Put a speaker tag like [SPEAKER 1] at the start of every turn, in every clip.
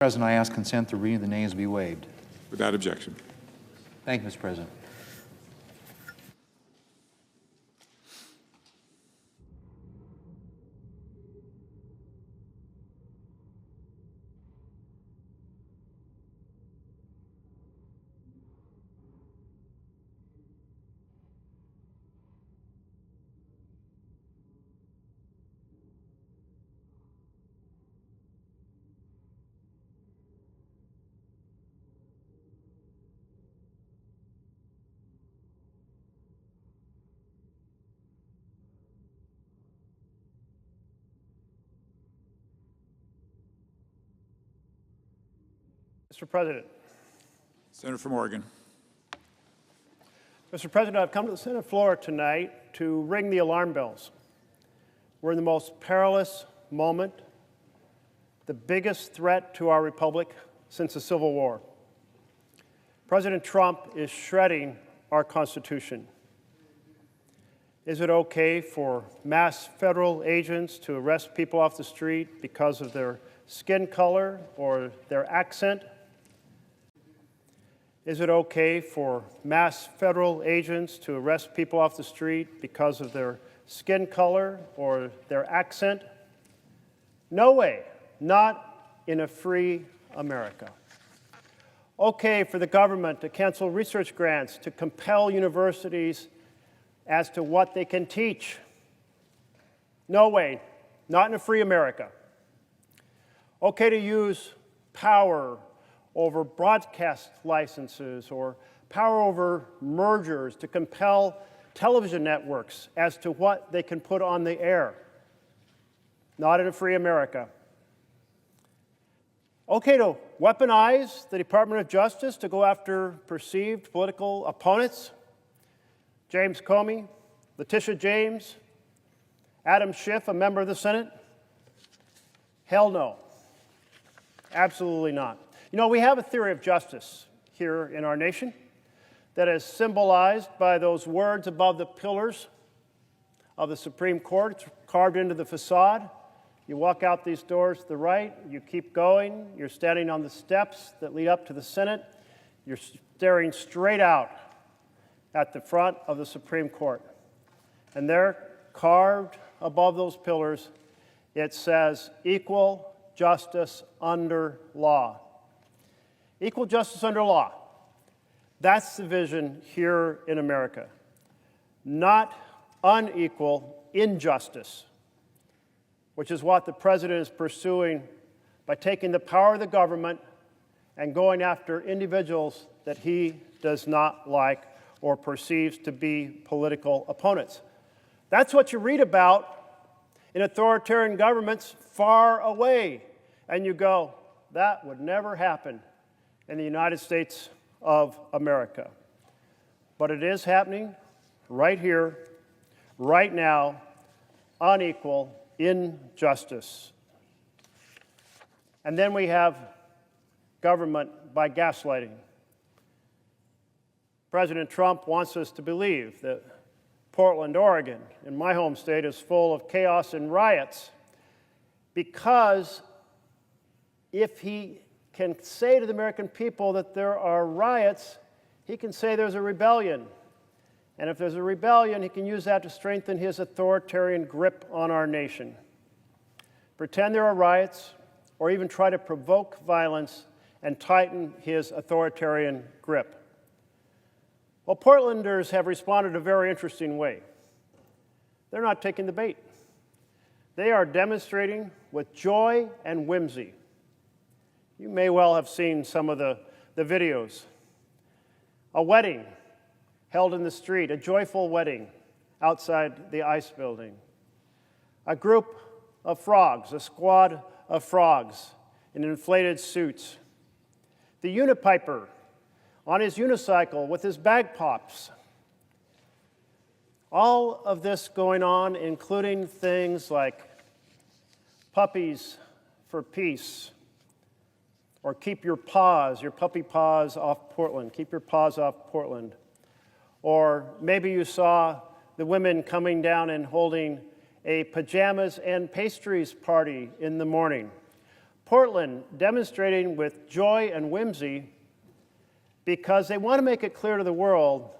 [SPEAKER 1] President, I ask consent the reading of the names be waived.
[SPEAKER 2] Without objection.
[SPEAKER 1] Thank you, Mr. President.
[SPEAKER 3] Mr. President.
[SPEAKER 2] Senator from Oregon.
[SPEAKER 3] Mr. President, I've come to the Senate floor tonight to ring the alarm bells. We're in the most perilous moment, the biggest threat to our republic since the Civil War. President Trump is shredding our Constitution. Is it okay for mass federal agents to arrest people off the street because of their skin color or their accent? Is it okay for mass federal agents to arrest people off the street because of their skin color or their accent? No way, not in a free America. Okay for the government to cancel research grants to compel universities as to what they can teach? No way, not in a free America. Okay to use power over broadcast licenses or power over mergers to compel television networks as to what they can put on the air. Not in a free America. Okay to weaponize the Department of Justice to go after perceived political opponents? James Comey, Letitia James, Adam Schiff, a member of the Senate? Hell no. Absolutely not. You know, we have a theory of justice here in our nation that is symbolized by those words above the pillars of the Supreme Court. It's carved into the facade. You walk out these doors to the right, you keep going, you're standing on the steps that lead up to the Senate, you're staring straight out at the front of the Supreme Court. And there, carved above those pillars, it says, equal justice under law. Equal justice under law. That's the vision here in America. Not unequal injustice, which is what the president is pursuing by taking the power of the government and going after individuals that he does not like or perceives to be political opponents. That's what you read about in authoritarian governments far away. And you go, that would never happen in the United States of America. But it is happening right here, right now, unequal injustice. And then we have government by gaslighting. President Trump wants us to believe that Portland, Oregon, in my home state, is full of chaos and riots because if he can say to the American people that there are riots, he can say there's a rebellion. And if there's a rebellion, he can use that to strengthen his authoritarian grip on our nation. Pretend there are riots, or even try to provoke violence and tighten his authoritarian grip. Well, Portlanders have responded a very interesting way. They're not taking the bait. They are demonstrating with joy and whimsy. You may well have seen some of the videos. A wedding held in the street, a joyful wedding outside the ICE building. A group of frogs, a squad of frogs in inflated suits. The unipiper on his unicycle with his bagpipes. All of this going on, including things like puppies for peace, or keep your paws, your puppy paws off Portland. Keep your paws off Portland. Or maybe you saw the women coming down and holding a pajamas and pastries party in the morning. Portland demonstrating with joy and whimsy because they want to make it clear to the world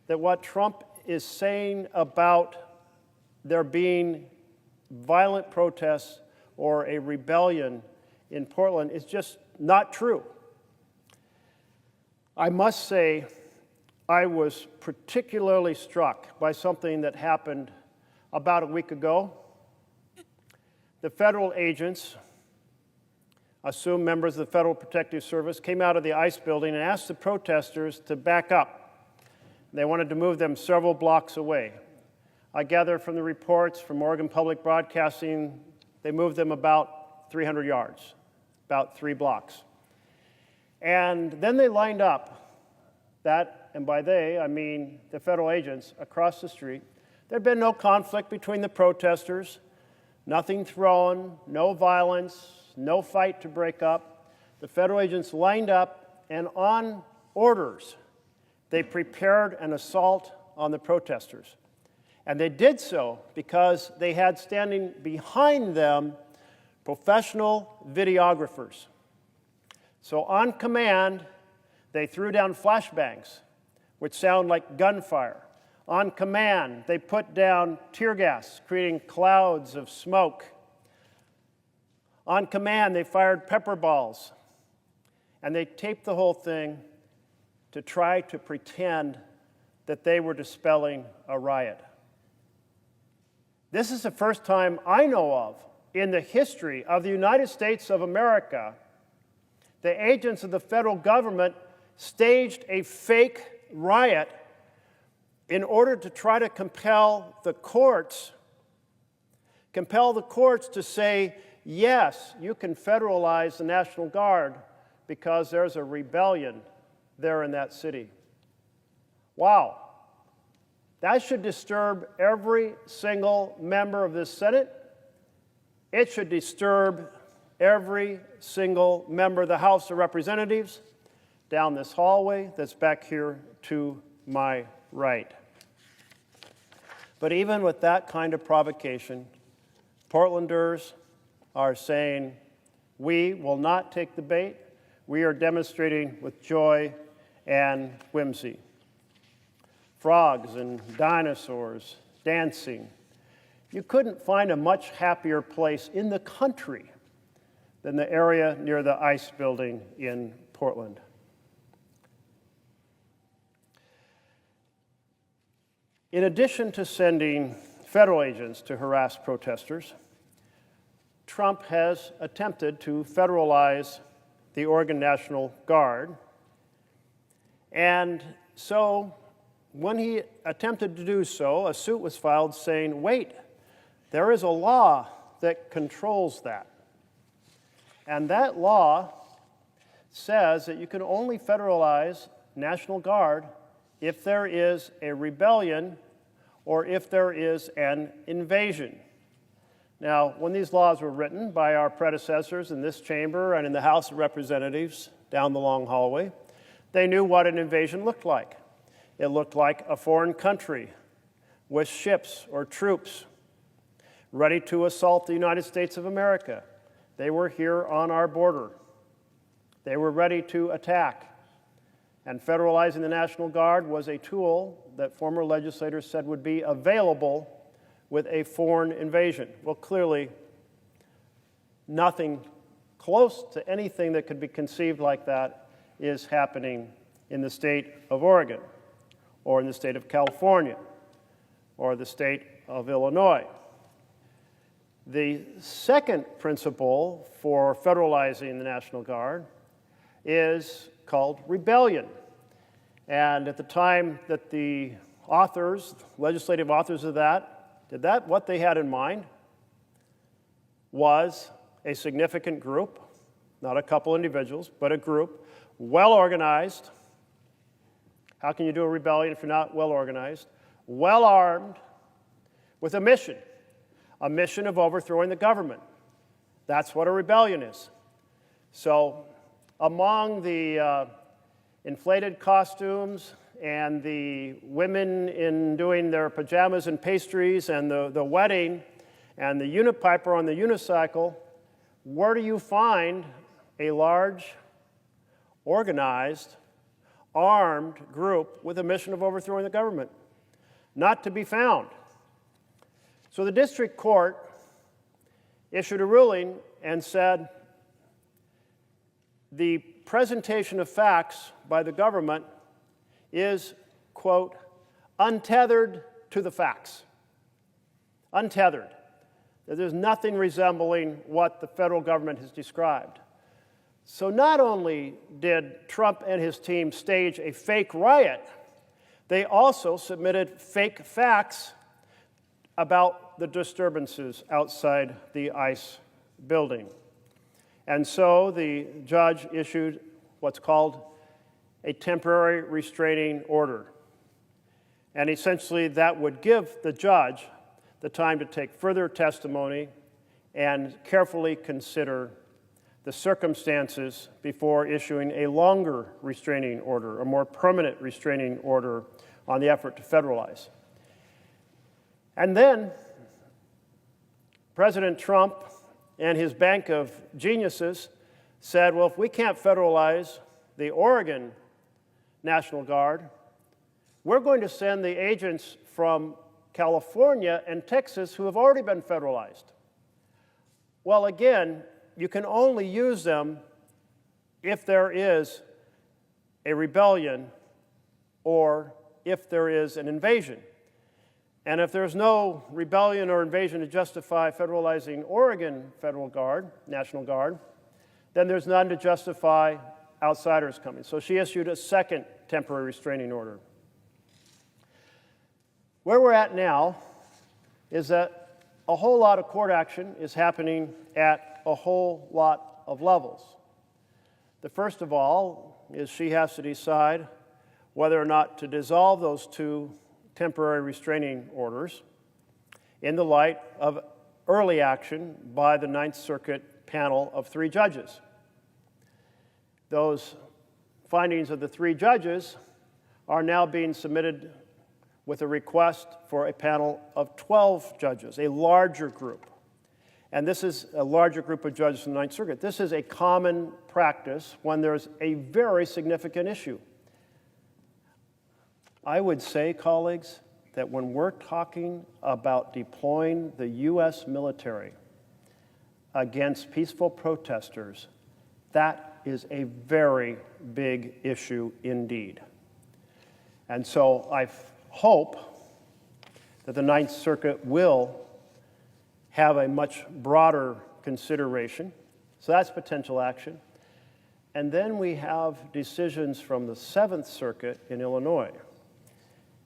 [SPEAKER 3] that what Trump is saying about there being violent protests or a rebellion in Portland is just not true. I must say, I was particularly struck by something that happened about a week ago. The federal agents, assumed members of the Federal Protective Service, came out of the ICE building and asked the protesters to back up. They wanted to move them several blocks away. I gather from the reports from Oregon Public Broadcasting, they moved them about 300 yards, about 3 blocks. And then they lined up that, and by they, I mean the federal agents across the street. There had been no conflict between the protesters, nothing thrown, no violence, no fight to break up. The federal agents lined up, and on orders, they prepared an assault on the protesters. And they did so because they had standing behind them professional videographers. So on command, they threw down flashbangs, which sound like gunfire. On command, they put down tear gas, creating clouds of smoke. On command, they fired pepper balls. And they taped the whole thing to try to pretend that they were dispelling a riot. This is the first time I know of in the history of the United States of America the agents of the federal government staged a fake riot in order to try to compel the courts to say, yes, you can federalize the National Guard because there's a rebellion there in that city. Wow. That should disturb every single member of this Senate. It should disturb every single member of the House of Representatives down this hallway that's back here to my right. But even with that kind of provocation, Portlanders are saying, we will not take the bait. We are demonstrating with joy and whimsy. Frogs and dinosaurs dancing. You couldn't find a much happier place in the country than the area near the ICE building in Portland. In addition to sending federal agents to harass protesters, Trump has attempted to federalize the Oregon National Guard. And so when he attempted to do so, a suit was filed saying, wait, there is a law that controls that. And that law says that you can only federalize National Guard if there is a rebellion or if there is an invasion. Now, when these laws were written by our predecessors in this chamber and in the House of Representatives down the long hallway, they knew what an invasion looked like. It looked like a foreign country with ships or troops ready to assault the United States of America. They were here on our border. They were ready to attack. And federalizing the National Guard was a tool that former legislators said would be available with a foreign invasion. Well, clearly, nothing close to anything that could be conceived like that is happening in the state of Oregon, or in the state of California, or the state of Illinois. The second principle for federalizing the National Guard is called rebellion. And at the time that the authors, legislative authors of that, did that, what they had in mind was a significant group, not a couple individuals, but a group, well organized. How can you do a rebellion if you're not well organized? Well armed, with a mission of overthrowing the government. That's what a rebellion is. So among the inflated costumes and the women in doing their pajamas and pastries and the wedding and the unipiper on the unicycle where do you find a large, organized, armed group with a mission of overthrowing the government? Not to be found. So the district court issued a ruling and said the presentation of facts by the government is, quote, untethered to the facts. Untethered. There's nothing resembling what the federal government has described. So not only did Trump and his team stage a fake riot, they also submitted fake facts about the disturbances outside the ICE building. And so the judge issued what's called a temporary restraining order. And essentially that would give the judge the time to take further testimony and carefully consider the circumstances before issuing a longer restraining order, a more permanent restraining order on the effort to federalize. And then President Trump and his bank of geniuses said, well, if we can't federalize the Oregon National Guard, we're going to send the agents from California and Texas who have already been federalized. Well, again, you can only use them if there is a rebellion or if there is an invasion. And if there's no rebellion or invasion to justify federalizing Oregon Federal Guard, National Guard, then there's none to justify outsiders coming. So she issued a second temporary restraining order. Where we're at now is that a whole lot of court action is happening at a whole lot of levels. The first of all is she has to decide whether or not to dissolve those two temporary restraining orders in the light of early action by the Ninth Circuit panel of 3 judges. Those findings of the 3 judges are now being submitted with a request for a panel of 12 judges, a larger group. And this is a larger group of judges from the Ninth Circuit. This is a common practice when there's a very significant issue. I would say, colleagues, that when we're talking about deploying the U.S. military against peaceful protesters, that is a very big issue indeed. And so I hope that the Ninth Circuit will have a much broader consideration. So that's potential action. And then we have decisions from the Seventh Circuit in Illinois.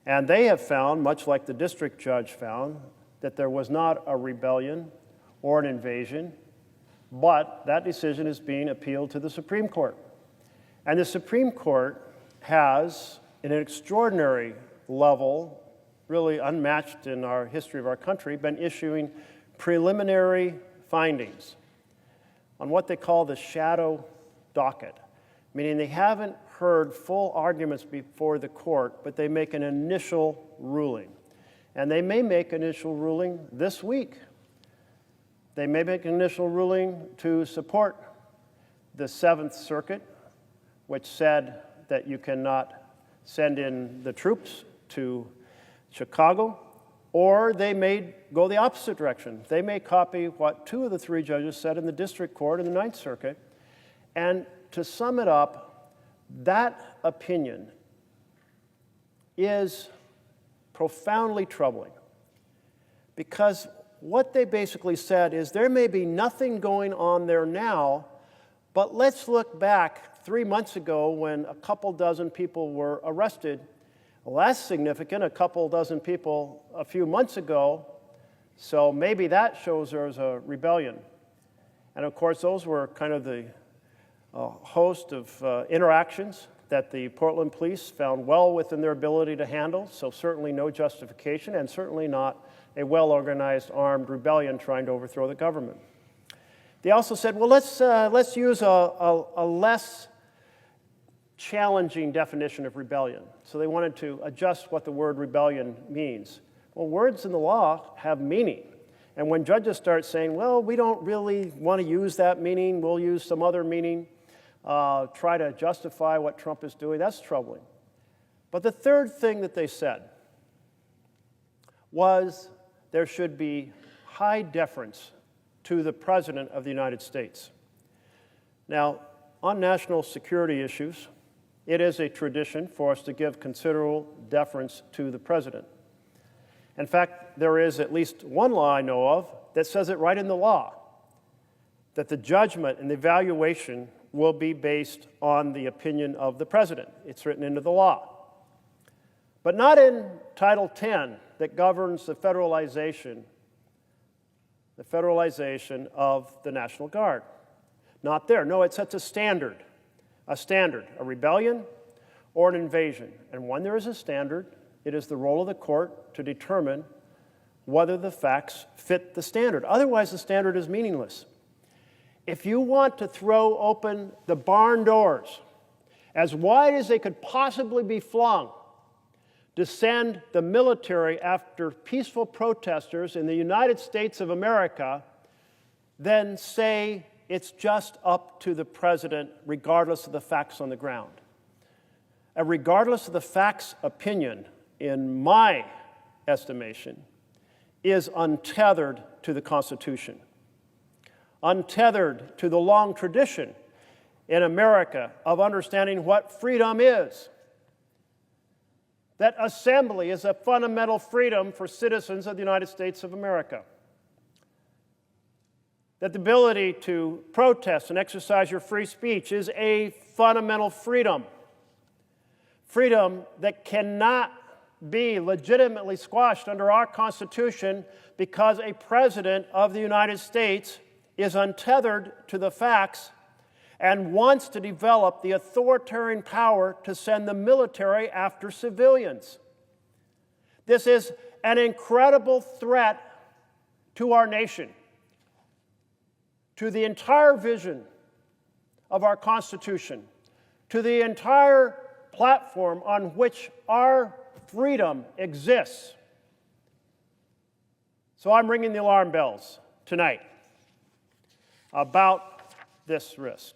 [SPEAKER 3] And they have found, much like the district judge found, that there was not a rebellion or an invasion, but that decision is being appealed to the Supreme Court. And the Supreme Court has, in an extraordinary level, really unmatched in our history of our country, been issuing preliminary findings on what they call the shadow docket, meaning they haven't heard full arguments before the court, but they make an initial ruling. And they may make an initial ruling this week. They may make an initial ruling to support the Seventh Circuit, which said that you cannot send in the troops to Chicago, or they may go the opposite direction. They may copy what 2 of the 3 judges said in the district court in the Ninth Circuit. And to sum it up, that opinion is profoundly troubling, because what they basically said is there may be nothing going on there now, but let's look back 3 months ago when a couple dozen people were arrested. Less significant, a couple dozen people a few months ago, so maybe that shows there was a rebellion. And of course, those were kind of the host of interactions that the Portland police found well within their ability to handle, so certainly no justification, and certainly not a well-organized armed rebellion trying to overthrow the government. They also said, well, let's use a less challenging definition of rebellion. So they wanted to adjust what the word rebellion means. Well, words in the law have meaning. And when judges start saying, well, we don't really want to use that meaning, we'll use some other meaning, try to justify what Trump is doing, that's troubling. But the third thing that they said was there should be high deference to the President of the United States. Now, on national security issues, it is a tradition for us to give considerable deference to the President. In fact, there is at least one law I know of that says it right in the law, that the judgment and the evaluation will be based on the opinion of the President. It's written into the law. But not in Title 10 that governs the federalization of the National Guard. Not there. No, it sets a standard, a rebellion or an invasion. And when there is a standard, it is the role of the court to determine whether the facts fit the standard. Otherwise, the standard is meaningless. If you want to throw open the barn doors as wide as they could possibly be flung to send the military after peaceful protesters in the United States of America, then say it's just up to the President regardless of the facts on the ground. A regardless of the facts opinion, in my estimation, is untethered to the Constitution, untethered to the long tradition in America of understanding what freedom is. That assembly is a fundamental freedom for citizens of the United States of America. That the ability to protest and exercise your free speech is a fundamental freedom. Freedom that cannot be legitimately squashed under our Constitution because a president of the United States is untethered to the facts and wants to develop the authoritarian power to send the military after civilians. This is an incredible threat to our nation, to the entire vision of our Constitution, to the entire platform on which our freedom exists. So I'm ringing the alarm bells tonight about this risk.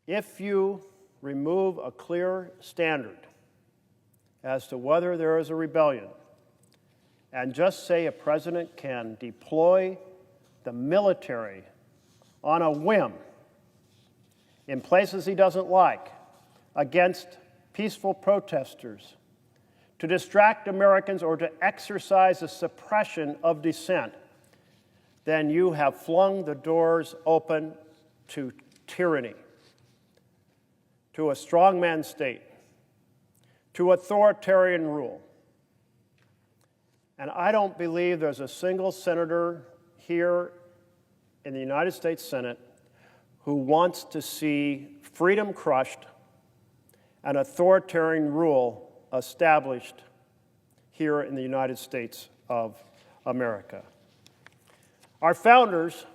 [SPEAKER 3] If you remove a clear standard as to whether there is a rebellion and just say a president can deploy the military on a whim in places he doesn't like against peaceful protesters to distract Americans or to exercise a suppression of dissent, then you have flung the doors open to tyranny, to a strongman state, to authoritarian rule. And I don't believe there's a single senator here in the United States Senate who wants to see freedom crushed and authoritarian rule established here in the United States of America. Our founders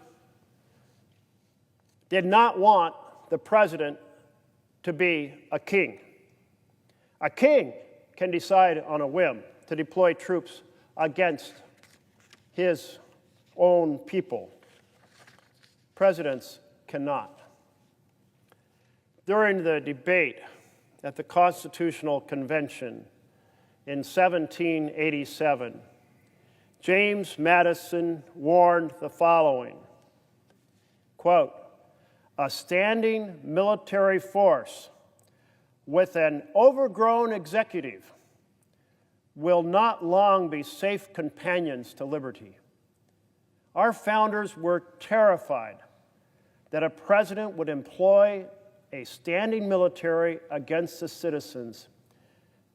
[SPEAKER 3] did not want the president to be a king. A king can decide on a whim to deploy troops against his own people. Presidents cannot. During the debate at the Constitutional Convention in 1787, James Madison warned the following, quote, "A standing military force with an overgrown executive will not long be safe companions to liberty." Our founders were terrified that a president would employ a standing military against the citizens,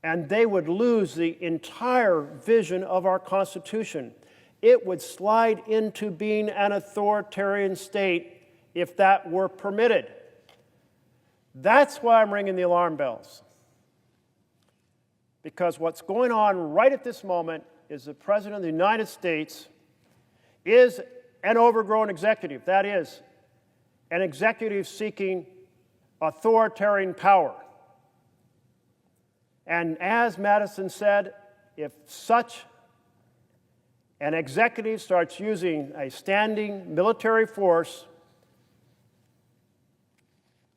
[SPEAKER 3] and they would lose the entire vision of our Constitution. It would slide into being an authoritarian state if that were permitted. That's why I'm ringing the alarm bells. Because what's going on right at this moment is the President of the United States is an overgrown executive. That is, an executive seeking authoritarian power. And as Madison said, if such an executive starts using a standing military force,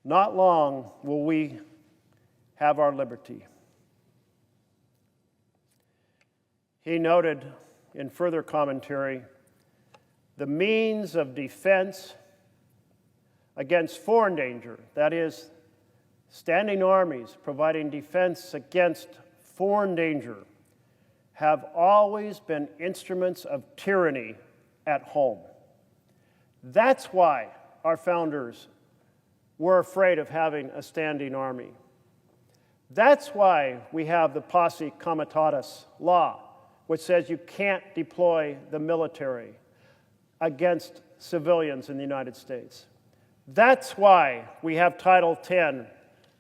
[SPEAKER 3] not long will we have our liberty. He noted in further commentary, the means of defense against foreign danger, that is, standing armies providing defense against foreign danger, have always been instruments of tyranny at home. That's why our founders were afraid of having a standing army. That's why we have the posse comitatus law, which says you can't deploy the military against civilians in the United States. That's why we have Title 10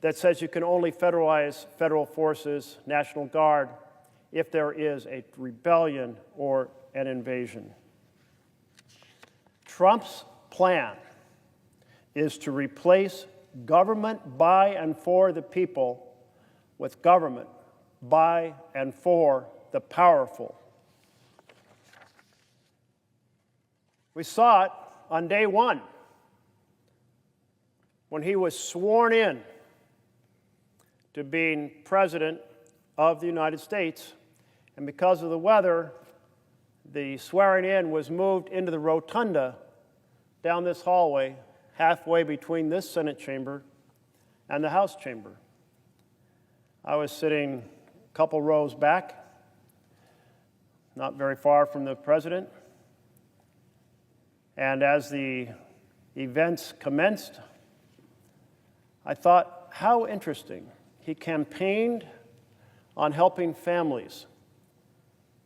[SPEAKER 3] that says you can only federalize federal forces, National Guard, if there is a rebellion or an invasion. Trump's plan is to replace government by and for the people with government by and for the powerful. We saw it on day one when he was sworn in to being President of the United States. And because of the weather, the swearing in was moved into the rotunda down this hallway, halfway between this Senate chamber and the House chamber. I was sitting a couple rows back, not very far from the president. And as the events commenced, I thought, how interesting. He campaigned on helping families.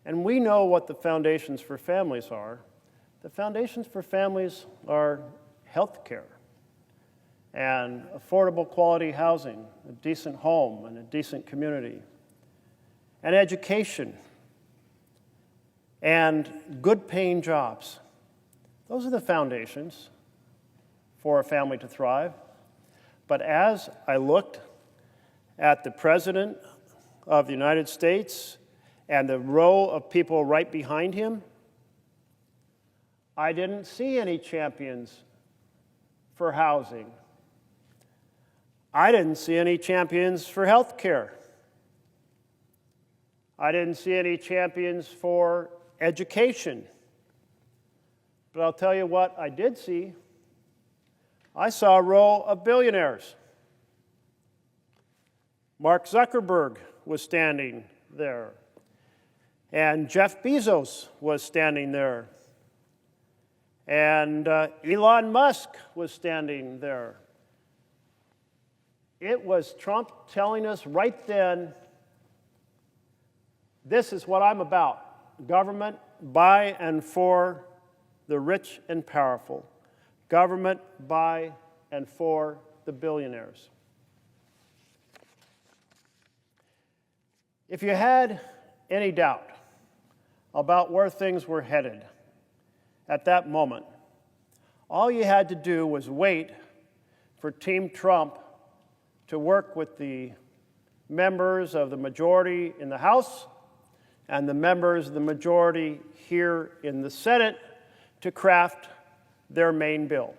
[SPEAKER 3] And we know what the foundations for families are. The foundations for families are health care and affordable quality housing, a decent home and a decent community, and education and good paying jobs. Those are the foundations for a family to thrive. But as I looked at the President of the United States and the row of people right behind him, I didn't see any champions for housing. I didn't see any champions for health care. I didn't see any champions for education. But I'll tell you what I did see. I saw a row of billionaires. Mark Zuckerberg was standing there, and Jeff Bezos was standing there, and Elon Musk was standing there. It was Trump telling us right then, this is what I'm about. Government by and for the rich and powerful. Government by and for the billionaires. If you had any doubt about where things were headed at that moment, all you had to do was wait for Team Trump to work with the members of the majority in the House and the members of the majority here in the Senate to craft their main bill.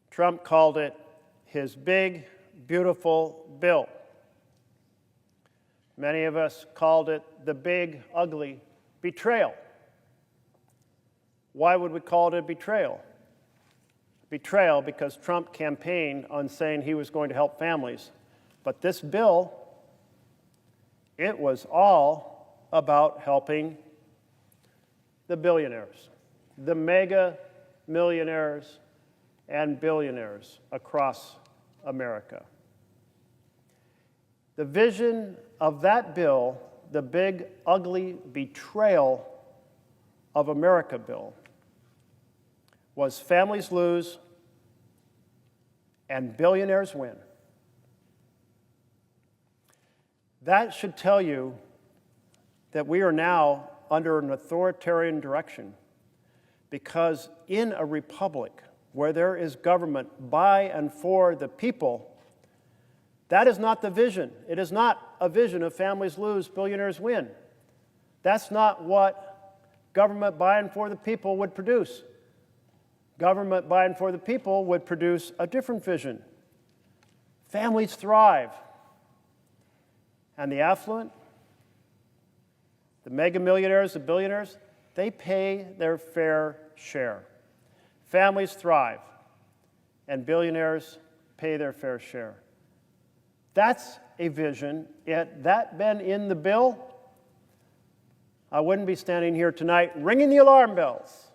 [SPEAKER 3] Trump called it his big, beautiful bill. Many of us called it the big, ugly betrayal. Why would we call it a betrayal? Betrayal because Trump campaigned on saying he was going to help families. But this bill, it was all about helping the billionaires, the mega millionaires and billionaires across America. The vision of that bill, the big, ugly betrayal of America bill, was families lose and billionaires win. That should tell you that we are now under an authoritarian direction, because in a republic where there is government by and for the people, That is not the vision. It is not a vision of families lose, billionaires win. That's not what government by and for the people would produce. Government by and for the people would produce a different vision. Families thrive. And the affluent, the mega millionaires, the billionaires, they pay their fair share. Families thrive, and billionaires pay their fair share. That's a vision. Had that been in the bill, I wouldn't be standing here tonight ringing the alarm bells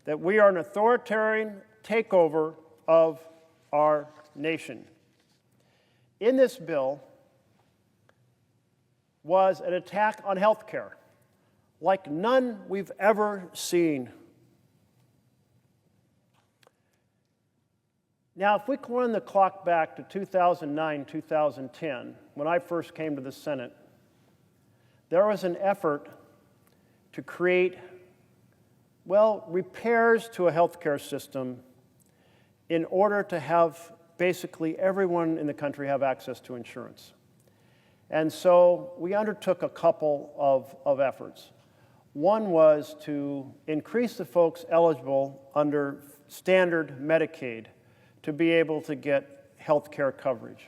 [SPEAKER 3] that we are an authoritarian takeover of our nation. In this bill was an attack on health care like none we've ever seen. Now, if we can run the clock back to 2009, 2010, when I first came to the Senate, there was an effort to create, well, repairs to a healthcare system in order to have basically everyone in the country have access to insurance. And so we undertook a couple of efforts. One was to increase the folks eligible under standard Medicaid to be able to get health care coverage.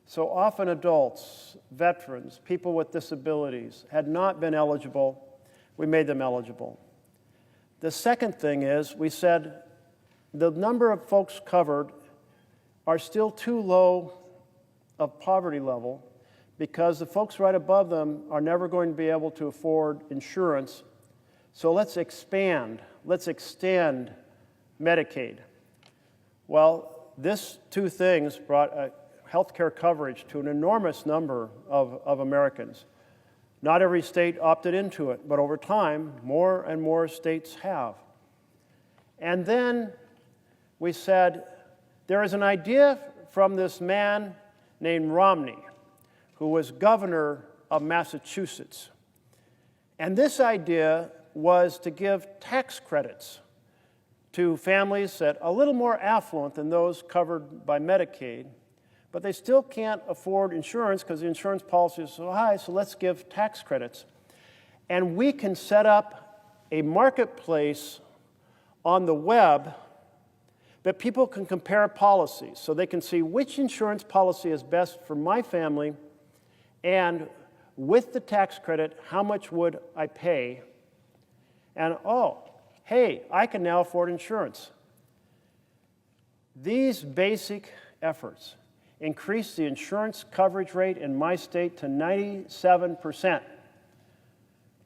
[SPEAKER 3] So often adults, veterans, people with disabilities had not been eligible. We made them eligible. The second thing is we said the number of folks covered are still too low of poverty level because the folks right above them are never going to be able to afford insurance. So let's expand, let's extend Medicaid. Well, these two things brought health care coverage to an enormous number of Americans. Not every state opted into it, but over time, more and more states have. And then we said, there is an idea from this man named Romney, who was governor of Massachusetts. And this idea was to give tax credits to families that are a little more affluent than those covered by Medicaid, but they still can't afford insurance because the insurance policy is so high, so let's give tax credits. And we can set up a marketplace on the web that people can compare policies, so they can see which insurance policy is best for my family, and with the tax credit, how much would I pay? And oh, hey, I can now afford insurance. These basic efforts increased the insurance coverage rate in my state to 97%.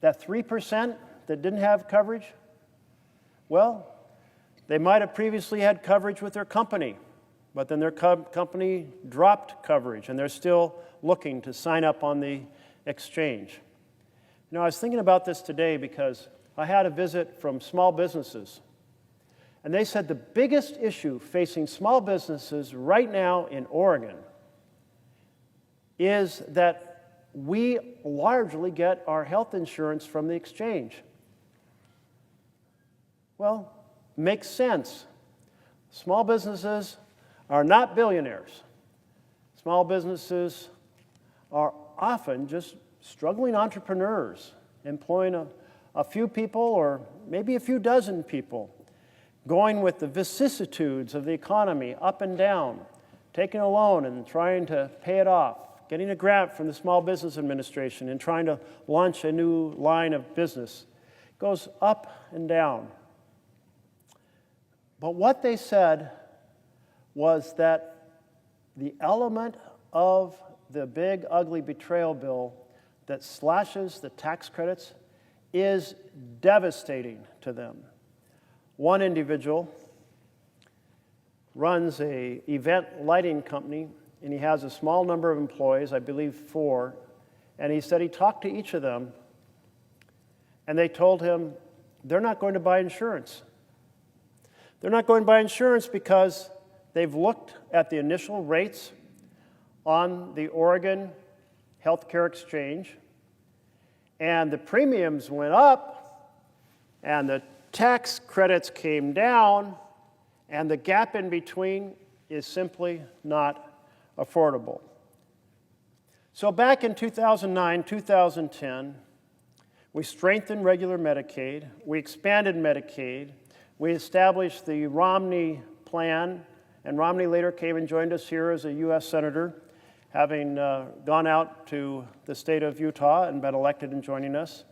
[SPEAKER 3] That 3% that didn't have coverage, well, they might have previously had coverage with their company, but then their company dropped coverage, and they're still looking to sign up on the exchange. You know, I was thinking about this today because I had a visit from small businesses, and they said the biggest issue facing small businesses right now in Oregon is that we largely get our health insurance from the exchange. Well, makes sense. Small businesses are not billionaires. Small businesses are often just struggling entrepreneurs, employing a few people or maybe a few dozen people, going with the vicissitudes of the economy up and down, taking a loan and trying to pay it off, getting a grant from the Small Business Administration and trying to launch a new line of business. It goes up and down. But what they said was that the element of the big, ugly betrayal bill that slashes the tax credits is devastating to them. One individual runs an event lighting company, and he has a small number of employees, I believe 4, and he said he talked to each of them, and they told him they're not going to buy insurance. They're not going to buy insurance because they've looked at the initial rates on the Oregon Healthcare Exchange, and the premiums went up, and the tax credits came down, and the gap in between is simply not affordable. So back in 2009, 2010, we strengthened regular Medicaid, we expanded Medicaid, we established the Romney Plan, and Romney later came and joined us here as a U.S. Senator, having gone out to the state of Utah and been elected and joining us.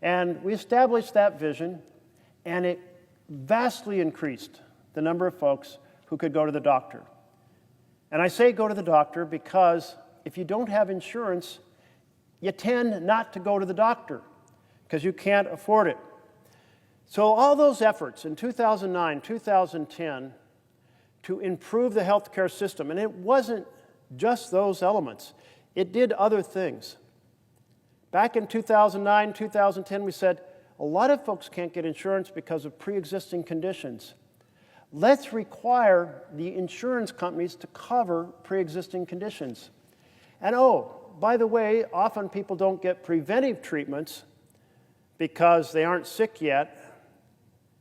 [SPEAKER 3] And we established that vision, and it vastly increased the number of folks who could go to the doctor. And I say go to the doctor because if you don't have insurance, you tend not to go to the doctor because you can't afford it. So all those efforts in 2009, 2010 to improve the healthcare system, and it wasn't just those elements. It did other things. Back in 2009, 2010, we said, a lot of folks can't get insurance because of pre-existing conditions. Let's require the insurance companies to cover pre-existing conditions. And oh, by the way, often people don't get preventive treatments because they aren't sick yet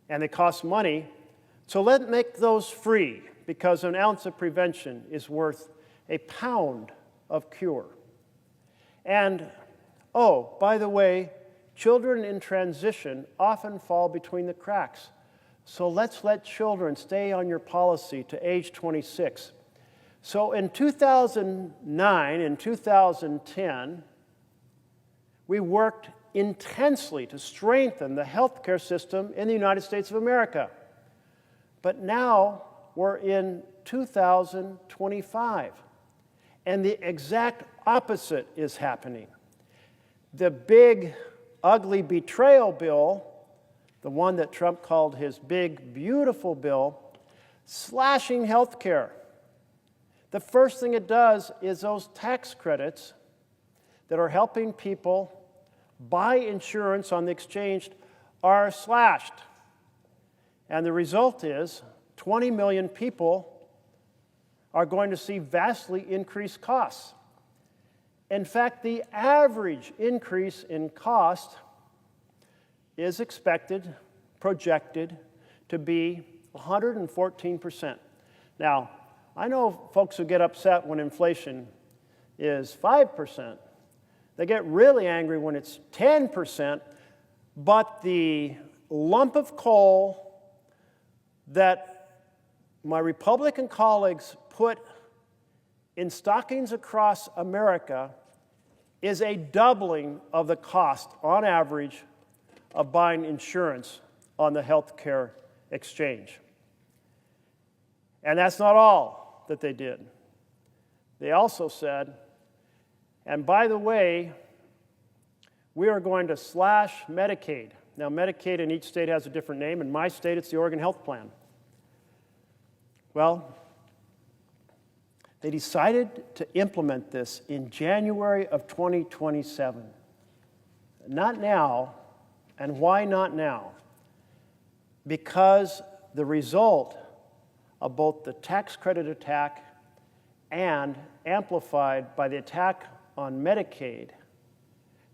[SPEAKER 3] and they cost money. So let's make those free because an ounce of prevention is worth a pound of cure. And oh, by the way, children in transition often fall between the cracks. So let's let children stay on your policy to age 26. So in 2009 and 2010, we worked intensely to strengthen the healthcare system in the United States of America. But now we're in 2025, and the exact opposite is happening. The big, ugly betrayal bill, the one that Trump called his big, beautiful bill, slashing health care. The first thing it does is those tax credits that are helping people buy insurance on the exchange are slashed. And the result is 20 million people are going to see vastly increased costs. In fact, the average increase in cost is expected, projected, to be 114%. Now, I know folks who get upset when inflation is 5%. They get really angry when it's 10%, but the lump of coal that my Republican colleagues put in stockings across America is a doubling of the cost, on average, of buying insurance on the healthcare exchange. And that's not all that they did. They also said, and by the way, we are going to slash Medicaid. Now, Medicaid in each state has a different name. In my state, it's the Oregon Health Plan. Well, they decided to implement this in January of 2027. Not now. And why not now? Because the result of both the tax credit attack and amplified by the attack on Medicaid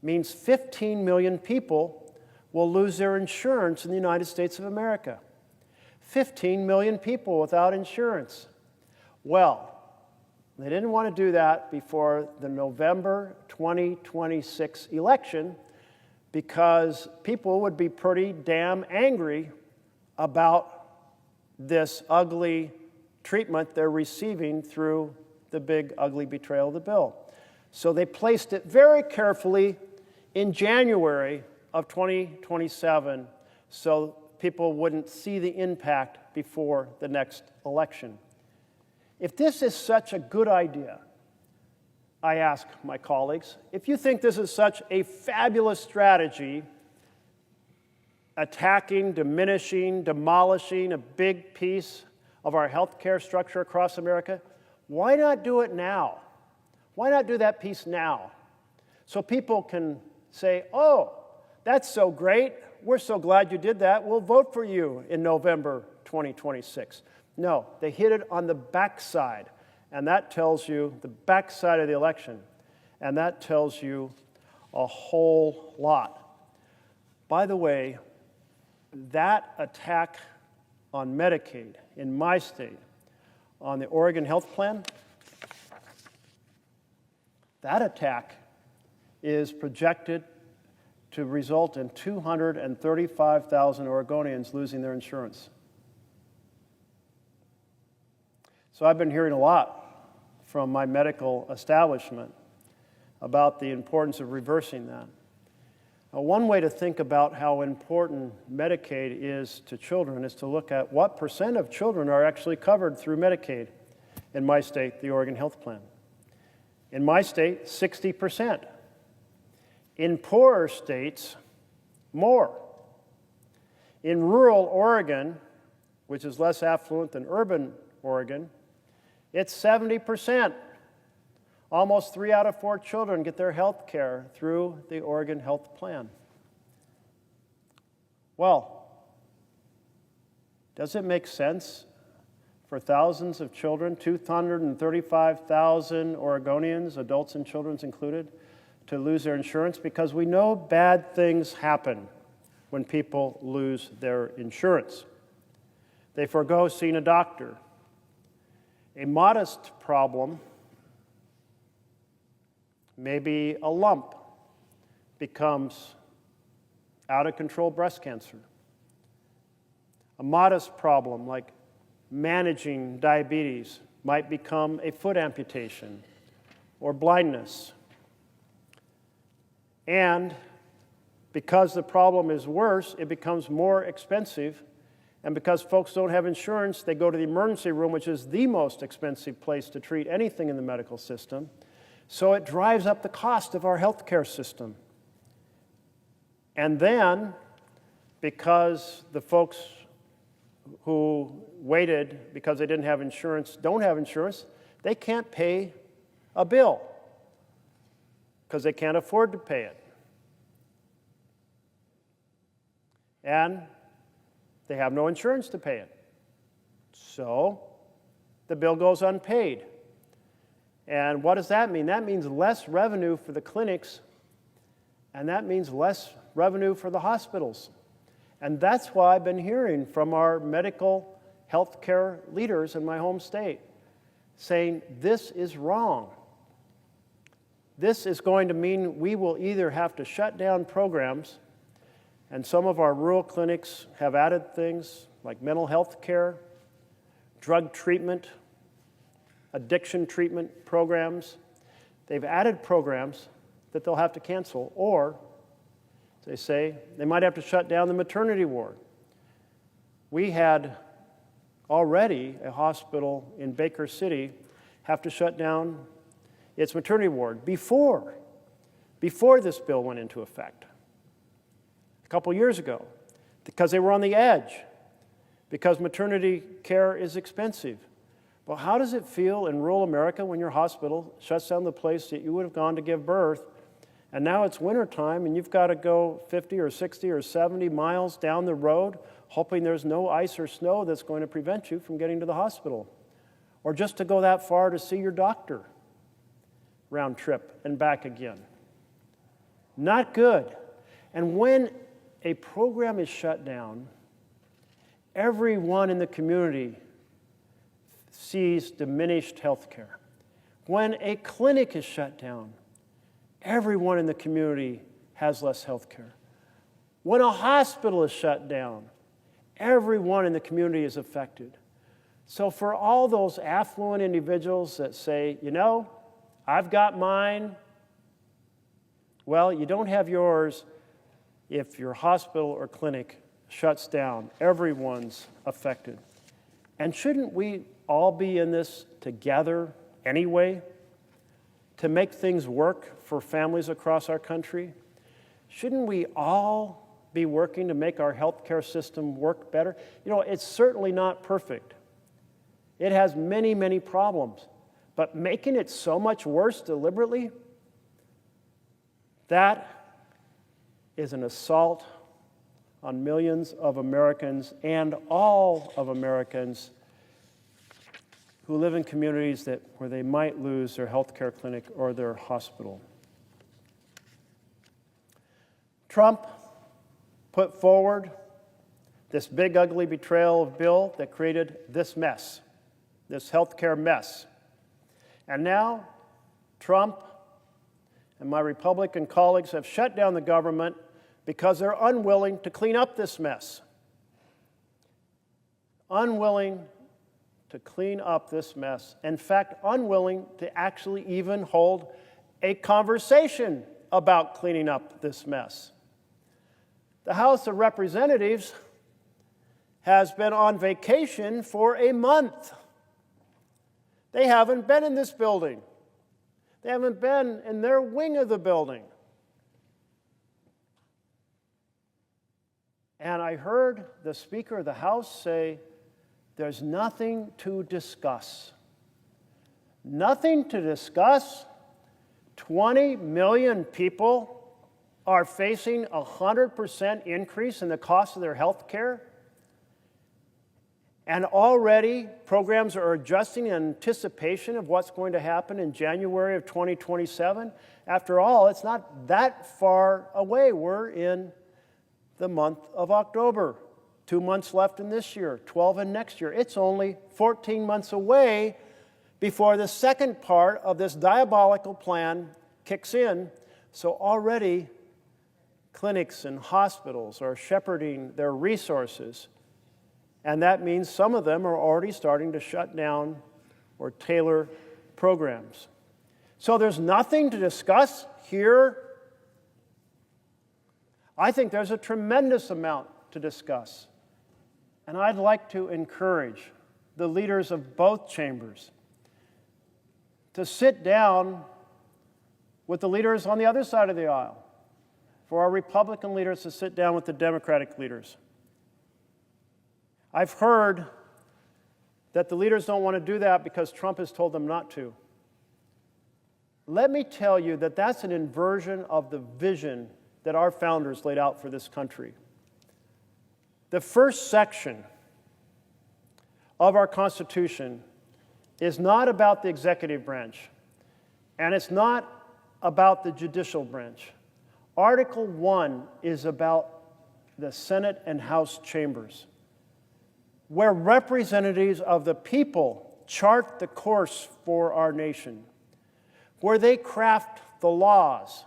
[SPEAKER 3] means 15 million people will lose their insurance in the United States of America. 15 million people without insurance. Well, they didn't want to do that before the November 2026 election because people would be pretty damn angry about this ugly treatment they're receiving through the big, ugly betrayal of the bill. So they placed it very carefully in January of 2027 so people wouldn't see the impact before the next election. If this is such a good idea, I ask my colleagues, if you think this is such a fabulous strategy, attacking, diminishing, demolishing a big piece of our healthcare structure across America, why not do it now? Why not do that piece now? So people can say, oh, that's so great. We're so glad you did that. We'll vote for you in November 2026. No, they hit it on the backside. And that tells you the backside of the election. And that tells you a whole lot. By the way, that attack on Medicaid in my state, on the Oregon Health Plan, That attack is projected to result in 235,000 Oregonians losing their insurance. So I've been hearing a lot from my medical establishment about the importance of reversing that. One way to think about how important Medicaid is to children is to look at what percent of children are actually covered through Medicaid. In my state, the Oregon Health Plan. In my state, 60%. In poorer states, more. In rural Oregon, which is less affluent than urban Oregon, it's 70%. Almost 3 out of 4 children get their health care through the Oregon Health Plan. Well, does it make sense for thousands of children, 235,000 Oregonians, adults and children included, to lose their insurance? Because we know bad things happen when people lose their insurance. They forego seeing a doctor. A modest problem, maybe a lump, becomes out-of-control breast cancer. A modest problem, like managing diabetes, might become a foot amputation or blindness. And because the problem is worse, it becomes more expensive. And because folks don't have insurance, they go to the emergency room, which is the most expensive place to treat anything in the medical system. So it drives up the cost of our healthcare system. And then, because the folks who waited because they didn't have insurance don't have insurance, they can't pay a bill because they can't afford to pay it. And they have no insurance to pay it. So the bill goes unpaid. And what does that mean? That means less revenue for the clinics, and that means less revenue for the hospitals. And that's why I've been hearing from our medical healthcare leaders in my home state saying this is wrong. This is going to mean we will either have to shut down programs, and some of our rural clinics have added things like mental health care, drug treatment, addiction treatment programs. They've added programs that they'll have to cancel, or, as they say, they might have to shut down the maternity ward. We had already a hospital in Baker City have to shut down its maternity ward before this bill went into effect. A couple years ago, because they were on the edge, because maternity care is expensive. Well, how does it feel in rural America when your hospital shuts down the place that you would have gone to give birth, and now it's wintertime and you've got to go 50 or 60 or 70 miles down the road hoping there's no ice or snow that's going to prevent you from getting to the hospital, or just to go that far to see your doctor, round trip and back again. Not good. And when a program is shut down, everyone in the community sees diminished health care. When a clinic is shut down, everyone in the community has less health care. When a hospital is shut down, everyone in the community is affected. So for all those affluent individuals that say, you know, I've got mine, well, you don't have yours if your hospital or clinic shuts down. Everyone's affected. And shouldn't we all be in this together anyway to make things work for families across our country? Shouldn't we all be working to make our healthcare system work better? You know, it's certainly not perfect. It has many, many problems. But making it so much worse deliberately, that is an assault on millions of Americans and all of Americans who live in communities where they might lose their health care clinic or their hospital. Trump put forward this big, ugly betrayal of bill that created this mess, this health care mess. And now Trump and my Republican colleagues have shut down the government because they're unwilling to clean up this mess. Unwilling to clean up this mess. In fact, unwilling to actually even hold a conversation about cleaning up this mess. The House of Representatives has been on vacation for a month. They haven't been in this building. They haven't been in their wing of the building. And I heard the Speaker of the House say, there's nothing to discuss. Nothing to discuss? 20 million people are facing a 100% increase in the cost of their health care? And already programs are adjusting in anticipation of what's going to happen in January of 2027. After all, it's not that far away. We're in the month of October. 2 months left in this year, 12 in next year. It's only 14 months away before the second part of this diabolical plan kicks in. So already clinics and hospitals are shepherding their resources. And that means some of them are already starting to shut down or tailor programs. So there's nothing to discuss here. I think there's a tremendous amount to discuss. And I'd like to encourage the leaders of both chambers to sit down with the leaders on the other side of the aisle, for our Republican leaders to sit down with the Democratic leaders. I've heard that the leaders don't want to do that because Trump has told them not to. Let me tell you that that's an inversion of the vision that our founders laid out for this country. The first section of our Constitution is not about the executive branch, and it's not about the judicial branch. Article 1 is about the Senate and House chambers, where representatives of the people chart the course for our nation, where they craft the laws,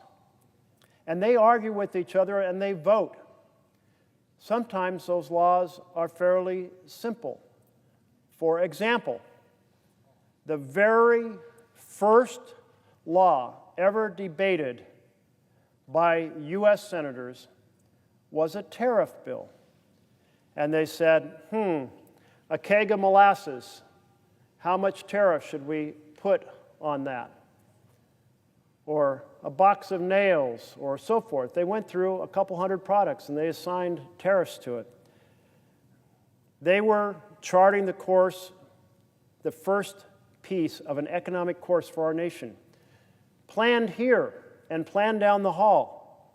[SPEAKER 3] and they argue with each other and they vote. Sometimes those laws are fairly simple. For example, the very first law ever debated by U.S. senators was a tariff bill. And they said, a keg of molasses, how much tariff should we put on that? Or a box of nails, or so forth. They went through a couple hundred products and they assigned tariffs to it. They were charting the course, the first piece of an economic course for our nation, planned here and planned down the hall,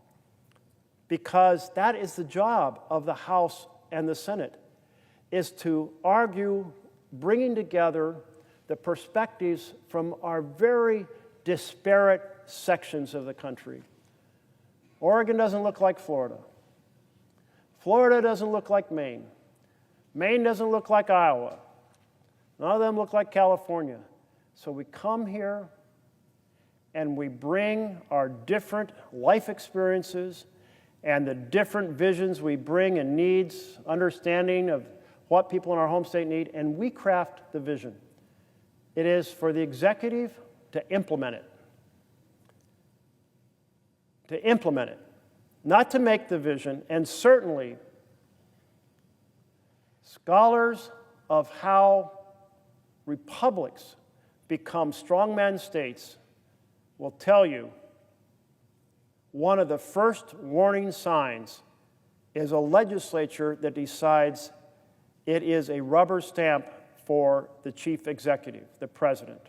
[SPEAKER 3] because that is the job of the House and the Senate, is to argue, bringing together the perspectives from our very disparate sections of the country. Oregon doesn't look like Florida. Florida doesn't look like Maine. Maine doesn't look like Iowa. None of them look like California. So we come here and we bring our different life experiences and the different visions we bring and needs, understanding of what people in our home state need, and we craft the vision. It is for the executive to implement it. To implement it, not to make the vision, and certainly scholars of how republics become strongman states will tell you one of the first warning signs is a legislature that decides it is a rubber stamp for the chief executive, the president.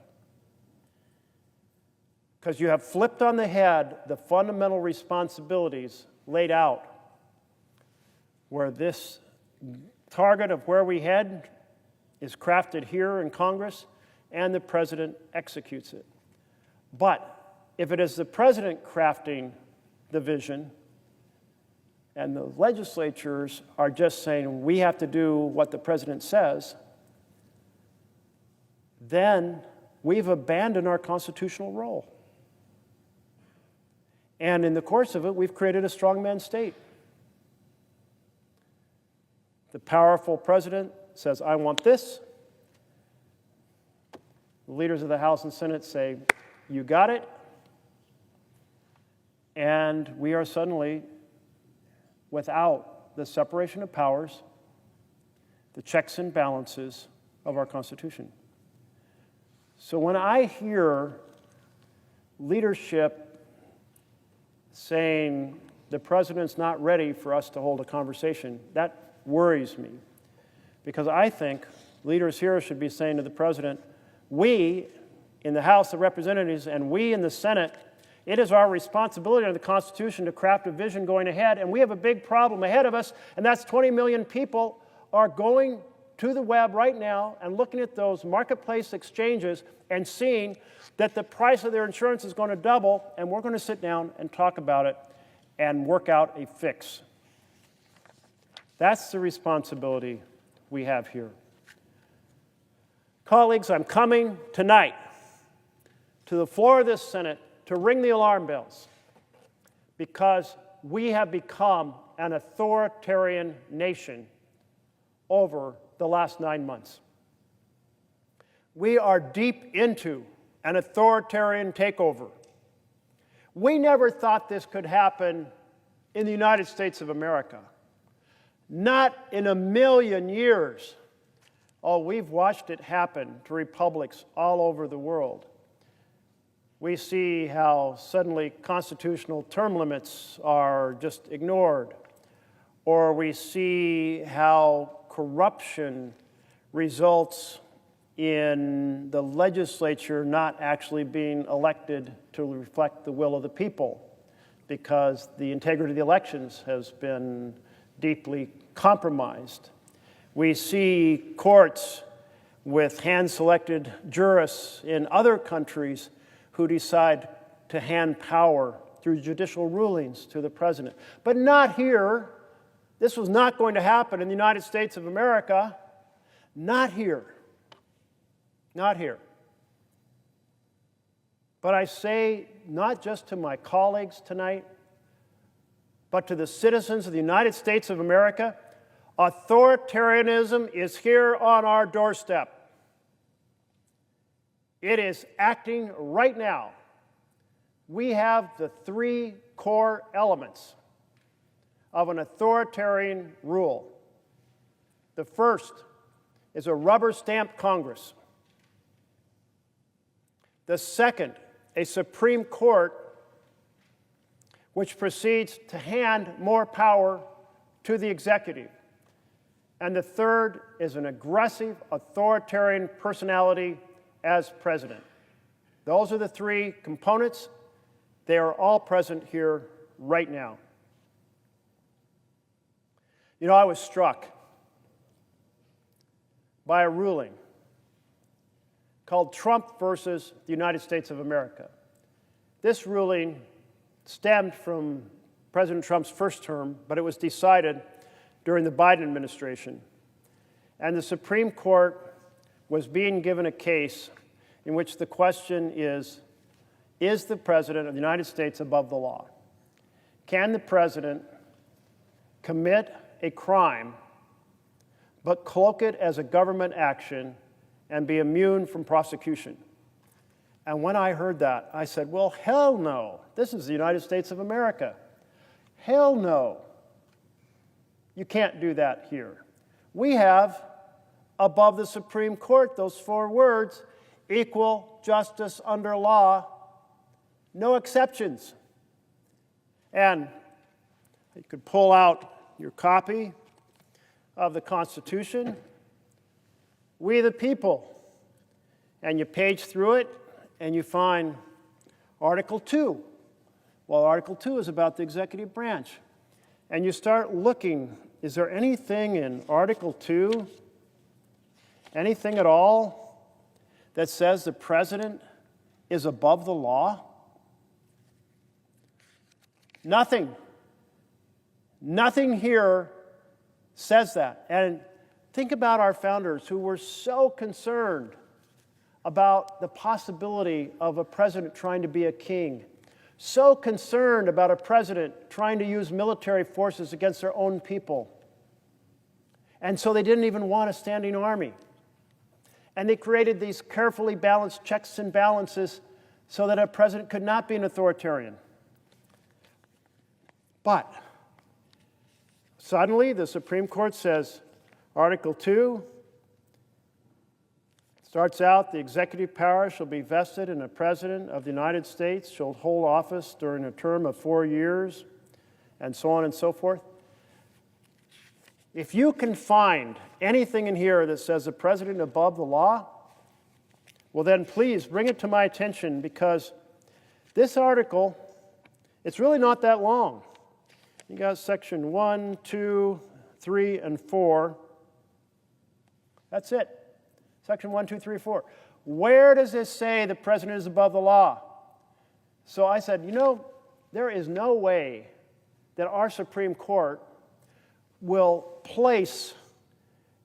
[SPEAKER 3] Because you have flipped on the head the fundamental responsibilities laid out, where this target of where we head is crafted here in Congress, and the president executes it. But if it is the president crafting the vision, and the legislatures are just saying we have to do what the president says, then we've abandoned our constitutional role. And in the course of it, we've created a strongman state. The powerful president says, I want this. The leaders of the House and Senate say, you got it. And we are suddenly without the separation of powers, the checks and balances of our Constitution. So when I hear leadership saying the president's not ready for us to hold a conversation, that worries me. Because I think leaders here should be saying to the president, we in the House of Representatives and we in the Senate, it is our responsibility under the Constitution to craft a vision going ahead, and we have a big problem ahead of us, and that's 20 million people are going to the web right now and looking at those marketplace exchanges and seeing that the price of their insurance is going to double, and we're going to sit down and talk about it and work out a fix. That's the responsibility we have here. Colleagues, I'm coming tonight to the floor of this Senate to ring the alarm bells because we have become an authoritarian nation over the last 9 months. We are deep into an authoritarian takeover. We never thought this could happen in the United States of America. Not in a million years. Oh, we've watched it happen to republics all over the world. We see how suddenly constitutional term limits are just ignored, or we see how corruption results in the legislature not actually being elected to reflect the will of the people because the integrity of the elections has been deeply compromised. We see courts with hand-selected jurists in other countries who decide to hand power through judicial rulings to the president. But not here. This was not going to happen in the United States of America. Not here. Not here. But I say not just to my colleagues tonight, but to the citizens of the United States of America, authoritarianism is here on our doorstep. It is acting right now. We have the three core elements of an authoritarian rule. The first is a rubber-stamped Congress. The second, a Supreme Court which proceeds to hand more power to the executive. And the third is an aggressive authoritarian personality as president. Those are the three components. They are all present here right now. You know, I was struck by a ruling called Trump versus the United States of America. This ruling stemmed from President Trump's first term, but it was decided during the Biden administration. And the Supreme Court was being given a case in which the question is the President of the United States above the law? Can the President commit a crime but cloak it as a government action and be immune from prosecution? And when I heard that, I said, well, hell no. This is the United States of America. Hell no. You can't do that here. We have, above the Supreme Court, those four words, equal justice under law, no exceptions. And you could pull out your copy of the Constitution, We the People, and you page through it, and you find Article 2. Well, Article 2 is about the executive branch. And you start looking, is there anything in Article 2, anything at all, that says the president is above the law? Nothing. Nothing here says that. And think about our founders who were so concerned about the possibility of a president trying to be a king, so concerned about a president trying to use military forces against their own people. And so they didn't even want a standing army. And they created these carefully balanced checks and balances so that a president could not be an authoritarian. But suddenly the Supreme Court says, Article 2 starts out, the executive power shall be vested in a president of the United States, shall hold office during a term of 4 years, and so on and so forth. If you can find anything in here that says the president above the law, well then please bring it to my attention, because this article, it's really not that long. You got section 1, 2, 3, and 4. That's it. Section 1, 2, 3, 4. Where does this say the president is above the law? So I said, you know, there is no way that our Supreme Court will place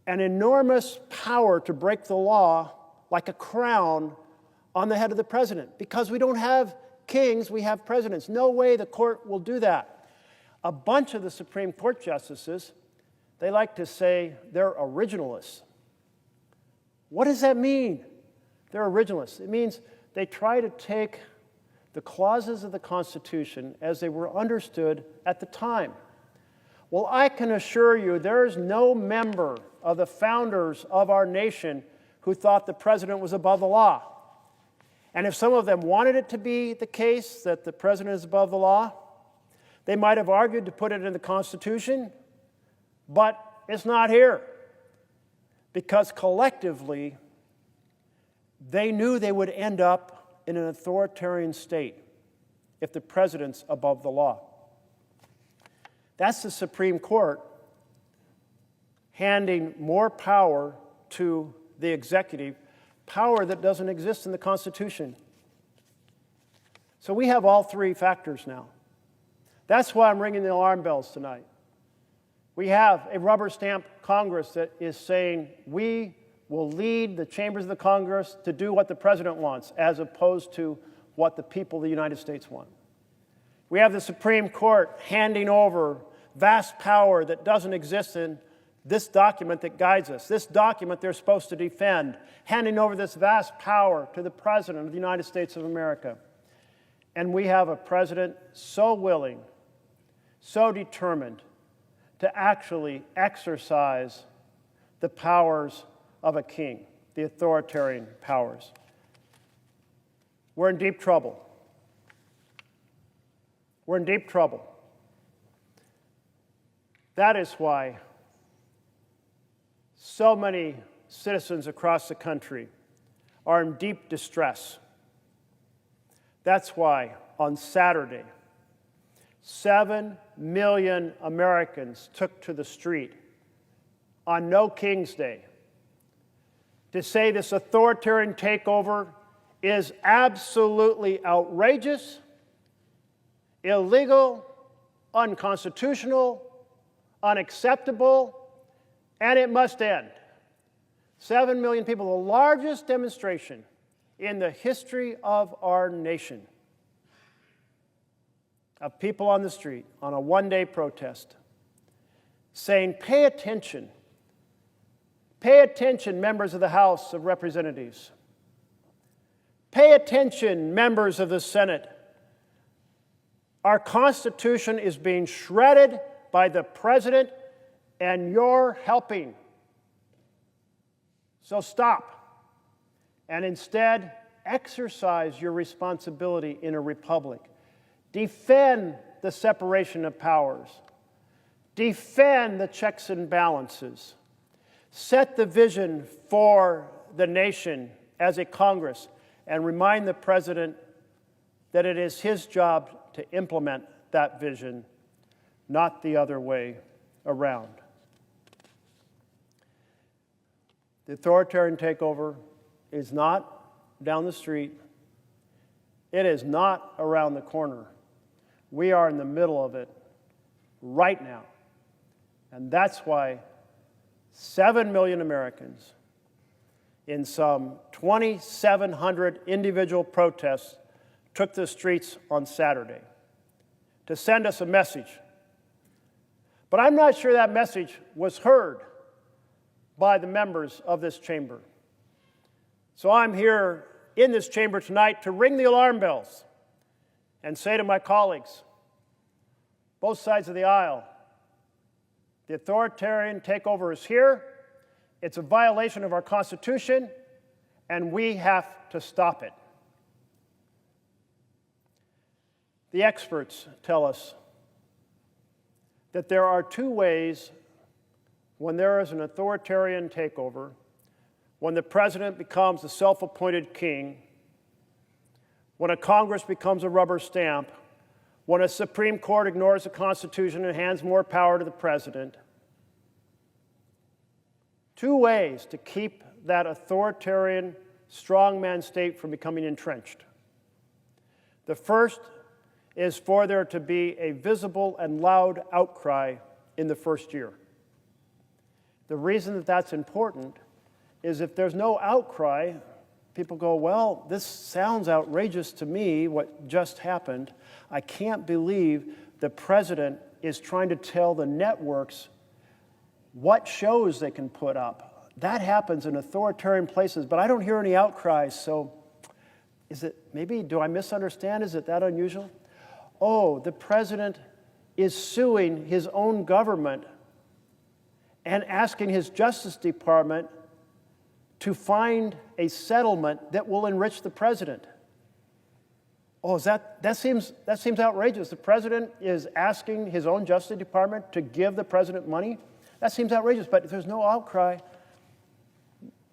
[SPEAKER 3] an enormous power to break the law like a crown on the head of the president, because we don't have kings, we have presidents. No way the court will do that. A bunch of the Supreme Court justices, they like to say they're originalists. What does that mean? They're originalists. It means they try to take the clauses of the Constitution as they were understood at the time. Well, I can assure you there's no member of the founders of our nation who thought the president was above the law. And if some of them wanted it to be the case that the president is above the law, they might have argued to put it in the Constitution, but it's not here. Because collectively, they knew they would end up in an authoritarian state if the president's above the law. That's the Supreme Court handing more power to the executive, power that doesn't exist in the Constitution. So we have all three factors now. That's why I'm ringing the alarm bells tonight. We have a rubber stamp Congress that is saying we will lead the chambers of the Congress to do what the president wants, as opposed to what the people of the United States want. We have the Supreme Court handing over vast power that doesn't exist in this document that guides us, this document they're supposed to defend, handing over this vast power to the President of the United States of America. And we have a president so willing, so determined to actually exercise the powers of a king, the authoritarian powers. We're in deep trouble. We're in deep trouble. That is why so many citizens across the country are in deep distress. That's why on Saturday, 7 million Americans took to the street on No King's Day to say this authoritarian takeover is absolutely outrageous, illegal, unconstitutional, unacceptable, and it must end. 7 million people, the largest demonstration in the history of our nation of people on the street on a one-day protest saying, pay attention, members of the House of Representatives. Pay attention, members of the Senate. Our Constitution is being shredded by the President, and you're helping. So stop, and instead exercise your responsibility in a republic. Defend the separation of powers. Defend the checks and balances. Set the vision for the nation as a Congress, and remind the President that it is his job to implement that vision, not the other way around. The authoritarian takeover is not down the street. It is not around the corner. We are in the middle of it right now. And that's why 7 million Americans in some 2,700 individual protests took to the streets on Saturday to send us a message. But I'm not sure that message was heard by the members of this chamber. So I'm here in this chamber tonight to ring the alarm bells and say to my colleagues, both sides of the aisle, the authoritarian takeover is here, it's a violation of our Constitution, and we have to stop it. The experts tell us that there are two ways when there is an authoritarian takeover, when the president becomes a self-appointed king, when a Congress becomes a rubber stamp, when a Supreme Court ignores the Constitution and hands more power to the president. Two ways to keep that authoritarian strongman state from becoming entrenched. The first is for there to be a visible and loud outcry in the first year. The reason that that's important is if there's no outcry, people go, well, this sounds outrageous to me, what just happened. I can't believe the president is trying to tell the networks what shows they can put up. That happens in authoritarian places, but I don't hear any outcries, so is it, maybe, do I misunderstand? Is it that unusual? Oh, the president is suing his own government and asking his Justice Department to find a settlement that will enrich the president. Oh, that seems outrageous. The president is asking his own Justice Department to give the president money? That seems outrageous, but if there's no outcry,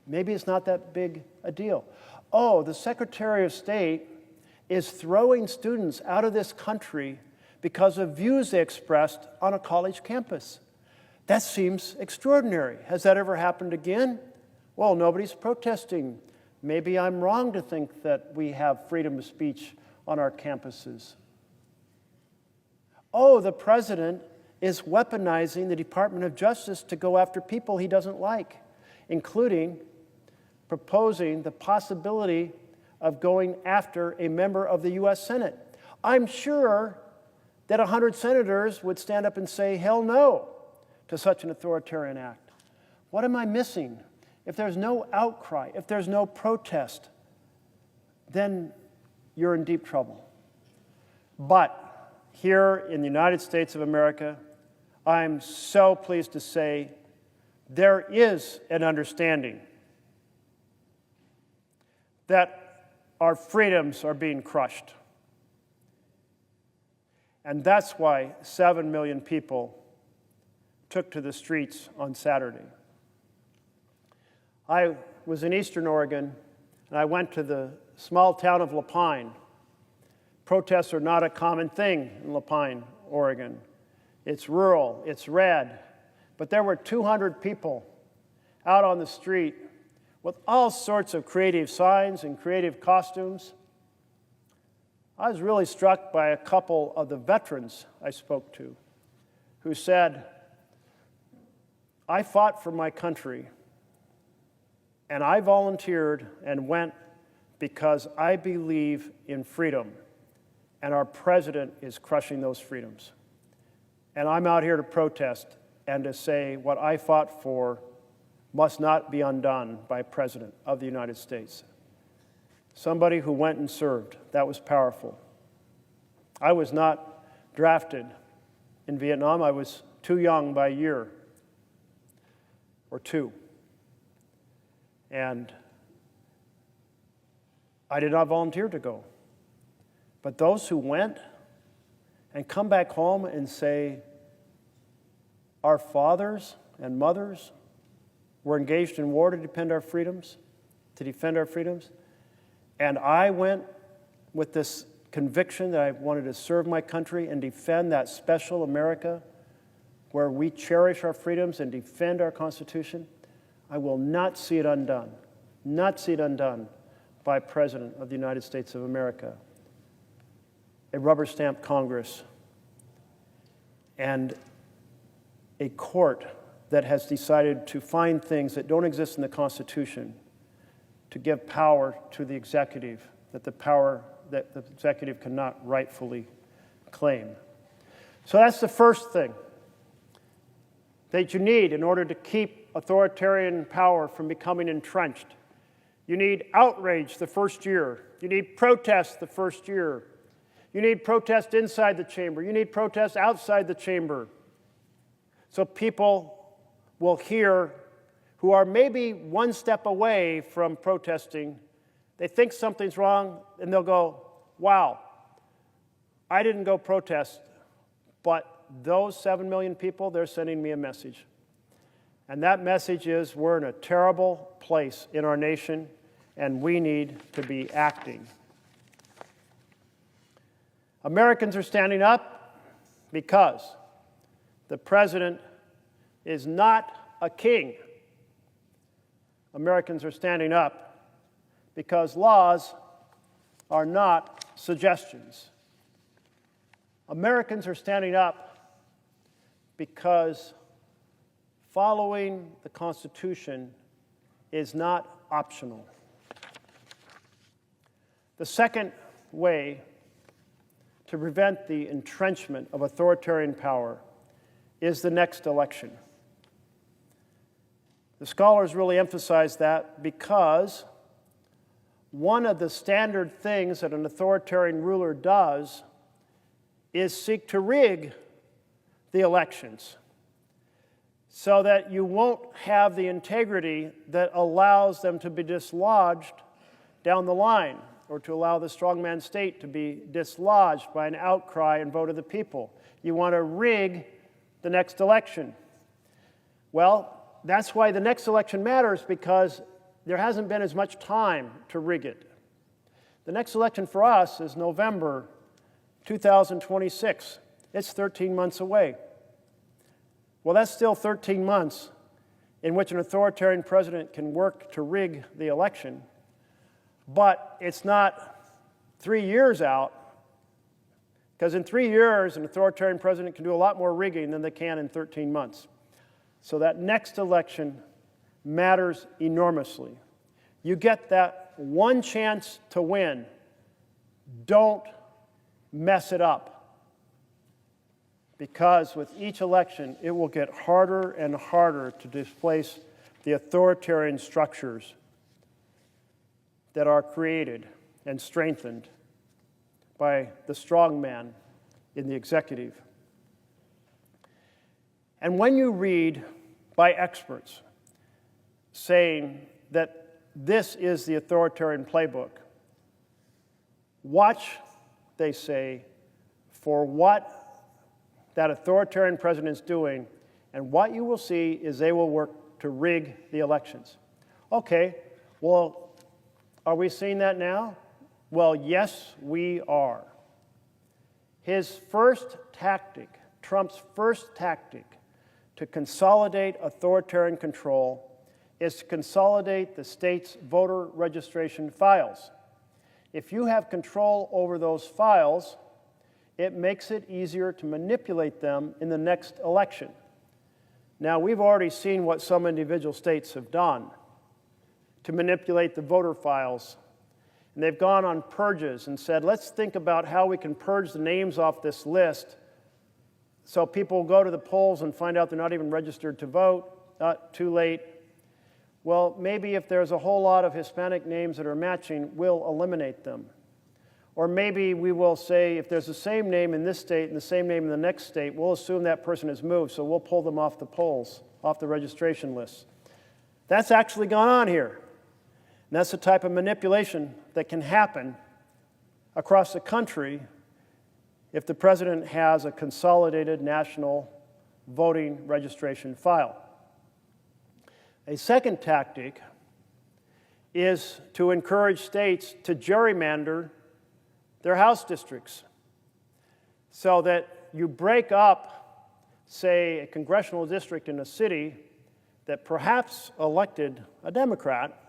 [SPEAKER 3] maybe it's not that big a deal. Oh, the Secretary of State is throwing students out of this country because of views they expressed on a college campus. That seems extraordinary. Has that ever happened again? Well, nobody's protesting. Maybe I'm wrong to think that we have freedom of speech on our campuses. Oh, the president is weaponizing the Department of Justice to go after people he doesn't like, including proposing the possibility of going after a member of the U.S. Senate. I'm sure that 100 senators would stand up and say, hell no, to such an authoritarian act. What am I missing? If there's no outcry, if there's no protest, then you're in deep trouble. But here in the United States of America, I'm so pleased to say there is an understanding that our freedoms are being crushed. And that's why 7 million people took to the streets on Saturday. I was in Eastern Oregon, and I went to the small town of Lapine. Protests are not a common thing in Lapine, Oregon. It's rural, it's red, but there were 200 people out on the street with all sorts of creative signs and creative costumes. I was really struck by a couple of the veterans I spoke to who said, I fought for my country, and I volunteered and went because I believe in freedom, and our president is crushing those freedoms. And I'm out here to protest and to say what I fought for must not be undone by a president of the United States. Somebody who went and served. That was powerful. I was not drafted in Vietnam. I was too young by a year or two. And I did not volunteer to go. But those who went and come back home and say, our fathers and mothers were engaged in war to defend our freedoms, and I went with this conviction that I wanted to serve my country and defend that special America where we cherish our freedoms and defend our Constitution. I will not see it undone, by a President of the United States of America, a rubber stamp Congress, and a court that has decided to find things that don't exist in the Constitution to give power to the executive, that that the executive cannot rightfully claim. So that's the first thing that you need in order to keep authoritarian power from becoming entrenched. You need outrage the first year. You need protest the first year. You need protest inside the chamber. You need protest outside the chamber. So people will hear, who are maybe one step away from protesting, they think something's wrong, and they'll go, wow, I didn't go protest, but those 7 million people, they're sending me a message. And that message is, we're in a terrible place in our nation, and we need to be acting. Americans are standing up because the president is not a king. Americans are standing up because laws are not suggestions. Americans are standing up because following the Constitution is not optional. The second way to prevent the entrenchment of authoritarian power is the next election. The scholars really emphasize that because one of the standard things that an authoritarian ruler does is seek to rig the elections so that you won't have the integrity that allows them to be dislodged down the line, or to allow the strongman state to be dislodged by an outcry and vote of the people. You want to rig the next election. Well, that's why the next election matters, because there hasn't been as much time to rig it. The next election for us is November 2026. It's 13 months away. Well, that's still 13 months in which an authoritarian president can work to rig the election, but it's not 3 years out, because in 3 years, an authoritarian president can do a lot more rigging than they can in 13 months. So that next election matters enormously. You get that one chance to win. Don't mess it up. Because with each election, it will get harder and harder to displace the authoritarian structures that are created and strengthened by the strong man in the executive. And when you read by experts saying that this is the authoritarian playbook, watch, they say, for what that authoritarian president is doing, and what you will see is they will work to rig the elections. Okay, well, are we seeing that now? Well, yes, we are. His first tactic, Trump's first tactic to consolidate authoritarian control, is to consolidate the state's voter registration files. If you have control over those files, it makes it easier to manipulate them in the next election. Now, we've already seen what some individual states have done to manipulate the voter files. And they've gone on purges and said, let's think about how we can purge the names off this list so people go to the polls and find out they're not even registered to vote. Too late. Well, maybe if there's a whole lot of Hispanic names that are matching, we'll eliminate them. Or maybe we will say, if there's the same name in this state and the same name in the next state, we'll assume that person has moved, so we'll pull them off the polls, off the registration lists. That's actually gone on here. And that's the type of manipulation that can happen across the country if the president has a consolidated national voting registration file. A second tactic is to encourage states to gerrymander their House districts so that you break up, say, a congressional district in a city that perhaps elected a Democrat,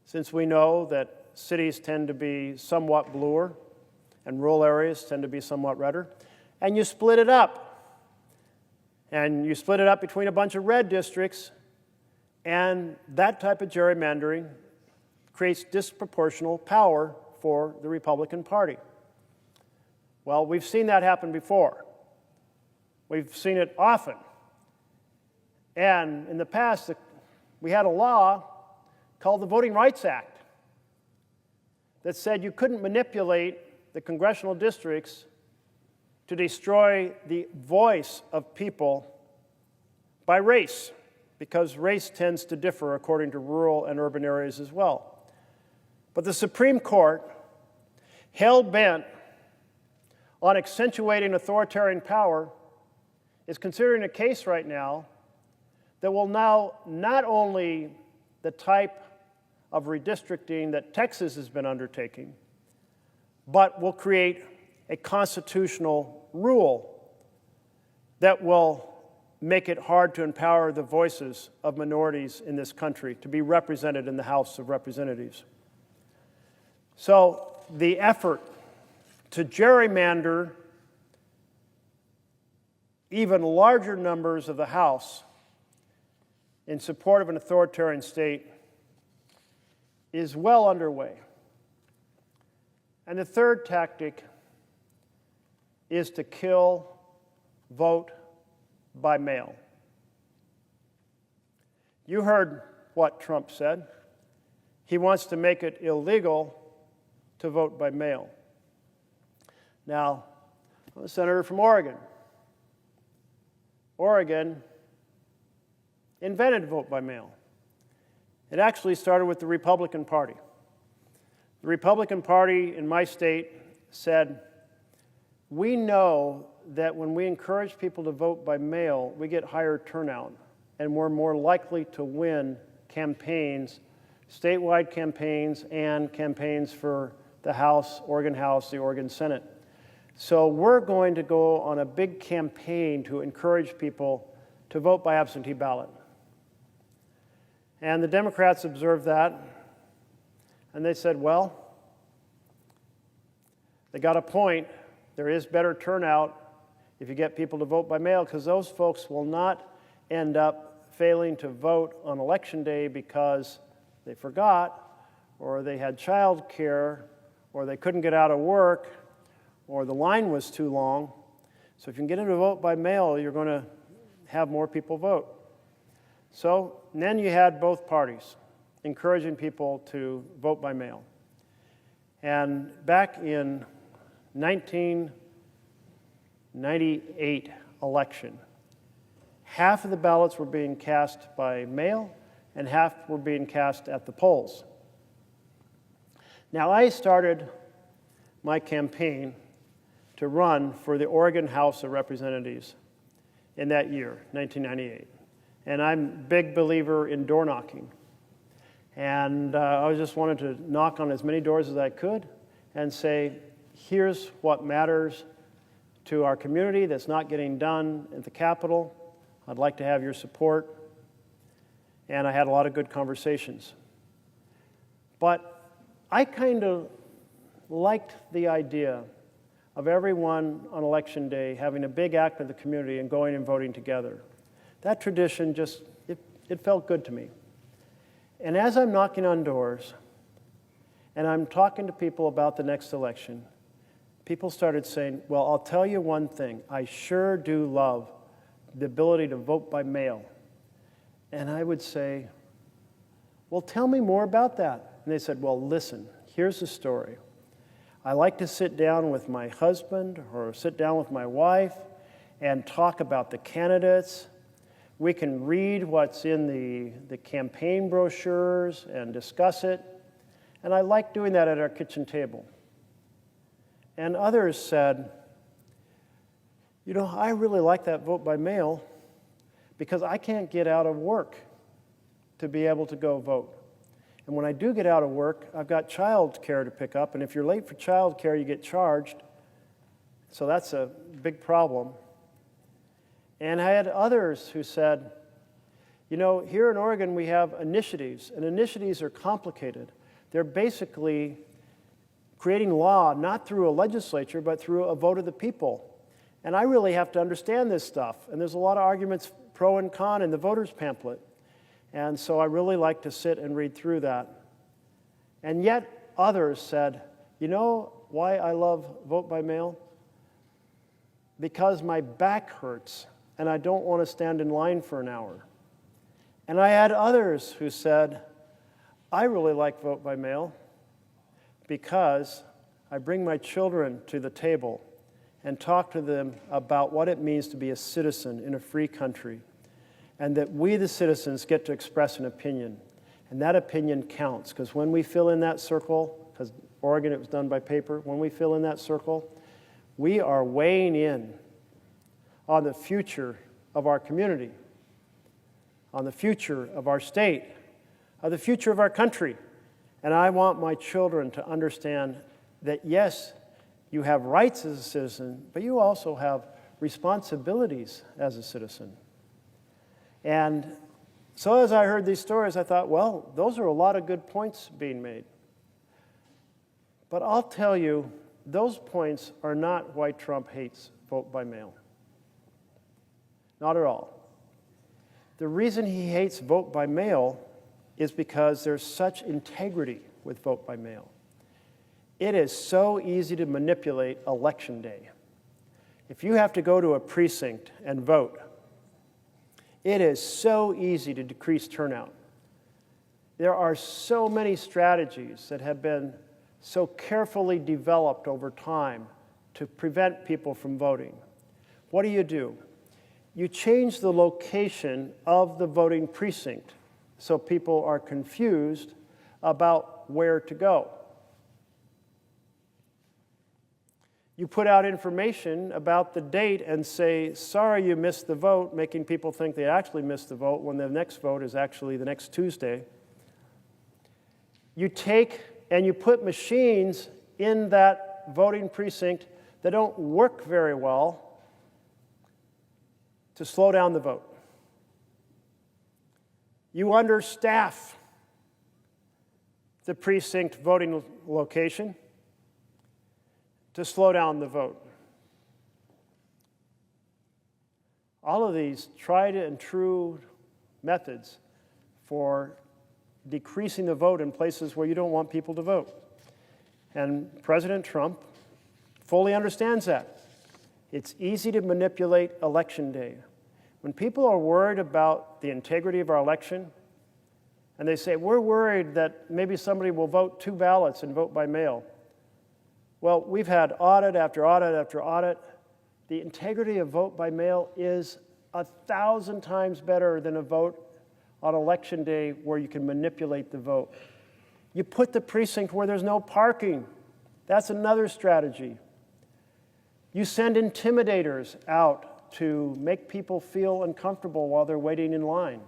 [SPEAKER 3] since we know that cities tend to be somewhat bluer and rural areas tend to be somewhat redder, and you split it up. And you split it up between a bunch of red districts, and that type of gerrymandering creates disproportional power for the Republican Party. Well, we've seen that happen before. We've seen it often. And in the past, we had a law called the Voting Rights Act that said you couldn't manipulate the congressional districts to destroy the voice of people by race, because race tends to differ according to rural and urban areas as well. But the Supreme Court, hell-bent on accentuating authoritarian power, is considering a case right now that will now not only the type of redistricting that Texas has been undertaking, but will create a constitutional rule that will make it hard to empower the voices of minorities in this country to be represented in the House of Representatives. So the effort to gerrymander even larger numbers of the House in support of an authoritarian state is well underway. And the third tactic is to kill vote by mail. You heard what Trump said. He wants to make it illegal to vote by mail. Now, I'm a senator from Oregon. Oregon invented vote by mail. It actually started with the Republican Party. The Republican Party in my state said, we know that when we encourage people to vote by mail, we get higher turnout, and we're more likely to win campaigns, statewide campaigns, and campaigns for the House, Oregon House, the Oregon Senate. So we're going to go on a big campaign to encourage people to vote by absentee ballot. And the Democrats observed that, and they said, well, they got a point. There is better turnout if you get people to vote by mail, because those folks will not end up failing to vote on Election Day because they forgot, or they had child care, or they couldn't get out of work, or the line was too long. So if you can get them to vote by mail, you're going to have more people vote. So then you had both parties encouraging people to vote by mail. And back in 1998 election, half of the ballots were being cast by mail and half were being cast at the polls. Now, I started my campaign to run for the Oregon House of Representatives in that year, 1998. And I'm a big believer in door knocking. And I just wanted to knock on as many doors as I could and say, here's what matters to our community that's not getting done at the Capitol. I'd like to have your support. And I had a lot of good conversations. But I kind of liked the idea of everyone on Election Day having a big act of the community and going and voting together. That tradition just, it felt good to me. And as I'm knocking on doors and I'm talking to people about the next election, people started saying, well, I'll tell you one thing. I sure do love the ability to vote by mail. And I would say, well, tell me more about that. And they said, well, listen, here's the story. I like to sit down with my husband or sit down with my wife and talk about the candidates. We can read what's in the campaign brochures and discuss it. And I like doing that at our kitchen table. And others said, you know, I really like that vote by mail because I can't get out of work to be able to go vote. And when I do get out of work, I've got child care to pick up. And if you're late for child care, you get charged. So that's a big problem. And I had others who said, you know, here in Oregon we have initiatives, and initiatives are complicated. They're basically creating law not through a legislature, but through a vote of the people. And I really have to understand this stuff. And there's a lot of arguments pro and con in the voters' pamphlet. And so I really like to sit and read through that. And yet others said, You know why I love vote by mail? Because my back hurts and I don't want to stand in line for an hour. And I had others who said, I really like vote by mail because I bring my children to the table and talk to them about what it means to be a citizen in a free country, and that we, the citizens, get to express an opinion. And that opinion counts, because when we fill in that circle, because Oregon, it was done by paper, when we fill in that circle, we are weighing in on the future of our community, on the future of our state, on the future of our country. And I want my children to understand that, yes, you have rights as a citizen, but you also have responsibilities as a citizen. And so as I heard these stories, I thought, well, those are a lot of good points being made. But I'll tell you, those points are not why Trump hates vote by mail. Not at all. The reason he hates vote by mail is because there's such integrity with vote by mail. It is so easy to manipulate Election Day. If you have to go to a precinct and vote, it is so easy to decrease turnout. There are so many strategies that have been so carefully developed over time to prevent people from voting. What do? You change the location of the voting precinct so people are confused about where to go. You put out information about the date and say, sorry you missed the vote, making people think they actually missed the vote when the next vote is actually the next Tuesday. You take and you put machines in that voting precinct that don't work very well to slow down the vote. You understaff the precinct voting location to slow down the vote. All of these tried and true methods for decreasing the vote in places where you don't want people to vote. And President Trump fully understands that. It's easy to manipulate Election Day. When people are worried about the integrity of our election, and they say, we're worried that maybe somebody will vote 2 ballots and vote by mail. Well, we've had audit after audit after audit. The integrity of vote by mail is 1,000 times better than a vote on Election Day where you can manipulate the vote. You put the precinct where there's no parking. That's another strategy. You send intimidators out to make people feel uncomfortable while they're waiting in line.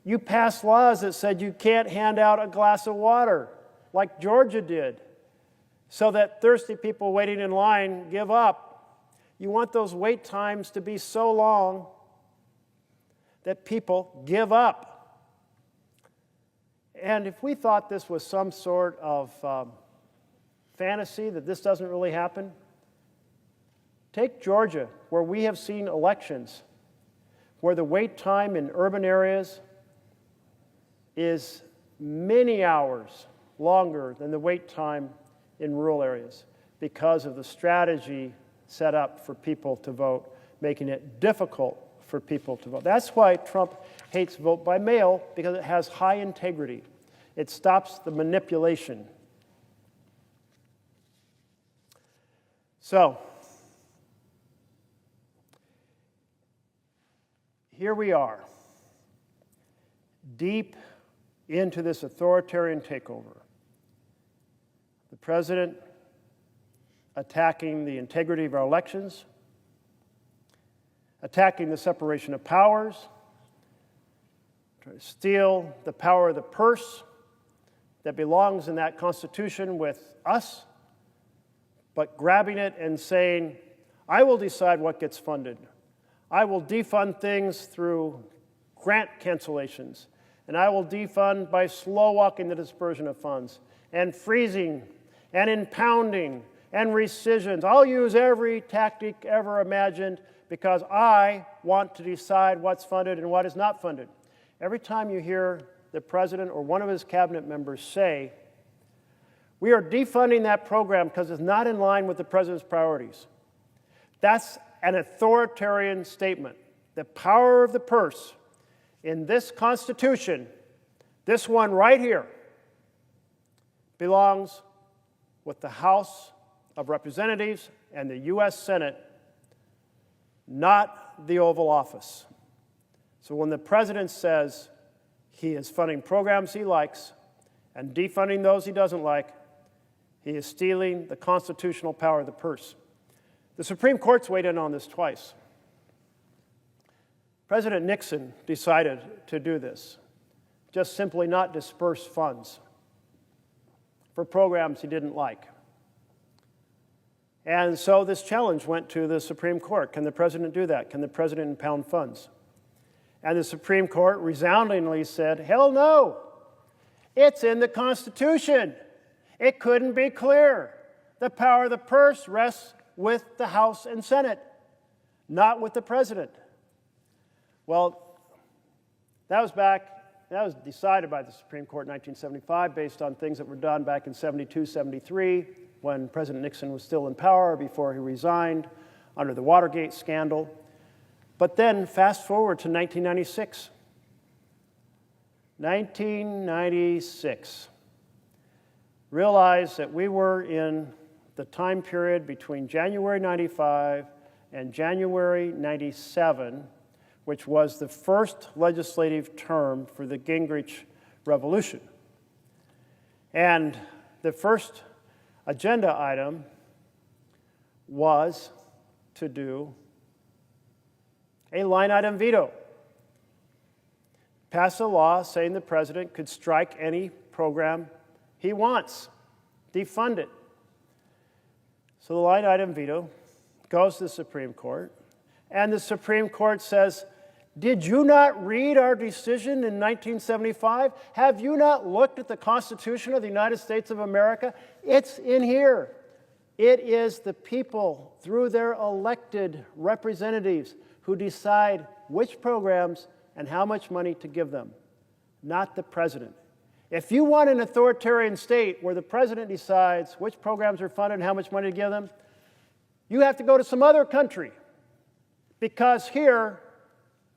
[SPEAKER 3] You pass laws that said you can't hand out a glass of water, like Georgia did, so that thirsty people waiting in line give up. You want those wait times to be so long that people give up. And if we thought this was some sort of fantasy, that this doesn't really happen, take Georgia, where we have seen elections where the wait time in urban areas is many hours longer than the wait time in rural areas because of the strategy set up for people to vote, making it difficult for people to vote. That's why Trump hates vote by mail, because it has high integrity. It stops the manipulation. So, here we are, deep into this authoritarian takeover. The president attacking the integrity of our elections, attacking the separation of powers, trying to steal the power of the purse that belongs in that Constitution with us, but grabbing it and saying, I will decide what gets funded. I will defund things through grant cancellations, and I will defund by slow walking the dispersion of funds, and freezing, and impounding, and rescissions. I'll use every tactic ever imagined because I want to decide what's funded and what is not funded. Every time you hear the president or one of his cabinet members say, We are defunding that program because it's not in line with the president's priorities. That's an authoritarian statement. The power of the purse in this Constitution, this one right here, belongs with the House of Representatives and the U.S. Senate, not the Oval Office. So when the president says he is funding programs he likes and defunding those he doesn't like, he is stealing the constitutional power of the purse. The Supreme Court's weighed in on this twice. President Nixon decided to do this, just simply not disperse funds for programs he didn't like. And so this challenge went to the Supreme Court. Can the president do that? Can the president impound funds? And the Supreme Court resoundingly said, hell no, it's in the Constitution. It couldn't be clearer. The power of the purse rests with the House and Senate, not with the president. Well, that was decided by the Supreme Court in 1975 based on things that were done back in 72, 73, when President Nixon was still in power before he resigned under the Watergate scandal. But then fast forward to 1996. 1996. Realize that we were in the time period between January 95 and January 97, which was the first legislative term for the Gingrich Revolution. And the first agenda item was to do a line item veto. Pass a law saying the president could strike any program he wants, defund it. So the line item veto goes to the Supreme Court, and the Supreme Court says, did you not read our decision in 1975? Have you not looked at the Constitution of the United States of America? It's in here. It is the people, through their elected representatives, who decide which programs and how much money to give them, not the president. If you want an authoritarian state where the president decides which programs are funded and how much money to give them, you have to go to some other country, because here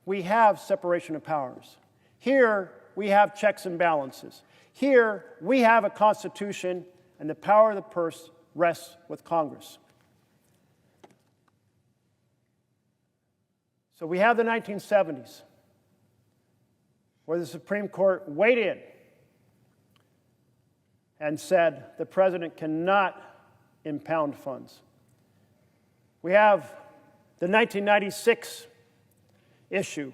[SPEAKER 3] we have separation of powers. Here we have checks and balances. Here we have a constitution, and the power of the purse rests with Congress. So we have the 1970s, where the Supreme Court weighed in and said the president cannot impound funds. We have the 1996 issue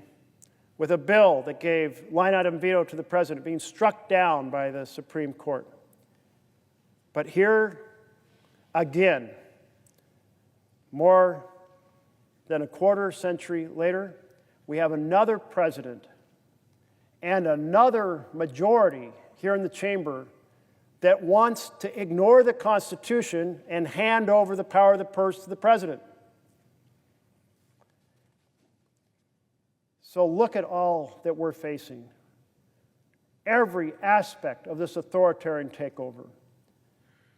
[SPEAKER 3] with a bill that gave line item veto to the president being struck down by the Supreme Court. But here, again, more than a quarter century later, we have another president and another majority here in the chamber that wants to ignore the Constitution and hand over the power of the purse to the president. So look at all that we're facing. Every aspect of this authoritarian takeover.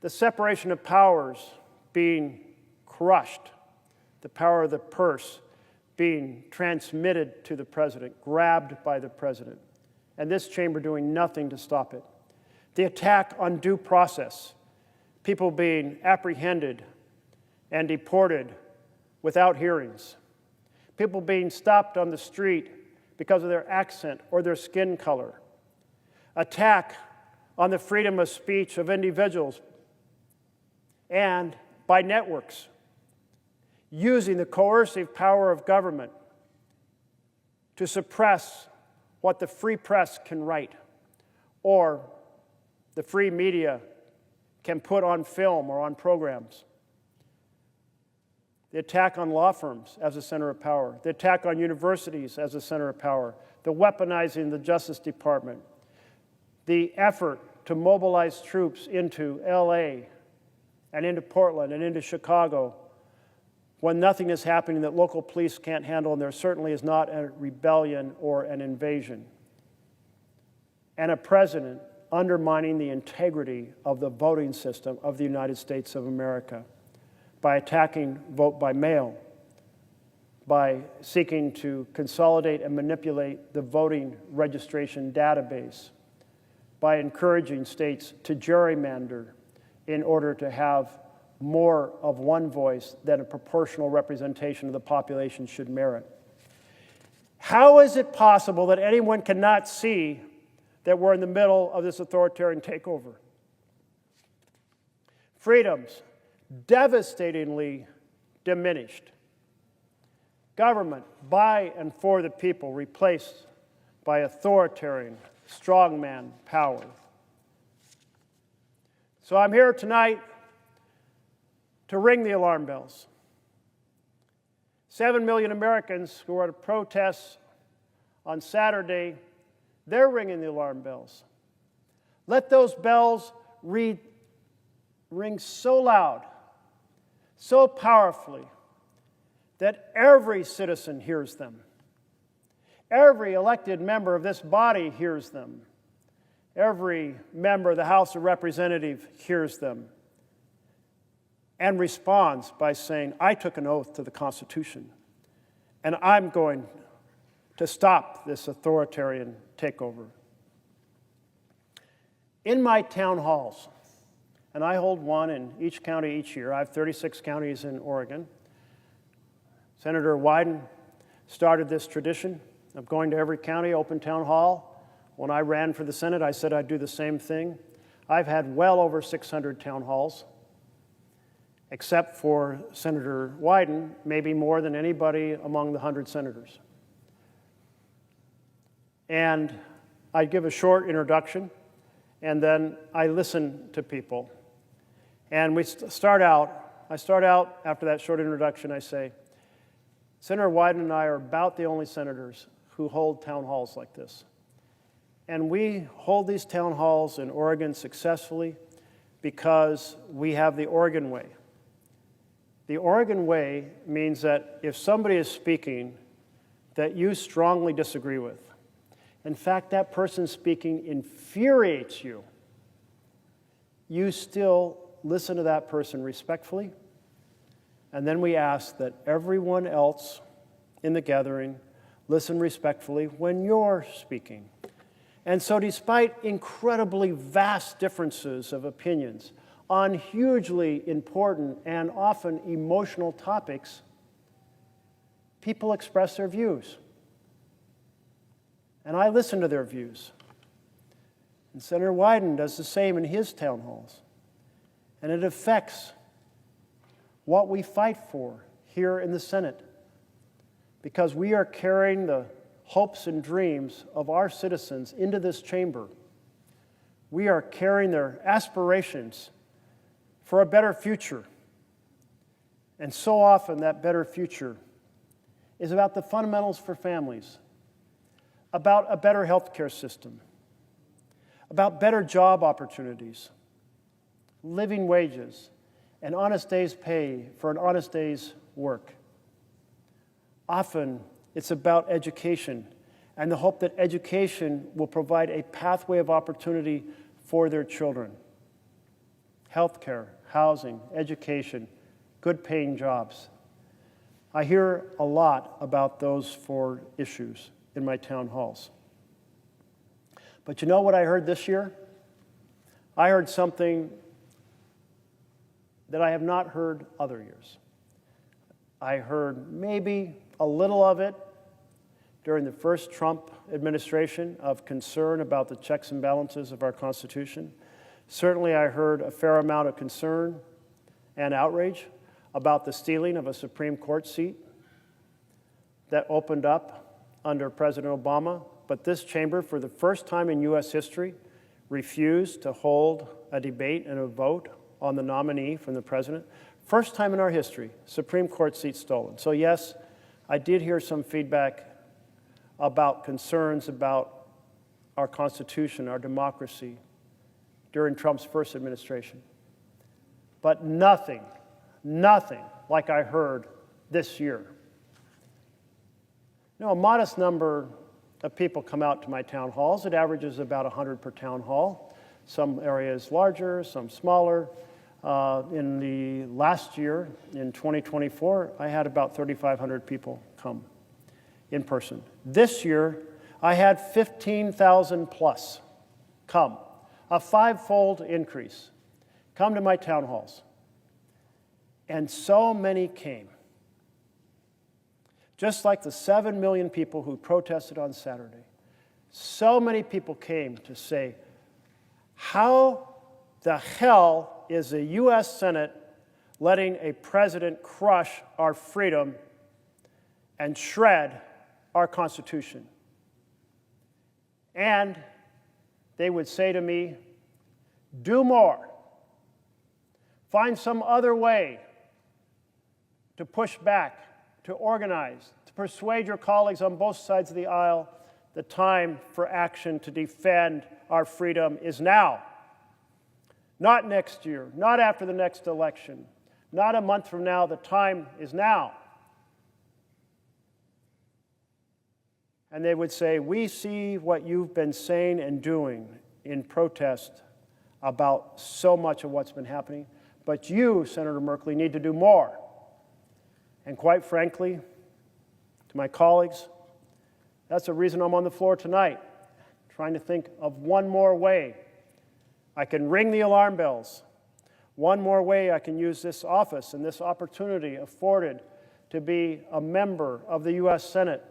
[SPEAKER 3] The separation of powers being crushed. The power of the purse being transmitted to the president, grabbed by the president. And this chamber doing nothing to stop it. The attack on due process. People being apprehended and deported without hearings. People being stopped on the street because of their accent or their skin color. Attack on the freedom of speech of individuals and by networks, using the coercive power of government to suppress what the free press can write or the free media can put on film or on programs. The attack on law firms as a center of power. The attack on universities as a center of power. The weaponizing of the Justice Department. The effort to mobilize troops into LA and into Portland and into Chicago when nothing is happening that local police can't handle, and there certainly is not a rebellion or an invasion. And a president undermining the integrity of the voting system of the United States of America by attacking vote by mail, by seeking to consolidate and manipulate the voting registration database, by encouraging states to gerrymander in order to have more of one voice than a proportional representation of the population should merit. How is it possible that anyone cannot see that we're in the middle of this authoritarian takeover? Freedoms devastatingly diminished. Government by and for the people replaced by authoritarian strongman power. So I'm here tonight to ring the alarm bells. 7 million Americans who are at protests on Saturday, they're ringing the alarm bells. Let those bells ring so loud, so powerfully, that every citizen hears them. Every elected member of this body hears them. Every member of the House of Representatives hears them and responds by saying, I took an oath to the Constitution, and I'm going to stop this authoritarian takeover. In my town halls, and I hold one in each county each year. I have 36 counties in Oregon. Senator Wyden started this tradition of going to every county, open town hall. When I ran for the Senate, I said I'd do the same thing. I've had well over 600 town halls, except for Senator Wyden, maybe more than anybody among the 100 senators. And I give a short introduction, and then I listen to people. And I start out after that short introduction, I say, Senator Wyden and I are about the only senators who hold town halls like this. And we hold these town halls in Oregon successfully because we have the Oregon way. The Oregon way means that if somebody is speaking that you strongly disagree with, in fact, that person speaking infuriates you, you still listen to that person respectfully, and then we ask that everyone else in the gathering listen respectfully when you're speaking. And so despite incredibly vast differences of opinions on hugely important and often emotional topics, people express their views. And I listen to their views. And Senator Wyden does the same in his town halls. And it affects what we fight for here in the Senate, because we are carrying the hopes and dreams of our citizens into this chamber. We are carrying their aspirations for a better future. And so often that better future is about the fundamentals for families, about a better health care system, about better job opportunities, living wages, and honest day's pay for an honest day's work. Often, it's about education and the hope that education will provide a pathway of opportunity for their children. Health care, housing, education, good paying jobs. I hear a lot about those four issues in my town halls. But you know what I heard this year? I heard something that I have not heard other years. I heard maybe a little of it during the first Trump administration of concern about the checks and balances of our Constitution. Certainly I heard a fair amount of concern and outrage about the stealing of a Supreme Court seat that opened up under President Obama. But this chamber, for the first time in U.S. history, refused to hold a debate and a vote on the nominee from the president. First time in our history, Supreme Court seat stolen. So yes, I did hear some feedback about concerns about our Constitution, our democracy, during Trump's first administration. But nothing like I heard this year. You know, a modest number of people come out to my town halls. It averages about 100 per town hall. some areas larger, some smaller. In the last year, in 2024, I had about 3,500 people come in person. This year, I had 15,000 plus come, a five-fold increase, come to my town halls. And so many came. Just like the 7 million people who protested on Saturday, so many people came to say, how the hell is the U.S. Senate letting a president crush our freedom and shred our Constitution? And they would say to me, do more. Find some other way to push back, to organize, to persuade your colleagues on both sides of the aisle. The time for action to defend our freedom is now. Not next year, not after the next election, not a month from now. The time is now. And they would say, we see what you've been saying and doing in protest about so much of what's been happening, but you, Senator Merkley, need to do more. And quite frankly, to my colleagues, that's the reason I'm on the floor tonight, trying to think of one more way I can ring the alarm bells, one more way I can use this office and this opportunity afforded to be a member of the U.S. Senate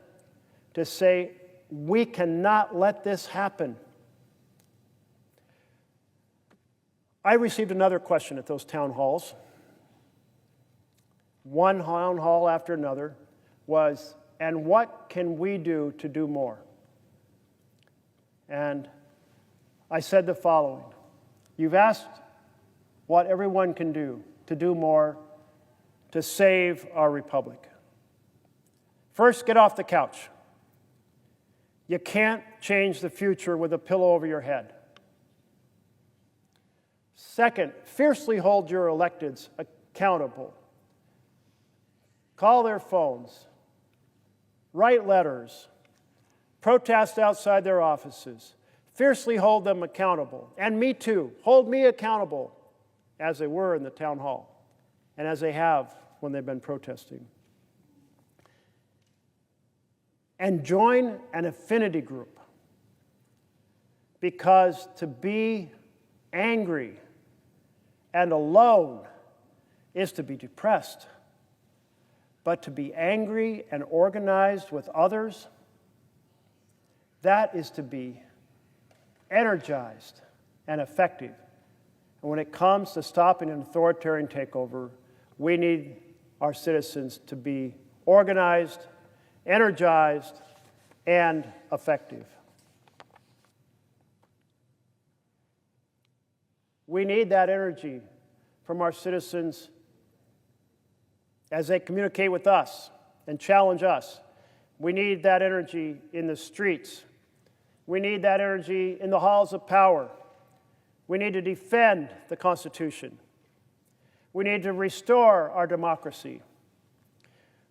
[SPEAKER 3] to say, we cannot let this happen. I received another question at those town halls. One town hall after another was, and what can we do to do more? And I said the following. You've asked what everyone can do to do more to save our republic. First, get off the couch. You can't change the future with a pillow over your head. Second, fiercely hold your electeds accountable. Call their phones, write letters, protest outside their offices, fiercely hold them accountable. And me too, hold me accountable as they were in the town hall and as they have when they've been protesting. And join an affinity group, because to be angry and alone is to be depressed. But to be angry and organized with others, that is to be energized and effective. And when it comes to stopping an authoritarian takeover, we need our citizens to be organized, energized, and effective. We need that energy from our citizens as they communicate with us and challenge us. We need that energy in the streets. We need that energy in the halls of power. We need to defend the Constitution. We need to restore our democracy.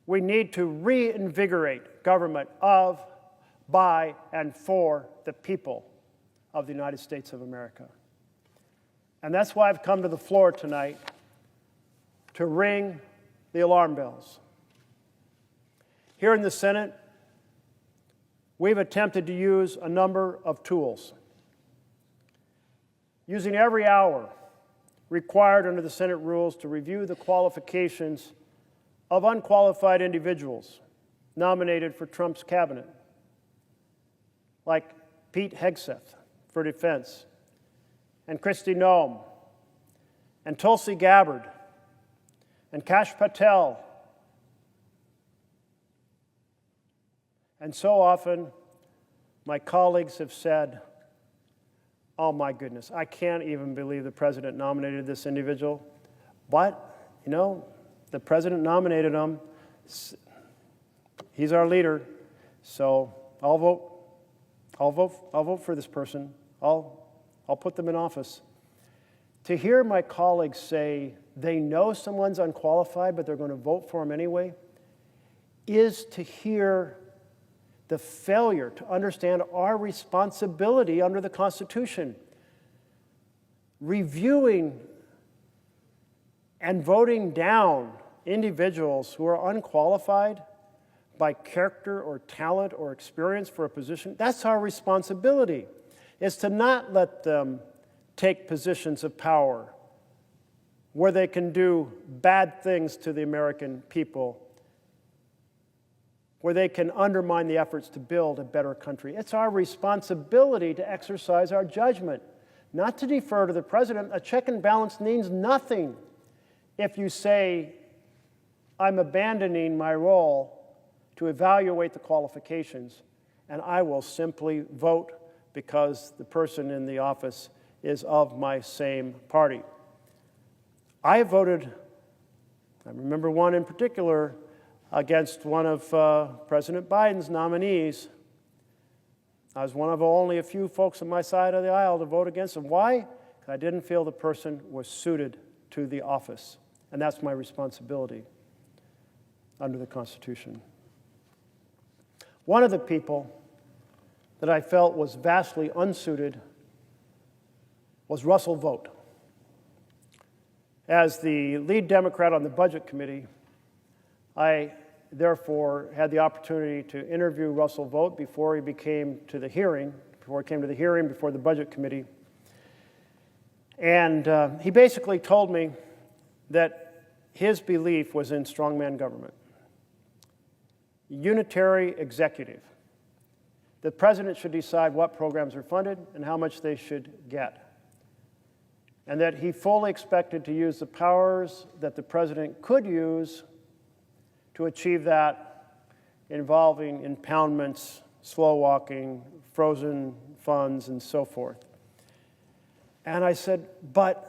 [SPEAKER 3] We need to reinvigorate government of, by, and for the people of the United States of America. And that's why I've come to the floor tonight to ring the alarm bells. Here in the Senate, we've attempted to use a number of tools. Using every hour required under the Senate rules to review the qualifications of unqualified individuals nominated for Trump's cabinet, like Pete Hegseth for defense, and Kristi Noem, and Tulsi Gabbard, and Kash Patel. And so often, my colleagues have said, oh my goodness, I can't even believe the president nominated this individual. But, you know, the president nominated him. He's our leader. So I'll vote for this person. I'll put them in office. To hear my colleagues say they know someone's unqualified, but they're going to vote for him anyway, is to hear the failure to understand our responsibility under the Constitution. reviewing and voting down individuals who are unqualified by character or talent or experience for a position, that's our responsibility, is to not let them take positions of power where they can do bad things to the American people, where they can undermine the efforts to build a better country. It's our responsibility to exercise our judgment, not to defer to the president. A check and balance means nothing if you say, I'm abandoning my role to evaluate the qualifications, and I will simply vote because the person in the office is of my same party. I voted, I remember one in particular, against one of President Biden's nominees. I was one of only a few folks on my side of the aisle to vote against him. Why? Because I didn't feel the person was suited to the office. And that's my responsibility under the Constitution. One of the people that I felt was vastly unsuited was Russell Vought. As the lead Democrat on the Budget Committee, I therefore had the opportunity to interview Russell Vought before he came to the hearing before the Budget Committee. And he basically told me that his belief was in strongman government, unitary executive. The president should decide what programs are funded and how much they should get. And that he fully expected to use the powers that the president could use to achieve that, involving impoundments, slow walking, frozen funds, and so forth. And I said, but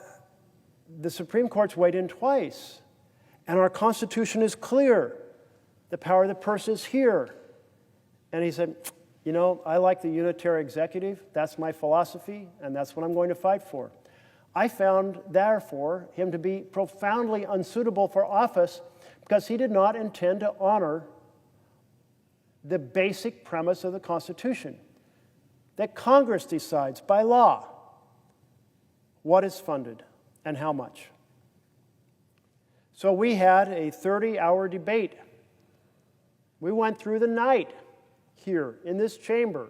[SPEAKER 3] the Supreme Court's weighed in twice, and our Constitution is clear. The power of the purse is here. And he said, you know, I like the unitary executive. That's my philosophy, and that's what I'm going to fight for. I found, therefore, him to be profoundly unsuitable for office because he did not intend to honor the basic premise of the Constitution, that Congress decides by law what is funded and how much. So we had a 30-hour debate. We went through the night here in this chamber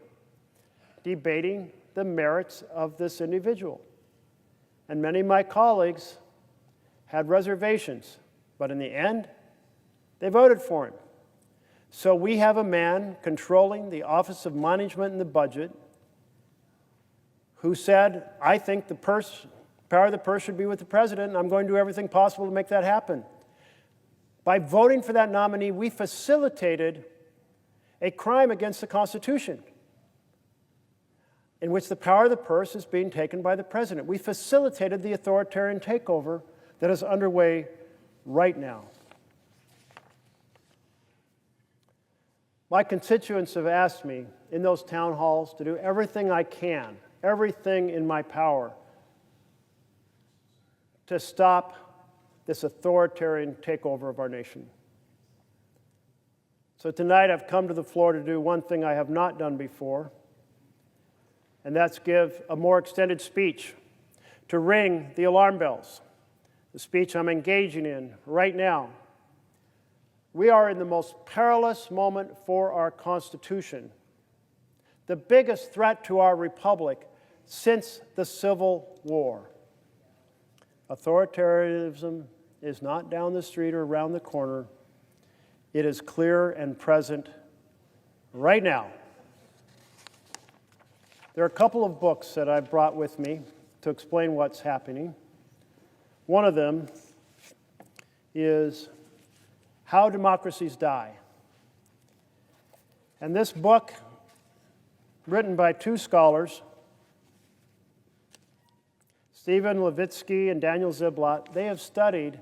[SPEAKER 3] debating the merits of this individual. And many of my colleagues had reservations, but in the end, they voted for him. So we have a man controlling the Office of Management and the Budget who said, I think the power of the purse should be with the president, and I'm going to do everything possible to make that happen. By voting for that nominee, we facilitated a crime against the Constitution in which the power of the purse is being taken by the president. We facilitated the authoritarian takeover that is underway right now. My constituents have asked me in those town halls to do everything I can, everything in my power, to stop this authoritarian takeover of our nation. So tonight I've come to the floor to do one thing I have not done before, and that's give a more extended speech, to ring the alarm bells, the speech I'm engaging in right now. We are in the most perilous moment for our Constitution, the biggest threat to our republic since the Civil War. Authoritarianism is not down the street or around the corner. It is clear and present right now. There are a couple of books that I've brought with me to explain what's happening. One of them is How Democracies Die. And this book, written by two scholars, Stephen Levitsky and Daniel Ziblatt, they have studied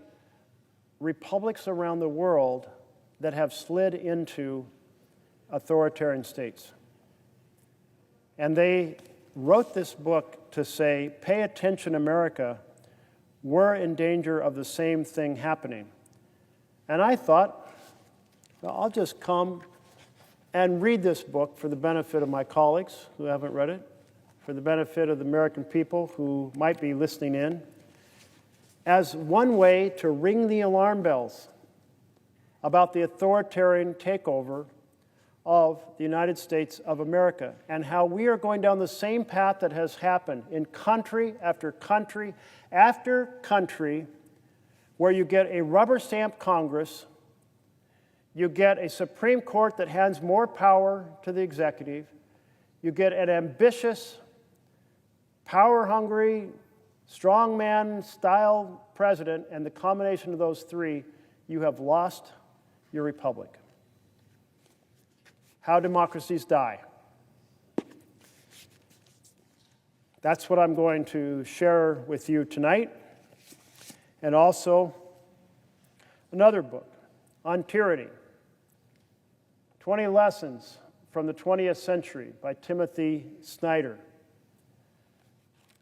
[SPEAKER 3] republics around the world that have slid into authoritarian states. And they wrote this book to say, pay attention, America, we're in danger of the same thing happening. And I thought, well, I'll just come and read this book for the benefit of my colleagues who haven't read it. for the benefit of the American people who might be listening in, as one way to ring the alarm bells about the authoritarian takeover of the United States of America and how we are going down the same path that has happened in country after country after country, where you get a rubber stamp Congress, you get a Supreme Court that hands more power to the executive, you get an ambitious, power-hungry, strongman-style president, and the combination of those three, you have lost your republic. How democracies die. That's what I'm going to share with you tonight. And also another book on tyranny, 20 Lessons from the 20th Century by Timothy Snyder.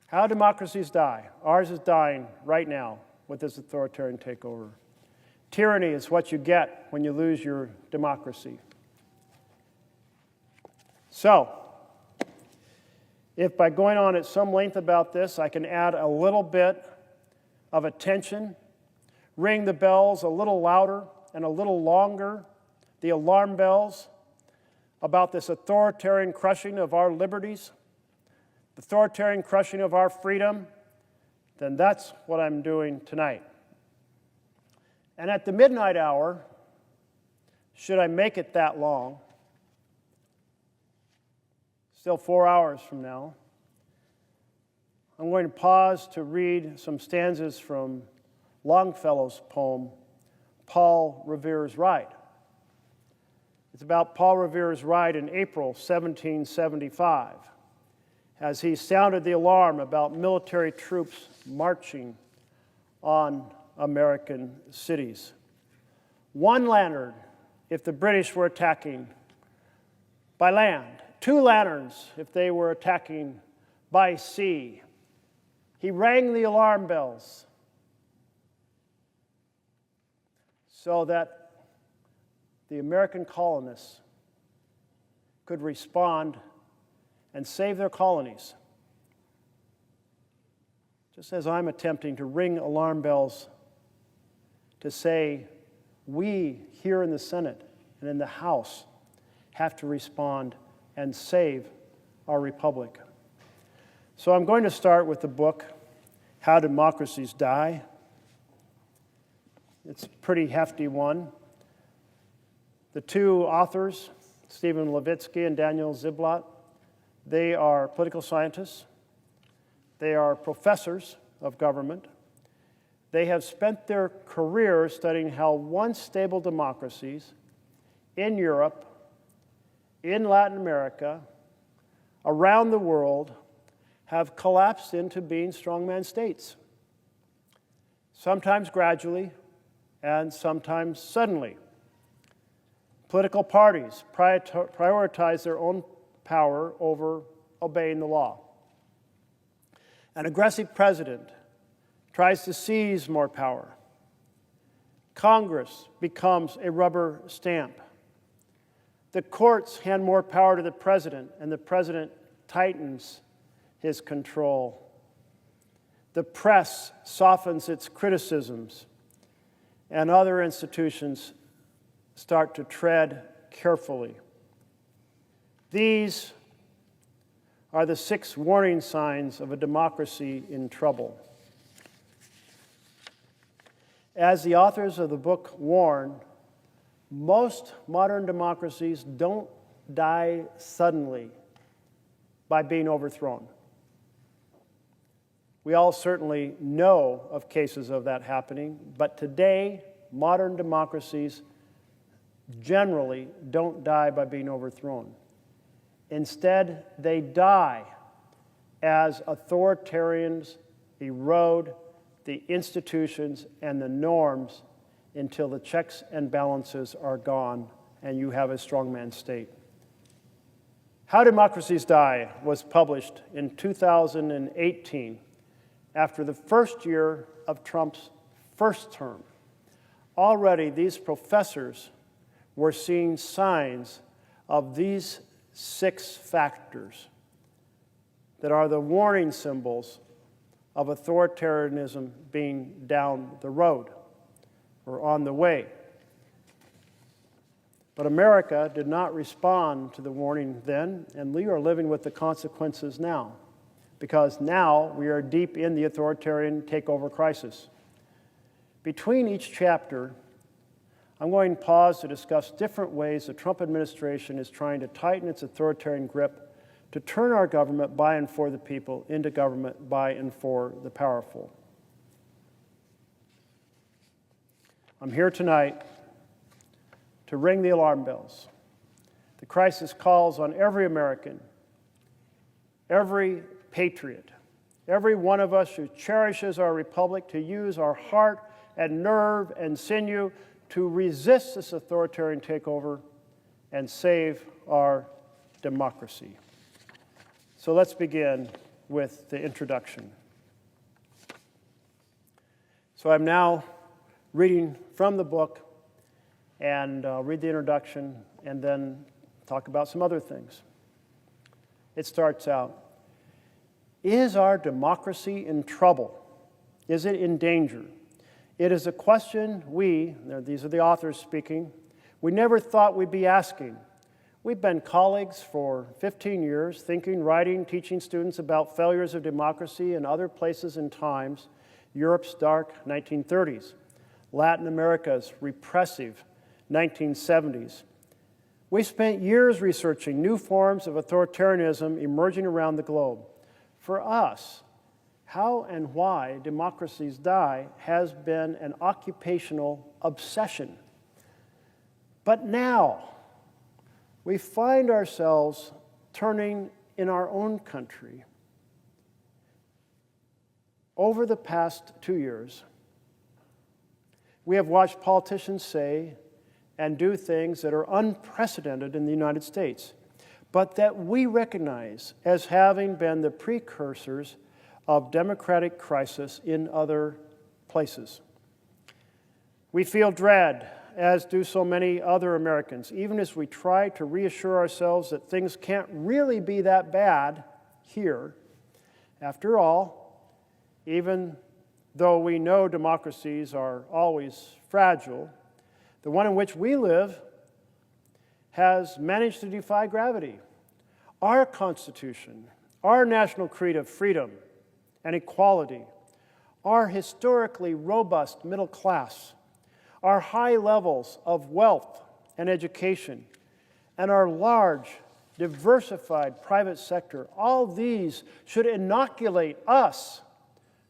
[SPEAKER 3] How democracies die. Ours is dying right now with this authoritarian takeover. Tyranny is what you get when you lose your democracy. So, if by going on at some length about this, I can add a little bit of attention, ring the bells a little louder and a little longer, the alarm bells about this authoritarian crushing of our liberties, the authoritarian crushing of our freedom, then that's what I'm doing tonight. And at the midnight hour, should I make it that long, still 4 hours from now, I'm going to pause to read some stanzas from Longfellow's poem, Paul Revere's Ride. It's about Paul Revere's ride in April 1775, as he sounded the alarm about military troops marching on American cities. One lantern if the British were attacking by land, 2 lanterns if they were attacking by sea. He rang the alarm bells so that the American colonists could respond and save their colonies, just as I'm attempting to ring alarm bells to say we here in the Senate and in the House have to respond and save our republic. So I'm going to start with the book, How Democracies Die. It's a pretty hefty one. The 2 authors, Stephen Levitsky and Daniel Ziblatt, they are political scientists. They are professors of government. They have spent their careers studying how once stable democracies in Europe, in Latin America, around the world, have collapsed into being strongman states, sometimes gradually and sometimes suddenly. Political parties prioritize their own power over obeying the law. An aggressive president tries to seize more power. Congress becomes a rubber stamp. The courts hand more power to the president, and the president tightens his control. The press softens its criticisms, and other institutions start to tread carefully. These are the 6 warning signs of a democracy in trouble. As the authors of the book warn, most modern democracies don't die suddenly by being overthrown. We all certainly know of cases of that happening, but today, modern democracies generally don't die by being overthrown. Instead, they die as authoritarians erode the institutions and the norms until the checks and balances are gone and you have a strongman state. How Democracies Die was published in 2018 after the first year of Trump's first term. Already, these professors were seeing signs of these 6 factors that are the warning symbols of authoritarianism being down the road or on the way. But America did not respond to the warning then, and we are living with the consequences now, because now we are deep in the authoritarian takeover crisis. Between each chapter, I'm going to pause to discuss different ways the Trump administration is trying to tighten its authoritarian grip to turn our government by and for the people into government by and for the powerful. I'm here tonight to ring the alarm bells. The crisis calls on every American, every patriot, every one of us who cherishes our republic to use our heart and nerve and sinew to resist this authoritarian takeover and save our democracy. So let's begin with the introduction. So I'm now reading from the book, and I'll read the introduction and then talk about some other things. It starts out, is our democracy in trouble? Is it in danger? It is a question these are the authors speaking, we never thought we'd be asking. We've been colleagues for 15 years, thinking, writing, teaching students about failures of democracy in other places and times, Europe's dark 1930s, Latin America's repressive 1970s. We spent years researching new forms of authoritarianism emerging around the globe. For us, how and why democracies die has been an occupational obsession. But now, we find ourselves turning in our own country. Over the past 2 years, we have watched politicians say and do things that are unprecedented in the United States, but that we recognize as having been the precursors of democratic crisis in other places. We feel dread, as do so many other Americans, even as we try to reassure ourselves that things can't really be that bad here. After all, even though we know democracies are always fragile, the one in which we live has managed to defy gravity. Our Constitution, our national creed of freedom and equality, our historically robust middle class, our high levels of wealth and education, and our large, diversified private sector, all these should inoculate us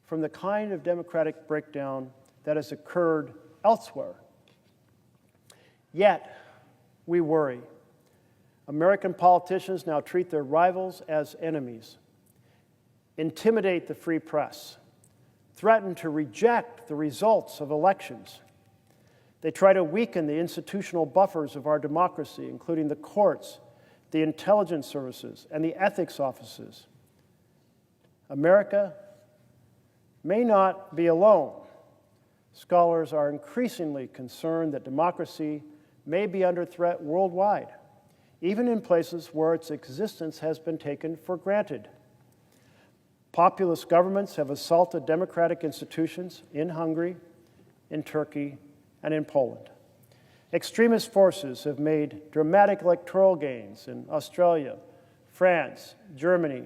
[SPEAKER 3] from the kind of democratic breakdown that has occurred elsewhere. Yet, we worry. American politicians now treat their rivals as enemies, intimidate the free press, threaten to reject the results of elections. They try to weaken the institutional buffers of our democracy, including the courts, the intelligence services, and the ethics offices. America may not be alone. Scholars are increasingly concerned that democracy may be under threat worldwide, even in places where its existence has been taken for granted. Populist governments have assaulted democratic institutions in Hungary, in Turkey, and in Poland. Extremist forces have made dramatic electoral gains in Australia, France, Germany,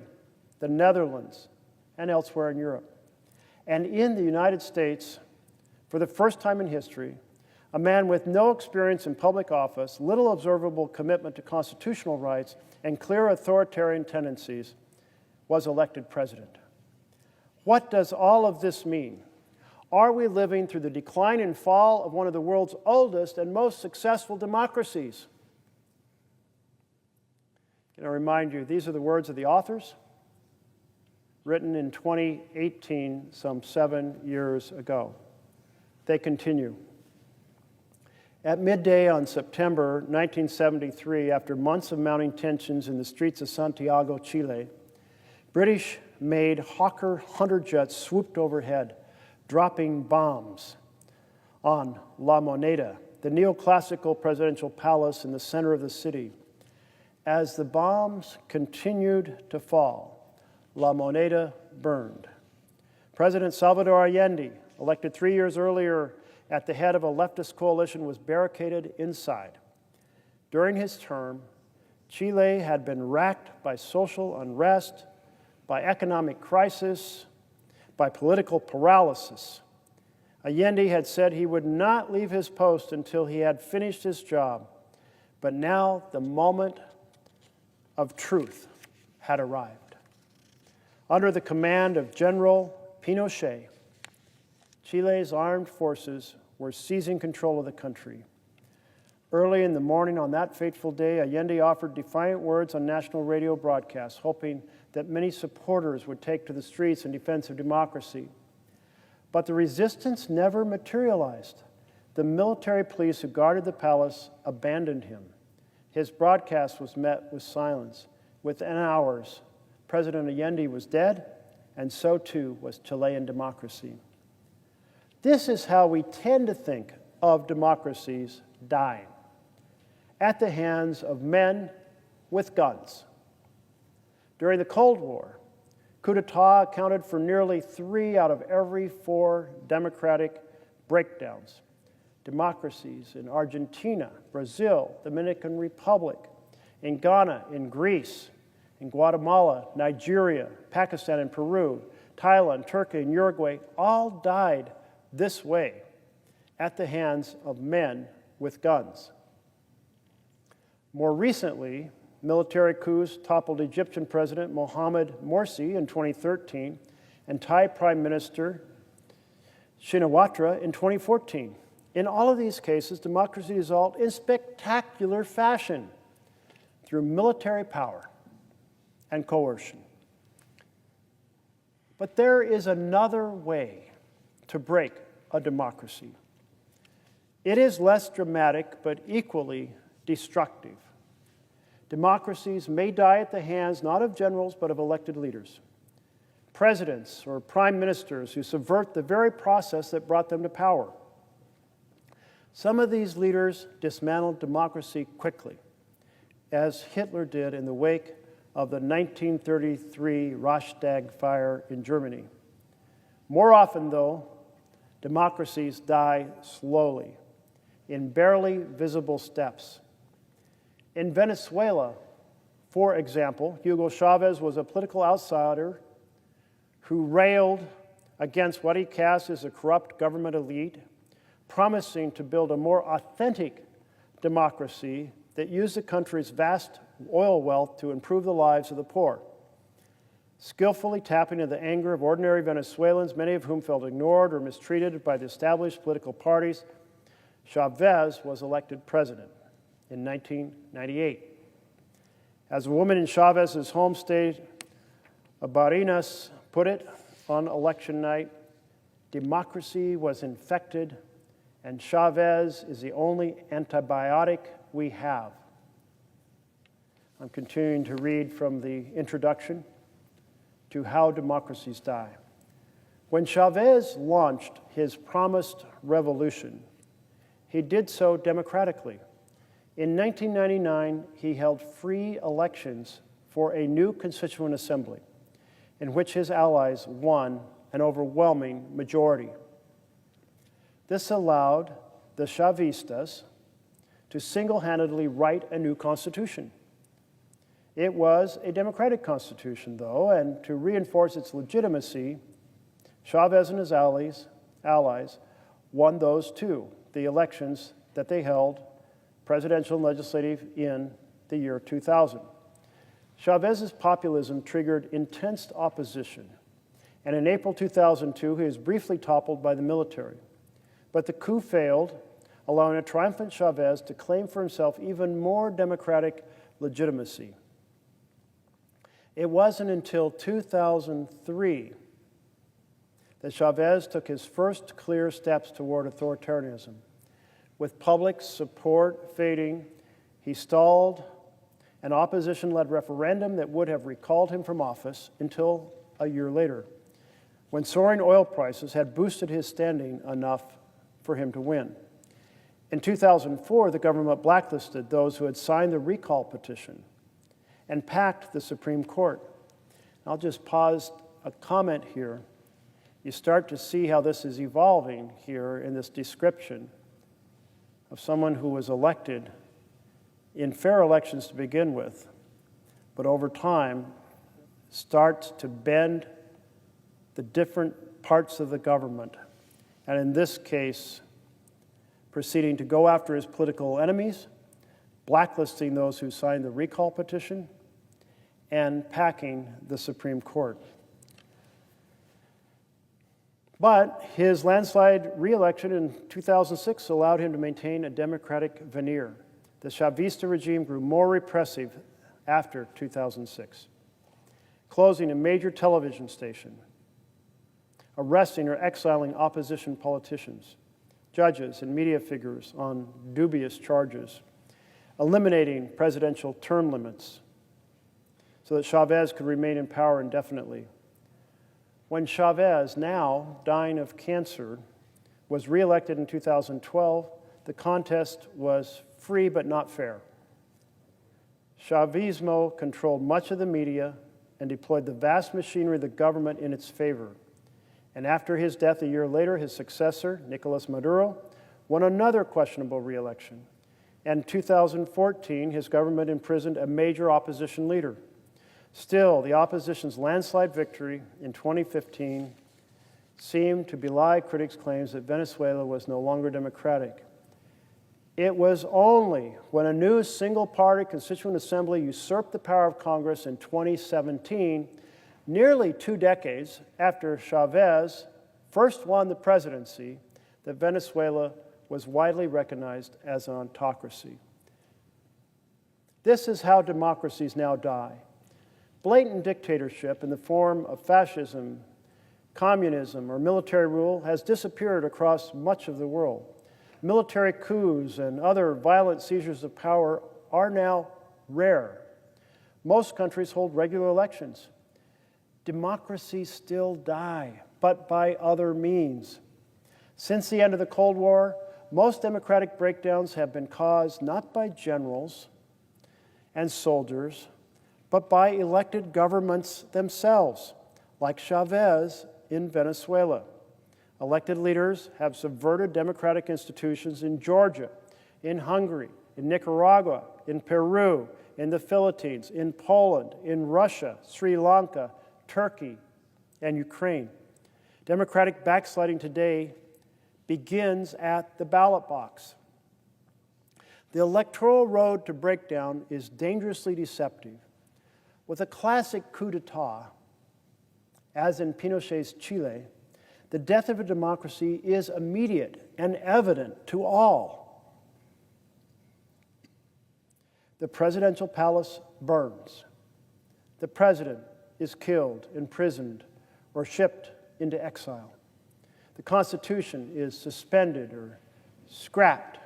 [SPEAKER 3] the Netherlands, and elsewhere in Europe. And in the United States, for the first time in history, a man with no experience in public office, little observable commitment to constitutional rights, and clear authoritarian tendencies was elected president. What does all of this mean? Are we living through the decline and fall of one of the world's oldest and most successful democracies? Can I remind you, these are the words of the authors, written in 2018, some 7 years ago. They continue. At midday on September 1973, after months of mounting tensions in the streets of Santiago, Chile, British-made Hawker Hunter jets swooped overhead, dropping bombs on La Moneda, the neoclassical presidential palace in the center of the city. As the bombs continued to fall, La Moneda burned. President Salvador Allende, elected 3 years earlier at the head of a leftist coalition, was barricaded inside. During his term, Chile had been racked by social unrest, by economic crisis, by political paralysis. Allende had said he would not leave his post until he had finished his job, but now the moment of truth had arrived. Under the command of General Pinochet, Chile's armed forces were seizing control of the country. Early in the morning on that fateful day, Allende offered defiant words on national radio broadcasts, hoping that many supporters would take to the streets in defense of democracy. But the resistance never materialized. The military police who guarded the palace abandoned him. His broadcast was met with silence. Within hours, President Allende was dead, and so too was Chilean democracy. This is how we tend to think of democracies dying, at the hands of men with guns. During the Cold War, coup d'etat accounted for nearly 3 out of every 4 democratic breakdowns. Democracies in Argentina, Brazil, Dominican Republic, in Ghana, in Greece, in Guatemala, Nigeria, Pakistan and Peru, Thailand, Turkey, and Uruguay all died this way, at the hands of men with guns. More recently, military coups toppled Egyptian President Mohamed Morsi in 2013 and Thai Prime Minister Shinawatra in 2014. In all of these cases, democracy dissolved in spectacular fashion through military power and coercion. But there is another way to break a democracy. It is less dramatic, but equally destructive. Democracies may die at the hands not of generals, but of elected leaders. Presidents or prime ministers who subvert the very process that brought them to power. Some of these leaders dismantled democracy quickly, as Hitler did in the wake of the 1933 Reichstag fire in Germany. More often, though, democracies die slowly, in barely visible steps. In Venezuela, for example, Hugo Chavez was a political outsider who railed against what he cast as a corrupt government elite, promising to build a more authentic democracy that used the country's vast oil wealth to improve the lives of the poor. Skillfully tapping into the anger of ordinary Venezuelans, many of whom felt ignored or mistreated by the established political parties, Chavez was elected president in 1998. As a woman in Chavez's home state of Barinas put it on election night, democracy was infected, and Chavez is the only antibiotic we have. I'm continuing to read from the introduction to How Democracies Die. When Chavez launched his promised revolution, he did so democratically. In 1999, he held free elections for a new constituent assembly, in which his allies won an overwhelming majority. This allowed the Chavistas to single-handedly write a new constitution. It was a democratic constitution, though, and to reinforce its legitimacy, Chavez and his allies won those too, the elections that they held, presidential and legislative, in the year 2000. Chavez's populism triggered intense opposition, and in April 2002, he was briefly toppled by the military. But the coup failed, allowing a triumphant Chavez to claim for himself even more democratic legitimacy. It wasn't until 2003 that Chavez took his first clear steps toward authoritarianism. With public support fading, he stalled an opposition-led referendum that would have recalled him from office until a year later, when soaring oil prices had boosted his standing enough for him to win. In 2004, the government blacklisted those who had signed the recall petition and packed the Supreme Court. I'll just pause a comment here. You start to see how this is evolving here in this description of someone who was elected in fair elections to begin with, but over time starts to bend the different parts of the government, and in this case, proceeding to go after his political enemies, blacklisting those who signed the recall petition, and packing the Supreme Court. But his landslide re-election in 2006 allowed him to maintain a democratic veneer. The Chavista regime grew more repressive after 2006, closing a major television station, arresting or exiling opposition politicians, judges, and media figures on dubious charges, eliminating presidential term limits so that Chavez could remain in power indefinitely. When Chavez, now dying of cancer, was reelected in 2012, the contest was free but not fair. Chavismo controlled much of the media and deployed the vast machinery of the government in its favor. And after his death a year later, his successor, Nicolas Maduro, won another questionable reelection. And in 2014, his government imprisoned a major opposition leader. Still, the opposition's landslide victory in 2015 seemed to belie critics' claims that Venezuela was no longer democratic. It was only when a new single-party constituent assembly usurped the power of Congress in 2017, nearly 2 decades after Chavez first won the presidency, that Venezuela was widely recognized as an autocracy. This is how democracies now die. Blatant dictatorship in the form of fascism, communism, or military rule has disappeared across much of the world. Military coups and other violent seizures of power are now rare. Most countries hold regular elections. Democracies still die, but by other means. Since the end of the Cold War, most democratic breakdowns have been caused not by generals and soldiers, but by elected governments themselves, like Chavez in Venezuela. Elected leaders have subverted democratic institutions in Georgia, in Hungary, in Nicaragua, in Peru, in the Philippines, in Poland, in Russia, Sri Lanka, Turkey, and Ukraine. Democratic backsliding today begins at the ballot box. The electoral road to breakdown is dangerously deceptive. With a classic coup d'etat, as in Pinochet's Chile, the death of a democracy is immediate and evident to all. The presidential palace burns. The president is killed, imprisoned, or shipped into exile. The Constitution is suspended or scrapped.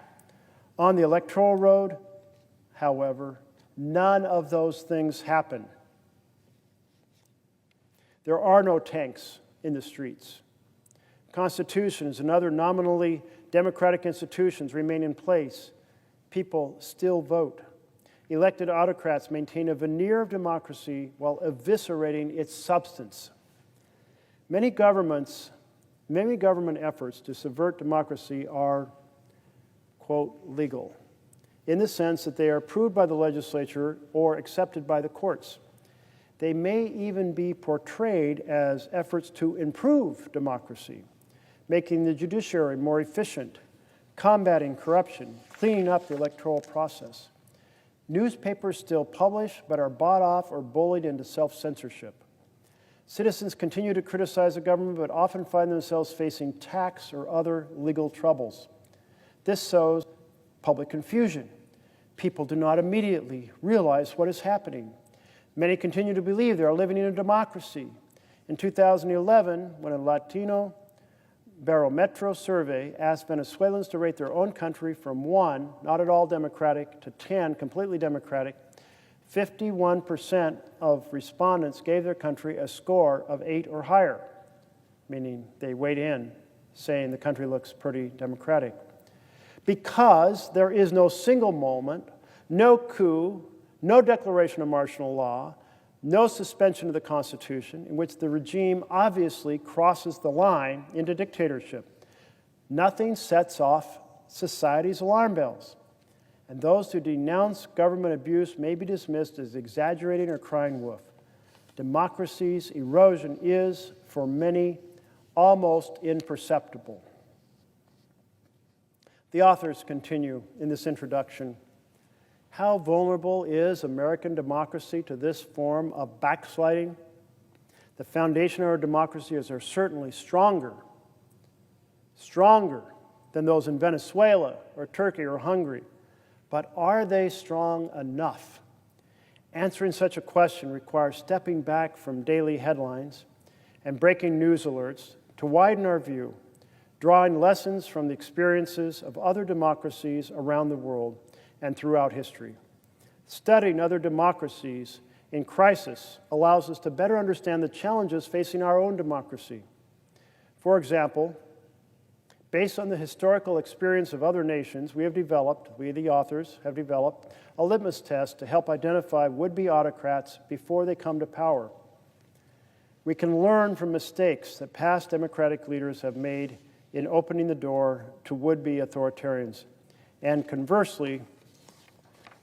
[SPEAKER 3] On the electoral road, however, none of those things happen. There are no tanks in the streets. Constitutions and other nominally democratic institutions remain in place. People still vote. Elected autocrats maintain a veneer of democracy while eviscerating its substance. Many government efforts to subvert democracy are, quote, legal, in the sense that they are approved by the legislature or accepted by the courts. They may even be portrayed as efforts to improve democracy, making the judiciary more efficient, combating corruption, cleaning up the electoral process. Newspapers still publish, but are bought off or bullied into self-censorship. Citizens continue to criticize the government, but often find themselves facing tax or other legal troubles. This sows public confusion. People do not immediately realize what is happening. Many continue to believe they are living in a democracy. In 2011, when a Latino Barometro survey asked Venezuelans to rate their own country from 1, not at all democratic, to 10, completely democratic, 51% of respondents gave their country a score of 8 or higher, meaning they weighed in, saying the country looks pretty democratic. Because there is no single moment, no coup, no declaration of martial law, no suspension of the Constitution, in which the regime obviously crosses the line into dictatorship. Nothing sets off society's alarm bells, and those who denounce government abuse may be dismissed as exaggerating or crying wolf. Democracy's erosion is, for many, almost imperceptible. The authors continue in this introduction. How vulnerable is American democracy to this form of backsliding? The foundation of our democracies are certainly stronger than those in Venezuela or Turkey or Hungary. But are they strong enough? Answering such a question requires stepping back from daily headlines and breaking news alerts to widen our view, drawing lessons from the experiences of other democracies around the world and throughout history. Studying other democracies in crisis allows us to better understand the challenges facing our own democracy. For example, based on the historical experience of other nations, we, the authors, have developed a litmus test to help identify would-be autocrats before they come to power. We can learn from mistakes that past democratic leaders have made in opening the door to would-be authoritarians, and conversely,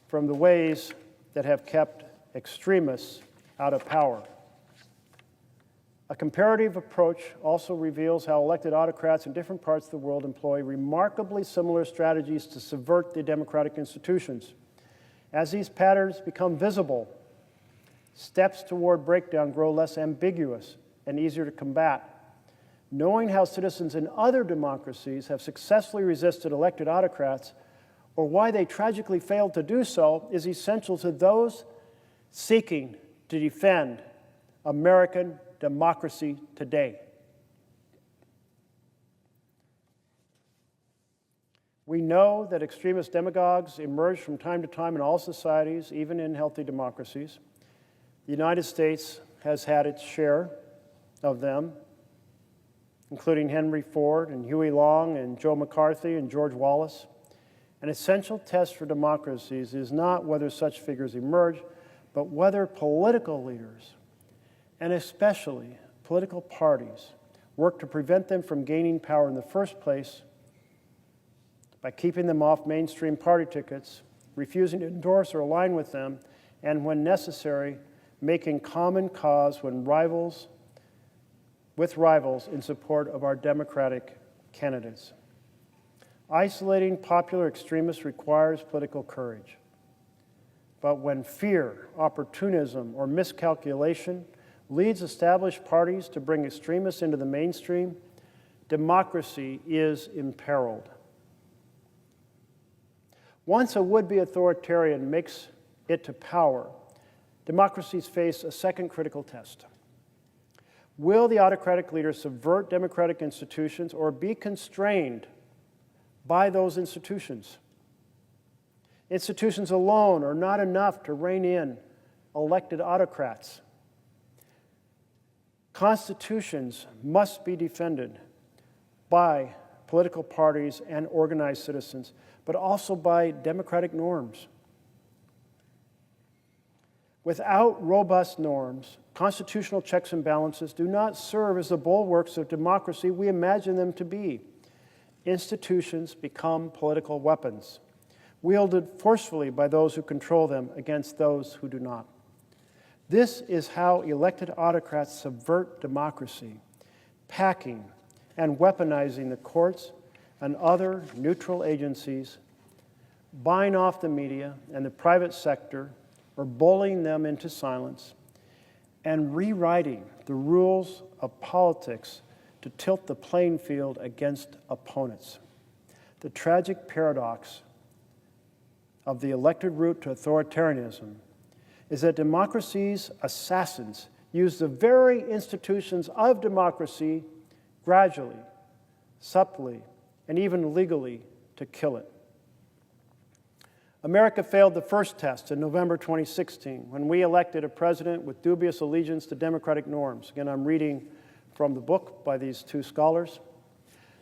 [SPEAKER 3] from the ways that have kept extremists out of power. A comparative approach also reveals how elected autocrats in different parts of the world employ remarkably similar strategies to subvert the democratic institutions. As these patterns become visible, steps toward breakdown grow less ambiguous and easier to combat. Knowing how citizens in other democracies have successfully resisted elected autocrats, or why they tragically failed to do so, is essential to those seeking to defend American democracy today. We know that extremist demagogues emerge from time to time in all societies, even in healthy democracies. The United States has had its share of them, including Henry Ford and Huey Long and Joe McCarthy and George Wallace. An essential test for democracies is not whether such figures emerge, but whether political leaders, and especially political parties, work to prevent them from gaining power in the first place by keeping them off mainstream party tickets, refusing to endorse or align with them, and when necessary, making common cause with rivals in support of our democratic candidates. Isolating popular extremists requires political courage. But when fear, opportunism, or miscalculation leads established parties to bring extremists into the mainstream, democracy is imperiled. Once a would-be authoritarian makes it to power, democracies face a second critical test. Will the autocratic leader subvert democratic institutions or be constrained by those institutions? Institutions alone are not enough to rein in elected autocrats. Constitutions must be defended by political parties and organized citizens, but also by democratic norms. Without robust norms, constitutional checks and balances do not serve as the bulwarks of democracy we imagine them to be. Institutions become political weapons, wielded forcefully by those who control them against those who do not. This is how elected autocrats subvert democracy, packing and weaponizing the courts and other neutral agencies, buying off the media and the private sector, or bullying them into silence, and rewriting the rules of politics to tilt the playing field against opponents. The tragic paradox of the elected route to authoritarianism is that democracy's assassins use the very institutions of democracy gradually, subtly, and even legally to kill it. America failed the first test in November 2016 when we elected a president with dubious allegiance to democratic norms. Again, I'm reading from the book by these two scholars.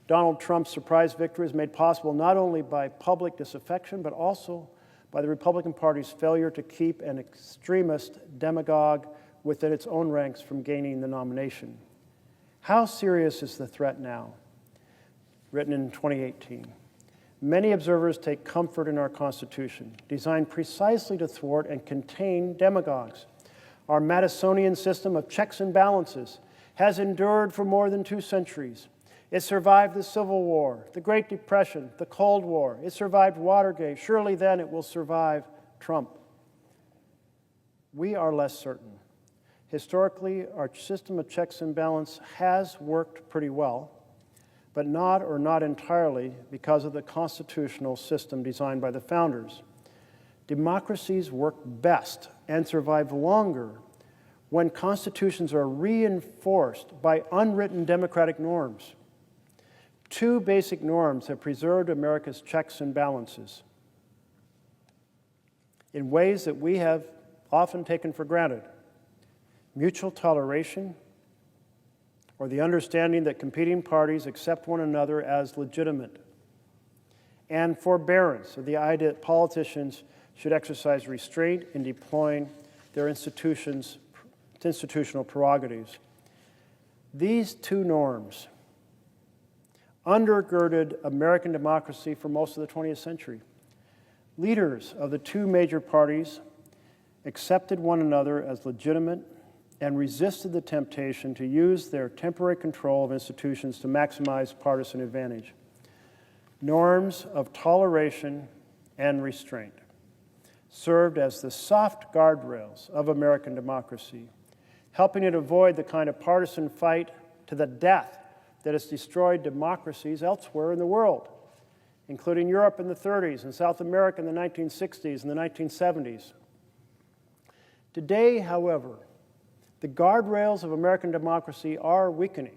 [SPEAKER 3] Donald Trump's surprise victory is made possible not only by public disaffection, but also by the Republican Party's failure to keep an extremist demagogue within its own ranks from gaining the nomination. How serious is the threat now? Written in 2018. Many observers take comfort in our Constitution, designed precisely to thwart and contain demagogues. Our Madisonian system of checks and balances has endured for more than 2 centuries. It survived the Civil War, the Great Depression, the Cold War. It survived Watergate. Surely then it will survive Trump. We are less certain. Historically, our system of checks and balance has worked pretty well, but not or not entirely because of the constitutional system designed by the founders. Democracies work best and survive longer when constitutions are reinforced by unwritten democratic norms. 2 basic norms have preserved America's checks and balances in ways that we have often taken for granted. Mutual toleration, or the understanding that competing parties accept one another as legitimate, and forbearance, or the idea that politicians should exercise restraint in deploying their institutional prerogatives. These 2 norms undergirded American democracy for most of the 20th century. Leaders of the 2 major parties accepted one another as legitimate and resisted the temptation to use their temporary control of institutions to maximize partisan advantage. Norms of toleration and restraint served as the soft guardrails of American democracy, helping it avoid the kind of partisan fight to the death that has destroyed democracies elsewhere in the world, including Europe in the 30s and South America in the 1960s and the 1970s. Today, however, the guardrails of American democracy are weakening.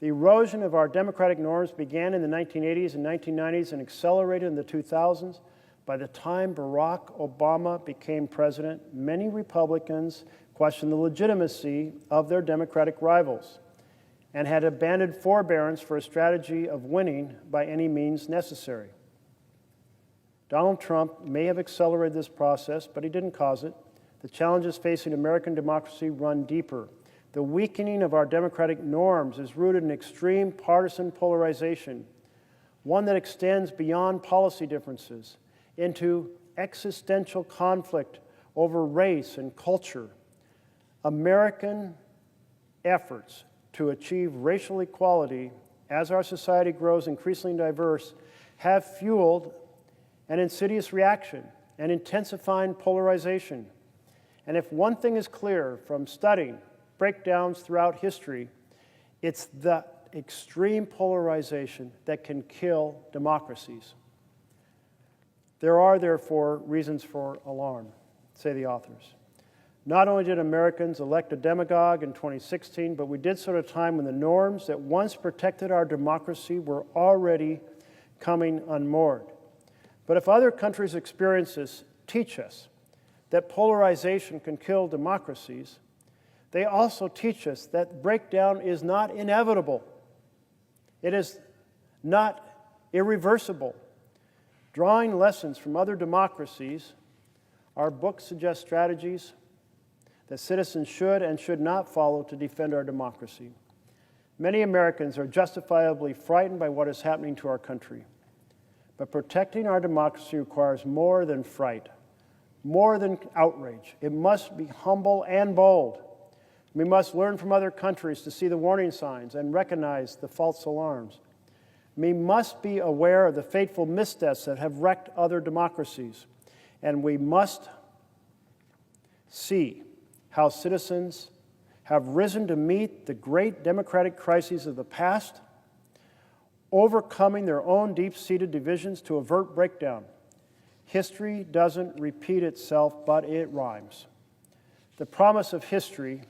[SPEAKER 3] The erosion of our democratic norms began in the 1980s and 1990s and accelerated in the 2000s. By the time Barack Obama became president, many Republicans questioned the legitimacy of their Democratic rivals and had abandoned forbearance for a strategy of winning by any means necessary. Donald Trump may have accelerated this process, but he didn't cause it. The challenges facing American democracy run deeper. The weakening of our democratic norms is rooted in extreme partisan polarization, one that extends beyond policy differences into existential conflict over race and culture. American efforts to achieve racial equality as our society grows increasingly diverse have fueled an insidious reaction and intensifying polarization. And if one thing is clear from studying breakdowns throughout history, it's the extreme polarization that can kill democracies. There are, therefore, reasons for alarm, say the authors. Not only did Americans elect a demagogue in 2016, but we did so at a time when the norms that once protected our democracy were already coming unmoored. But if other countries' experiences teach us that polarization can kill democracies, they also teach us that breakdown is not inevitable. It is not irreversible. Drawing lessons from other democracies, our book suggests strategies that citizens should and should not follow to defend our democracy. Many Americans are justifiably frightened by what is happening to our country. But protecting our democracy requires more than fright, more than outrage. It must be humble and bold. We must learn from other countries to see the warning signs and recognize the false alarms. We must be aware of the fateful missteps that have wrecked other democracies. And we must see how citizens have risen to meet the great democratic crises of the past, overcoming their own deep-seated divisions to avert breakdown. History doesn't repeat itself, but it rhymes. The promise of history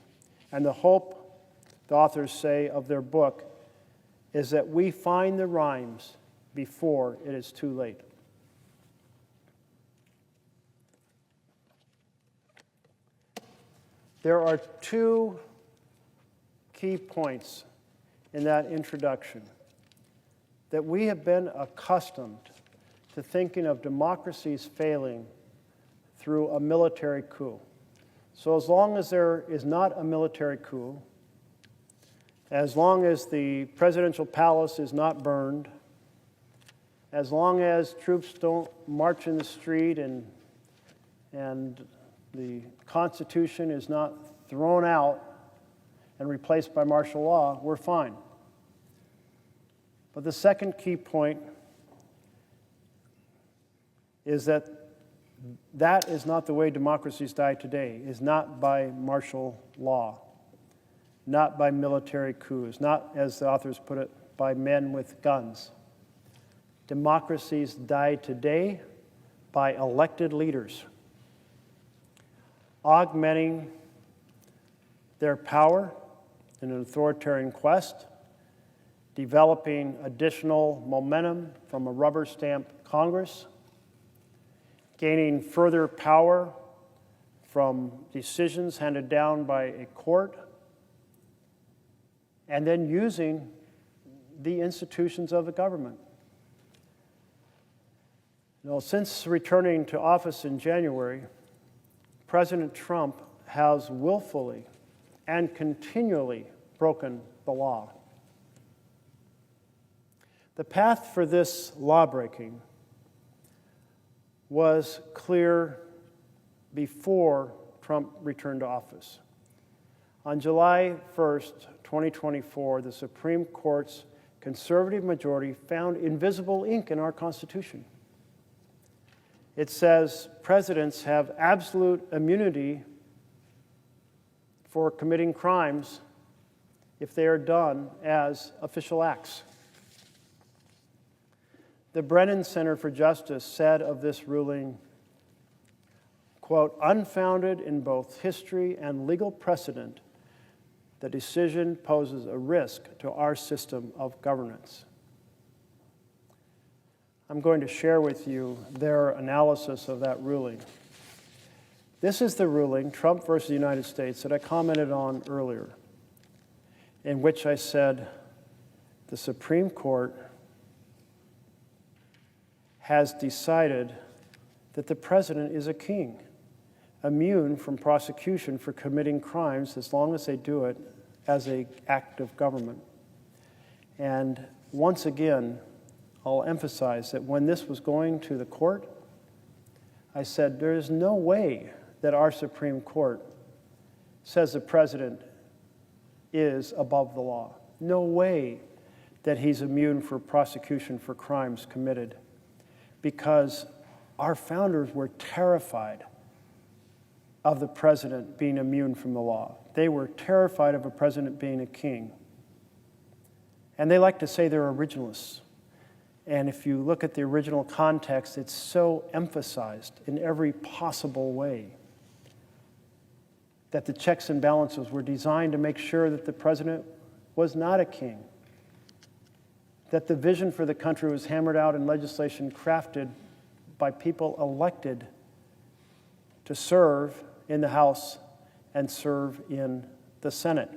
[SPEAKER 3] and the hope, the authors say, of their book is that we find the rhymes before it is too late. There are 2 key points in that introduction that we have been accustomed to thinking of democracies failing through a military coup. So as long as there is not a military coup, as long as the presidential palace is not burned, as long as troops don't march in the street and the Constitution is not thrown out and replaced by martial law, we're fine. But the second key point is that that is not the way democracies die today, is not by martial law, not by military coups, not, as the authors put it, by men with guns. Democracies die today by elected leaders, augmenting their power in an authoritarian quest, developing additional momentum from a rubber-stamped Congress, gaining further power from decisions handed down by a court, and then using the institutions of the government. You know, since returning to office in January, President Trump has willfully and continually broken the law. The path for this lawbreaking was clear before Trump returned to office. On July 1st, 2024, the Supreme Court's conservative majority found invisible ink in our Constitution. It says presidents have absolute immunity for committing crimes if they are done as official acts. The Brennan Center for Justice said of this ruling, quote, unfounded in both history and legal precedent, the decision poses a risk to our system of governance. I'm going to share with you their analysis of that ruling. This is the ruling, Trump versus the United States, that I commented on earlier, in which I said the Supreme Court has decided that the president is a king, immune from prosecution for committing crimes as long as they do it as an act of government. And once again, I'll emphasize that when this was going to the court, I said there is no way that our Supreme Court says the president is above the law. No way that he's immune for prosecution for crimes committed, because our founders were terrified of the president being immune from the law. They were terrified of a president being a king. And they like to say they're originalists. And if you look at the original context, it's so emphasized in every possible way that the checks and balances were designed to make sure that the president was not a king, that the vision for the country was hammered out in legislation crafted by people elected to serve in the House and serve in the Senate.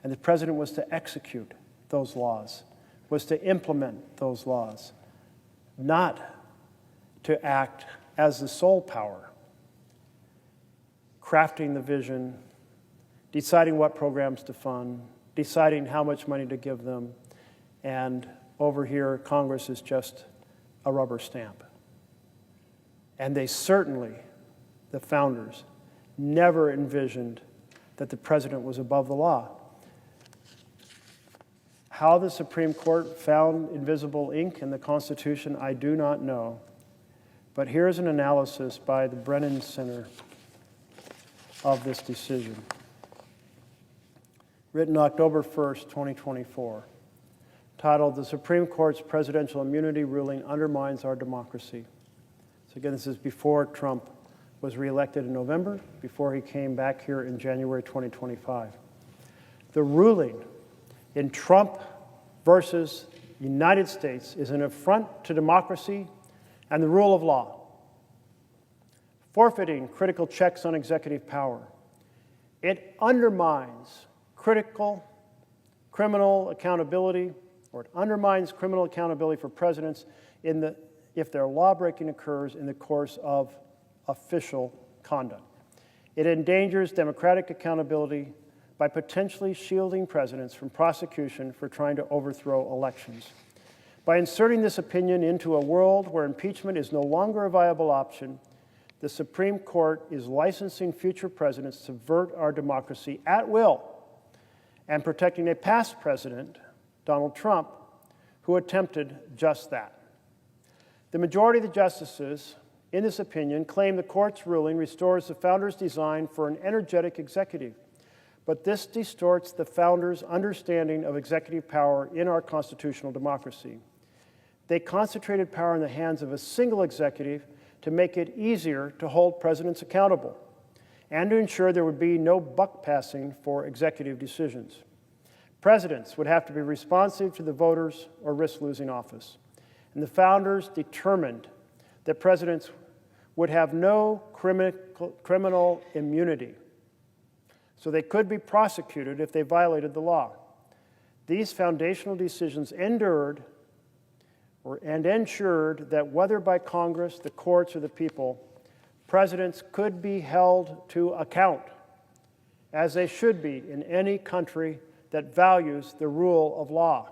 [SPEAKER 3] And the president was to execute those laws, was to implement those laws, not to act as the sole power, crafting the vision, deciding what programs to fund, deciding how much money to give them, and over here, Congress is just a rubber stamp. And they certainly, the founders, never envisioned that the president was above the law. How the Supreme Court found invisible ink in the Constitution, I do not know. But here's an analysis by the Brennan Center of this decision. Written October 1st, 2024. Titled, The Supreme Court's Presidential Immunity Ruling Undermines Our Democracy. So again, this is before Trump was reelected in November, before he came back here in January 2025. The ruling in Trump versus United States is an affront to democracy and the rule of law, forfeiting critical checks on executive power. It undermines critical criminal accountability, or it undermines criminal accountability for presidents if their lawbreaking occurs in the course of official conduct. It endangers democratic accountability by potentially shielding presidents from prosecution for trying to overthrow elections. By inserting this opinion into a world where impeachment is no longer a viable option, the Supreme Court is licensing future presidents to subvert our democracy at will and protecting a past president, Donald Trump, who attempted just that. The majority of the justices in this opinion claim the court's ruling restores the founders' design for an energetic executive, but this distorts the founders' understanding of executive power in our constitutional democracy. They concentrated power in the hands of a single executive to make it easier to hold presidents accountable and to ensure there would be no buck passing for executive decisions. Presidents would have to be responsive to the voters or risk losing office. And the founders determined that presidents would have no criminal immunity, so they could be prosecuted if they violated the law. These foundational decisions ensured that whether by Congress, the courts, or the people, presidents could be held to account, as they should be in any country that values the rule of law.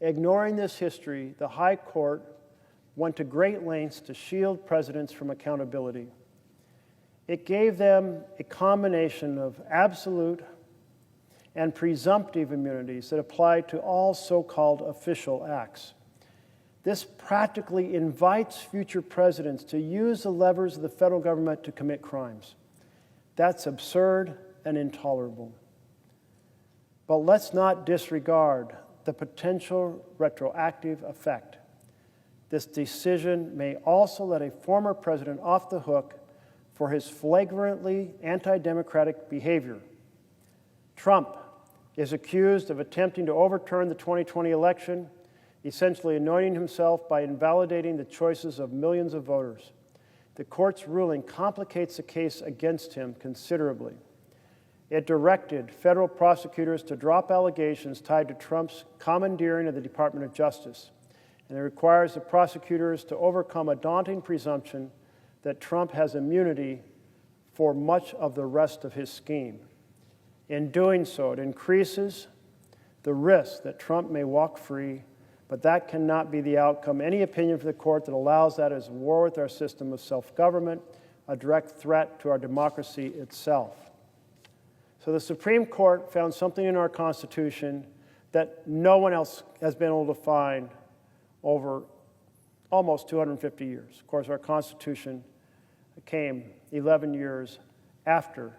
[SPEAKER 3] Ignoring this history, the High Court went to great lengths to shield presidents from accountability. It gave them a combination of absolute and presumptive immunities that apply to all so-called official acts. This practically invites future presidents to use the levers of the federal government to commit crimes. That's absurd and intolerable. But let's not disregard the potential retroactive effect. This decision may also let a former president off the hook for his flagrantly anti-democratic behavior. Trump is accused of attempting to overturn the 2020 election, essentially anointing himself by invalidating the choices of millions of voters. The court's ruling complicates the case against him considerably. It directed federal prosecutors to drop allegations tied to Trump's commandeering of the Department of Justice, and it requires the prosecutors to overcome a daunting presumption that Trump has immunity for much of the rest of his scheme. In doing so, it increases the risk that Trump may walk free, but that cannot be the outcome. Any opinion from the court that allows that is war with our system of self-government, a direct threat to our democracy itself. So the Supreme Court found something in our Constitution that no one else has been able to find over almost 250 years. Of course, our Constitution came 11 years after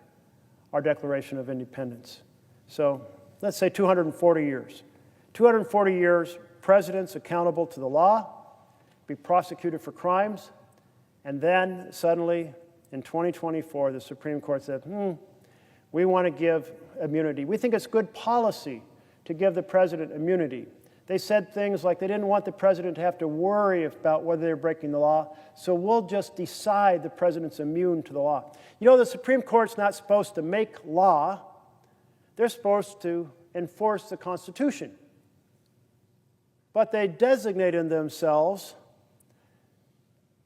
[SPEAKER 3] our Declaration of Independence. So let's say 240 years. 240 years, presidents accountable to the law, be prosecuted for crimes, and then suddenly in 2024, the Supreme Court said, we want to give immunity. We think it's good policy to give the president immunity. They said things like they didn't want the president to have to worry about whether they're breaking the law, so we'll just decide the president's immune to the law. You know, the Supreme Court's not supposed to make law. They're supposed to enforce the Constitution. But they designated themselves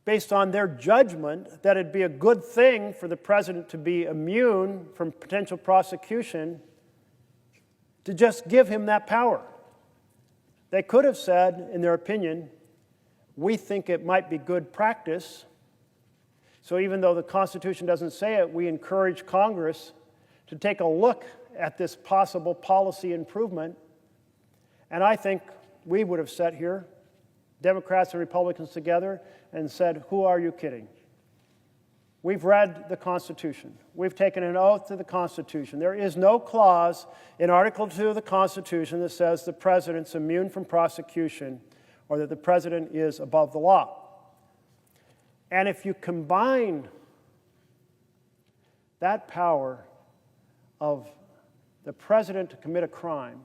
[SPEAKER 3] based on their judgment that it'd be a good thing for the president to be immune from potential prosecution, to just give him that power. They could have said, in their opinion, we think it might be good practice, so even though the Constitution doesn't say it, we encourage Congress to take a look at this possible policy improvement. And I think we would have sat here, Democrats and Republicans together, and said, who are you kidding? We've read the Constitution. We've taken an oath to the Constitution. There is no clause in Article 2 of the Constitution that says the president's immune from prosecution or that the president is above the law. And if you combine that power of the president to commit a crime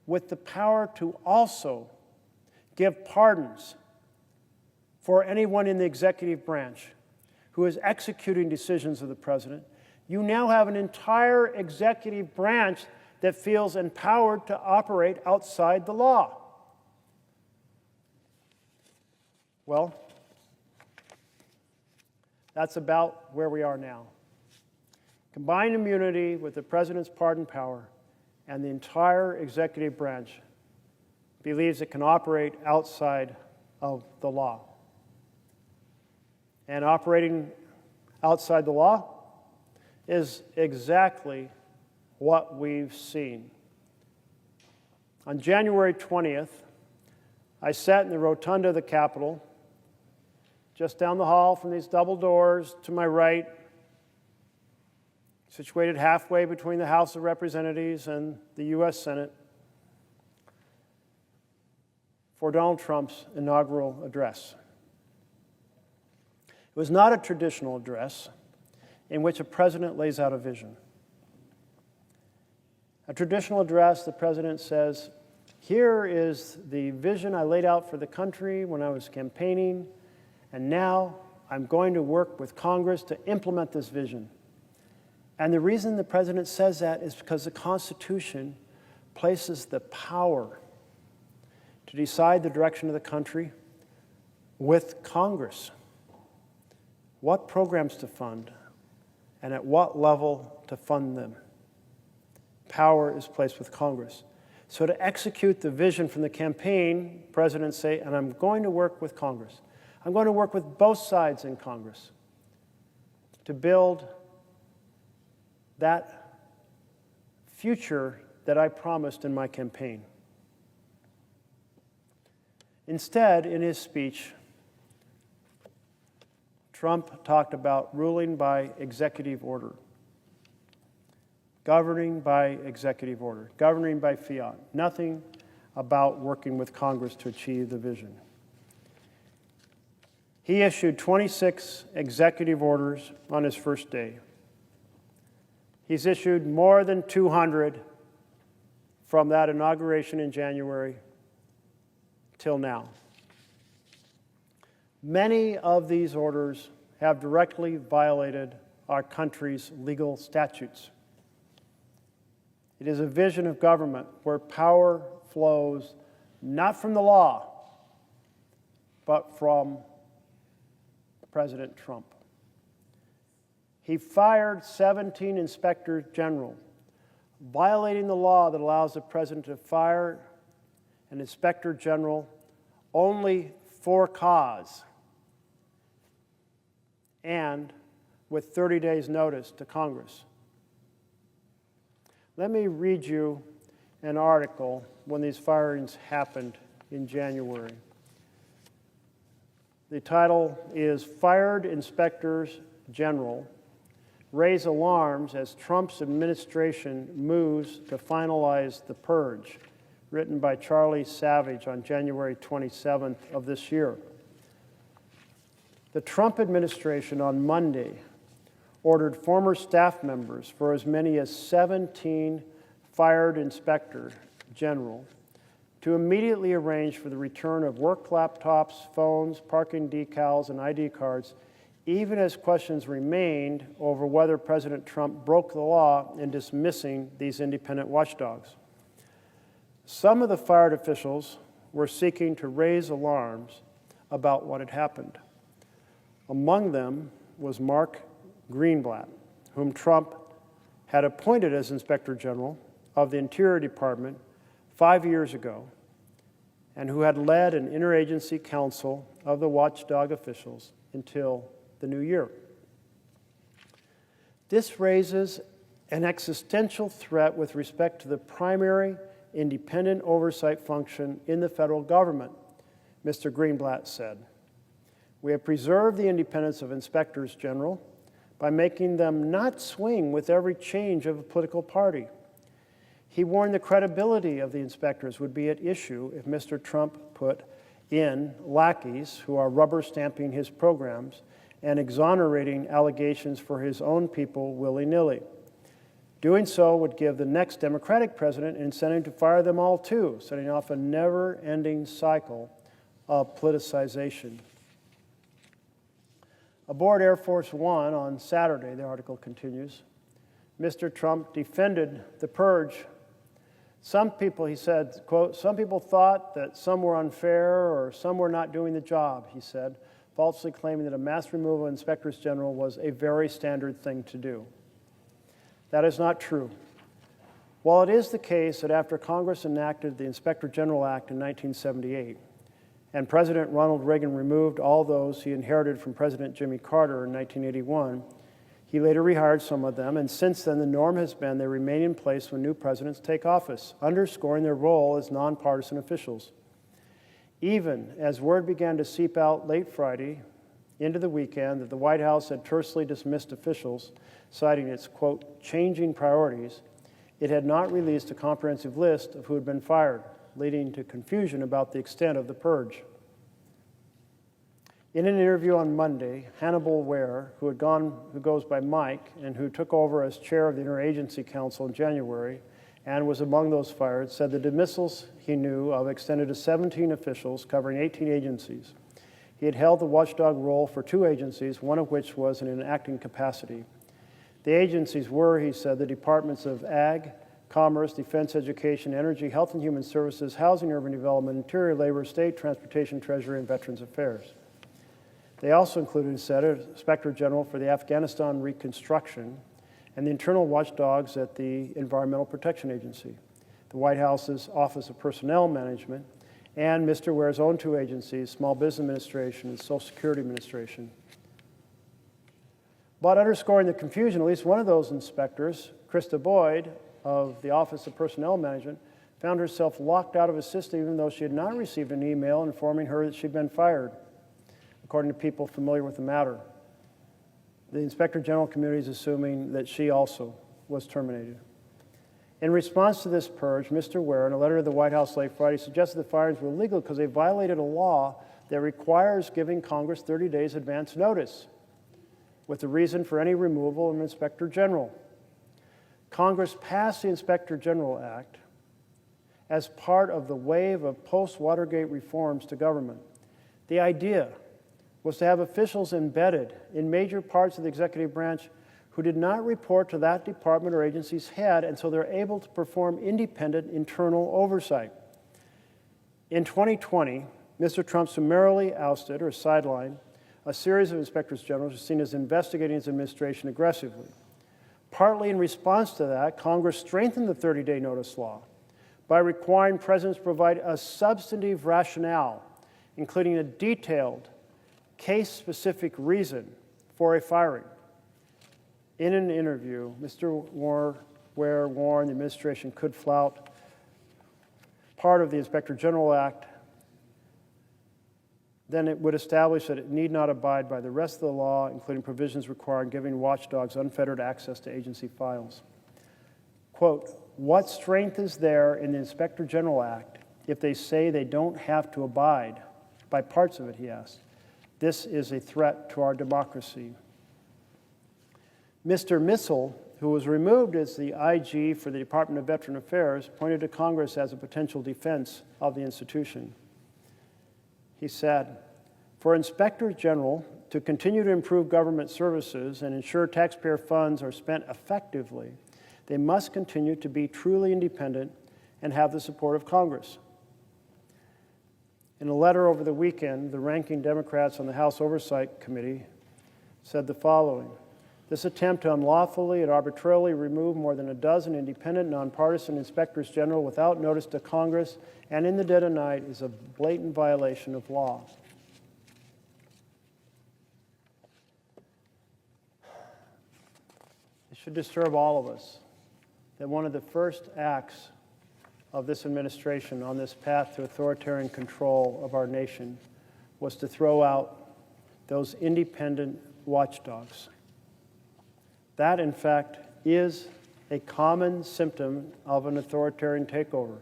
[SPEAKER 3] with the power to also give pardons for anyone in the executive branch who is executing decisions of the president, you now have an entire executive branch that feels empowered to operate outside the law. Well, That's about where we are now. Combined immunity with the president's pardon power and the entire executive branch believes it can operate outside of the law. And operating outside the law is exactly what we've seen. On January 20th, I sat in the rotunda of the Capitol, just down the hall from these double doors to my right, situated halfway between the House of Representatives and the U.S. Senate, for Donald Trump's inaugural address. It was not a traditional address in which a president lays out a vision. A traditional address, the president says, here is the vision I laid out for the country when I was campaigning, and now I'm going to work with Congress to implement this vision. And the reason the president says that is because the Constitution places the power to decide the direction of the country with Congress. What programs to fund and at what level to fund them. Power is placed with Congress. So to execute the vision from the campaign, presidents say, and I'm going to work with Congress. I'm going to work with both sides in Congress to build that future that I promised in my campaign. Instead, in his speech, Trump talked about ruling by executive order, governing by executive order, governing by fiat. Nothing about working with Congress to achieve the vision. He issued 26 executive orders on his first day. He's issued more than 200 from that inauguration in January till now. Many of these orders have directly violated our country's legal statutes. It is a vision of government where power flows not from the law, but from President Trump. He fired 17 inspectors general, violating the law that allows the president to fire an inspector general only for cause and with 30 days' notice to Congress. Let me read you an article when these firings happened in January. The title is Fired Inspectors General Raise Alarms as Trump's Administration Moves to Finalize the Purge, written by Charlie Savage on January 27th of this year. The Trump administration on Monday ordered former staff members for as many as 17 fired inspector general to immediately arrange for the return of work laptops, phones, parking decals, and ID cards, even as questions remained over whether President Trump broke the law in dismissing these independent watchdogs. Some of the fired officials were seeking to raise alarms about what had happened. Among them was Mark Greenblatt, whom Trump had appointed as Inspector General of the Interior Department 5 years ago, and who had led an interagency council of the watchdog officials until the new year. This raises an existential threat with respect to the primary independent oversight function in the federal government, Mr. Greenblatt said. We have preserved the independence of inspectors general by making them not swing with every change of a political party. He warned the credibility of the inspectors would be at issue if Mr. Trump put in lackeys who are rubber stamping his programs and exonerating allegations for his own people willy-nilly. Doing so would give the next Democratic president an incentive to fire them all too, setting off a never-ending cycle of politicization. Aboard Air Force One on Saturday, the article continues, Mr. Trump defended the purge. Some people, he said, quote, some people thought that some were unfair or some were not doing the job, he said. falsely claiming that a mass removal of inspectors general was a very standard thing to do. That is not true. While it is the case that after Congress enacted the Inspector General Act in 1978, and President Ronald Reagan removed all those he inherited from President Jimmy Carter in 1981, he later rehired some of them, and since then the norm has been they remain in place when new presidents take office, underscoring their role as nonpartisan officials. Even as word began to seep out late Friday into the weekend that the White House had tersely dismissed officials, citing its, quote, changing priorities, it had not released a comprehensive list of who had been fired, leading to confusion about the extent of the purge. In an interview on Monday, Hannibal Ware, who goes by Mike and who took over as chair of the Interagency Council in January and was among those fired, said the dismissals he knew of extended to 17 officials covering 18 agencies. He had held the watchdog role for 2 agencies, one of which was in an acting capacity. The agencies were, he said, the Departments of Ag, Commerce, Defense, Education, Energy, Health and Human Services, Housing, Urban Development, Interior, Labor, State, Transportation, Treasury, and Veterans Affairs. They also included, he said, an Inspector General for the Afghanistan Reconstruction and the internal watchdogs at the Environmental Protection Agency, the White House's Office of Personnel Management, and Mr. Ware's own 2 agencies, Small Business Administration and Social Security Administration. But underscoring the confusion, at least one of those inspectors, Krista Boyd of the Office of Personnel Management, found herself locked out of a system even though she had not received an email informing her that she'd been fired, according to people familiar with the matter. The Inspector General community is assuming that she also was terminated. In response to this purge, Mr. Ware, in a letter to the White House late Friday, suggested the firings were illegal because they violated a law that requires giving Congress 30 days advance notice with the reason for any removal of an Inspector General. Congress passed the Inspector General Act as part of the wave of post-Watergate reforms to government. The idea was to have officials embedded in major parts of the executive branch who did not report to that department or agency's head, and so they're able to perform independent internal oversight. In 2020, Mr. Trump summarily ousted or sidelined a series of inspectors general seen as investigating his administration aggressively. Partly in response to that, Congress strengthened the 30-day notice law by requiring presidents to provide a substantive rationale, including a detailed, case-specific reason for a firing. In an interview, Mr. Ware warned the administration could flout part of the Inspector General Act, then it would establish that it need not abide by the rest of the law, including provisions requiring giving watchdogs unfettered access to agency files. Quote, what strength is there in the Inspector General Act if they say they don't have to abide by parts of it, he asked. This is a threat to our democracy. Mr. Missel, who was removed as the IG for the Department of Veteran Affairs, pointed to Congress as a potential defense of the institution. He said, for Inspector General to continue to improve government services and ensure taxpayer funds are spent effectively, they must continue to be truly independent and have the support of Congress. In a letter over the weekend, the ranking Democrats on the House Oversight Committee said the following: this attempt to unlawfully and arbitrarily remove more than a dozen independent, nonpartisan inspectors general without notice to Congress and in the dead of night is a blatant violation of law. It should disturb all of us that one of the first acts of this administration on this path to authoritarian control of our nation was to throw out those independent watchdogs. That, in fact, is a common symptom of an authoritarian takeover.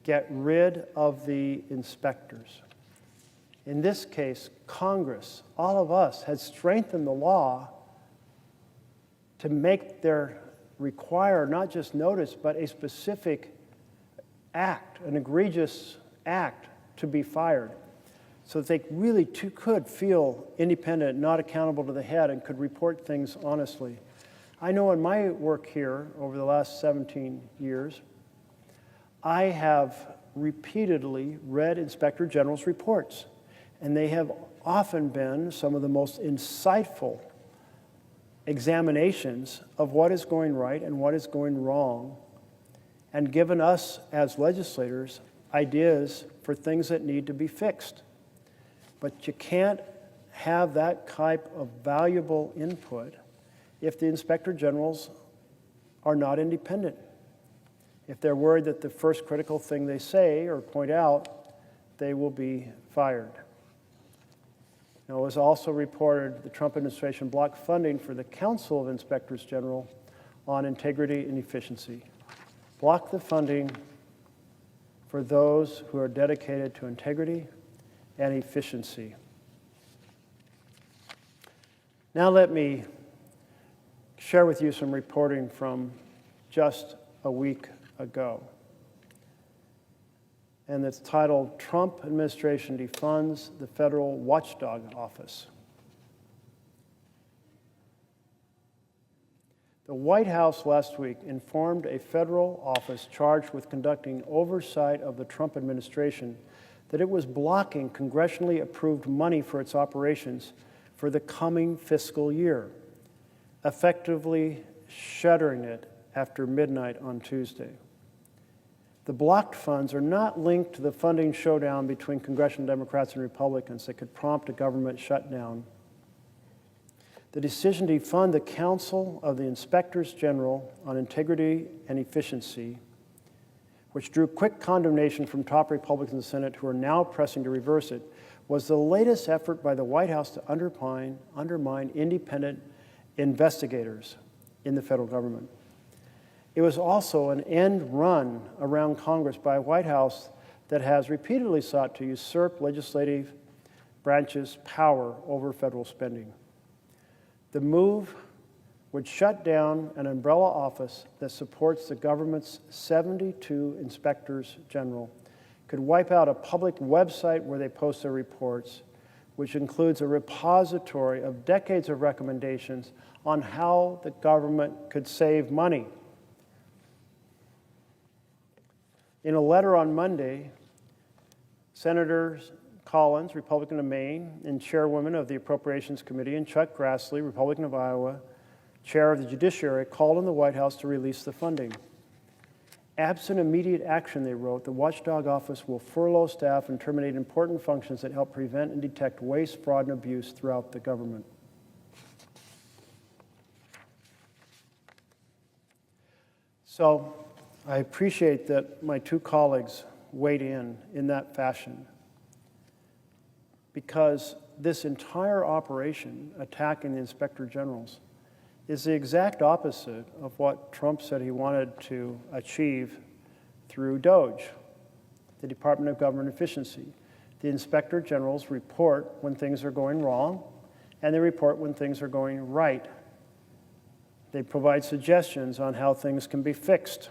[SPEAKER 3] Get rid of the inspectors. In this case, Congress, all of us, has strengthened the law to make their require not just notice, but a specific act, an egregious act to be fired, so that they really could feel independent, not accountable to the head, and could report things honestly. I know in my work here over the last 17 years, I have repeatedly read Inspector General's reports. And they have often been some of the most insightful examinations of what is going right and what is going wrong, and given us as legislators ideas for things that need to be fixed. But you can't have that type of valuable input if the inspector generals are not independent. If they're worried that the first critical thing they say or point out, they will be fired. Now, it was also reported the Trump administration blocked funding for the Council of Inspectors General on integrity and efficiency. Block the funding for those who are dedicated to integrity and efficiency. Now let me share with you some reporting from just a week ago. And it's titled, Trump Administration Defunds the Federal Watchdog Office. The White House last week informed a federal office charged with conducting oversight of the Trump administration that it was blocking congressionally approved money for its operations for the coming fiscal year, effectively shuttering it after midnight on Tuesday. The blocked funds are not linked to the funding showdown between congressional Democrats and Republicans that could prompt a government shutdown. The decision to fund the Council of the Inspectors General on Integrity and Efficiency, which drew quick condemnation from top Republicans in the Senate who are now pressing to reverse it, was the latest effort by the White House to undermine independent investigators in the federal government. It was also an end run around Congress by a White House that has repeatedly sought to usurp legislative branch's power over federal spending. The move would shut down an umbrella office that supports the government's 72 inspectors general, could wipe out a public website where they post their reports, which includes a repository of decades of recommendations on how the government could save money. In a letter on Monday, Senators Collins, Republican of Maine, and Chairwoman of the Appropriations Committee, and Chuck Grassley, Republican of Iowa, Chair of the Judiciary, called on the White House to release the funding. Absent immediate action, they wrote, the Watchdog Office will furlough staff and terminate important functions that help prevent and detect waste, fraud, and abuse throughout the government. So I appreciate that my two colleagues weighed in that fashion, because this entire operation attacking the inspector generals is the exact opposite of what Trump said he wanted to achieve through DOGE, the Department of Government Efficiency. The inspector generals report when things are going wrong, and they report when things are going right. They provide suggestions on how things can be fixed.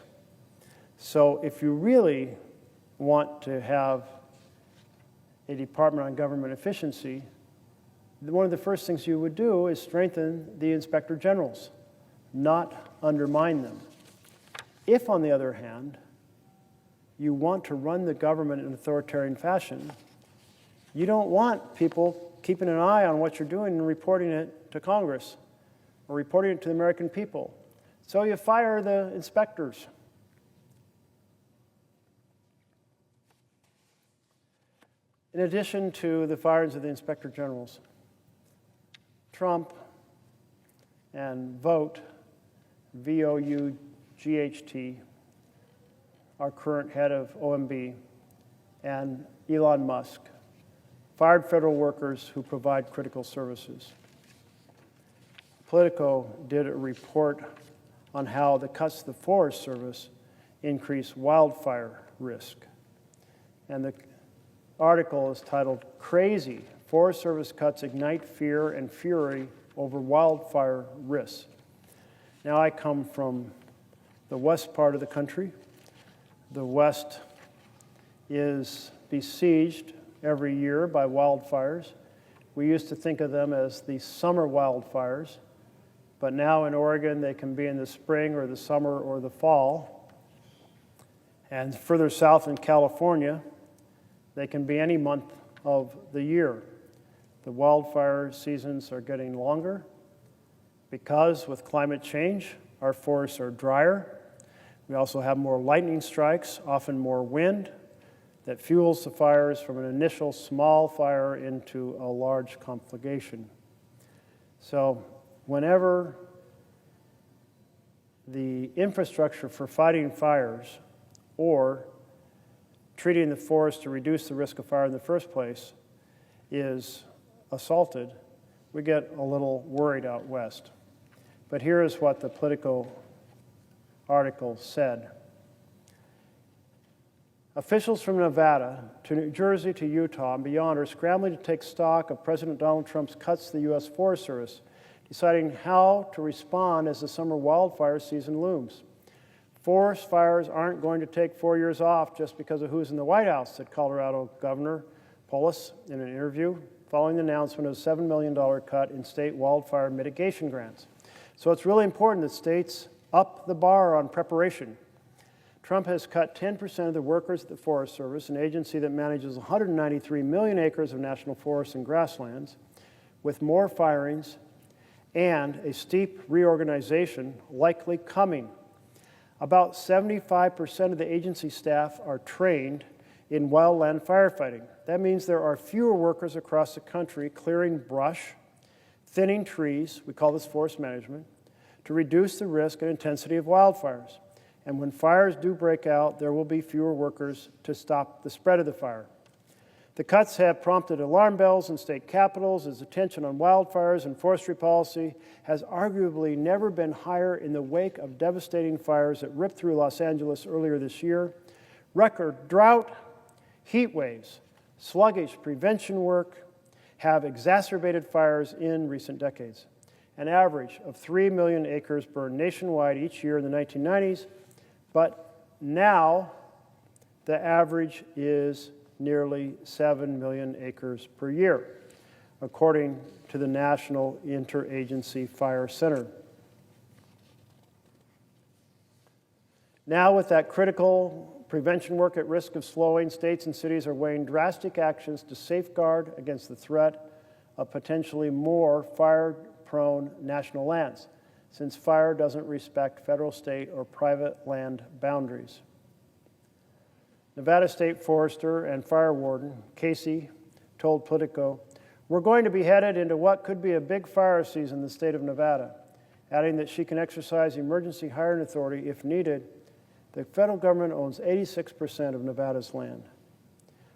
[SPEAKER 3] So if you really want to have a Department on Government Efficiency, one of the first things you would do is strengthen the inspector generals, not undermine them. If, on the other hand, you want to run the government in an authoritarian fashion, you don't want people keeping an eye on what you're doing and reporting it to Congress or reporting it to the American people. So you fire the inspectors. In addition to the firings of the inspector generals, Trump and Vogt, V-O-U-G-H-T, our current head of OMB, and Elon Musk, fired federal workers who provide critical services. Politico did a report on how the cuts to the Forest Service increase wildfire risk. And the article is titled, Crazy, Forest Service Cuts Ignite Fear and Fury Over Wildfire Risks. Now I come from the west part of the country. The West is besieged every year by wildfires. We used to think of them as the summer wildfires, but now in Oregon they can be in the spring or the summer or the fall. And further south in California, they can be any month of the year. The wildfire seasons are getting longer because with climate change, our forests are drier. We also have more lightning strikes, often more wind, that fuels the fires from an initial small fire into a large conflagration. So whenever the infrastructure for fighting fires or treating the forest to reduce the risk of fire in the first place is assaulted, we get a little worried out west. But here is what the Politico article said. Officials from Nevada to New Jersey to Utah and beyond are scrambling to take stock of President Donald Trump's cuts to the U.S. Forest Service, deciding how to respond as the summer wildfire season looms. Forest fires aren't going to take 4 years off just because of who's in the White House, said Colorado Governor Polis in an interview following the announcement of a $7 million cut in state wildfire mitigation grants. So it's really important that states up the bar on preparation. Trump has cut 10% of the workers at the Forest Service, an agency that manages 193 million acres of national forests and grasslands, with more firings and a steep reorganization likely coming. About 75% of the agency staff are trained in wildland firefighting. That means there are fewer workers across the country clearing brush, thinning trees, we call this forest management, to reduce the risk and intensity of wildfires. And when fires do break out, there will be fewer workers to stop the spread of the fire. The cuts have prompted alarm bells in state capitals as attention on wildfires and forestry policy has arguably never been higher in the wake of devastating fires that ripped through Los Angeles earlier this year. Record drought, heat waves, sluggish prevention work have exacerbated fires in recent decades. An average of 3 million acres burned nationwide each year in the 1990s, but now the average is nearly 7 million acres per year, according to the National Interagency Fire Center. Now, with that critical prevention work at risk of slowing, states and cities are weighing drastic actions to safeguard against the threat of potentially more fire-prone national lands, since fire doesn't respect federal, state, or private land boundaries. Nevada State Forester and Fire Warden Casey told Politico, "We're going to be headed into what could be a big fire season in the state of Nevada," adding that she can exercise emergency hiring authority if needed. The federal government owns 86% of Nevada's land.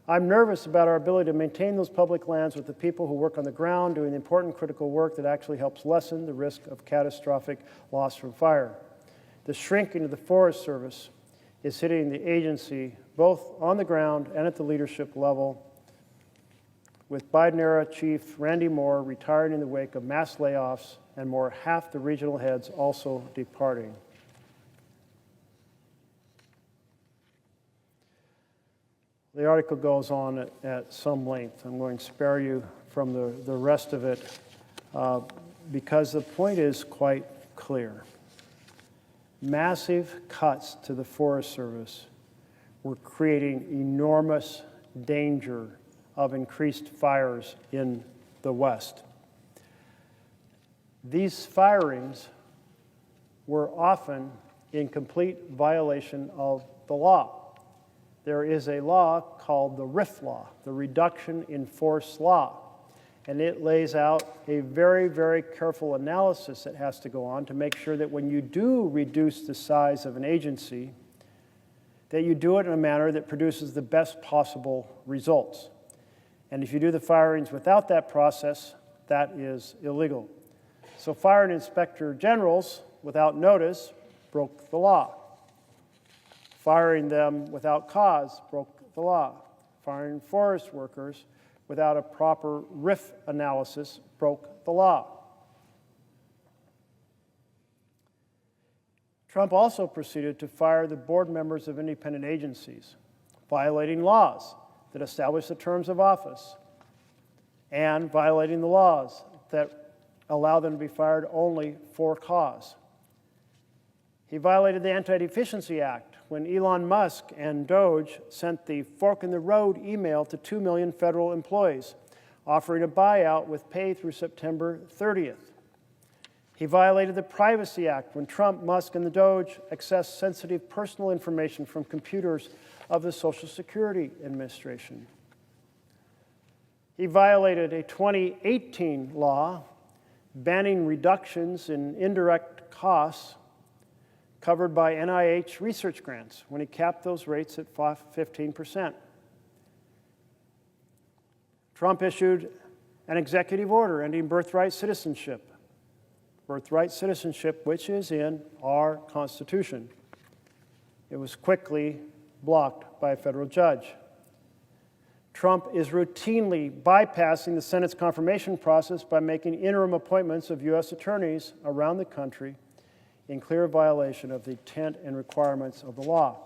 [SPEAKER 3] "I'm nervous about our ability to maintain those public lands with the people who work on the ground doing the important critical work that actually helps lessen the risk of catastrophic loss from fire. The shrinking of the Forest Service is hitting the agency both on the ground and at the leadership level, with Biden-era Chief Randy Moore retiring in the wake of mass layoffs and more half the regional heads also departing." The article goes on at some length. I'm going to spare you from the rest of it because the point is quite clear. Massive cuts to the Forest Service were creating enormous danger of increased fires in the West. These firings were often in complete violation of the law. There is a law called the RIF law, the Reduction in Force law, and it lays out a very, very careful analysis that has to go on to make sure that when you do reduce the size of an agency, that you do it in a manner that produces the best possible results. And if you do the firings without that process, that is illegal. So firing inspector generals without notice broke the law. Firing them without cause broke the law. Firing forest workers without a proper RIF analysis broke the law. Trump also proceeded to fire the board members of independent agencies, violating laws that establish the terms of office and violating the laws that allow them to be fired only for cause. He violated the Anti-Deficiency Act, when Elon Musk and Doge sent the fork in the road email to 2 million federal employees, offering a buyout with pay through September 30th. He violated the Privacy Act when Trump, Musk, and the Doge accessed sensitive personal information from computers of the Social Security Administration. He violated a 2018 law banning reductions in indirect costs covered by NIH research grants when he capped those rates at 15%. Trump issued an executive order ending birthright citizenship, which is in our Constitution. It was quickly blocked by a federal judge. Trump is routinely bypassing the Senate's confirmation process by making interim appointments of U.S. attorneys around the country in clear violation of the intent and requirements of the law.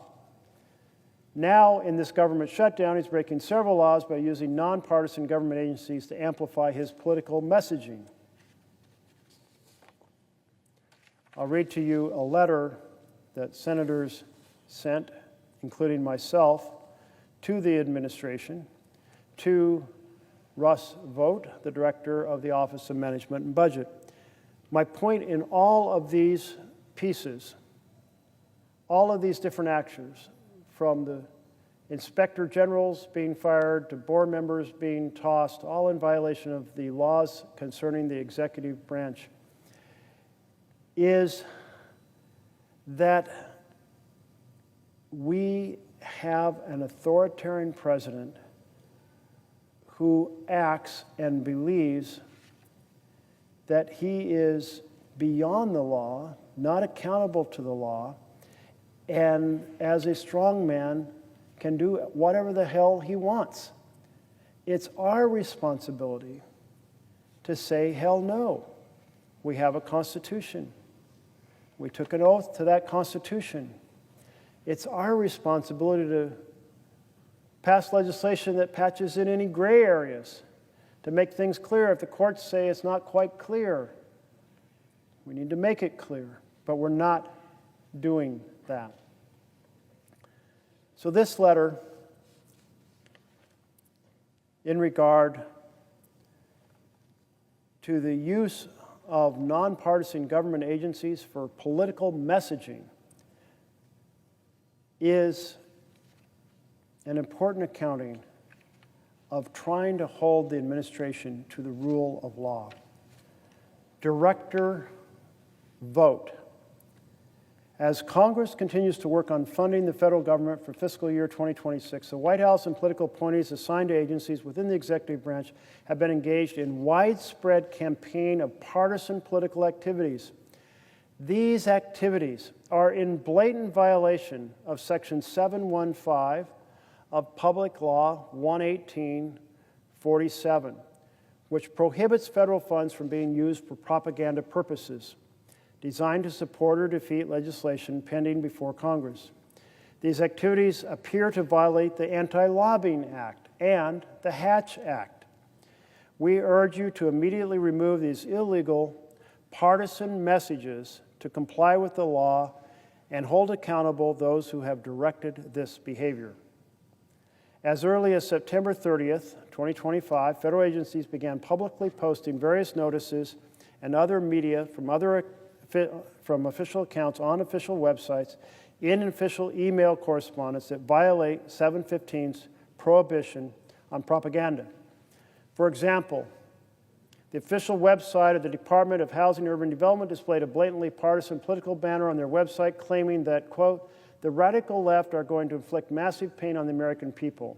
[SPEAKER 3] Now, in this government shutdown, he's breaking several laws by using nonpartisan government agencies to amplify his political messaging. I'll read to you a letter that senators sent, including myself, to the administration, to Russ Vought, the director of the Office of Management and Budget. My point in all of these pieces, all of these different actions, from the inspector generals being fired to board members being tossed, all in violation of the laws concerning the executive branch, is that we have an authoritarian president who acts and believes that he is beyond the law, not accountable to the law, and as a strong man can do whatever the hell he wants. It's our responsibility to say, hell no. We have a Constitution. We took an oath to that Constitution. It's our responsibility to pass legislation that patches in any gray areas, to make things clear. If the courts say it's not quite clear, we need to make it clear, but we're not doing that. So this letter, in regard to the use of nonpartisan government agencies for political messaging, is an important accounting of trying to hold the administration to the rule of law. Director Vought. As Congress continues to work on funding the federal government for fiscal year 2026, the White House and political appointees assigned to agencies within the executive branch have been engaged in widespread campaign of partisan political activities. These activities are in blatant violation of Section 715 of Public Law 11847, which prohibits federal funds from being used for propaganda purposes designed to support or defeat legislation pending before Congress. These activities appear to violate the Anti-Lobbying Act and the Hatch Act. We urge you to immediately remove these illegal, partisan messages to comply with the law and hold accountable those who have directed this behavior. As early as September 30th, 2025, federal agencies began publicly posting various notices and other media from official accounts on official websites in official email correspondence that violate 715's prohibition on propaganda. For example, the official website of the Department of Housing and Urban Development displayed a blatantly partisan political banner on their website claiming that, quote, the radical left are going to inflict massive pain on the American people.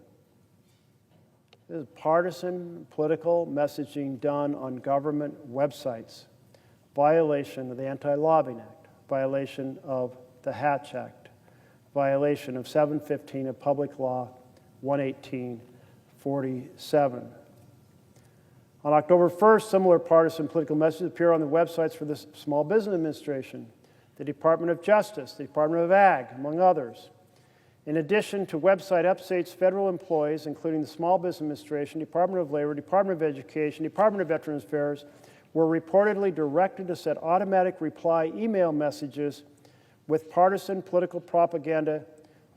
[SPEAKER 3] This is partisan political messaging done on government websites. Violation of the Anti-Lobbying Act, violation of the Hatch Act, violation of 715 of Public Law 11847. On October 1st, similar partisan political messages appear on the websites for the Small Business Administration, the Department of Justice, the Department of Ag, among others. In addition to website updates, federal employees, including the Small Business Administration, Department of Labor, Department of Education, Department of Veterans Affairs, were reportedly directed to set automatic reply email messages with partisan political propaganda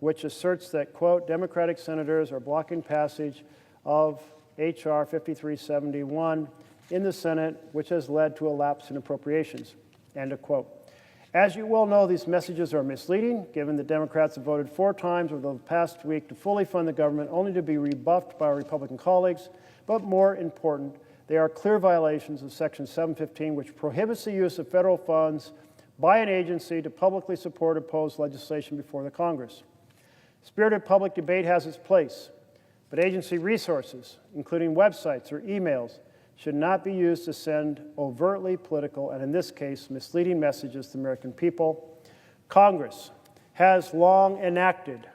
[SPEAKER 3] which asserts that, quote, Democratic senators are blocking passage of H.R. 5371 in the Senate, which has led to a lapse in appropriations, end of quote. As you well know, these messages are misleading, given that Democrats have voted 4 times over the past week to fully fund the government, only to be rebuffed by our Republican colleagues. But more important, they are clear violations of Section 715, which prohibits the use of federal funds by an agency to publicly support or oppose legislation before the Congress. Spirited public debate has its place, but agency resources, including websites or emails, should not be used to send overtly political, and in this case, misleading messages to the American people. Congress has long enacted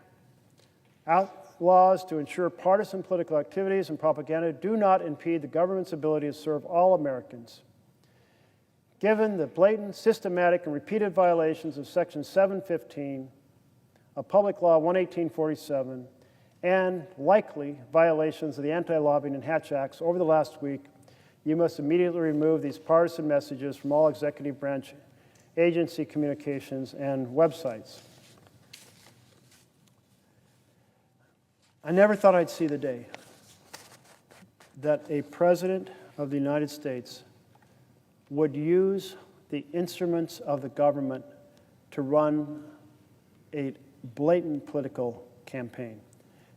[SPEAKER 3] laws to ensure partisan political activities and propaganda do not impede the government's ability to serve all Americans. Given the blatant, systematic, and repeated violations of Section 715 of Public Law 11847 and likely violations of the Anti-Lobbying and Hatch Acts over the last week, you must immediately remove these partisan messages from all executive branch agency communications and websites. I never thought I'd see the day that a president of the United States would use the instruments of the government to run a blatant political campaign,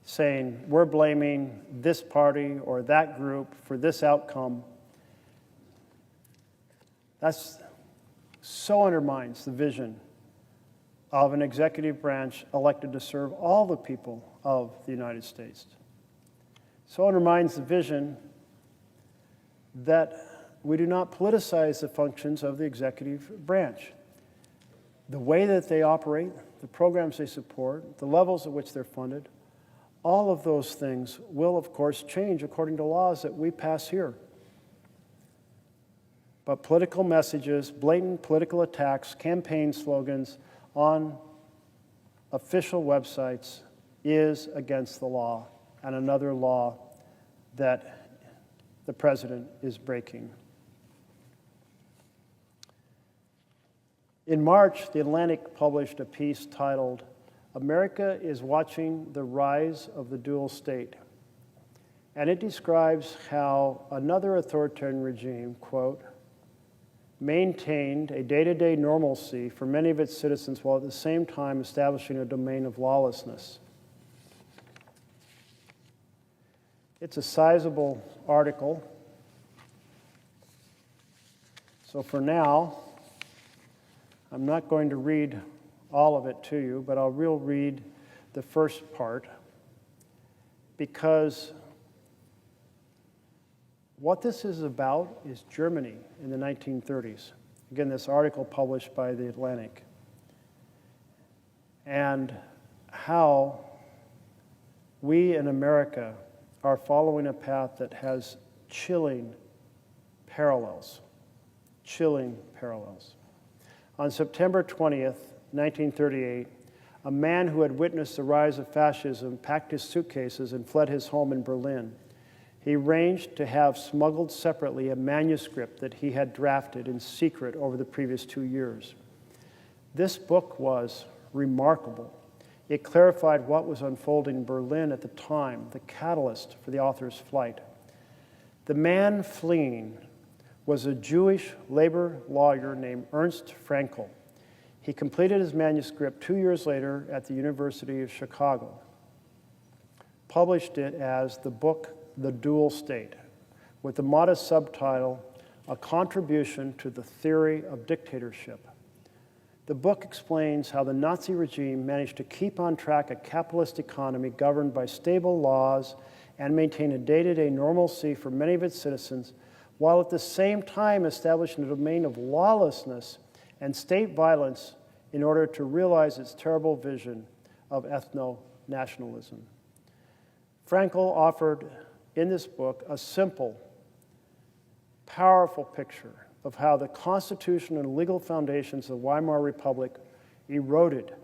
[SPEAKER 3] saying we're blaming this party or that group for this outcome. That so undermines the vision of an executive branch elected to serve all the people of the United States. So undermines the vision that we do not politicize the functions of the executive branch. The way that they operate, the programs they support, the levels at which they're funded, all of those things will, of course, change according to laws that we pass here. But political messages, blatant political attacks, campaign slogans on official websites is against the law, and another law that the president is breaking. In March, The Atlantic published a piece titled, "America is Watching the Rise of the Dual State." And it describes how another authoritarian regime, quote, maintained a day-to-day normalcy for many of its citizens while at the same time establishing a domain of lawlessness. It's a sizable article. So for now, I'm not going to read all of it to you, but I will read the first part, because what this is about is Germany in the 1930s. Again, this article published by The Atlantic. And how we in America are following a path that has chilling parallels. Chilling parallels. On September 20th, 1938, a man who had witnessed the rise of fascism packed his suitcases and fled his home in Berlin. He arranged to have smuggled separately a manuscript that he had drafted in secret over the previous 2 years. This book was remarkable. It clarified what was unfolding in Berlin at the time, the catalyst for the author's flight. The man fleeing was a Jewish labor lawyer named Ernst Fraenkel. He completed his manuscript 2 years later at the University of Chicago, published it as the book The Dual State, with the modest subtitle, A Contribution to the Theory of Dictatorship. The book explains how the Nazi regime managed to keep on track a capitalist economy governed by stable laws and maintain a day-to-day normalcy for many of its citizens, while at the same time establishing a domain of lawlessness and state violence in order to realize its terrible vision of ethno-nationalism. Fraenkel offered in this book a simple, powerful picture of how the constitution and legal foundations of the Weimar Republic eroded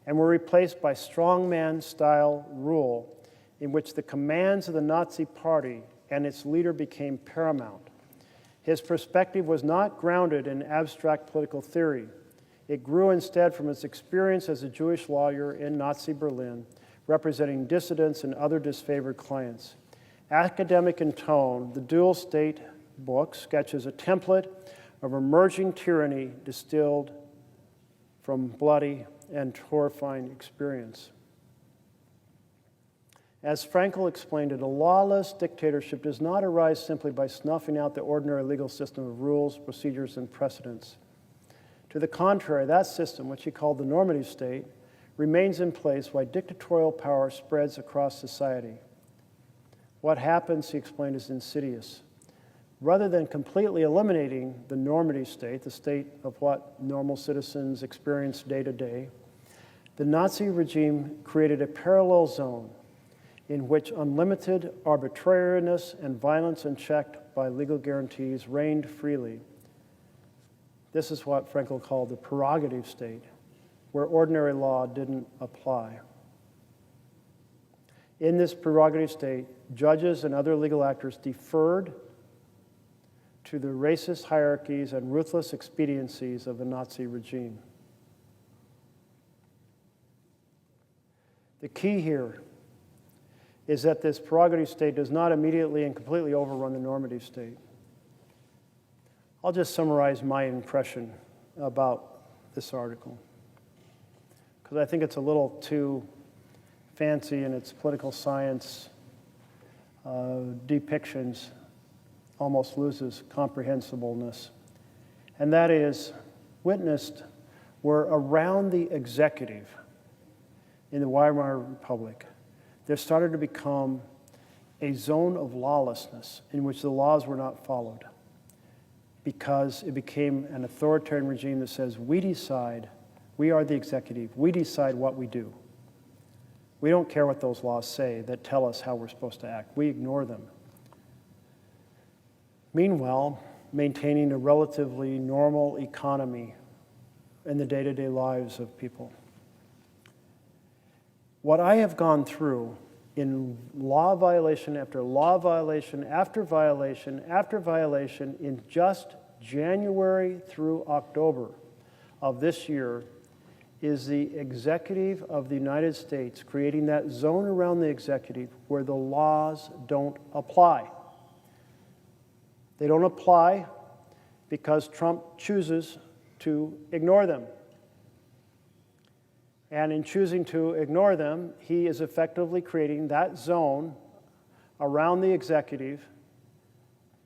[SPEAKER 3] and were replaced by strongman-style rule in which the commands of the Nazi Party and its leader became paramount. His perspective was not grounded in abstract political theory. It grew instead from its experience as a Jewish lawyer in Nazi Berlin, representing dissidents and other disfavored clients. Academic in tone, the Dual State book sketches a template of emerging tyranny distilled from bloody and horrifying experience. As Frankl explained it, a lawless dictatorship does not arise simply by snuffing out the ordinary legal system of rules, procedures, and precedents. To the contrary, that system, which he called the normative state, remains in place while dictatorial power spreads across society. What happens, he explained, is insidious. Rather than completely eliminating the normative state, the state of what normal citizens experience day to day, the Nazi regime created a parallel zone in which unlimited arbitrariness and violence unchecked by legal guarantees reigned freely. This is what Frankl called the prerogative state, where ordinary law didn't apply. In this prerogative state, judges and other legal actors deferred to the racist hierarchies and ruthless expediencies of the Nazi regime. The key here is that this prerogative state does not immediately and completely overrun the normative state. I'll just summarize my impression about this article, because I think it's a little too fancy in its political science depictions, almost loses comprehensibleness. And that is, witnessed were around the executive in the Weimar Republic, there started to become a zone of lawlessness in which the laws were not followed, because it became an authoritarian regime that says, we decide, we are the executive, we decide what we do. We don't care what those laws say that tell us how we're supposed to act. We ignore them. Meanwhile, maintaining a relatively normal economy in the day-to-day lives of people. What I have gone through in law violation after law violation after violation after violation in just January through October of this year is the executive of the United States creating that zone around the executive where the laws don't apply. They don't apply because Trump chooses to ignore them. And in choosing to ignore them, he is effectively creating that zone around the executive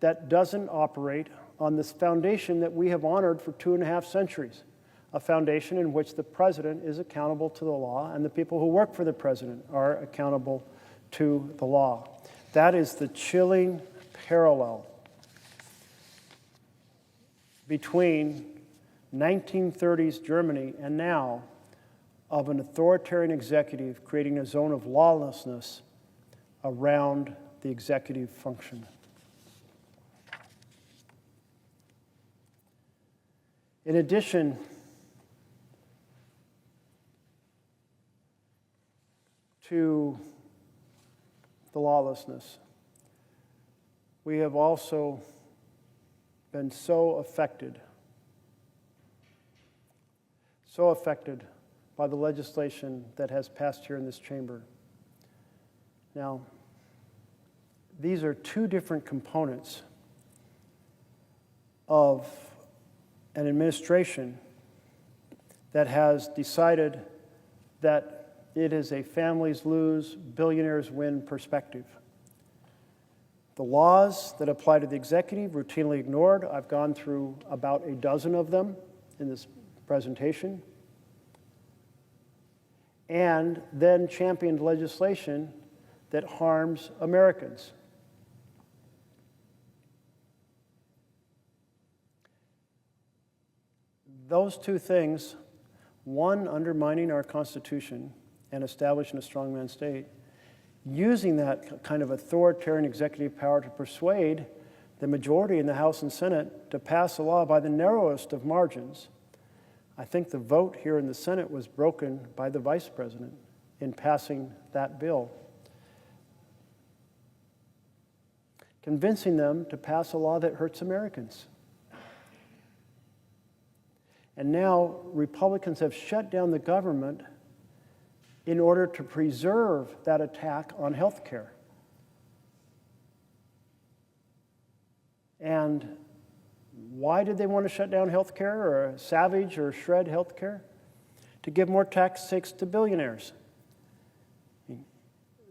[SPEAKER 3] that doesn't operate on this foundation that we have honored for 2.5 centuries, a foundation in which the president is accountable to the law and the people who work for the president are accountable to the law. That is the chilling parallel between 1930s Germany and now, of an authoritarian executive creating a zone of lawlessness around the executive function. In addition to the lawlessness, we have also been so affected by the legislation that has passed here in this chamber. Now, these are two different components of an administration that has decided that it is a families lose, billionaires win perspective. The laws that apply to the executive routinely ignored. I've gone through about a dozen of them in this presentation. And then championed legislation that harms Americans. Those two things, one undermining our Constitution and establishing a strongman state, using that kind of authoritarian executive power to persuade the majority in the House and Senate to pass a law by the narrowest of margins. I think the vote here in the Senate was broken by the Vice President in passing that bill, convincing them to pass a law that hurts Americans. And now Republicans have shut down the government in order to preserve that attack on health care. And why did they want to shut down health care or savage or shred health care? To give more tax breaks to billionaires.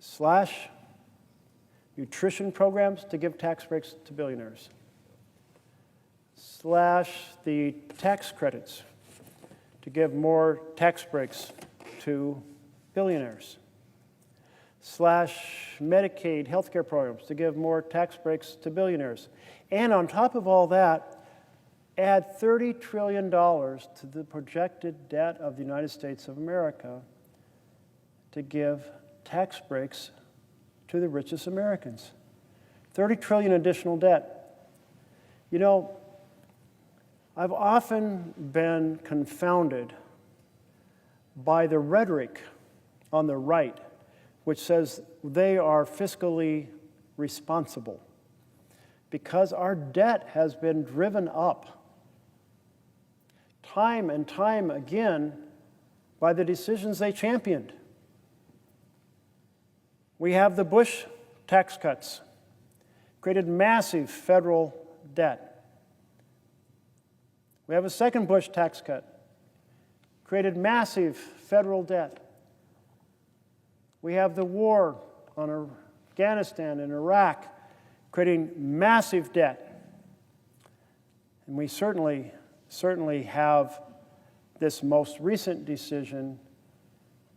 [SPEAKER 3] Slash nutrition programs to give tax breaks to billionaires. Slash the tax credits to give more tax breaks to billionaires. Slash Medicaid healthcare programs to give more tax breaks to billionaires. And on top of all that, add $30 trillion to the projected debt of the United States of America to give tax breaks to the richest Americans. 30 trillion additional debt. You know, I've often been confounded by the rhetoric on the right, which says they are fiscally responsible because our debt has been driven up time and time again by the decisions they championed. We have the Bush tax cuts, created massive federal debt. We have a second Bush tax cut, created massive federal debt. We have the war on Afghanistan and Iraq, creating massive debt. And we certainly have this most recent decision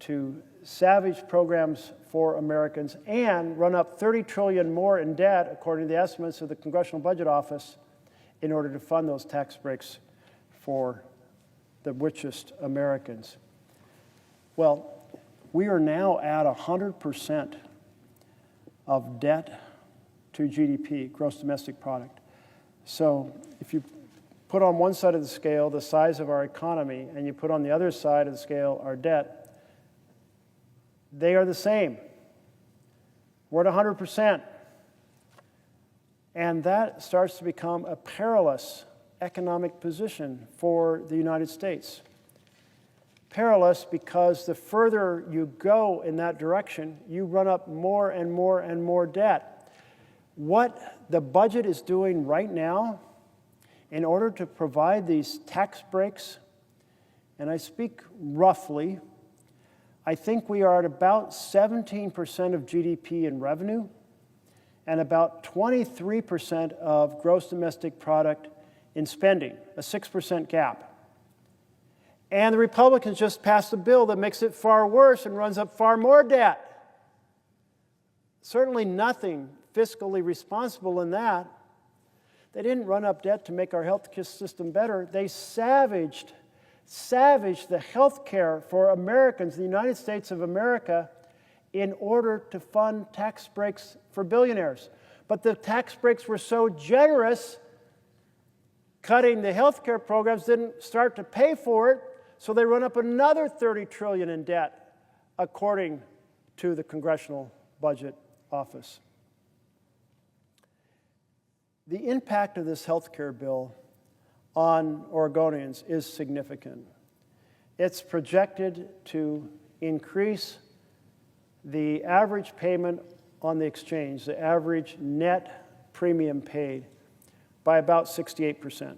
[SPEAKER 3] to savage programs for Americans and run up $30 trillion more in debt, according to the estimates of the Congressional Budget Office, in order to fund those tax breaks for the richest Americans. Well, we are now at 100% of debt to GDP, gross domestic product. So if you put on one side of the scale the size of our economy and you put on the other side of the scale our debt, they are the same. We're at 100%. And that starts to become a perilous economic position for the United States. Perilous because the further you go in that direction, you run up more and more and more debt. What the budget is doing right now in order to provide these tax breaks, and I speak roughly, I think we are at about 17% of GDP in revenue and about 23% of gross domestic product in spending, a 6% gap. And the Republicans just passed a bill that makes it far worse and runs up far more debt. Certainly nothing fiscally responsible in that. They didn't run up debt to make our health care system better. They savaged the health care for Americans in the United States of America in order to fund tax breaks for billionaires. But the tax breaks were so generous, cutting the health care programs didn't start to pay for it, so they run up another $30 trillion in debt, according to the Congressional Budget Office. The impact of this health care bill on Oregonians is significant. It's projected to increase the average payment on the exchange, the average net premium paid, by about 68%.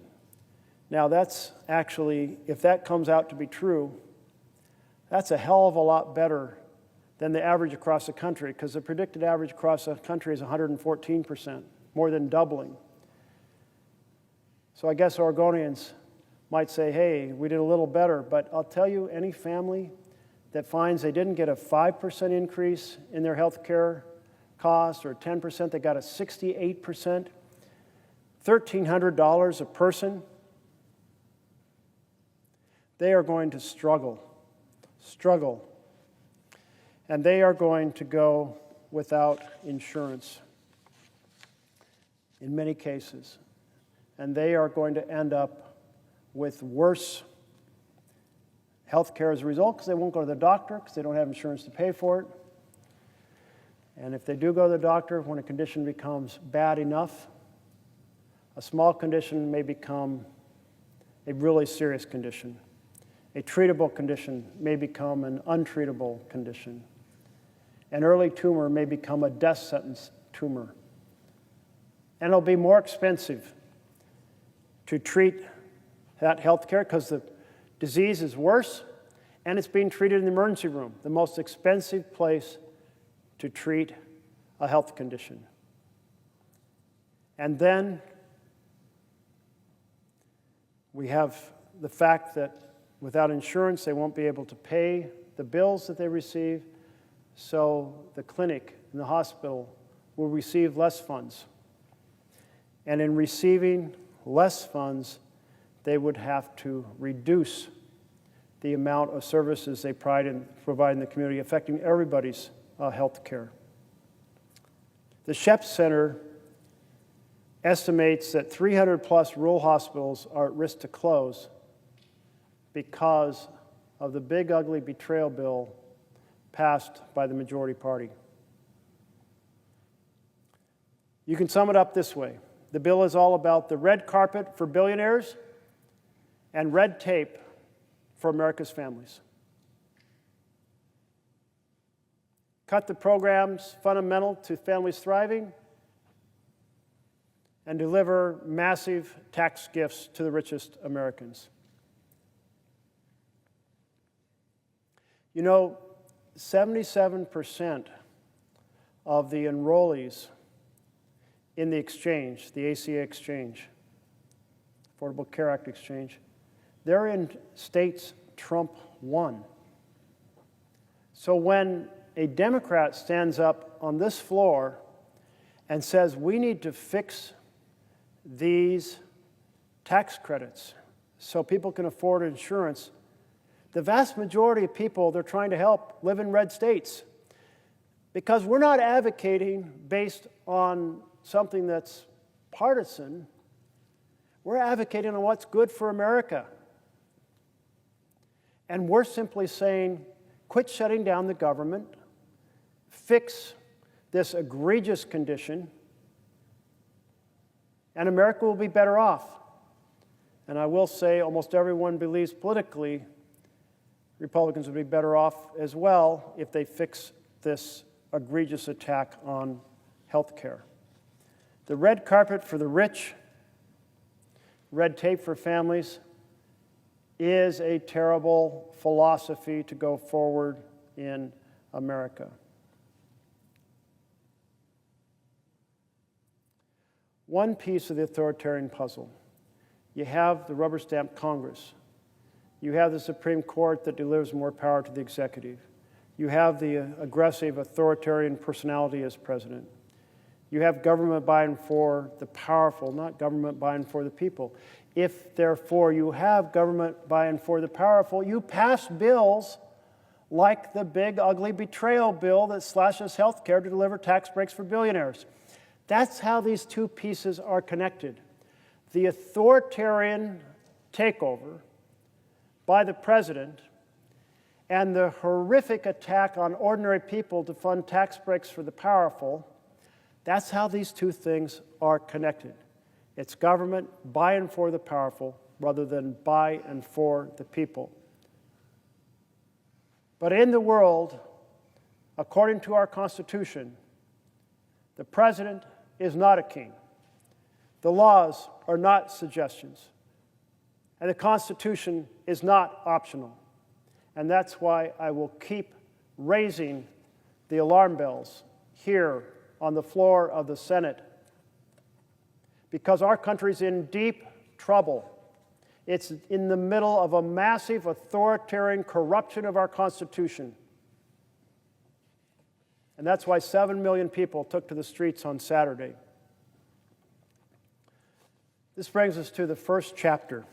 [SPEAKER 3] Now that's actually, if that comes out to be true, that's a hell of a lot better than the average across the country, because the predicted average across the country is 114%, more than doubling. So I guess Oregonians might say, hey, we did a little better, but I'll tell you, any family that finds they didn't get a 5% increase in their health care cost or 10%, they got a 68%, $1,300 a person, they are going to struggle, and they are going to go without insurance in many cases. And they are going to end up with worse health care as a result because they won't go to the doctor because they don't have insurance to pay for it. And if they do go to the doctor, when a condition becomes bad enough, a small condition may become a really serious condition. A treatable condition may become an untreatable condition. An early tumor may become a death sentence tumor. And it'll be more expensive to treat that health care because the disease is worse and it's being treated in the emergency room, the most expensive place to treat a health condition. And then we have the fact that without insurance, they won't be able to pay the bills that they receive, so the clinic and the hospital will receive less funds. And in receiving less funds, they would have to reduce the amount of services they provide in the community, affecting everybody's health care. The Shep Center estimates that 300 plus rural hospitals are at risk to close because of the big ugly betrayal bill passed by the majority party. You can sum it up this way. The bill is all about the red carpet for billionaires and red tape for America's families. Cut the programs fundamental to families thriving and deliver massive tax gifts to the richest Americans. You know, 77% of the enrollees in the exchange, the ACA exchange, Affordable Care Act exchange, they're in states Trump won. So when a Democrat stands up on this floor and says we need to fix these tax credits so people can afford insurance, the vast majority of people they're trying to help live in red states, because we're not advocating based on something that's partisan. We're advocating on what's good for America. And we're simply saying, quit shutting down the government, fix this egregious condition, and America will be better off. And I will say almost everyone believes politically Republicans would be better off as well if they fix this egregious attack on health care. The red carpet for the rich, red tape for families, is a terrible philosophy to go forward in America. One piece of the authoritarian puzzle. You have the rubber-stamped Congress. You have the Supreme Court that delivers more power to the executive. You have the aggressive authoritarian personality as president. You have government by and for the powerful, not government by and for the people. If, therefore, you have government by and for the powerful, you pass bills like the big, ugly betrayal bill that slashes health care to deliver tax breaks for billionaires. That's how these two pieces are connected. The authoritarian takeover by the president and the horrific attack on ordinary people to fund tax breaks for the powerful, that's how these two things are connected. It's government by and for the powerful rather than by and for the people. But in the world, according to our Constitution, the president is not a king. The laws are not suggestions. And the Constitution is not optional. And that's why I will keep raising the alarm bells here on the floor of the Senate, because our country's in deep trouble. It's in the middle of a massive authoritarian corruption of our Constitution. And that's why 7 million people took to the streets on Saturday. This brings us to the first chapter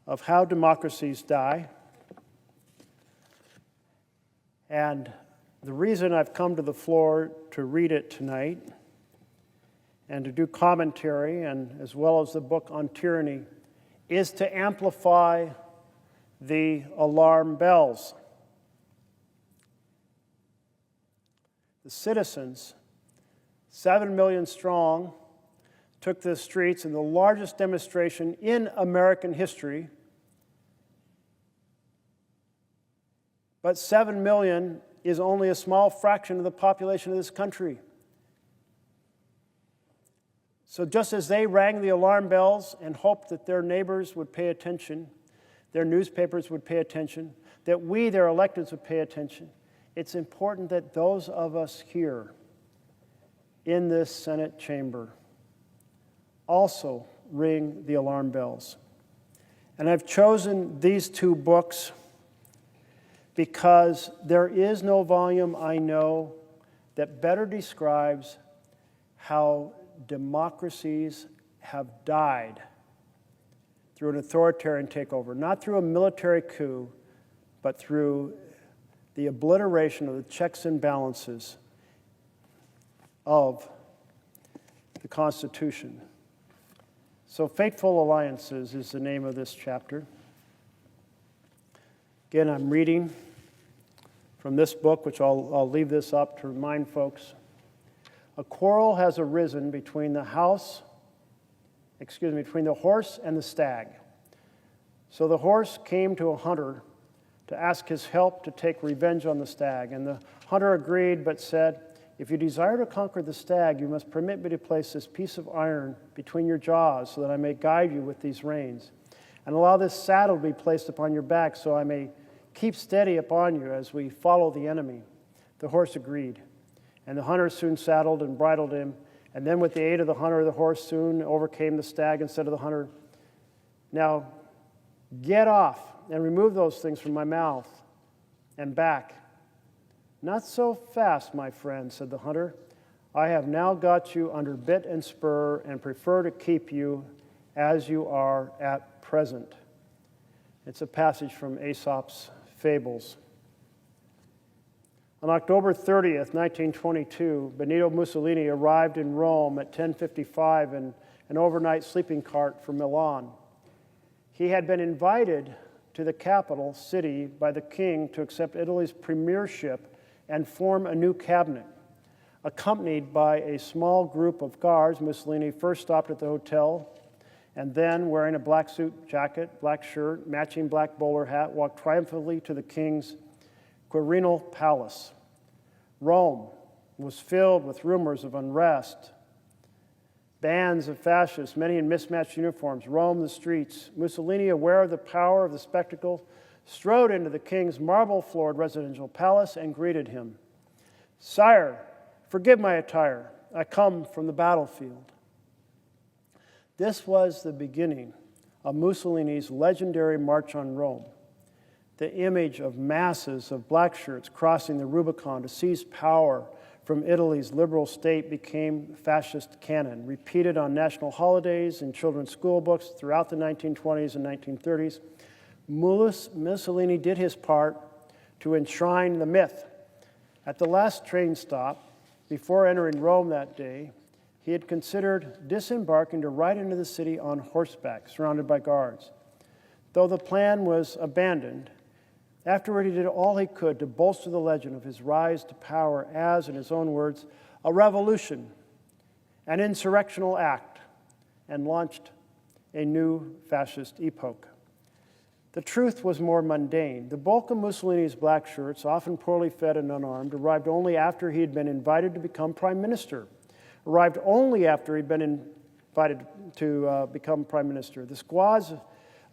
[SPEAKER 3] of how democracies die. And the reason I've come to the floor to read it tonight and to do commentary, and as well as the book on tyranny, is to amplify the alarm bells. The citizens, 7 million strong, took the streets in the largest demonstration in American history. But 7 million is only a small fraction of the population of this country. So just as they rang the alarm bells and hoped that their neighbors would pay attention, their newspapers would pay attention, that we, their electeds, would pay attention, it's important that those of us here in this Senate chamber also ring the alarm bells. And I've chosen these two books because there is no volume I know that better describes how democracies have died through an authoritarian takeover, not through a military coup, but through the obliteration of the checks and balances of the Constitution. So, Fateful Alliances is the name of this chapter. Again, I'm reading from this book, which I'll leave this up to remind folks. A quarrel has arisen between the horse and the stag. So the horse came to a hunter to ask his help to take revenge on the stag. And the hunter agreed, but said, "If you desire to conquer the stag, you must permit me to place this piece of iron between your jaws so that I may guide you with these reins, and allow this saddle to be placed upon your back so I may keep steady upon you as we follow the enemy." The horse agreed, and the hunter soon saddled and bridled him, and then with the aid of the hunter, the horse soon overcame the stag and said to the hunter, "Now get off and remove those things from my mouth and back." "Not so fast, my friend," said the hunter. "I have now got you under bit and spur and prefer to keep you as you are at present." It's a passage from Aesop's Fables. On October 30th, 1922, Benito Mussolini arrived in Rome at 10:55 in an overnight sleeping cart for Milan. He had been invited to the capital city by the king to accept Italy's premiership and form a new cabinet. Accompanied by a small group of guards, Mussolini first stopped at the hotel and then, wearing a black suit jacket, black shirt, matching black bowler hat, walked triumphantly to the king's Quirinal palace. Rome was filled with rumors of unrest. Bands of fascists, many in mismatched uniforms, roamed the streets. Mussolini, aware of the power of the spectacle, strode into the king's marble-floored residential palace and greeted him. "Sire, forgive my attire. I come from the battlefield." This was the beginning of Mussolini's legendary march on Rome. The image of masses of black shirts crossing the Rubicon to seize power from Italy's liberal state became fascist canon, repeated on national holidays in children's school books throughout the 1920s and 1930s. Mussolini did his part to enshrine the myth. At the last train stop, before entering Rome that day, he had considered disembarking to ride into the city on horseback, surrounded by guards. Though the plan was abandoned, afterward he did all he could to bolster the legend of his rise to power as, in his own words, a revolution, an insurrectional act, and launched a new fascist epoch. The truth was more mundane. The bulk of Mussolini's black shirts, often poorly fed and unarmed, arrived only after he had been invited to become prime minister. Arrived only after he'd been invited to become prime minister. The squads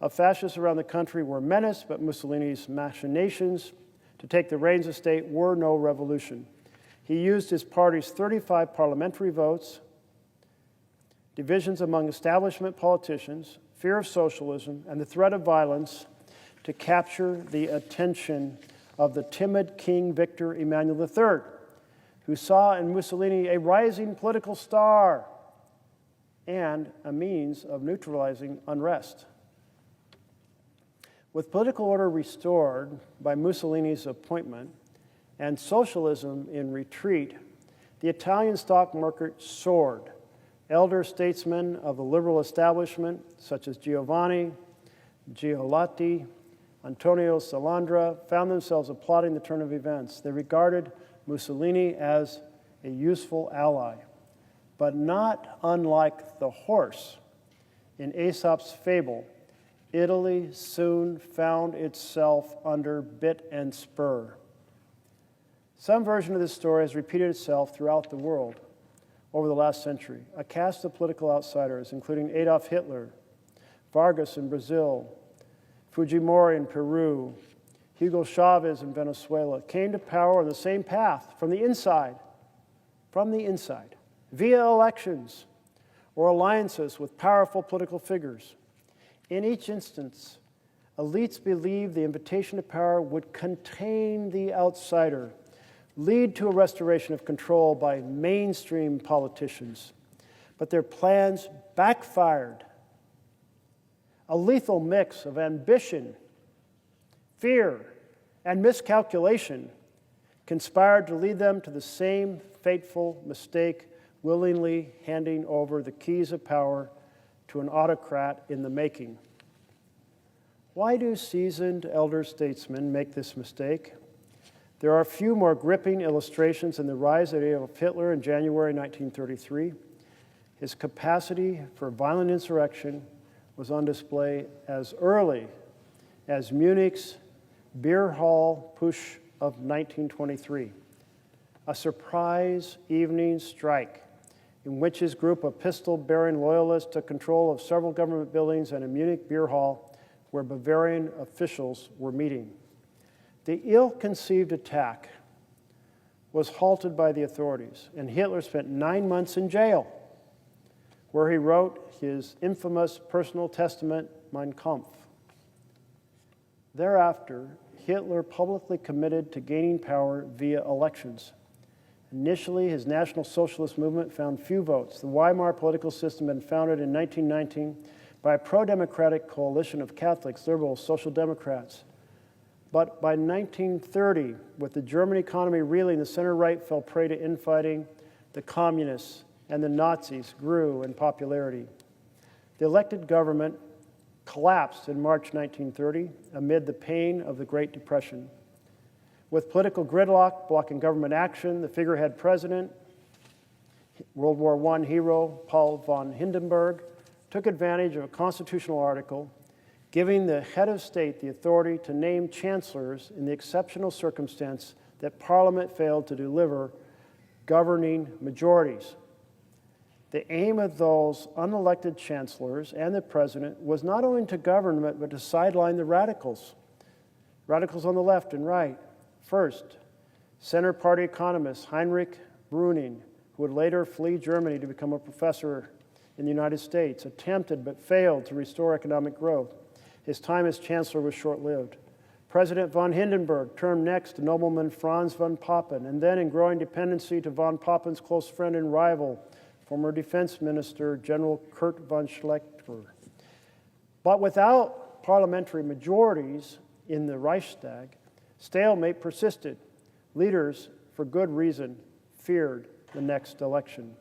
[SPEAKER 3] of fascists around the country were a menace, but Mussolini's machinations to take the reins of state were no revolution. He used his party's 35 parliamentary votes, divisions among establishment politicians, fear of socialism, and the threat of violence to capture the attention of the timid King Victor Emmanuel III, who saw in Mussolini a rising political star and a means of neutralizing unrest. With political order restored by Mussolini's appointment and socialism in retreat, the Italian stock market soared. Elder statesmen of the liberal establishment, such as Giovanni Giolitti, Antonio Salandra, found themselves applauding the turn of events. They regarded Mussolini as a useful ally. But not unlike the horse in Aesop's fable, Italy soon found itself under bit and spur. Some version of this story has repeated itself throughout the world over the last century. A cast of political outsiders, including Adolf Hitler, Vargas in Brazil, Fujimori in Peru, Hugo Chavez in Venezuela, came to power on the same path from the inside, via elections or alliances with powerful political figures. In each instance, elites believed the invitation to power would contain the outsider, lead to a restoration of control by mainstream politicians. But their plans backfired. A lethal mix of ambition, fear, and miscalculation conspired to lead them to the same fateful mistake, willingly handing over the keys of power to an autocrat in the making. Why do seasoned elder statesmen make this mistake? There are few more gripping illustrations in the rise of Adolf Hitler in January 1933. His capacity for violent insurrection was on display as early as Munich's beer hall push of 1923, a surprise evening strike in which his group of pistol-bearing loyalists took control of several government buildings and a Munich beer hall where Bavarian officials were meeting. The ill-conceived attack was halted by the authorities, and Hitler spent 9 months in jail, where he wrote his infamous personal testament, Mein Kampf. Thereafter, Hitler publicly committed to gaining power via elections. Initially, his National Socialist movement found few votes. The Weimar political system had been founded in 1919 by a pro-democratic coalition of Catholics, liberals, social democrats. But by 1930, with the German economy reeling, the center-right fell prey to infighting. The communists and the Nazis grew in popularity. The elected government collapsed in March 1930 amid the pain of the Great Depression. With political gridlock blocking government action, the figurehead president, World War I hero Paul von Hindenburg, took advantage of a constitutional article giving the head of state the authority to name chancellors in the exceptional circumstance that Parliament failed to deliver governing majorities. The aim of those unelected chancellors and the president was not only to govern, but to sideline the radicals on the left and right. First, Center Party economist Heinrich Brüning, who would later flee Germany to become a professor in the United States, attempted but failed to restore economic growth. His time as chancellor was short-lived. President von Hindenburg turned next to nobleman Franz von Papen, and then in growing dependency to von Papen's close friend and rival, former defense minister General Kurt von Schleicher. But without parliamentary majorities in the Reichstag, stalemate persisted. Leaders, for good reason, feared the next election.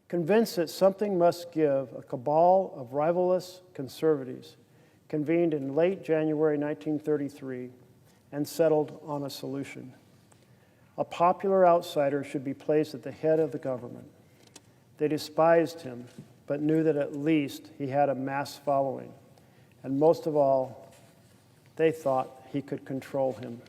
[SPEAKER 3] Convinced that something must give, a cabal of rivalrous conservatives convened in late January 1933 and settled on a solution. A popular outsider should be placed at the head of the government. They despised him, but knew that at least he had a mass following. And most of all, they thought he could control him.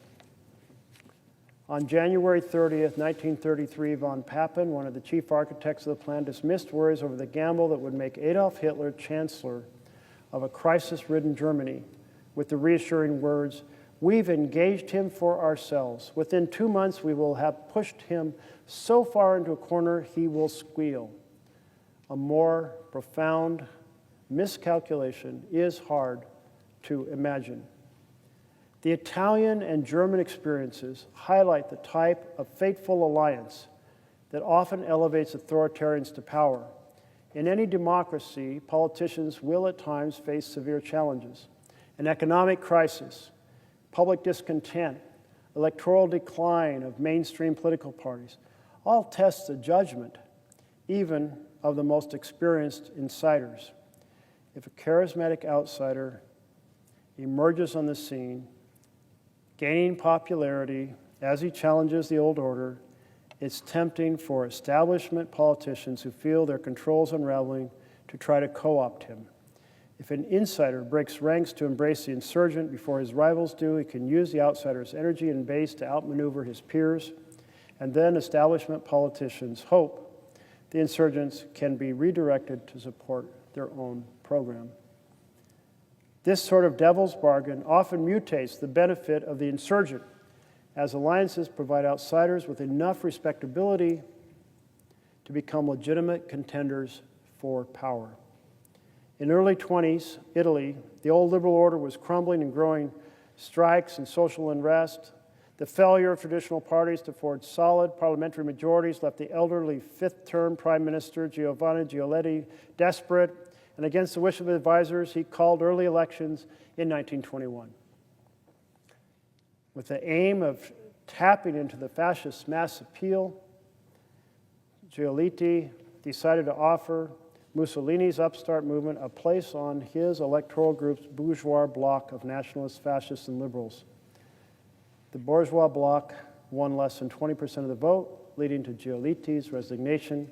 [SPEAKER 3] On January 30th, 1933, von Papen, one of the chief architects of the plan, dismissed worries over the gamble that would make Adolf Hitler chancellor of a crisis-ridden Germany with the reassuring words, "We've engaged him for ourselves. Within 2 months, we will have pushed him so far into a corner he will squeal." A more profound miscalculation is hard to imagine. The Italian and German experiences highlight the type of fateful alliance that often elevates authoritarians to power. In any democracy, politicians will at times face severe challenges. An economic crisis, public discontent, electoral decline of mainstream political parties, all test the judgment, even of the most experienced insiders. If a charismatic outsider emerges on the scene, gaining popularity as he challenges the old order it's tempting for establishment politicians who feel their control's unraveling to try to co-opt him. If an insider breaks ranks to embrace the insurgent before his rivals do, he can use the outsider's energy and base to outmaneuver his peers, and then establishment politicians hope the insurgents can be redirected to support their own program. This sort of devil's bargain often mutates the benefit of the insurgent, as alliances provide outsiders with enough respectability to become legitimate contenders for power. In early 20s Italy, the old liberal order was crumbling and growing strikes and social unrest. The failure of traditional parties to forge solid parliamentary majorities left the elderly fifth-term Prime Minister Giovanni Giolitti desperate, and against the wish of advisors, he called early elections in 1921. With the aim of tapping into the fascist mass appeal, Giolitti decided to offer Mussolini's upstart movement a place on his electoral group's bourgeois bloc of nationalists, fascists, and liberals. The bourgeois bloc won less than 20% of the vote, leading to Giolitti's resignation,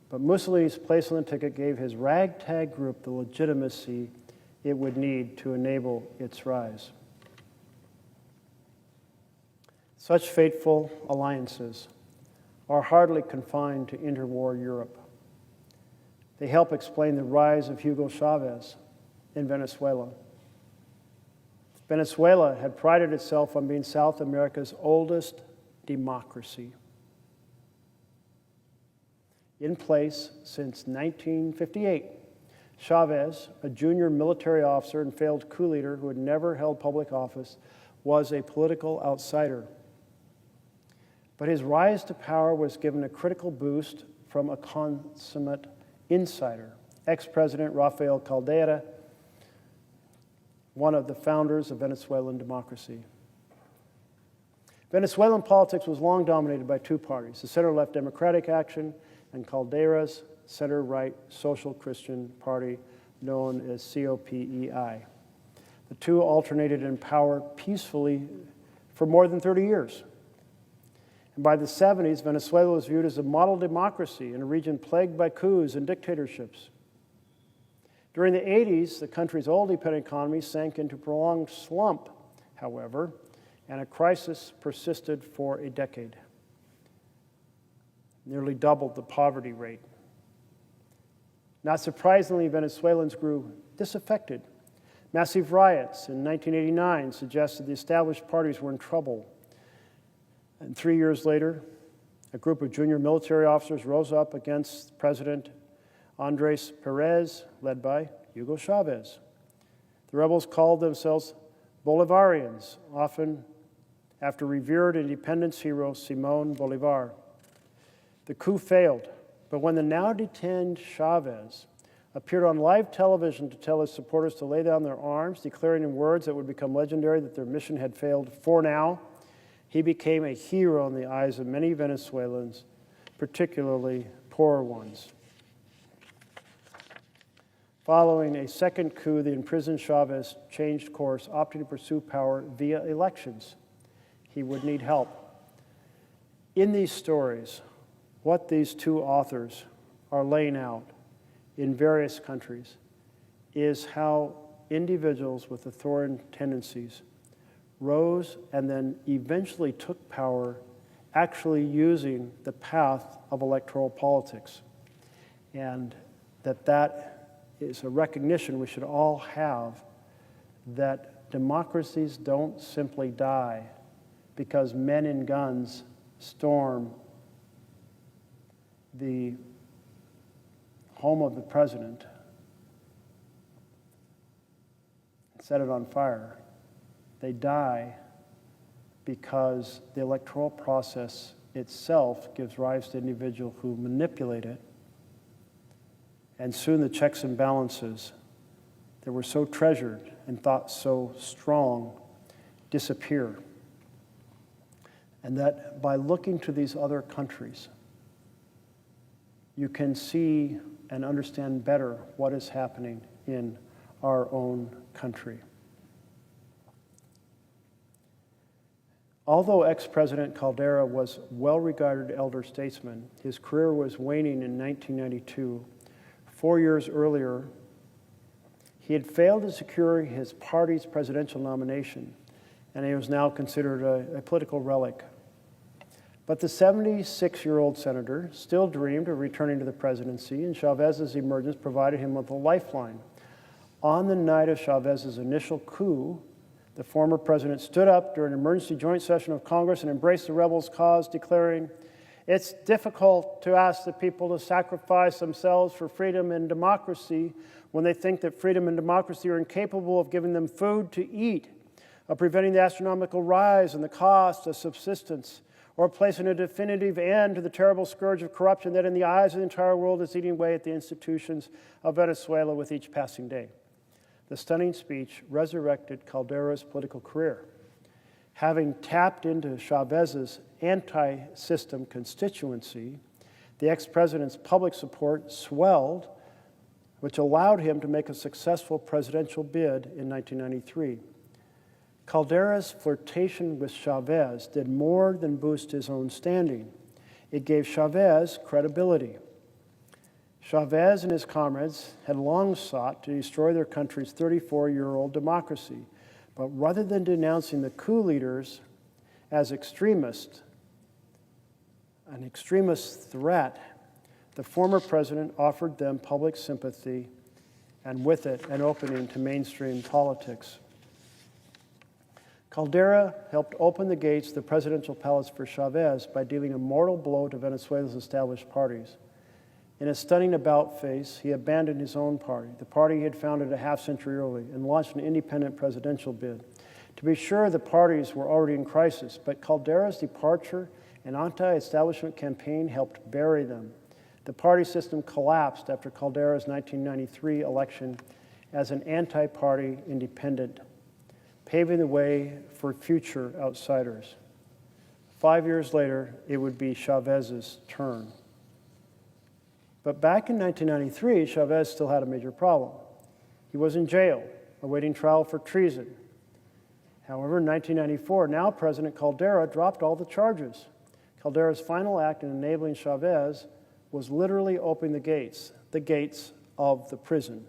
[SPEAKER 3] but Mussolini's place on the ticket gave his ragtag group the legitimacy it would need to enable its rise. Such fateful alliances are hardly confined to interwar Europe. They help explain the rise of Hugo Chavez in Venezuela. Venezuela had prided itself on being South America's oldest democracy. In place since 1958, Chavez, a junior military officer and failed coup leader who had never held public office, was a political outsider. But his rise to power was given a critical boost from a consummate insider, ex-President Rafael Caldera, one of the founders of Venezuelan democracy. Venezuelan politics was long dominated by two parties, the center-left Democratic Action and Caldera's center-right Social Christian Party, known as COPEI. The two alternated in power peacefully for more than 30 years. And by the 70s, Venezuela was viewed as a model democracy in a region plagued by coups and dictatorships. During the 80s, the country's oil dependent economy sank into a prolonged slump, however, and a crisis persisted for a decade. Nearly doubled the poverty rate. Not surprisingly, Venezuelans grew disaffected. Massive riots in 1989 suggested the established parties were in trouble. And 3 years later, a group of junior military officers rose up against President Andres Perez, led by Hugo Chavez. The rebels called themselves Bolivarians, often after revered independence hero Simón Bolívar. The coup failed, but when the now detained Chavez appeared on live television to tell his supporters to lay down their arms, declaring in words that would become legendary that their mission had failed for now, he became a hero in the eyes of many Venezuelans, particularly poorer ones. Following a second coup, the imprisoned Chavez changed course, opting to pursue power via elections. He would need help. In these stories, what these two authors are laying out in various countries is how individuals with authoritarian tendencies rose and then eventually took power, actually using the path of electoral politics. And that is a recognition we should all have, that democracies don't simply die because men in guns storm the home of the president and set it on fire. They die because the electoral process itself gives rise to individuals who manipulate it, and soon the checks and balances that were so treasured and thought so strong disappear. And that by looking to these other countries, you can see and understand better what is happening in our own country. Although ex-President Caldera was a well-regarded elder statesman, his career was waning in 1992. 4 years earlier, he had failed to secure his party's presidential nomination, and he was now considered a political relic. But the 76-year-old senator still dreamed of returning to the presidency, and Chavez's emergence provided him with a lifeline. On the night of Chavez's initial coup, the former president stood up during an emergency joint session of Congress and embraced the rebels' cause, declaring, "It's difficult to ask the people to sacrifice themselves for freedom and democracy when they think that freedom and democracy are incapable of giving them food to eat, of preventing the astronomical rise in the cost of subsistence, or placing a definitive end to the terrible scourge of corruption that in the eyes of the entire world is eating away at the institutions of Venezuela with each passing day." The stunning speech resurrected Caldera's political career. Having tapped into Chavez's anti-system constituency, the ex-president's public support swelled, which allowed him to make a successful presidential bid in 1993. Caldera's flirtation with Chavez did more than boost his own standing. It gave Chavez credibility. Chavez and his comrades had long sought to destroy their country's 34-year-old democracy, but rather than denouncing the coup leaders as extremists, an extremist threat, the former president offered them public sympathy and with it an opening to mainstream politics. Caldera helped open the gates of the presidential palace for Chavez by dealing a mortal blow to Venezuela's established parties. In a stunning about-face, he abandoned his own party, the party he had founded a half-century early, and launched an independent presidential bid. To be sure, the parties were already in crisis, but Caldera's departure and anti-establishment campaign helped bury them. The party system collapsed after Caldera's 1993 election as an anti-party independent, paving the way for future outsiders. 5 years later, it would be Chavez's turn. But back in 1993, Chavez still had a major problem. He was in jail, awaiting trial for treason. However, in 1994, now President Caldera dropped all the charges. Caldera's final act in enabling Chavez was literally opening the gates of the prison.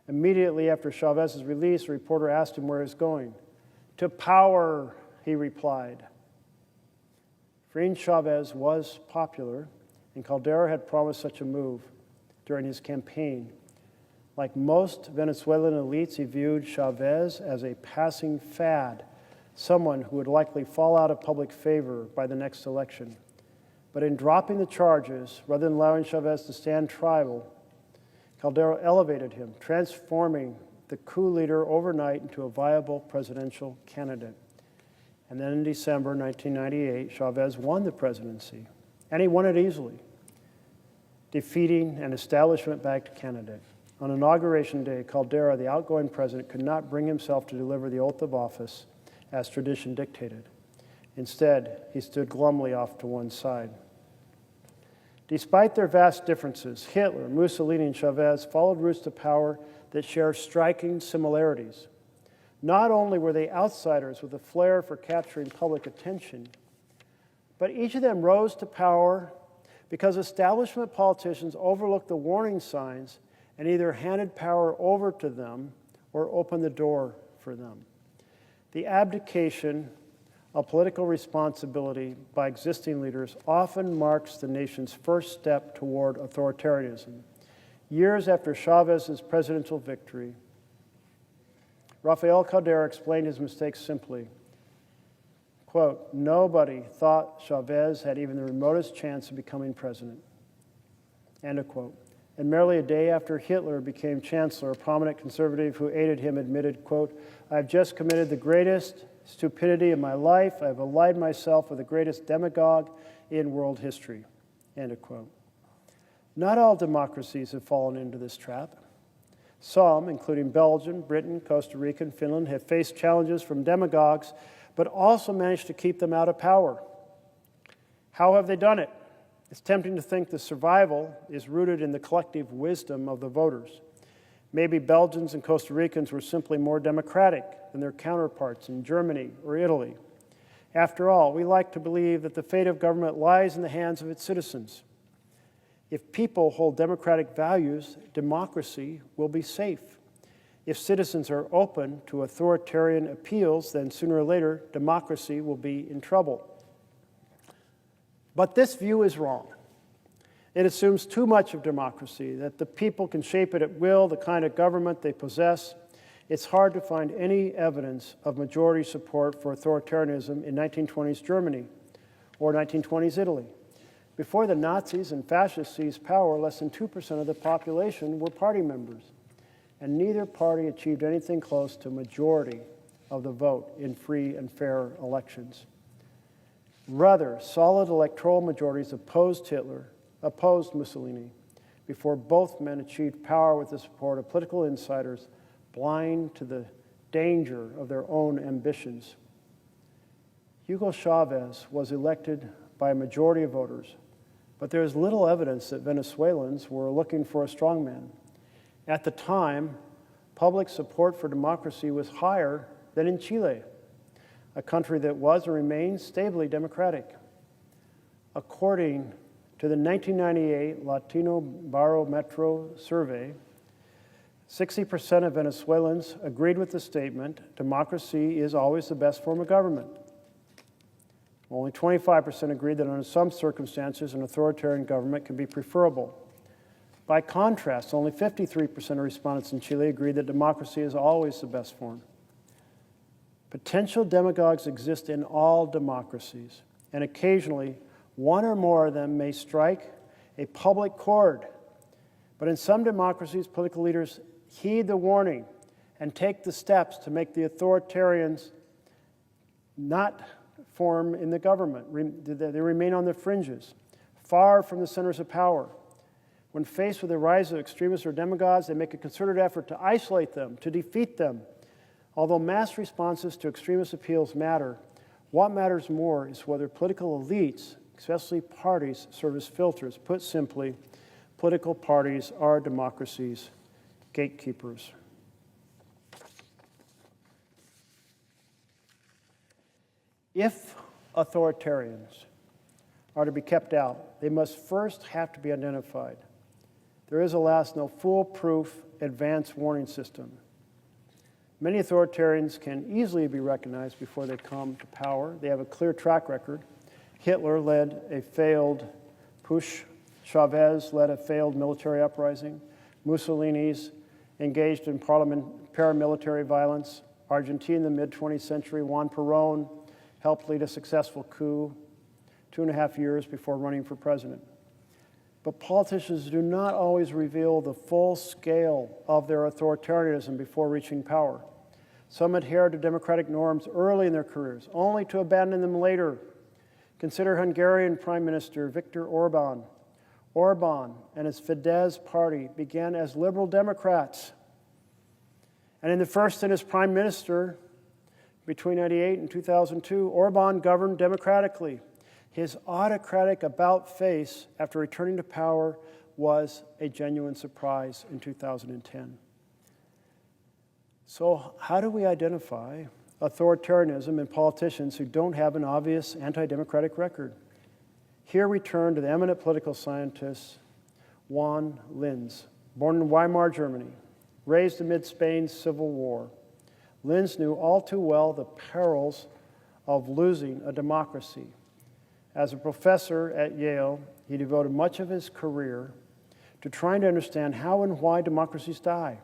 [SPEAKER 3] Immediately after Chavez's release, a reporter asked him where he was going. "To power," he replied. Freeing Chavez was popular, and Caldera had promised such a move during his campaign. Like most Venezuelan elites, he viewed Chavez as a passing fad, someone who would likely fall out of public favor by the next election. But in dropping the charges, rather than allowing Chavez to stand trial, Caldera elevated him, transforming the coup leader overnight into a viable presidential candidate. And then in December 1998, Chavez won the presidency, and he won it easily, defeating an establishment-backed candidate. On Inauguration Day, Caldera, the outgoing president, could not bring himself to deliver the oath of office as tradition dictated. Instead, he stood glumly off to one side. Despite their vast differences, Hitler, Mussolini, and Chavez followed routes to power that share striking similarities. Not only were they outsiders with a flair for capturing public attention, but each of them rose to power because establishment politicians overlooked the warning signs and either handed power over to them or opened the door for them. The abdication of political responsibility by existing leaders often marks the nation's first step toward authoritarianism. Years after Chavez's presidential victory, Rafael Caldera explained his mistakes simply. Quote, "Nobody thought Chavez had even the remotest chance of becoming president." End of quote. And merely a day after Hitler became chancellor, a prominent conservative who aided him admitted, quote, "I've just committed the greatest stupidity of my life. I've allied myself with the greatest demagogue in world history." End of quote. Not all democracies have fallen into this trap. Some, including Belgium, Britain, Costa Rica, and Finland, have faced challenges from demagogues, but also managed to keep them out of power. How have they done it? It's tempting to think the survival is rooted in the collective wisdom of the voters. Maybe Belgians and Costa Ricans were simply more democratic than their counterparts in Germany or Italy. After all, we like to believe that the fate of government lies in the hands of its citizens. If people hold democratic values, democracy will be safe. If citizens are open to authoritarian appeals, then sooner or later, democracy will be in trouble. But this view is wrong. It assumes too much of democracy, that the people can shape it at will, the kind of government they possess. It's hard to find any evidence of majority support for authoritarianism in 1920s Germany or 1920s Italy. Before the Nazis and fascists seized power, less than 2% of the population were party members, and neither party achieved anything close to a majority of the vote in free and fair elections. Rather, solid electoral majorities opposed Hitler, opposed Mussolini, before both men achieved power with the support of political insiders blind to the danger of their own ambitions. Hugo Chavez was elected by a majority of voters, but there is little evidence that Venezuelans were looking for a strongman. At the time, public support for democracy was higher than in Chile, a country that was and remains stably democratic. According to the 1998 Latino Barometro survey, 60% of Venezuelans agreed with the statement, democracy is always the best form of government. Only 25% agreed that under some circumstances an authoritarian government can be preferable. By contrast, only 53% of respondents in Chile agreed that democracy is always the best form. Potential demagogues exist in all democracies, and occasionally one or more of them may strike a public chord. But in some democracies, political leaders heed the warning and take the steps to make the authoritarians not form in the government. They remain on the fringes, far from the centers of power. When faced with the rise of extremists or demagogues, they make a concerted effort to isolate them, to defeat them. Although mass responses to extremist appeals matter, what matters more is whether political elites, especially parties, serve as filters. Put simply, political parties are democracy's gatekeepers. If authoritarians are to be kept out, they must first have to be identified. There is, alas, no foolproof advance warning system. Many authoritarians can easily be recognized before they come to power. They have a clear track record. Hitler led a failed push. Chavez led a failed military uprising. Mussolini's engaged in paramilitary violence. Argentina in the mid-20th century, Juan Perón helped lead a successful coup 2.5 years before running for president. But politicians do not always reveal the full scale of their authoritarianism before reaching power. Some adhere to democratic norms early in their careers, only to abandon them later. Consider Hungarian Prime Minister Viktor Orban. Orban and his Fidesz party began as liberal Democrats. And in the first stint as prime minister, between 1998 and 2002, Orban governed democratically. His autocratic about-face after returning to power was a genuine surprise in 2010. So how do we identify authoritarianism in politicians who don't have an obvious anti-democratic record? Here we turn to the eminent political scientist Juan Linz. Born in Weimar, Germany, raised amid Spain's civil war, Linz knew all too well the perils of losing a democracy. As a professor at Yale, he devoted much of his career to trying to understand how and why democracies die.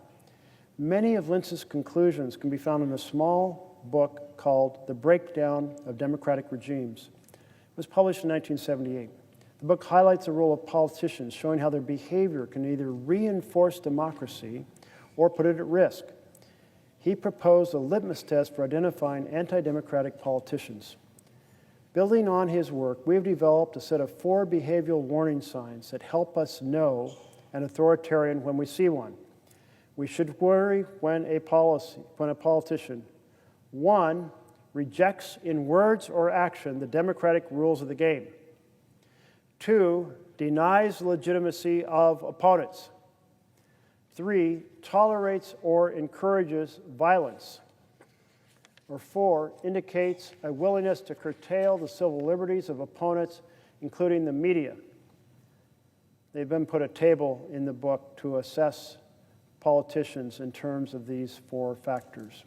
[SPEAKER 3] Many of Linz's conclusions can be found in a small book called The Breakdown of Democratic Regimes. It was published in 1978. The book highlights the role of politicians, showing how their behavior can either reinforce democracy or put it at risk. He proposed a litmus test for identifying anti-democratic politicians. Building on his work, we have developed a set of 4 behavioral warning signs that help us know an authoritarian when we see one. We should worry when a politician, 1, rejects in words or action the democratic rules of the game. 2, denies the legitimacy of opponents. 3, tolerates or encourages violence. or 4, indicates a willingness to curtail the civil liberties of opponents, including the media. They've been put a table in the book to assess politicians in terms of these 4 factors.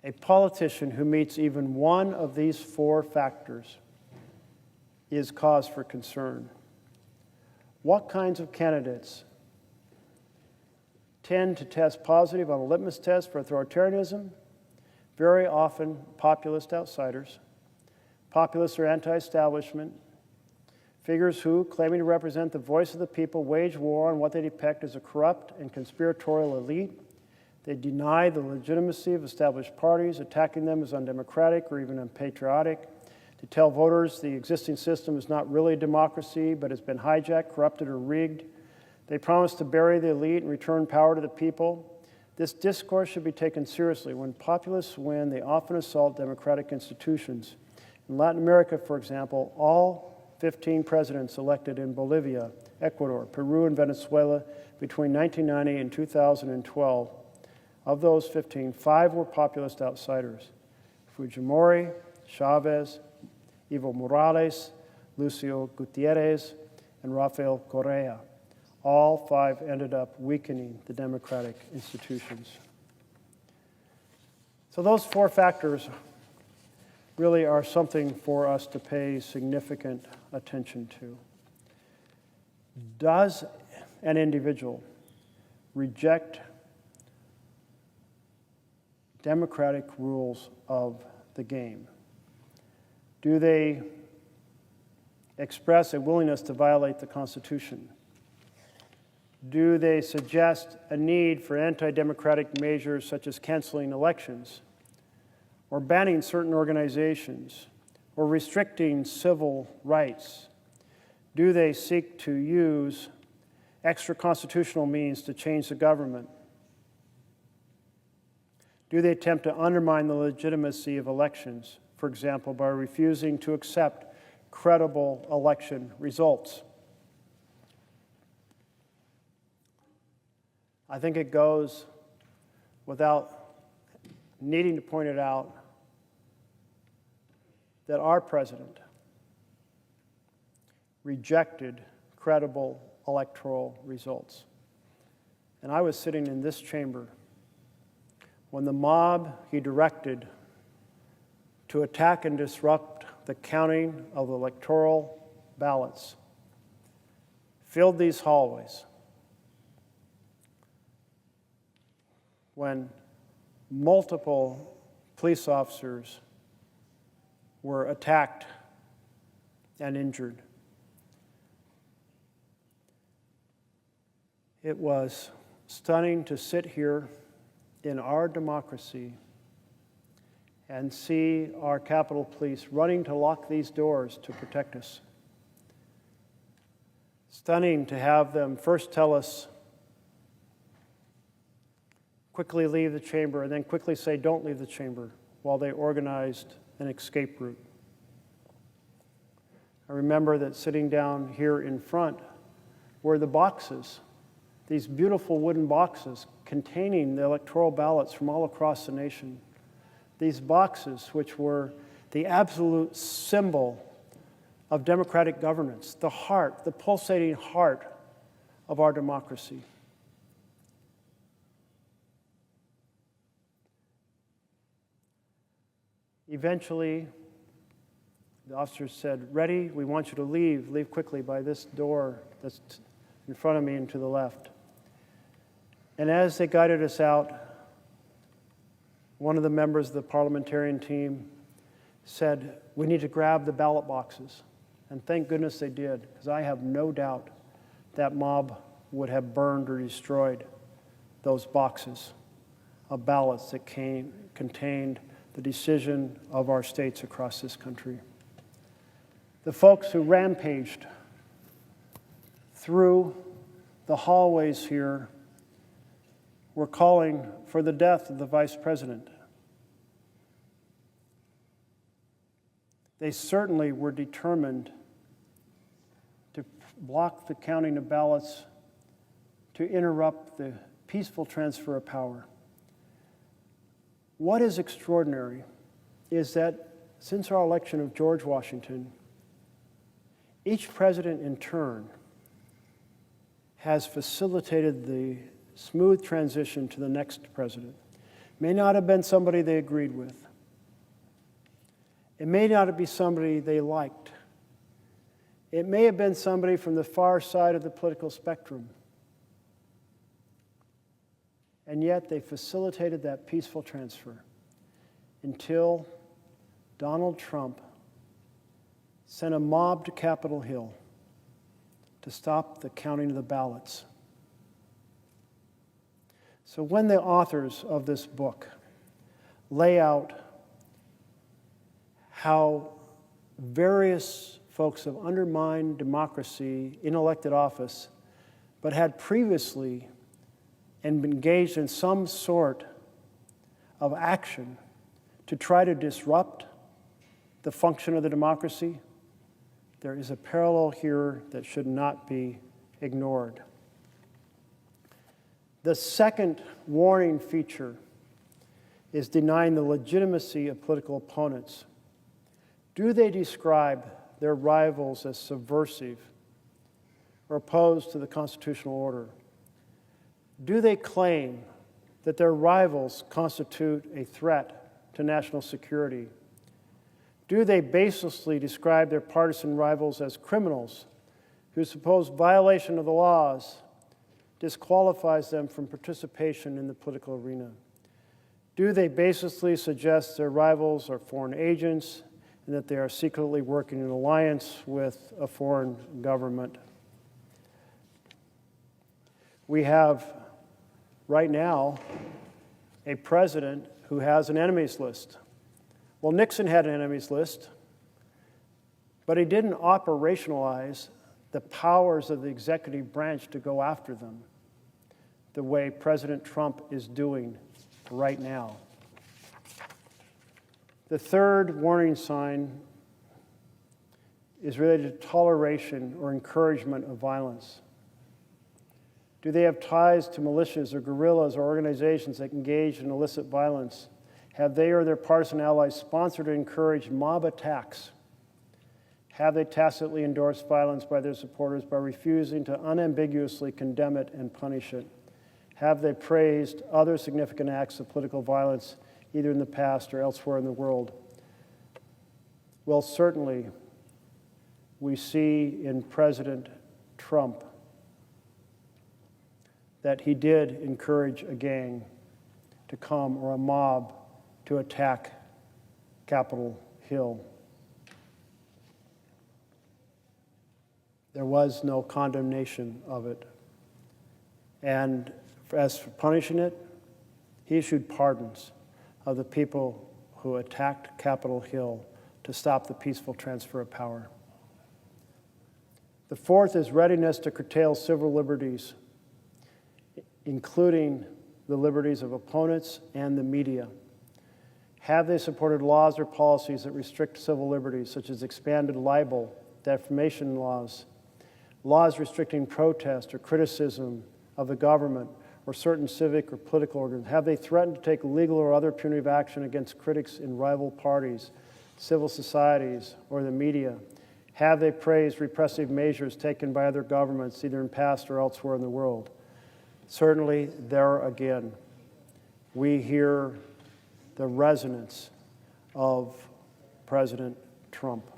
[SPEAKER 3] A politician who meets even one of these 4 factors is cause for concern. What kinds of candidates tend to test positive on a litmus test for authoritarianism? Very often populist outsiders, populists or anti-establishment, figures who, claiming to represent the voice of the people, wage war on what they depict as a corrupt and conspiratorial elite. They deny the legitimacy of established parties, attacking them as undemocratic or even unpatriotic. They tell voters the existing system is not really a democracy, but has been hijacked, corrupted, or rigged. They promise to bury the elite and return power to the people. This discourse should be taken seriously. When populists win, they often assault democratic institutions. In Latin America, for example, all 15 presidents elected in Bolivia, Ecuador, Peru, and Venezuela between 1990 and 2012, of those 15, 5 were populist outsiders: Fujimori, Chavez, Evo Morales, Lucio Gutierrez, and Rafael Correa. All 5 ended up weakening the democratic institutions. So those 4 factors really are something for us to pay significant attention to. Does an individual reject democratic rules of the game? Do they express a willingness to violate the Constitution? Do they suggest a need for anti-democratic measures such as canceling elections, or banning certain organizations, or restricting civil rights? Do they seek to use extra-constitutional means to change the government? Do they attempt to undermine the legitimacy of elections, for example, by refusing to accept credible election results? I think it goes without needing to point it out that our president rejected credible electoral results. And I was sitting in this chamber when the mob he directed to attack and disrupt the counting of the electoral ballots filled these hallways, when multiple police officers were attacked and injured. It was stunning to sit here in our democracy and see our Capitol Police running to lock these doors to protect us. Stunning to have them first tell us, quickly leave the chamber, and then quickly say, don't leave the chamber, while they organized an escape route. I remember that sitting down here in front were the boxes, these beautiful wooden boxes containing the electoral ballots from all across the nation. These boxes, which were the absolute symbol of democratic governance, the heart, the pulsating heart of our democracy. Eventually, the officers said, ready, we want you to leave. Leave quickly by this door that's in front of me and to the left. And as they guided us out, one of the members of the parliamentarian team said, we need to grab the ballot boxes. And thank goodness they did, because I have no doubt that mob would have burned or destroyed those boxes of ballots that contained the decision of our states across this country. The folks who rampaged through the hallways here were calling for the death of the vice president. They certainly were determined to block the counting of ballots, to interrupt the peaceful transfer of power. What is extraordinary is that since our election of George Washington, each president in turn has facilitated the smooth transition to the next president. May not have been somebody they agreed with. It may not be somebody they liked. It may have been somebody from the far side of the political spectrum. And yet they facilitated that peaceful transfer until Donald Trump sent a mob to Capitol Hill to stop the counting of the ballots. So when the authors of this book lay out how various folks have undermined democracy in elected office, but had previously and been engaged in some sort of action to try to disrupt the function of the democracy, there is a parallel here that should not be ignored. The second warning feature is denying the legitimacy of political opponents. Do they describe their rivals as subversive or opposed to the constitutional order? Do they claim that their rivals constitute a threat to national security? Do they baselessly describe their partisan rivals as criminals whose supposed violation of the laws disqualifies them from participation in the political arena? Do they baselessly suggest their rivals are foreign agents and that they are secretly working in alliance with a foreign government? We have, right now, a president who has an enemies list. Well, Nixon had an enemies list, but he didn't operationalize the powers of the executive branch to go after them the way President Trump is doing right now. The third warning sign is related to toleration or encouragement of violence. Do they have ties to militias or guerrillas or organizations that engage in illicit violence? Have they or their partisan allies sponsored or encouraged mob attacks? Have they tacitly endorsed violence by their supporters by refusing to unambiguously condemn it and punish it? Have they praised other significant acts of political violence, either in the past or elsewhere in the world? Well, certainly, we see in President Trump that he did encourage a gang to come, or a mob to attack Capitol Hill. There was no condemnation of it. And as for punishing it, he issued pardons of the people who attacked Capitol Hill to stop the peaceful transfer of power. The fourth is readiness to curtail civil liberties, including the liberties of opponents and the media. Have they supported laws or policies that restrict civil liberties, such as expanded libel, defamation laws, laws restricting protest or criticism of the government or certain civic or political organs? Have they threatened to take legal or other punitive action against critics in rival parties, civil societies, or the media? Have they praised repressive measures taken by other governments, either in past or elsewhere in the world? Certainly, there again, we hear the resonance of President Trump,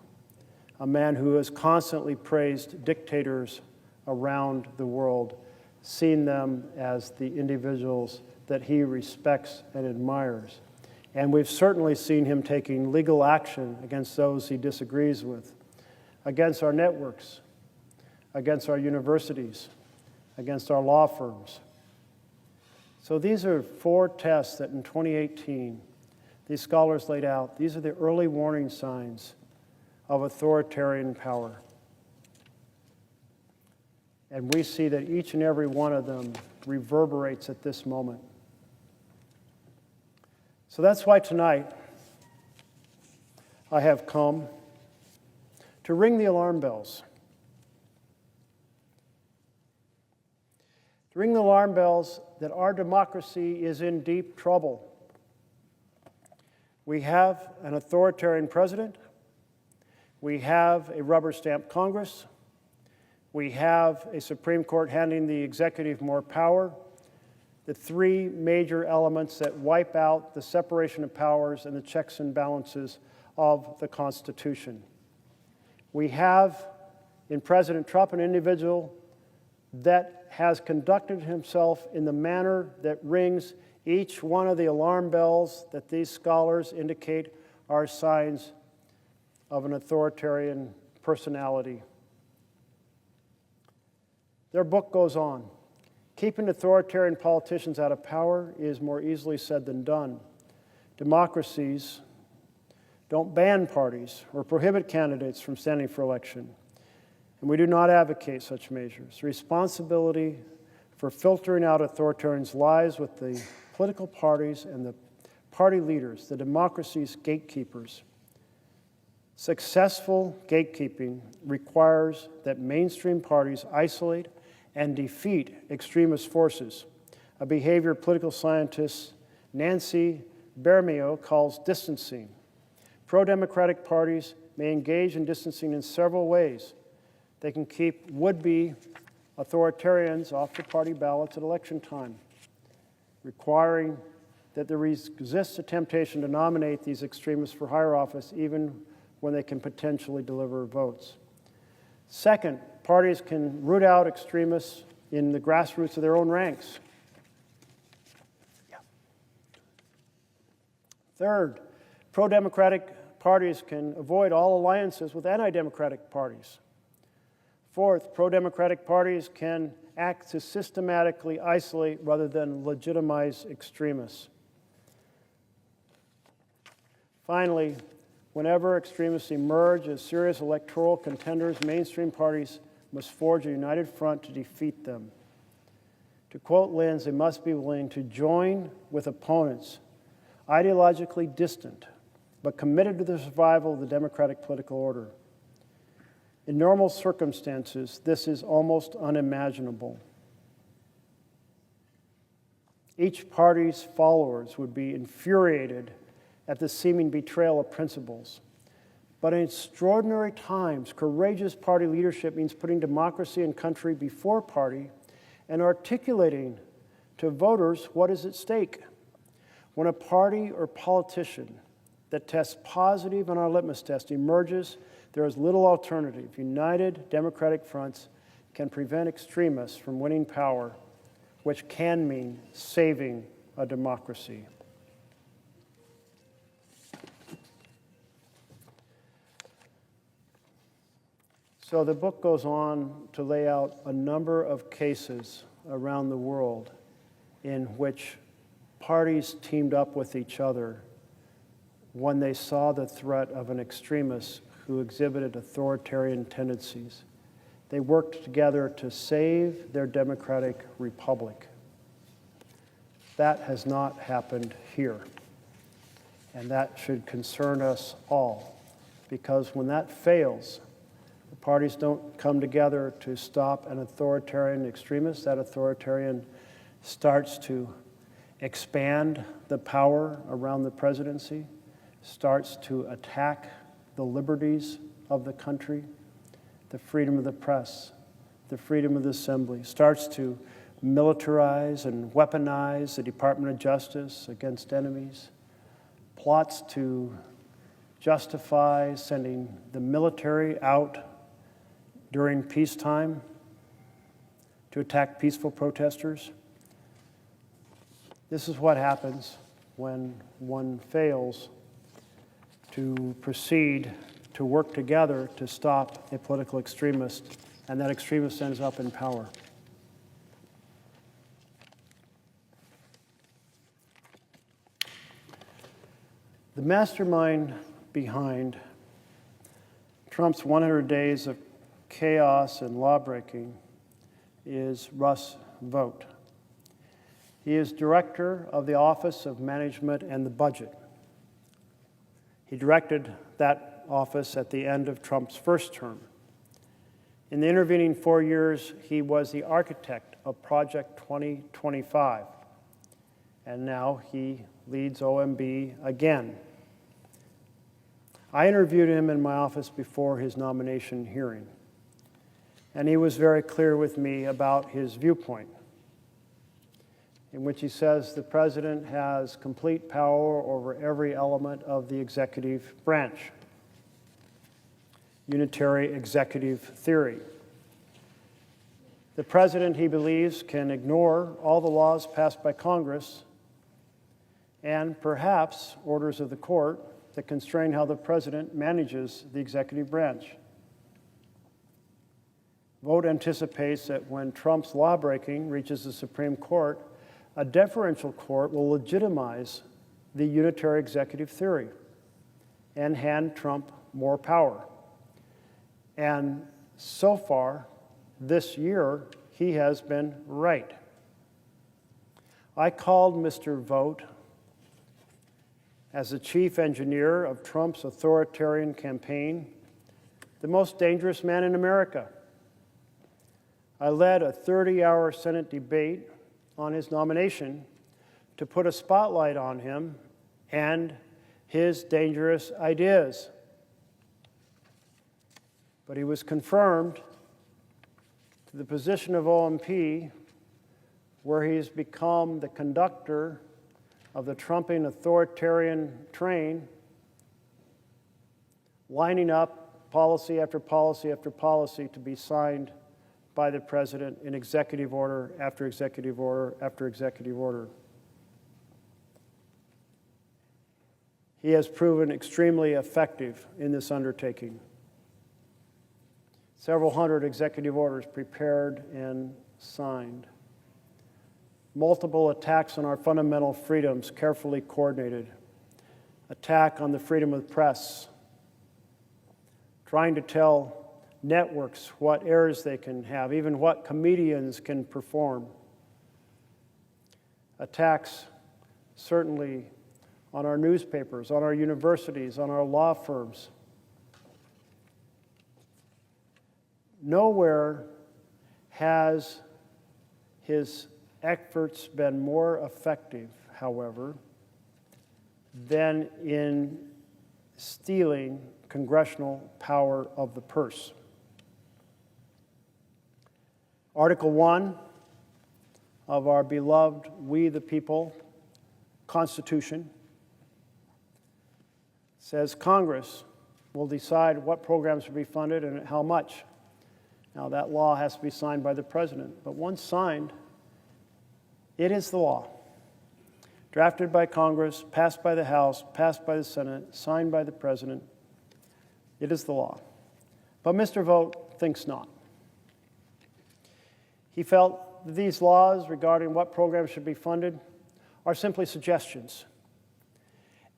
[SPEAKER 3] a man who has constantly praised dictators around the world, seeing them as the individuals that he respects and admires. And we've certainly seen him taking legal action against those he disagrees with, against our networks, against our universities, against our law firms. So these are four tests that in 2018, these scholars laid out. These are the early warning signs of authoritarian power. And we see that each and every one of them reverberates at this moment. So that's why tonight I have come to ring the alarm bells. To ring the alarm bells that our democracy is in deep trouble. We have an authoritarian president. We have a rubber stamp Congress. We have a Supreme Court handing the executive more power. The three major elements that wipe out the separation of powers and the checks and balances of the Constitution. We have in President Trump an individual that has conducted himself in the manner that rings each one of the alarm bells that these scholars indicate are signs of an authoritarian personality. Their book goes on. Keeping authoritarian politicians out of power is more easily said than done. Democracies don't ban parties or prohibit candidates from standing for election, and we do not advocate such measures. The responsibility for filtering out authoritarians lies with the political parties and the party leaders, the democracy's gatekeepers. Successful gatekeeping requires that mainstream parties isolate and defeat extremist forces, a behavior political scientist Nancy Bermeo calls distancing. Pro-democratic parties may engage in distancing in several ways. They can keep would-be authoritarians off the party ballots at election time, requiring that they resist the temptation to nominate these extremists for higher office even when they can potentially deliver votes. Second, parties can root out extremists in the grassroots of their own ranks. Third, pro-democratic parties can avoid all alliances with anti-democratic parties. Fourth, pro-democratic parties can act to systematically isolate rather than legitimize extremists. Finally, whenever extremists emerge as serious electoral contenders, mainstream parties must forge a united front to defeat them. To quote Linz, they must be willing to join with opponents, ideologically distant, but committed to the survival of the democratic political order. In normal circumstances, this is almost unimaginable. Each party's followers would be infuriated at the seeming betrayal of principles. But in extraordinary times, courageous party leadership means putting democracy and country before party and articulating to voters what is at stake. When a party or politician that tests positive on our litmus test emerges, there is little alternative. United democratic fronts can prevent extremists from winning power, which can mean saving a democracy. So the book goes on to lay out a number of cases around the world in which parties teamed up with each other when they saw the threat of an extremist who exhibited authoritarian tendencies. They worked together to save their democratic republic. That has not happened here. And that should concern us all, because when that fails, the parties don't come together to stop an authoritarian extremist. That authoritarian starts to expand the power around the presidency, starts to attack the liberties of the country, the freedom of the press, the freedom of the assembly, starts to militarize and weaponize the Department of Justice against enemies, plots to justify sending the military out during peacetime to attack peaceful protesters. This is what happens when one fails to proceed to work together to stop a political extremist, and that extremist ends up in power. The mastermind behind Trump's 100 days of chaos and lawbreaking is Russ Vought. He is director of the Office of Management and the Budget. He directed that office at the end of Trump's first term. In the intervening 4 years, he was the architect of Project 2025, and now he leads OMB again. I interviewed him in my office before his nomination hearing, and he was very clear with me about his viewpoint, in which he says the president has complete power over every element of the executive branch. Unitary executive theory. The president, he believes, can ignore all the laws passed by Congress and perhaps orders of the court that constrain how the president manages the executive branch. Vogt anticipates that when Trump's lawbreaking reaches the Supreme Court, a deferential court will legitimize the unitary executive theory and hand Trump more power. And so far, this year, he has been right. I called Mr. Vogt as the chief engineer of Trump's authoritarian campaign the most dangerous man in America. I led a 30-hour Senate debate on his nomination to put a spotlight on him and his dangerous ideas. But he was confirmed to the position of OMP, where he's become the conductor of the Trumpian authoritarian train, lining up policy after policy after policy to be signed by the president in executive order after executive order after executive order. He has proven extremely effective in this undertaking. Several hundred executive orders prepared and signed. Multiple attacks on our fundamental freedoms carefully coordinated. Attack on the freedom of the press. Trying to tell networks what errors they can have, even what comedians can perform. Attacks certainly on our newspapers, on our universities, on our law firms. Nowhere has his efforts been more effective, however, than in stealing congressional power of the purse. Article 1 of our beloved We the People Constitution says Congress will decide what programs will be funded and at how much. Now, that law has to be signed by the president, but once signed, it is the law. Drafted by Congress, passed by the House, passed by the Senate, signed by the president, it is the law. But Mr. Vogt thinks not. He felt that these laws regarding what programs should be funded are simply suggestions.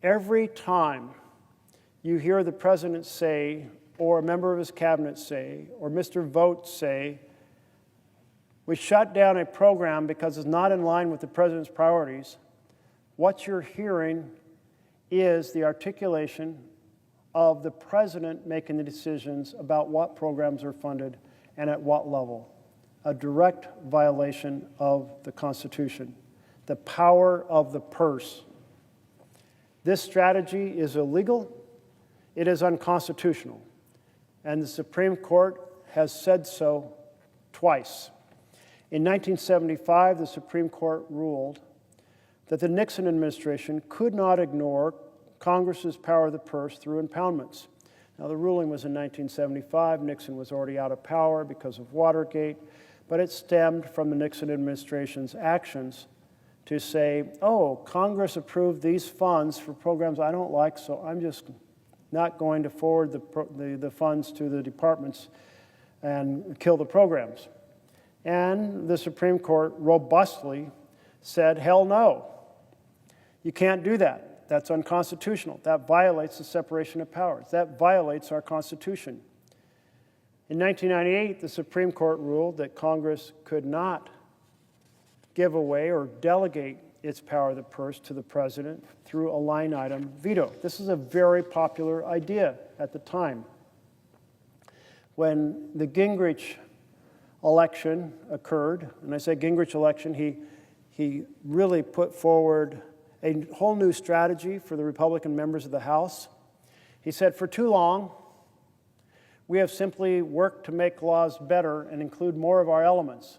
[SPEAKER 3] Every time you hear the president say, or a member of his cabinet say, or Mr. Vogt say, we shut down a program because it's not in line with the president's priorities, what you're hearing is the articulation of the president making the decisions about what programs are funded and at what level. A direct violation of the Constitution. The power of the purse. This strategy is illegal. It is unconstitutional. And the Supreme Court has said so twice. In 1975, the Supreme Court ruled that the Nixon administration could not ignore Congress's power of the purse through impoundments. Now, the ruling was in 1975. Nixon was already out of power because of Watergate, but it stemmed from the Nixon administration's actions to say, oh, Congress approved these funds for programs I don't like, so I'm just not going to forward the funds to the departments and kill the programs. And the Supreme Court robustly said, hell no. You can't do that. That's unconstitutional. That violates the separation of powers. That violates our Constitution. In 1998, the Supreme Court ruled that Congress could not give away or delegate its power of the purse to the president through a line item veto. This is a very popular idea at the time. When the Gingrich election occurred, and I say Gingrich election, he really put forward a whole new strategy for the Republican members of the House. He said, "For too long, we have simply worked to make laws better and include more of our elements.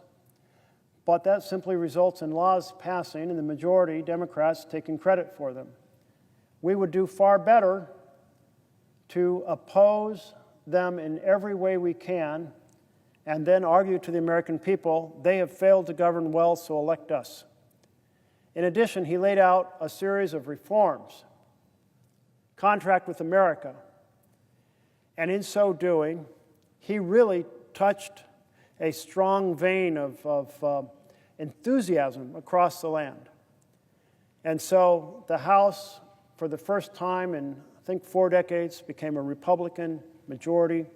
[SPEAKER 3] But that simply results in laws passing and the majority, Democrats, taking credit for them. We would do far better to oppose them in every way we can and then argue to the American people, they have failed to govern well, so elect us." In addition, he laid out a series of reforms, contract with America, and in so doing, he really touched a strong vein of enthusiasm across the land. And so the House, for the first time in, I think, 4 decades, became a Republican majority.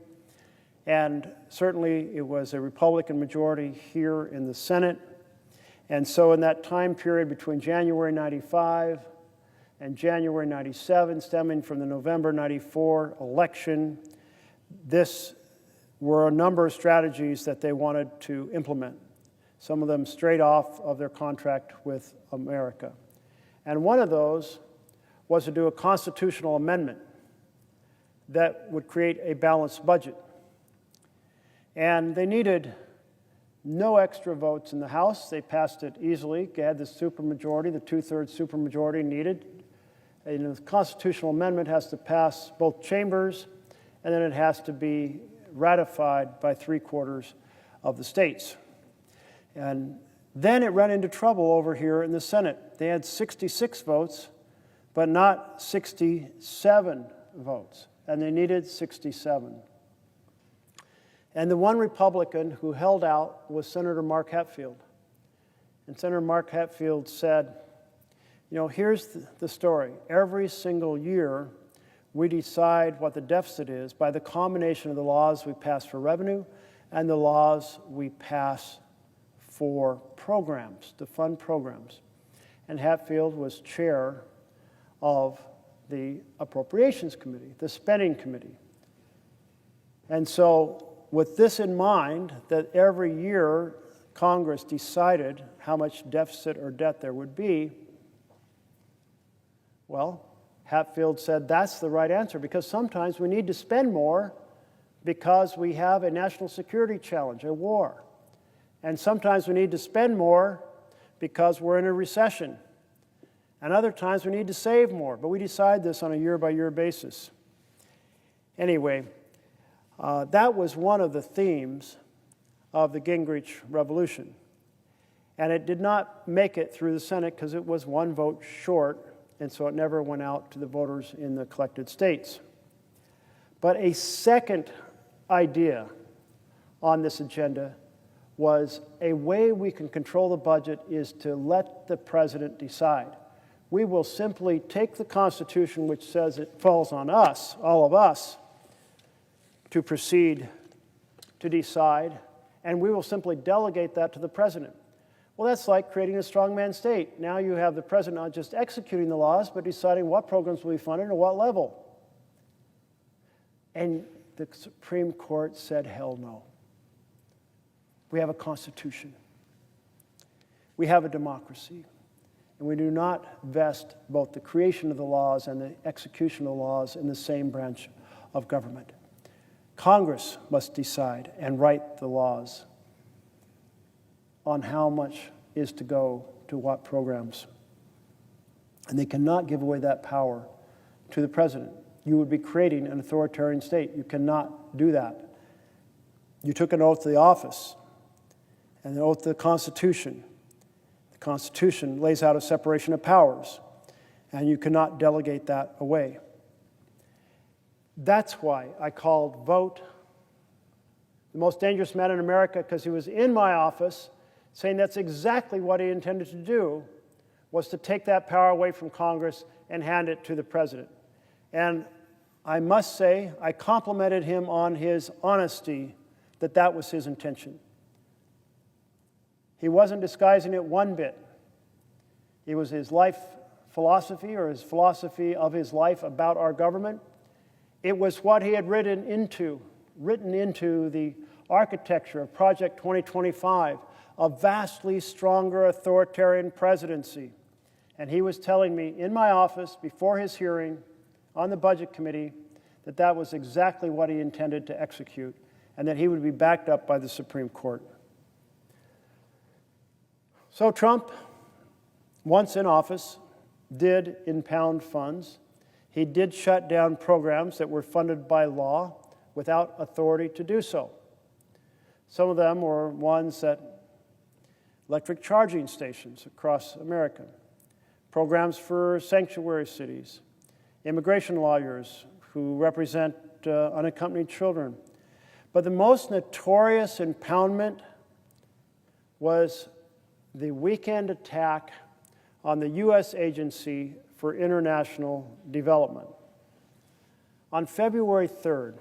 [SPEAKER 3] And certainly it was a Republican majority here in the Senate. And so in that time period between January 95 and January 97, stemming from the November 94 election, this were a number of strategies that they wanted to implement, some of them straight off of their contract with America. And one of those was to do a constitutional amendment that would create a balanced budget. And they needed no extra votes in the House. They passed it easily. They had the supermajority, the 2/3 supermajority needed. And the constitutional amendment has to pass both chambers, and then it has to be ratified by 3/4 of the states. And then it ran into trouble over here in the Senate. They had 66 votes, but not 67 votes, and they needed 67. And the one Republican who held out was Senator Mark Hatfield. And Senator Mark Hatfield said, you know, here's the story. Every single year, we decide what the deficit is by the combination of the laws we pass for revenue and the laws we pass for programs, to fund programs. And Hatfield was chair of the Appropriations Committee, the Spending Committee. And so with this in mind, that every year Congress decided how much deficit or debt there would be, well, Hatfield said that's the right answer because sometimes we need to spend more because we have a national security challenge, a war. And sometimes we need to spend more because we're in a recession. And other times we need to save more, but we decide this on a year-by-year basis. Anyway, that was one of the themes of the Gingrich Revolution. And it did not make it through the Senate because it was one vote short, and so it never went out to the voters in the collected states. But a second idea on this agenda was a way we can control the budget is to let the president decide. We will simply take the Constitution, which says it falls on us, all of us, to proceed to decide, and we will simply delegate that to the president. Well, that's like creating a strongman state. Now you have the president not just executing the laws, but deciding what programs will be funded and at what level. And the Supreme Court said, hell no. We have a constitution. We have a democracy. And we do not vest both the creation of the laws and the execution of the laws in the same branch of government. Congress must decide and write the laws on how much is to go to what programs. And they cannot give away that power to the president. You would be creating an authoritarian state. You cannot do that. You took an oath to the office and an oath to the Constitution. The Constitution lays out a separation of powers, and you cannot delegate that away. That's why I called Vote the most dangerous man in America, because he was in my office saying that's exactly what he intended to do, was to take that power away from Congress and hand it to the president. And I must say, I complimented him on his honesty that that was his intention. He wasn't disguising it one bit. It was his life philosophy, or his philosophy of his life about our government. It was what he had written into the architecture of Project 2025, a vastly stronger authoritarian presidency. And he was telling me in my office before his hearing on the Budget Committee that that was exactly what he intended to execute and that he would be backed up by the Supreme Court. So Trump, once in office, did impound funds. He did shut down programs that were funded by law without authority to do so. Some of them were ones that electric charging stations across America, programs for sanctuary cities, immigration lawyers who represent unaccompanied children. But the most notorious impoundment was the weekend attack on the U.S. Agency for International Development. On February 3rd,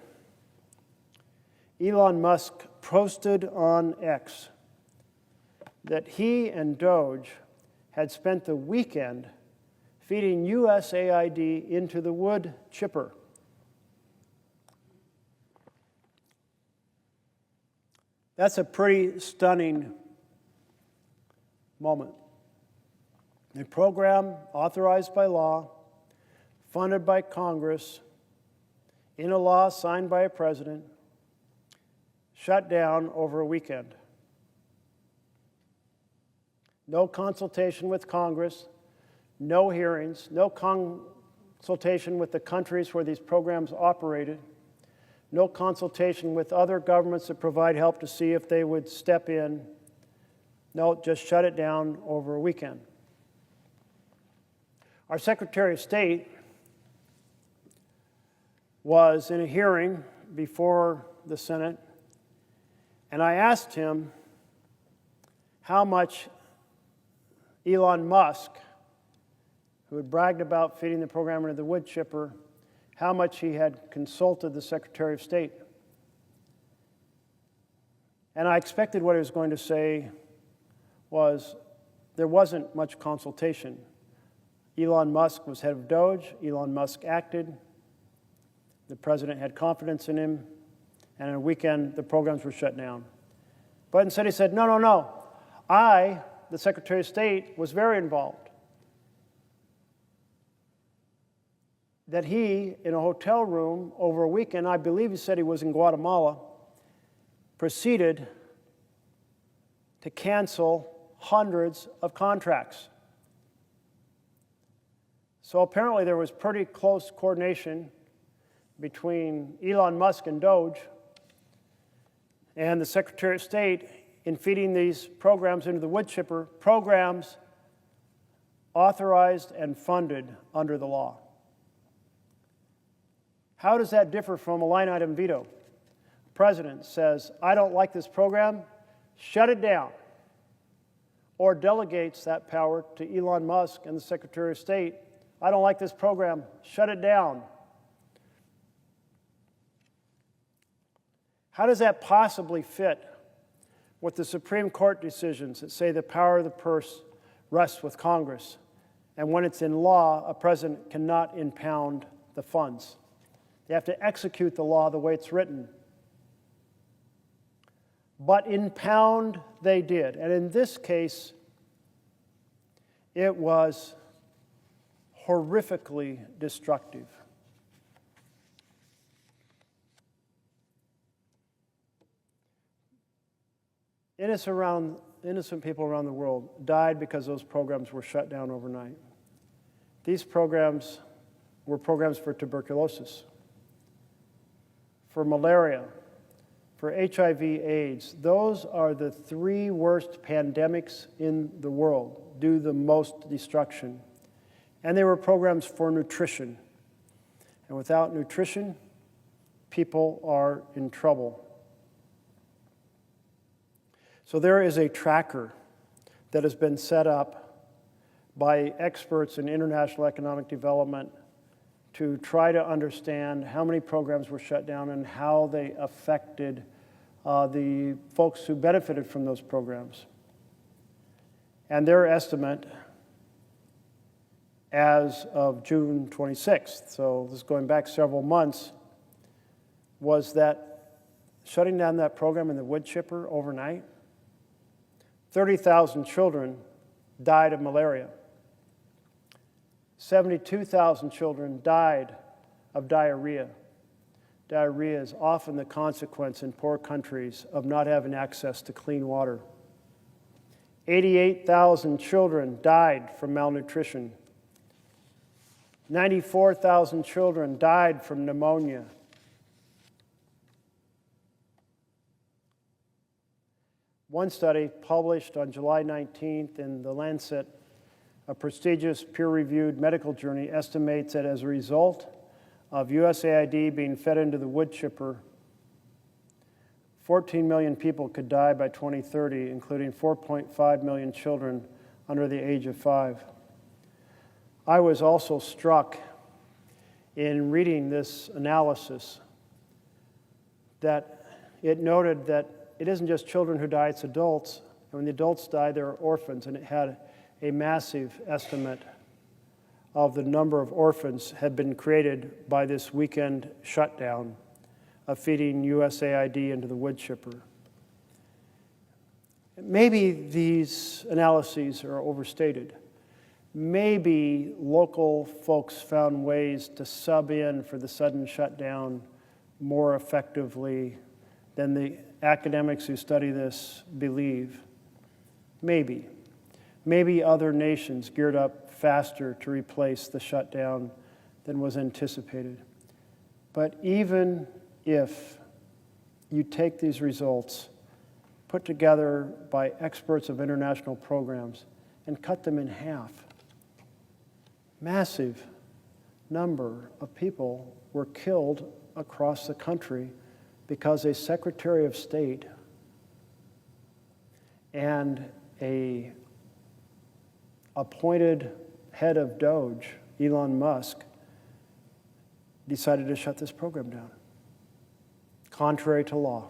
[SPEAKER 3] Elon Musk posted on X that he and Doge had spent the weekend feeding USAID into the wood chipper. That's a pretty stunning moment. A program authorized by law, funded by Congress, in a law signed by a president, shut down over a weekend. No consultation with Congress, no hearings, no consultation with the countries where these programs operated, no consultation with other governments that provide help to see if they would step in. No, just shut it down over a weekend. Our Secretary of State was in a hearing before the Senate, and I asked him how much Elon Musk, who had bragged about feeding the program into the wood chipper, how much he had consulted the Secretary of State. And I expected what he was going to say was there wasn't much consultation. Elon Musk was head of Doge. Elon Musk acted. The president had confidence in him. And on a weekend, the programs were shut down. But instead he said, no. I, the Secretary of State, was very involved. That he, in a hotel room over a weekend, I believe he said he was in Guatemala, proceeded to cancel hundreds of contracts. So apparently there was pretty close coordination between Elon Musk and Doge and the Secretary of State in feeding these programs into the wood chipper, programs authorized and funded under the law. How does that differ from a line item veto? The president says, I don't like this program, shut it down, or delegates that power to Elon Musk and the Secretary of State. I don't like this program, shut it down. How does that possibly fit with the Supreme Court decisions that say the power of the purse rests with Congress, and when it's in law, a president cannot impound the funds? They have to execute the law the way it's written. But impound they did. And in this case, it was horrifically destructive. Innocent people around the world died because those programs were shut down overnight. These programs were programs for tuberculosis, for malaria, for HIV/AIDS. Those are the three worst pandemics in the world, do the most destruction. And they were programs for nutrition. And without nutrition, people are in trouble. So there is a tracker that has been set up by experts in international economic development to try to understand how many programs were shut down and how they affected the folks who benefited from those programs. And their estimate as of June 26th, so this is going back several months, was that shutting down that program in the wood chipper overnight, 30,000 children died of malaria. 72,000 children died of diarrhea. diarrhea is often the consequence in poor countries of not having access to clean water. 88,000 children died from malnutrition. 94,000 children died from pneumonia. One study published on July 19th in The Lancet, a prestigious peer-reviewed medical journal, estimates that as a result of USAID being fed into the wood chipper, 14 million people could die by 2030, including 4.5 million children under the age of 5. I was also struck in reading this analysis that it noted that it isn't just children who die, it's adults. And when the adults die, they're orphans, and it had a massive estimate of the number of orphans had been created by this weekend shutdown of feeding USAID into the wood chipper. Maybe these analyses are overstated. Maybe local folks found ways to sub in for the sudden shutdown more effectively than the academics who study this believe. Maybe. Maybe other nations geared up faster to replace the shutdown than was anticipated. But even if you take these results put together by experts of international programs and cut them in half, massive number of people were killed across the country because a Secretary of State and a appointed head of Doge, Elon Musk, decided to shut this program down, contrary to law.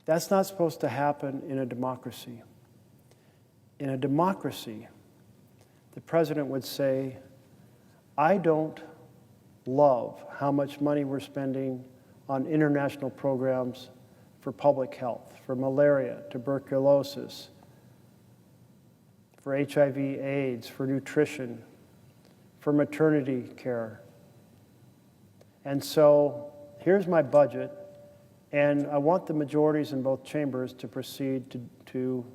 [SPEAKER 3] That's not supposed to happen in a democracy. In a democracy, the president would say, I don't love how much money we're spending on international programs for public health, for malaria, tuberculosis, for HIV/AIDS, for nutrition, for maternity care. And so here's my budget, and I want the majorities in both chambers to proceed to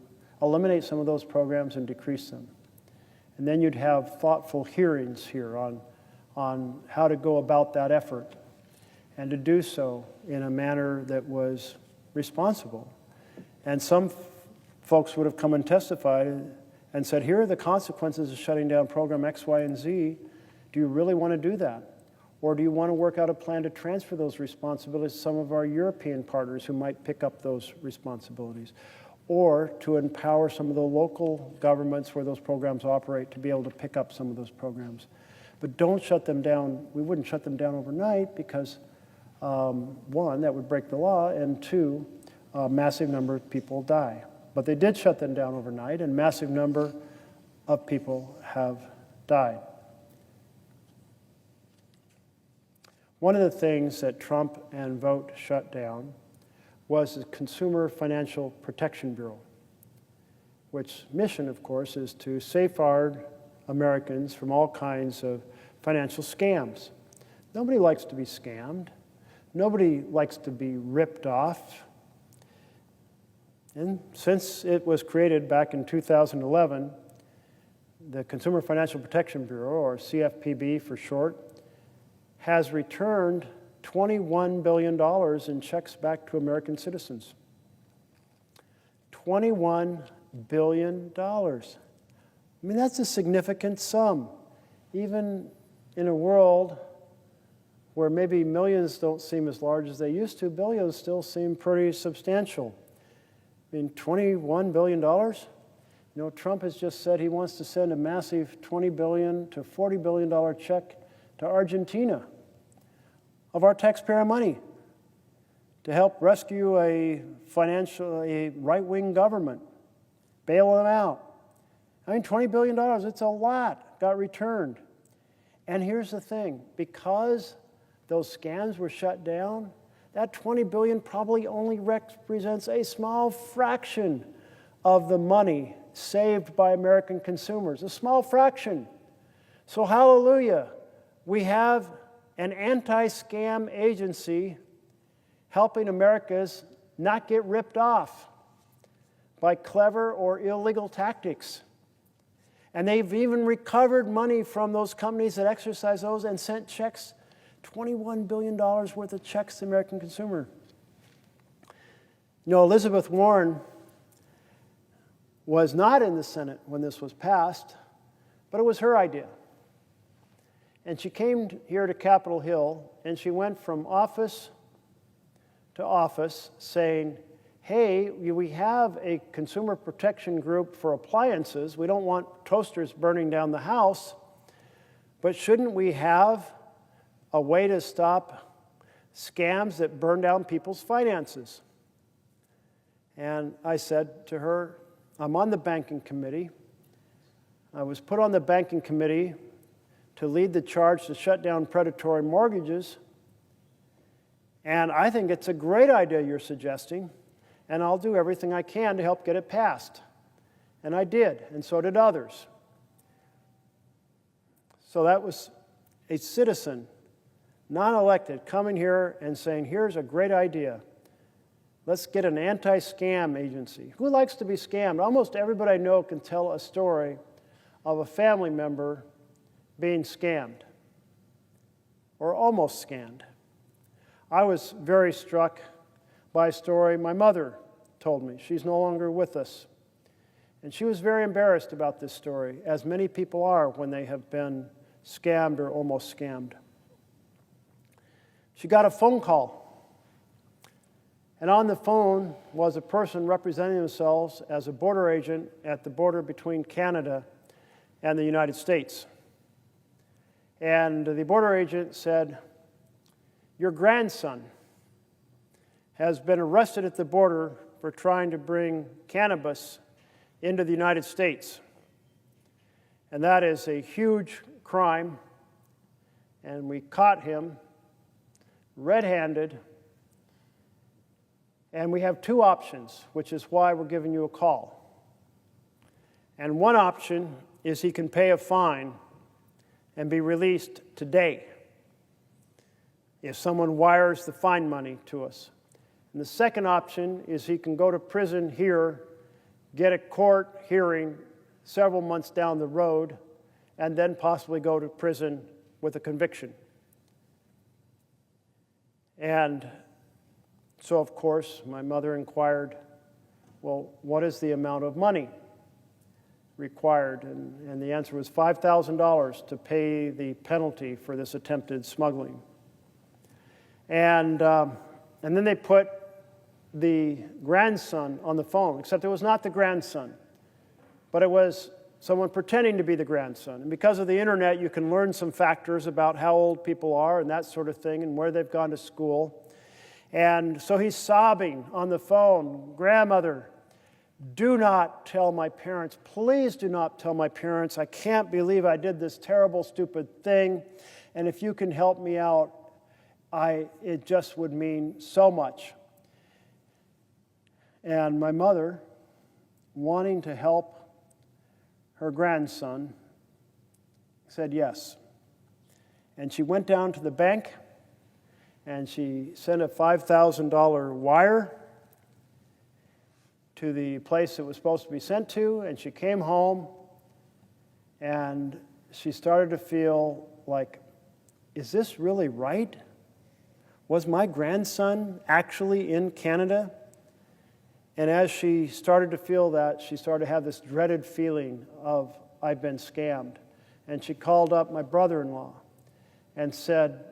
[SPEAKER 3] eliminate some of those programs and decrease them. And then you'd have thoughtful hearings here on how to go about that effort, and to do so in a manner that was responsible. And some folks would have come and testified and said, here are the consequences of shutting down program X, Y, and Z. Do you really want to do that? Or do you want to work out a plan to transfer those responsibilities to some of our European partners who might pick up those responsibilities? Or to empower some of the local governments where those programs operate to be able to pick up some of those programs. But don't shut them down. We wouldn't shut them down overnight because, one, that would break the law, and two, a massive number of people die. But they did shut them down overnight, and a massive number of people have died. One of the things that Trump and Vote shut down was the Consumer Financial Protection Bureau, which mission, of course, is to safeguard Americans from all kinds of financial scams. Nobody likes to be scammed. Nobody likes to be ripped off. And since it was created back in 2011, the Consumer Financial Protection Bureau, or CFPB for short, has returned $21 billion in checks back to American citizens. $21 billion. I mean, that's a significant sum. Even in a world where maybe millions don't seem as large as they used to, billions still seem pretty substantial. I mean, $21 billion? You know, Trump has just said he wants to send a massive $20 billion to $40 billion check to Argentina of our taxpayer money to help rescue a right-wing government, bail them out. I mean, $20 billion, it's a lot, got returned. And here's the thing, because those scams were shut down, that $20 billion probably only represents a small fraction of the money saved by American consumers, a small fraction. So hallelujah, we have an anti-scam agency helping Americans not get ripped off by clever or illegal tactics. And they've even recovered money from those companies that exercise those and sent checks, $21 billion worth of checks to the American consumer. You know, Elizabeth Warren was not in the Senate when this was passed, but it was her idea. And she came here to Capitol Hill, and she went from office to office saying, hey, we have a consumer protection group for appliances. We don't want toasters burning down the house, but shouldn't we have a way to stop scams that burn down people's finances? And I said to her, I'm on the banking committee. I was put on the banking committee to lead the charge to shut down predatory mortgages. And I think it's a great idea you're suggesting, and I'll do everything I can to help get it passed. And I did, and so did others. So that was a citizen, non-elected, coming here and saying, here's a great idea. Let's get an anti-scam agency. Who likes to be scammed? Almost everybody I know can tell a story of a family member being scammed or almost scammed. I was very struck by a story my mother told me. She's no longer with us. And she was very embarrassed about this story, as many people are when they have been scammed or almost scammed. She got a phone call. And on the phone was a person representing themselves as a border agent at the border between Canada and the United States. And the border agent said, your grandson has been arrested at the border for trying to bring cannabis into the United States. And that is a huge crime. And we caught him red-handed. And we have two options, which is why we're giving you a call. And one option is he can pay a fine and be released today if someone wires the fine money to us. And the second option is he can go to prison here, get a court hearing several months down the road, and then possibly go to prison with a conviction. And so, of course, my mother inquired, well, what is the amount of money required? And the answer was $5,000 to pay the penalty for this attempted smuggling. And then they put the grandson on the phone, except it was not the grandson, but it was someone pretending to be the grandson. And because of the internet, you can learn some factors about how old people are and that sort of thing and where they've gone to school. And so he's sobbing on the phone, grandmother, do not tell my parents. Please do not tell my parents. I can't believe I did this terrible, stupid thing. And if you can help me out, it just would mean so much. And my mother, wanting to help her grandson, said yes. And she went down to the bank and she sent a $5,000 wire to the place it was supposed to be sent to, and she came home and she started to feel like, is this really right? Was my grandson actually in Canada? And as she started to feel that, she started to have this dreaded feeling of, I've been scammed. And she called up my brother-in-law and said,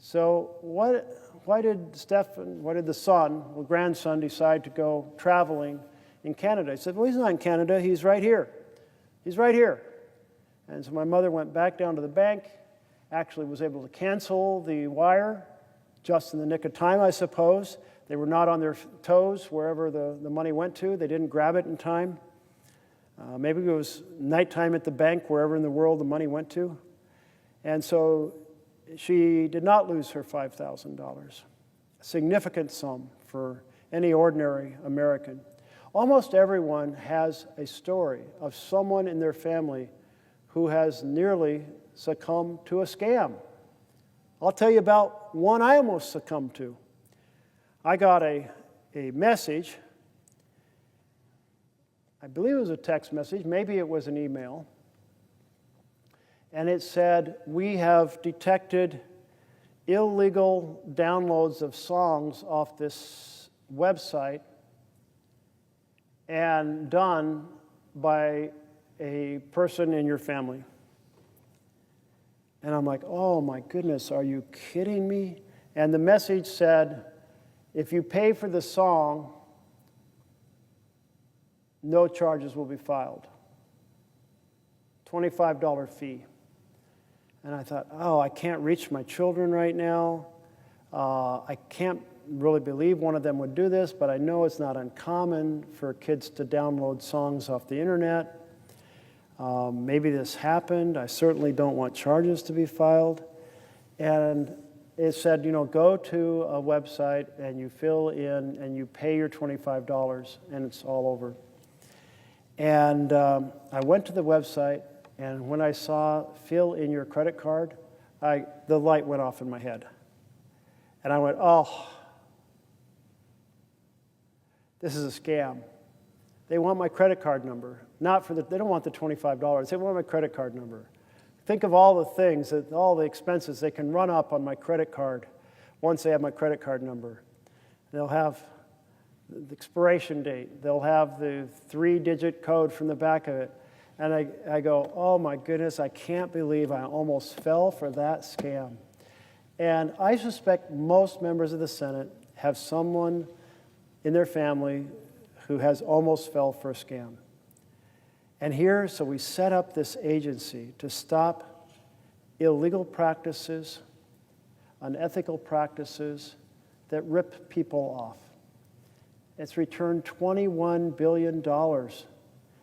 [SPEAKER 3] so why did the grandson decide to go traveling in Canada? He said, well, he's not in Canada, he's right here. He's right here. And so my mother went back down to the bank, actually was able to cancel the wire just in the nick of time, I suppose. They were not on their toes wherever the money went to. They didn't grab it in time. Maybe it was nighttime at the bank, wherever in the world the money went to. And so she did not lose her $5,000, a significant sum for any ordinary American. Almost everyone has a story of someone in their family who has nearly succumbed to a scam I'll tell you about one I almost succumbed to. I got a message, I believe it was a text message, maybe it was an email, and it said, "We have detected illegal downloads of songs off this website and done by a person in your family." And I'm like, oh my goodness, are you kidding me? And the message said, if you pay for the song, no charges will be filed. $25 fee. And I thought, oh, I can't reach my children right now. I can't really believe one of them would do this, but I know it's not uncommon for kids to download songs off the internet. Maybe this happened. I certainly don't want charges to be filed. And it said, go to a website and you fill in and you pay your $25 and it's all over. And I went to the website, and when I saw fill in your credit card, the light went off in my head. And I went, oh, this is a scam. They want my credit card number. They don't want the $25. They want my credit card number. Think of all the things, all the expenses they can run up on my credit card once they have my credit card number. They'll have the expiration date. They'll have the 3-digit code from the back of it. And I go, oh my goodness, I can't believe I almost fell for that scam. And I suspect most members of the Senate have someone in their family who has almost fell for a scam. And so we set up this agency to stop illegal practices, unethical practices that rip people off. It's returned $21 billion,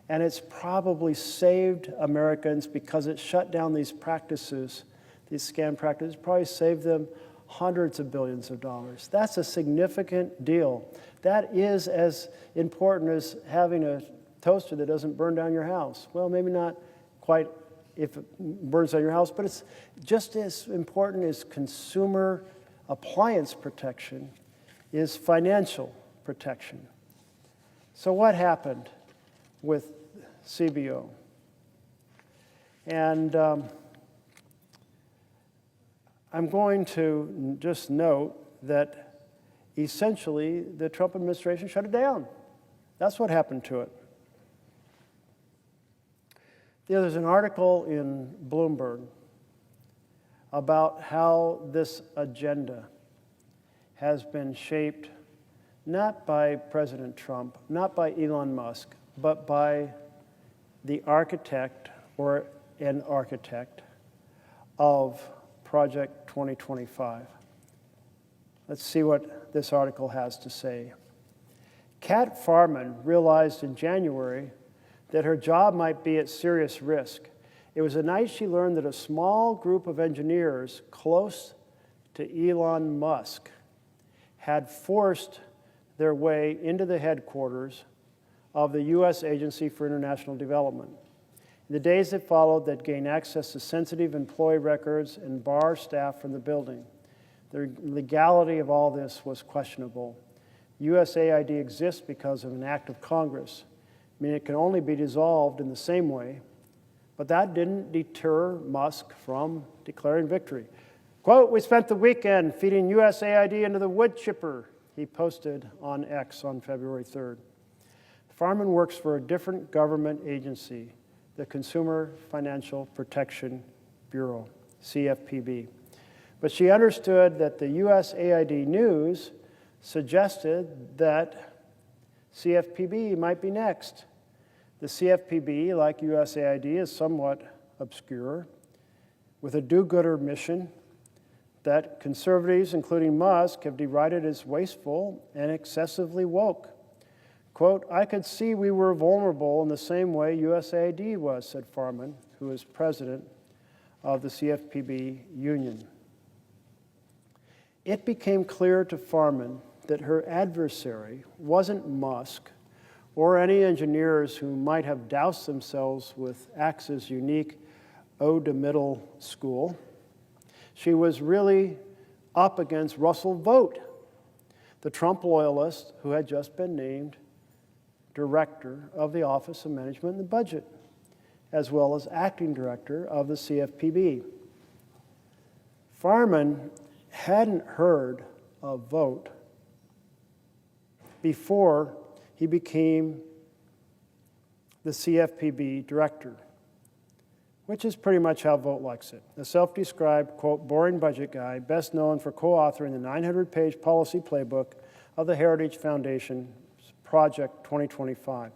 [SPEAKER 3] and it's probably saved Americans because it shut down these practices, these scam practices, probably saved them hundreds of billions of dollars. That's a significant deal. That is as important as having a toaster that doesn't burn down your house. Well, maybe not quite if it burns down your house, but it's just as important as consumer appliance protection is financial protection. So what happened with CBO? And I'm going to just note that essentially the Trump administration shut it down. That's what happened to it. There's an article in Bloomberg about how this agenda has been shaped not by President Trump, not by Elon Musk, but by the architect or an architect of Project 2025. Let's see what this article has to say. Kat Farman realized in January that her job might be at serious risk. It was the night she learned that a small group of engineers close to Elon Musk had forced their way into the headquarters of the U.S. Agency for International Development. In the days that followed, they'd gain access to sensitive employee records and bar staff from the building. The legality of all this was questionable. USAID exists because of an act of Congress. I mean, it can only be dissolved in the same way, but that didn't deter Musk from declaring victory. Quote, "We spent the weekend feeding USAID into the wood chipper," he posted on X on February 3rd. Farman works for a different government agency, the Consumer Financial Protection Bureau, CFPB. But she understood that the USAID news suggested that CFPB might be next. The CFPB, like USAID, is somewhat obscure, with a do-gooder mission that conservatives, including Musk, have derided as wasteful and excessively woke. Quote, "I could see we were vulnerable in the same way USAID was," said Farman, who is president of the CFPB union. It became clear to Farman that her adversary wasn't Musk or any engineers who might have doused themselves with Axe's unique eau de middle school. She was really up against Russell Vogt, the Trump loyalist who had just been named director of the Office of Management and Budget, as well as acting director of the CFPB. Farman hadn't heard of Vogt before he became the CFPB director, which is pretty much how Vogt likes it. A self-described, quote, boring budget guy, best known for co-authoring the 900-page policy playbook of the Heritage Foundation Project 2025,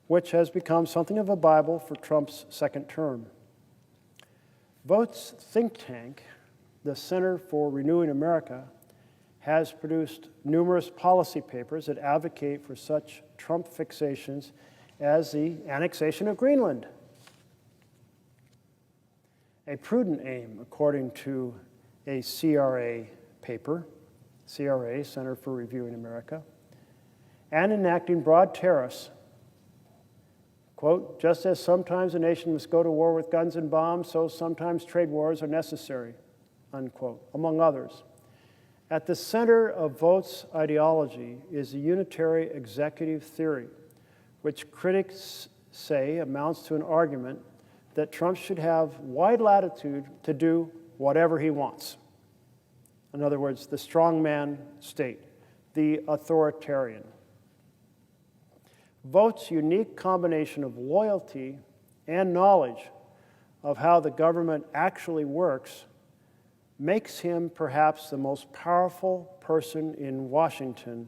[SPEAKER 3] which has become something of a Bible for Trump's second term. Vogt's think tank, the Center for Renewing America, has produced numerous policy papers that advocate for such Trump fixations as the annexation of Greenland. A prudent aim, according to a CRA paper, CRA, Center for Reviewing America, and enacting broad tariffs, quote, just as sometimes a nation must go to war with guns and bombs, so sometimes trade wars are necessary, unquote, among others. At the center of Vogt's ideology is the unitary executive theory, which critics say amounts to an argument that Trump should have wide latitude to do whatever he wants. In other words, the strongman state, the authoritarian. Vogt's unique combination of loyalty and knowledge of how the government actually works makes him perhaps the most powerful person in Washington,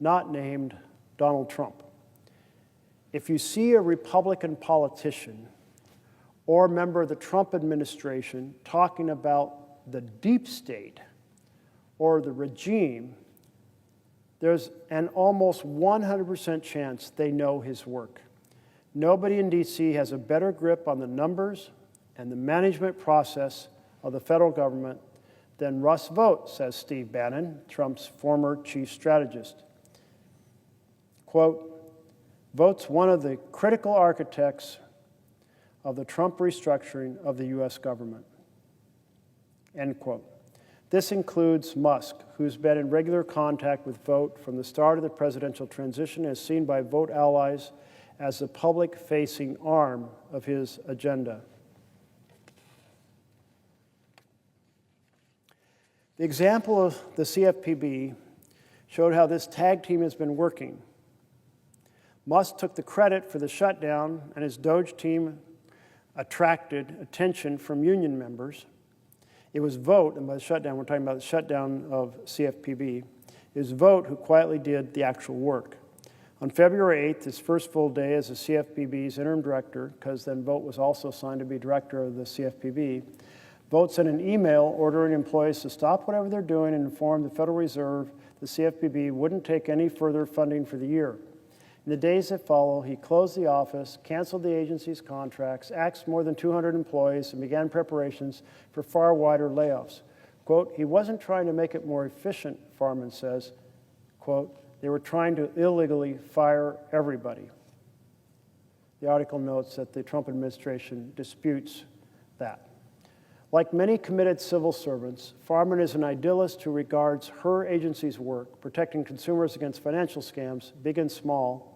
[SPEAKER 3] not named Donald Trump. If you see a Republican politician or member of the Trump administration talking about the deep state or the regime, there's an almost 100% chance they know his work. Nobody in D.C. has a better grip on the numbers and the management process of the federal government than Russ Vogt, says Steve Bannon, Trump's former chief strategist. Quote, Vogt's one of the critical architects of the Trump restructuring of the U.S. government, end quote. This includes Musk, who's been in regular contact with Vogt from the start of the presidential transition and is seen by Vogt allies as the public-facing arm of his agenda. The example of the CFPB showed how this tag team has been working. Musk took the credit for the shutdown, and his Doge team attracted attention from union members. It was Vogt, and by the shutdown, we're talking about the shutdown of CFPB, it was Vogt who quietly did the actual work. On February 8th, his first full day as the CFPB's interim director, because then Vogt was also assigned to be director of the CFPB, Vogt sent an email ordering employees to stop whatever they're doing and inform the Federal Reserve the CFPB wouldn't take any further funding for the year. In the days that follow, he closed the office, canceled the agency's contracts, axed more than 200 employees, and began preparations for far wider layoffs. Quote, he wasn't trying to make it more efficient, Farman says. Quote, they were trying to illegally fire everybody. The article notes that the Trump administration disputes that. Like many committed civil servants, Farman is an idealist who regards her agency's work, protecting consumers against financial scams, big and small,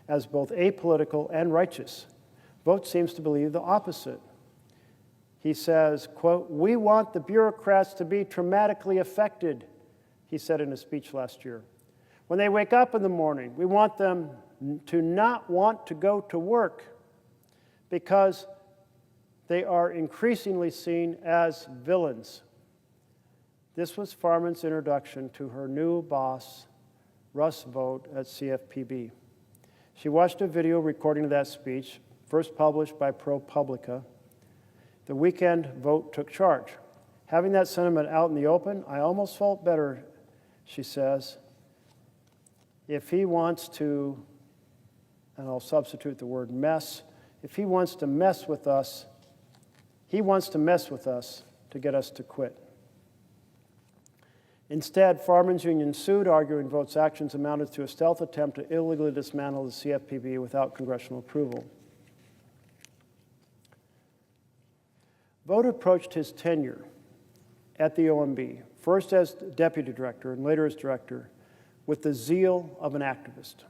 [SPEAKER 3] as both apolitical and righteous. Vogt seems to believe the opposite. He says, quote, we want the bureaucrats to be traumatically affected, he said in a speech last year. When they wake up in the morning, we want them to not want to go to work because they are increasingly seen as villains. This was Farman's introduction to her new boss, Russ Vogt, at CFPB. She watched a video recording of that speech, first published by ProPublica. The weekend Vogt took charge. Having that sentiment out in the open, I almost felt better, she says. If he wants to, and I'll substitute the word mess, if he wants to mess with us, he wants to mess with us to get us to quit. Instead, Farman's union sued, arguing Vogt's actions amounted to a stealth attempt to illegally dismantle the CFPB without congressional approval. Vogt approached his tenure at the OMB, first as deputy director and later as director, with the zeal of an activist.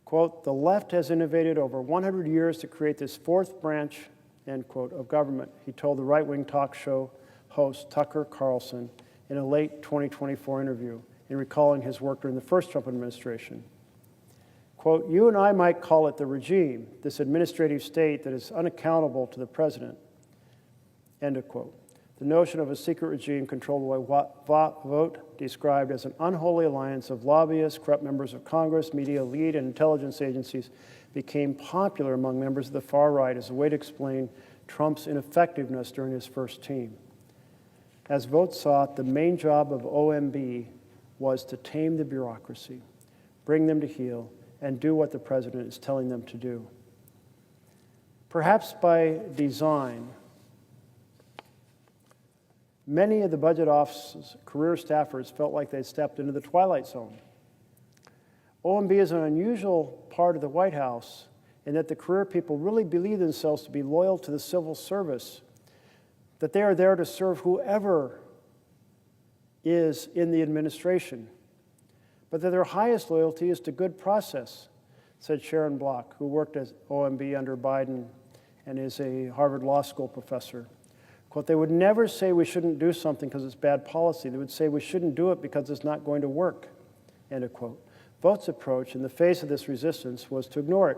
[SPEAKER 3] Quote, "The left has innovated over 100 years to create this fourth branch," end quote, "of government," he told the right-wing talk show host Tucker Carlson in a late 2024 interview in recalling his work during the first Trump administration. Quote, "You and I might call it the regime, this administrative state that is unaccountable to the president," end of quote. The notion of a secret regime controlled by vote described as an unholy alliance of lobbyists, corrupt members of Congress, media, elite, and intelligence agencies became popular among members of the far right as a way to explain Trump's ineffectiveness during his first term. As Vogt saw it, the main job of OMB was to tame the bureaucracy, bring them to heel, and do what the president is telling them to do. Perhaps by design, many of the budget office's career staffers felt like they'd stepped into the twilight zone. OMB is an unusual part of the White House in that the career people really believe themselves to be loyal to the civil service, that they are there to serve whoever is in the administration, but that their highest loyalty is to good process, said Sharon Block, who worked at OMB under Biden and is a Harvard Law School professor. Quote, "They would never say we shouldn't do something because it's bad policy. They would say we shouldn't do it because it's not going to work," end of quote. Vogt's approach in the face of this resistance was to ignore it.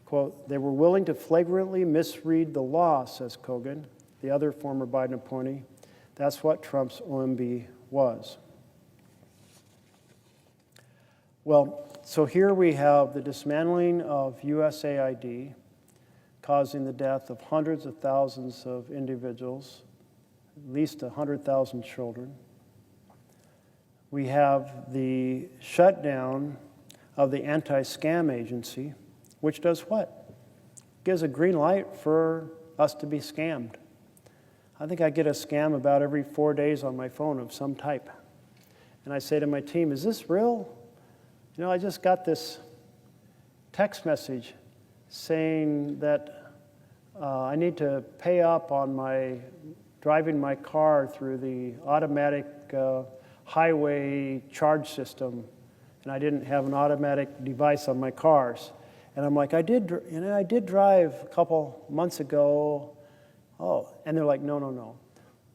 [SPEAKER 3] Quote, "They were willing to flagrantly misread the law," says Kogan, the other former Biden appointee. That's what Trump's OMB was. Well, so here we have the dismantling of USAID, causing the death of hundreds of thousands of individuals, at least 100,000 children. We have the shutdown of the anti-scam agency, which does what? Gives a green light for us to be scammed. I think I get a scam about every 4 days on my phone of some type. And I say to my team, "Is this real? You know, I just got this text message saying that I need to pay up on my driving my car through the automatic highway charge system, and I didn't have an automatic device on my cars." And I'm like, I did drive a couple months ago. Oh, and they're like, no,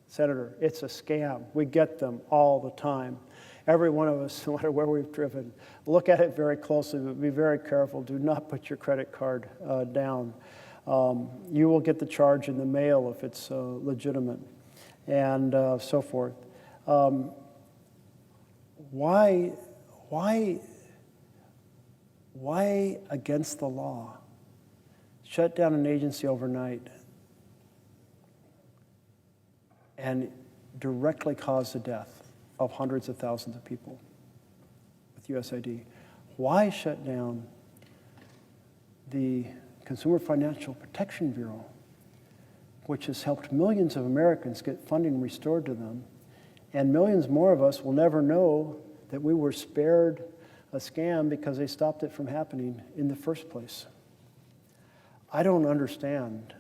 [SPEAKER 3] Senator, it's a scam. We get them all the time. Every one of us, no matter where we've driven, look at it very closely, but be very careful. Do not put your credit card down. You will get the charge in the mail if it's legitimate, and so forth. Why against the law? Shut down an agency overnight and directly cause the death of hundreds of thousands of people with USAID. Why shut down the Consumer Financial Protection Bureau, which has helped millions of Americans get funding restored to them, and millions more of us will never know that we were spared a scam because they stopped it from happening in the first place? I don't understand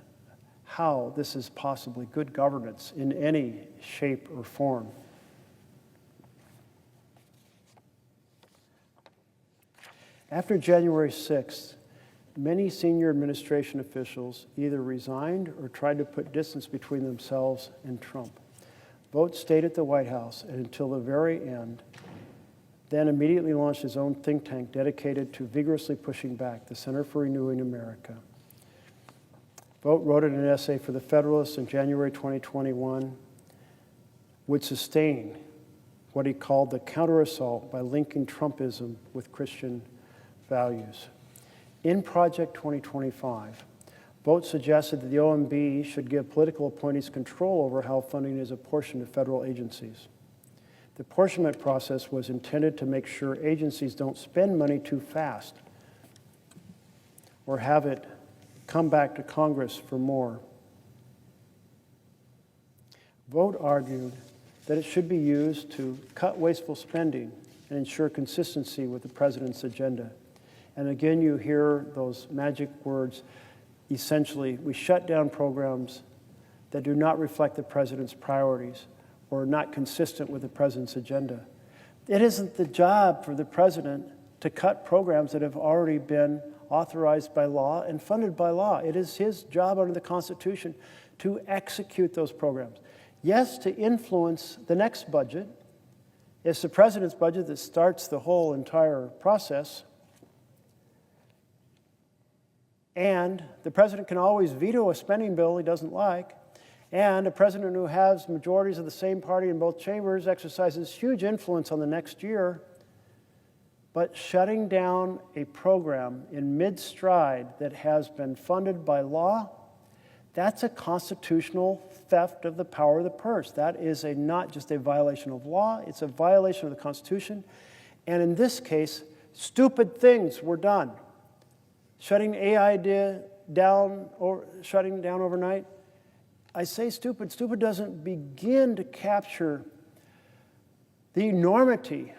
[SPEAKER 3] how this is possibly good governance in any shape or form. After January 6th, many senior administration officials either resigned or tried to put distance between themselves and Trump. Vogt stayed at the White House and until the very end, then immediately launched his own think tank dedicated to vigorously pushing back, the Center for Renewing America. Vogt wrote in an essay for the Federalist in January 2021, would sustain what he called the counter-assault by linking Trumpism with Christian values. In Project 2025, Vogt suggested that the OMB should give political appointees control over how funding is apportioned to federal agencies. The apportionment process was intended to make sure agencies don't spend money too fast or have it come back to Congress for more. Vogt argued that it should be used to cut wasteful spending and ensure consistency with the president's agenda. And again, you hear those magic words, essentially, we shut down programs that do not reflect the president's priorities or are not consistent with the president's agenda. It isn't the job for the president to cut programs that have already been authorized by law and funded by law. It is his job under the Constitution to execute those programs. Yes, to influence the next budget. It's the president's budget that starts the whole entire process. And the president can always veto a spending bill he doesn't like. And a president who has majorities of the same party in both chambers exercises huge influence on the next year. But shutting down a program in mid-stride that has been funded by law, that's a constitutional theft of the power of the purse. That is not just a violation of law, it's a violation of the Constitution. And in this case, stupid things were done. Shutting AI down overnight. I say stupid. Stupid doesn't begin to capture the enormity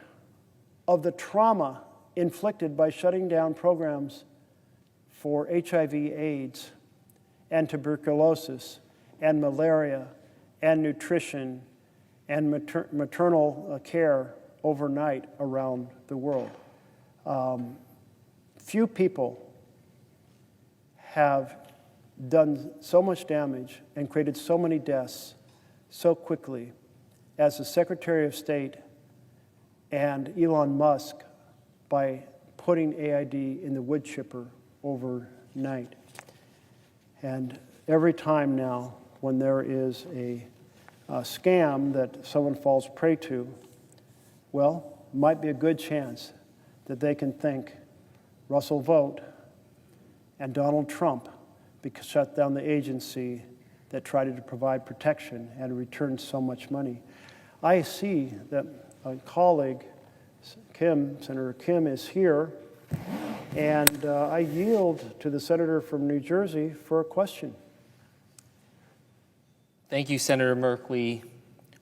[SPEAKER 3] of the trauma inflicted by shutting down programs for HIV/AIDS and tuberculosis and malaria and nutrition and maternal care overnight around the world. Few people have done so much damage and created so many deaths so quickly as the Secretary of State and Elon Musk by putting AID in the wood chipper overnight. And every time now when there is a scam that someone falls prey to, well, might be a good chance that they can think Russell Vogt and Donald Trump because shut down the agency that tried to provide protection and returned so much money. I see that a colleague, Senator Kim, is here, and I yield to the senator from New Jersey for a question.
[SPEAKER 4] Thank you, Senator Merkley,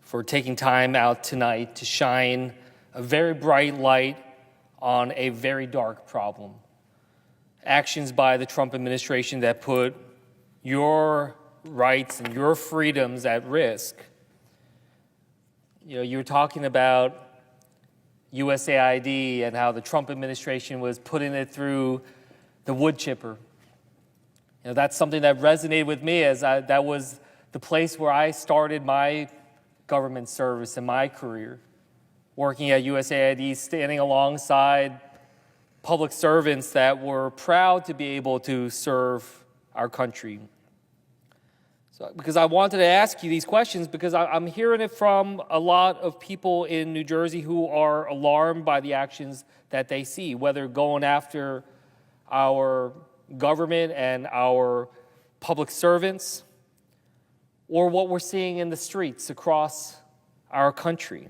[SPEAKER 4] for taking time out tonight to shine a very bright light on a very dark problem. Actions by the Trump administration that put your rights and your freedoms at risk. You know, you were talking about USAID and how the Trump administration was putting it through the wood chipper. You know, that's something that resonated with me as that was the place where I started my government service in my career, working at USAID, standing alongside public servants that were proud to be able to serve our country. So, because I wanted to ask you these questions because I'm hearing it from a lot of people in New Jersey who are alarmed by the actions that they see, whether going after our government and our public servants, or what we're seeing in the streets across our country.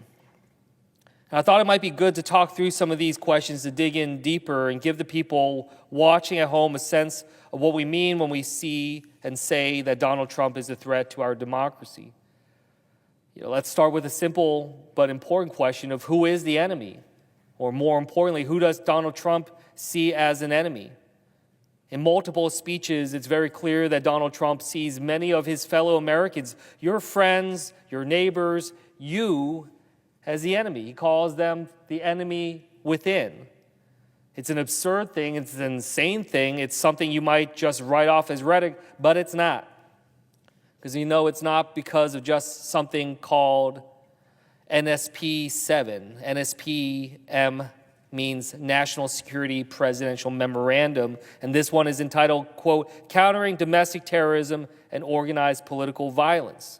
[SPEAKER 4] And I thought it might be good to talk through some of these questions to dig in deeper and give the people watching at home a sense of what we mean when we see and say that Donald Trump is a threat to our democracy. You know, let's start with a simple but important question of who is the enemy? Or more importantly, who does Donald Trump see as an enemy? In multiple speeches, it's very clear that Donald Trump sees many of his fellow Americans, your friends, your neighbors, you, as the enemy. He calls them the enemy within. It's an absurd thing. It's an insane thing. It's something you might just write off as rhetoric, but it's not. Because you know it's not because of just something called NSP 7. NSP-M means National Security Presidential Memorandum, and this one is entitled, quote, Countering Domestic Terrorism and Organized Political Violence.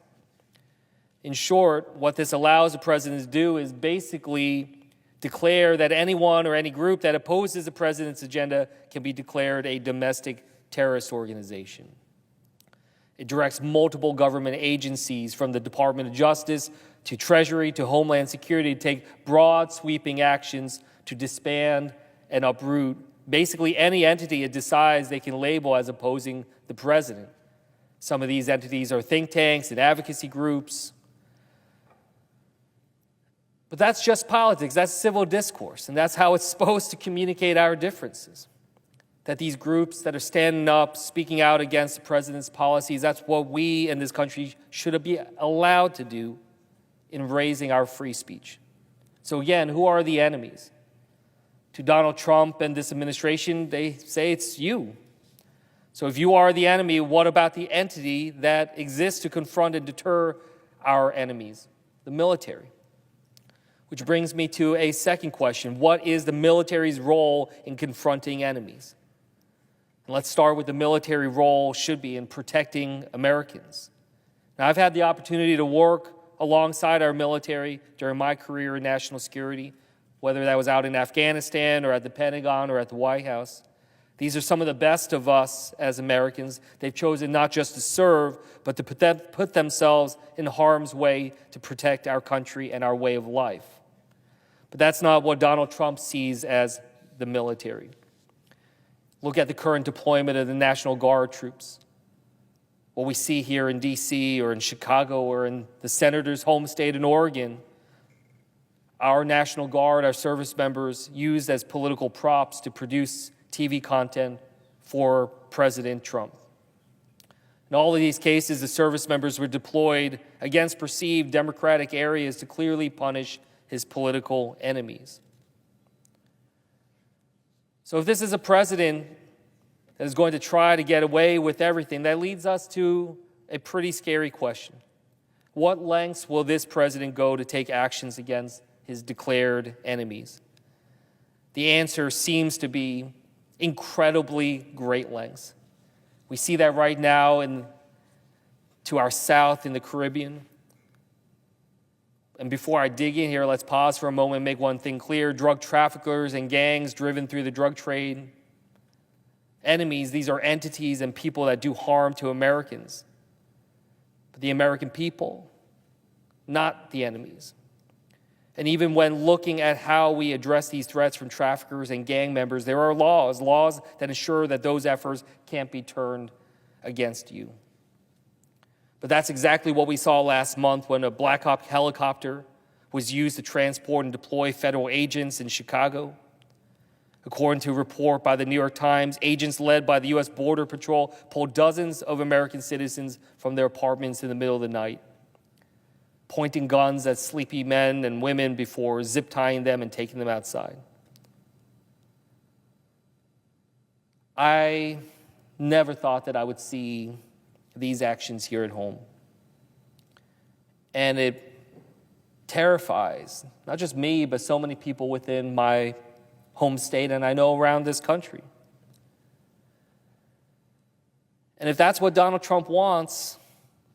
[SPEAKER 4] In short, what this allows the president to do is basically declare that anyone or any group that opposes the president's agenda can be declared a domestic terrorist organization. It directs multiple government agencies from the Department of Justice to Treasury to Homeland Security to take broad, sweeping actions to disband and uproot basically any entity it decides they can label as opposing the president. Some of these entities are think tanks and advocacy groups. But that's just politics. That's civil discourse, and that's how it's supposed to communicate our differences. that these groups that are standing up, speaking out against the president's policies, that's what we in this country should be allowed to do in raising our free speech. So again, who are the enemies? To Donald Trump and this administration, they say it's you. So if you are the enemy, what about the entity that exists to confront and deter our enemies? The military. Which brings me to a second question. What is the military's role in confronting enemies? And let's start with the military role should be in protecting Americans. Now, I've had the opportunity to work alongside our military during my career in national security, whether that was out in Afghanistan or at the Pentagon or at the White House. These are some of the best of us as Americans. They've chosen not just to serve, but to put themselves in harm's way to protect our country and our way of life. But that's not what Donald Trump sees as the military. Look at the current deployment of the National Guard troops. What we see here in D.C. or in Chicago or in the senator's home state in Oregon, our National Guard, our service members, used as political props to produce TV content for President Trump. In all of these cases, the service members were deployed against perceived Democratic areas to clearly punish his political enemies. So if this is a president that is going to try to get away with everything, that leads us to a pretty scary question. What lengths will this president go to take actions against his declared enemies? The answer seems to be incredibly great lengths. We see that right now to our south in the Caribbean. And before I dig in here, let's pause for a moment and make one thing clear. Drug traffickers and gangs driven through the drug trade, enemies, these are entities and people that do harm to Americans. But the American people, not the enemies. And even when looking at how we address these threats from traffickers and gang members, there are laws that ensure that those efforts can't be turned against you. But that's exactly what we saw last month when a Black Hawk helicopter was used to transport and deploy federal agents in Chicago. According to a report by the New York Times, agents led by the U.S. Border Patrol pulled dozens of American citizens from their apartments in the middle of the night, pointing guns at sleepy men and women before zip-tying them and taking them outside. I never thought that I would see these actions here at home. And it terrifies, not just me, but so many people within my home state, and I know around this country. And if that's what Donald Trump wants,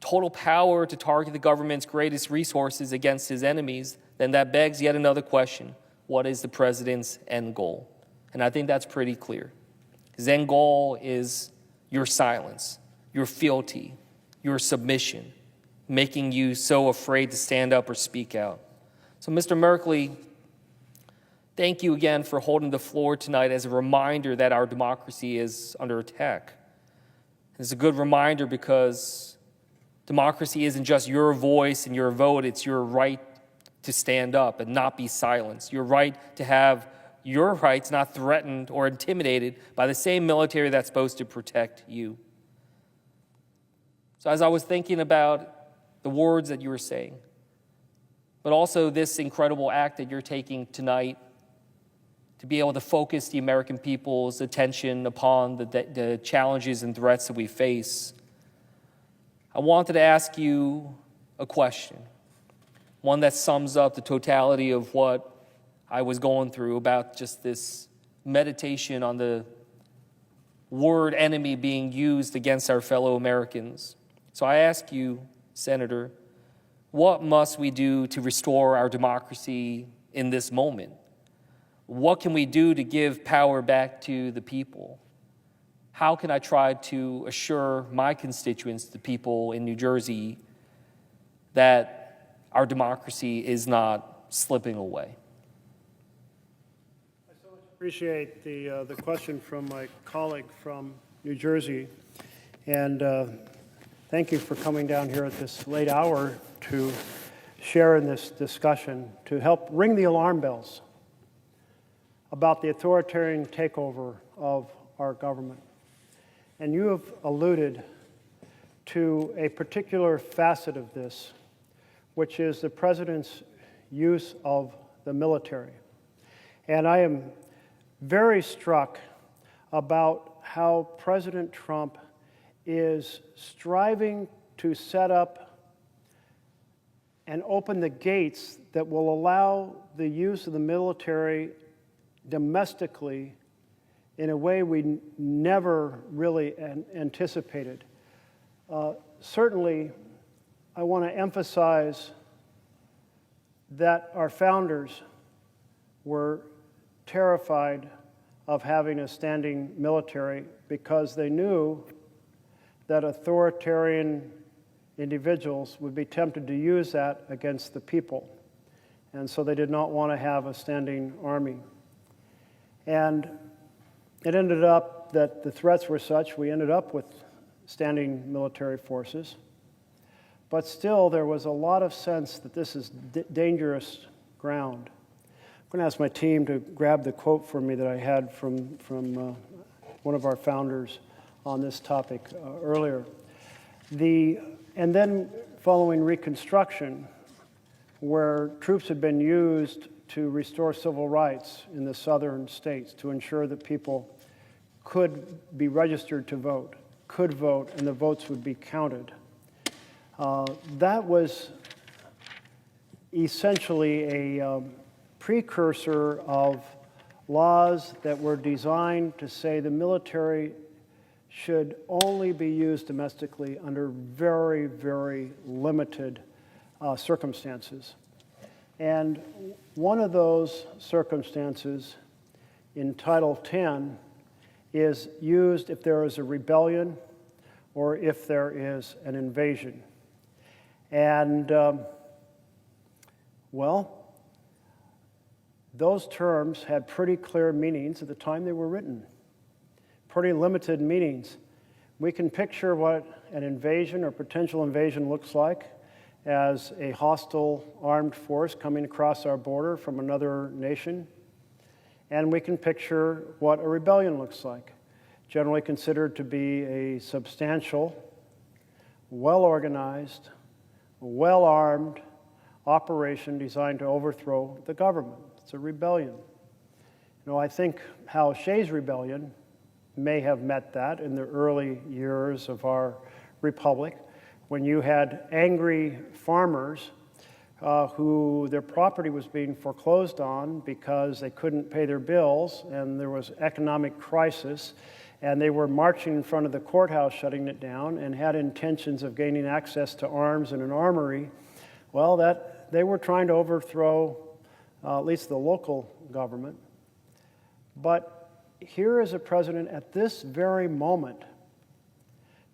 [SPEAKER 4] total power to target the government's greatest resources against his enemies, then that begs yet another question. What is the president's end goal? And I think that's pretty clear. His end goal is your silence, your fealty, your submission, making you so afraid to stand up or speak out. So, Mr. Merkley, thank you again for holding the floor tonight as a reminder that our democracy is under attack. It's a good reminder because democracy isn't just your voice and your vote, it's your right to stand up and not be silenced, your right to have your rights not threatened or intimidated by the same military that's supposed to protect you. So as I was thinking about the words that you were saying, but also this incredible act that you're taking tonight to be able to focus the American people's attention upon the challenges and threats that we face, I wanted to ask you a question, one that sums up the totality of what I was going through about just this meditation on the word enemy being used against our fellow Americans. So I ask you, Senator, what must we do to restore our democracy in this moment? What can we do to give power back to the people? How can I try to assure my constituents, the people in New Jersey, that our democracy is not slipping away?
[SPEAKER 3] I so much appreciate the question from my colleague from New Jersey. And thank you for coming down here at this late hour to share in this discussion, to help ring the alarm bells about the authoritarian takeover of our government. And you have alluded to a particular facet of this, which is the president's use of the military. And I am very struck about how President Trump is striving to set up and open the gates that will allow the use of the military domestically in a way we never really anticipated. Certainly, I want to emphasize that our founders were terrified of having a standing military because they knew that authoritarian individuals would be tempted to use that against the people. And so they did not want to have a standing army. And it ended up that the threats were such, we ended up with standing military forces. But still, there was a lot of sense that this is dangerous ground. I'm going to ask my team to grab the quote for me that I had from one of our founders on this topic earlier. And then following Reconstruction, where troops had been used to restore civil rights in the southern states to ensure that people could be registered to vote, could vote, and the votes would be counted. That was essentially a precursor of laws that were designed to say the military should only be used domestically under very, very limited circumstances. And one of those circumstances in Title 10 is used if there is a rebellion or if there is an invasion. And, well, those terms had pretty clear meanings at the time they were written, pretty limited meanings. We can picture what an invasion or potential invasion looks like as a hostile armed force coming across our border from another nation. And we can picture what a rebellion looks like, generally considered to be a substantial, well-organized, well-armed operation designed to overthrow the government. It's a rebellion. You know, I think Hal Shay's rebellion may have met that in the early years of our republic, when you had angry farmers who their property was being foreclosed on because they couldn't pay their bills and there was economic crisis, and they were marching in front of the courthouse shutting it down and had intentions of gaining access to arms and an armory. Well, that they were trying to overthrow at least the local government. But here is a president at this very moment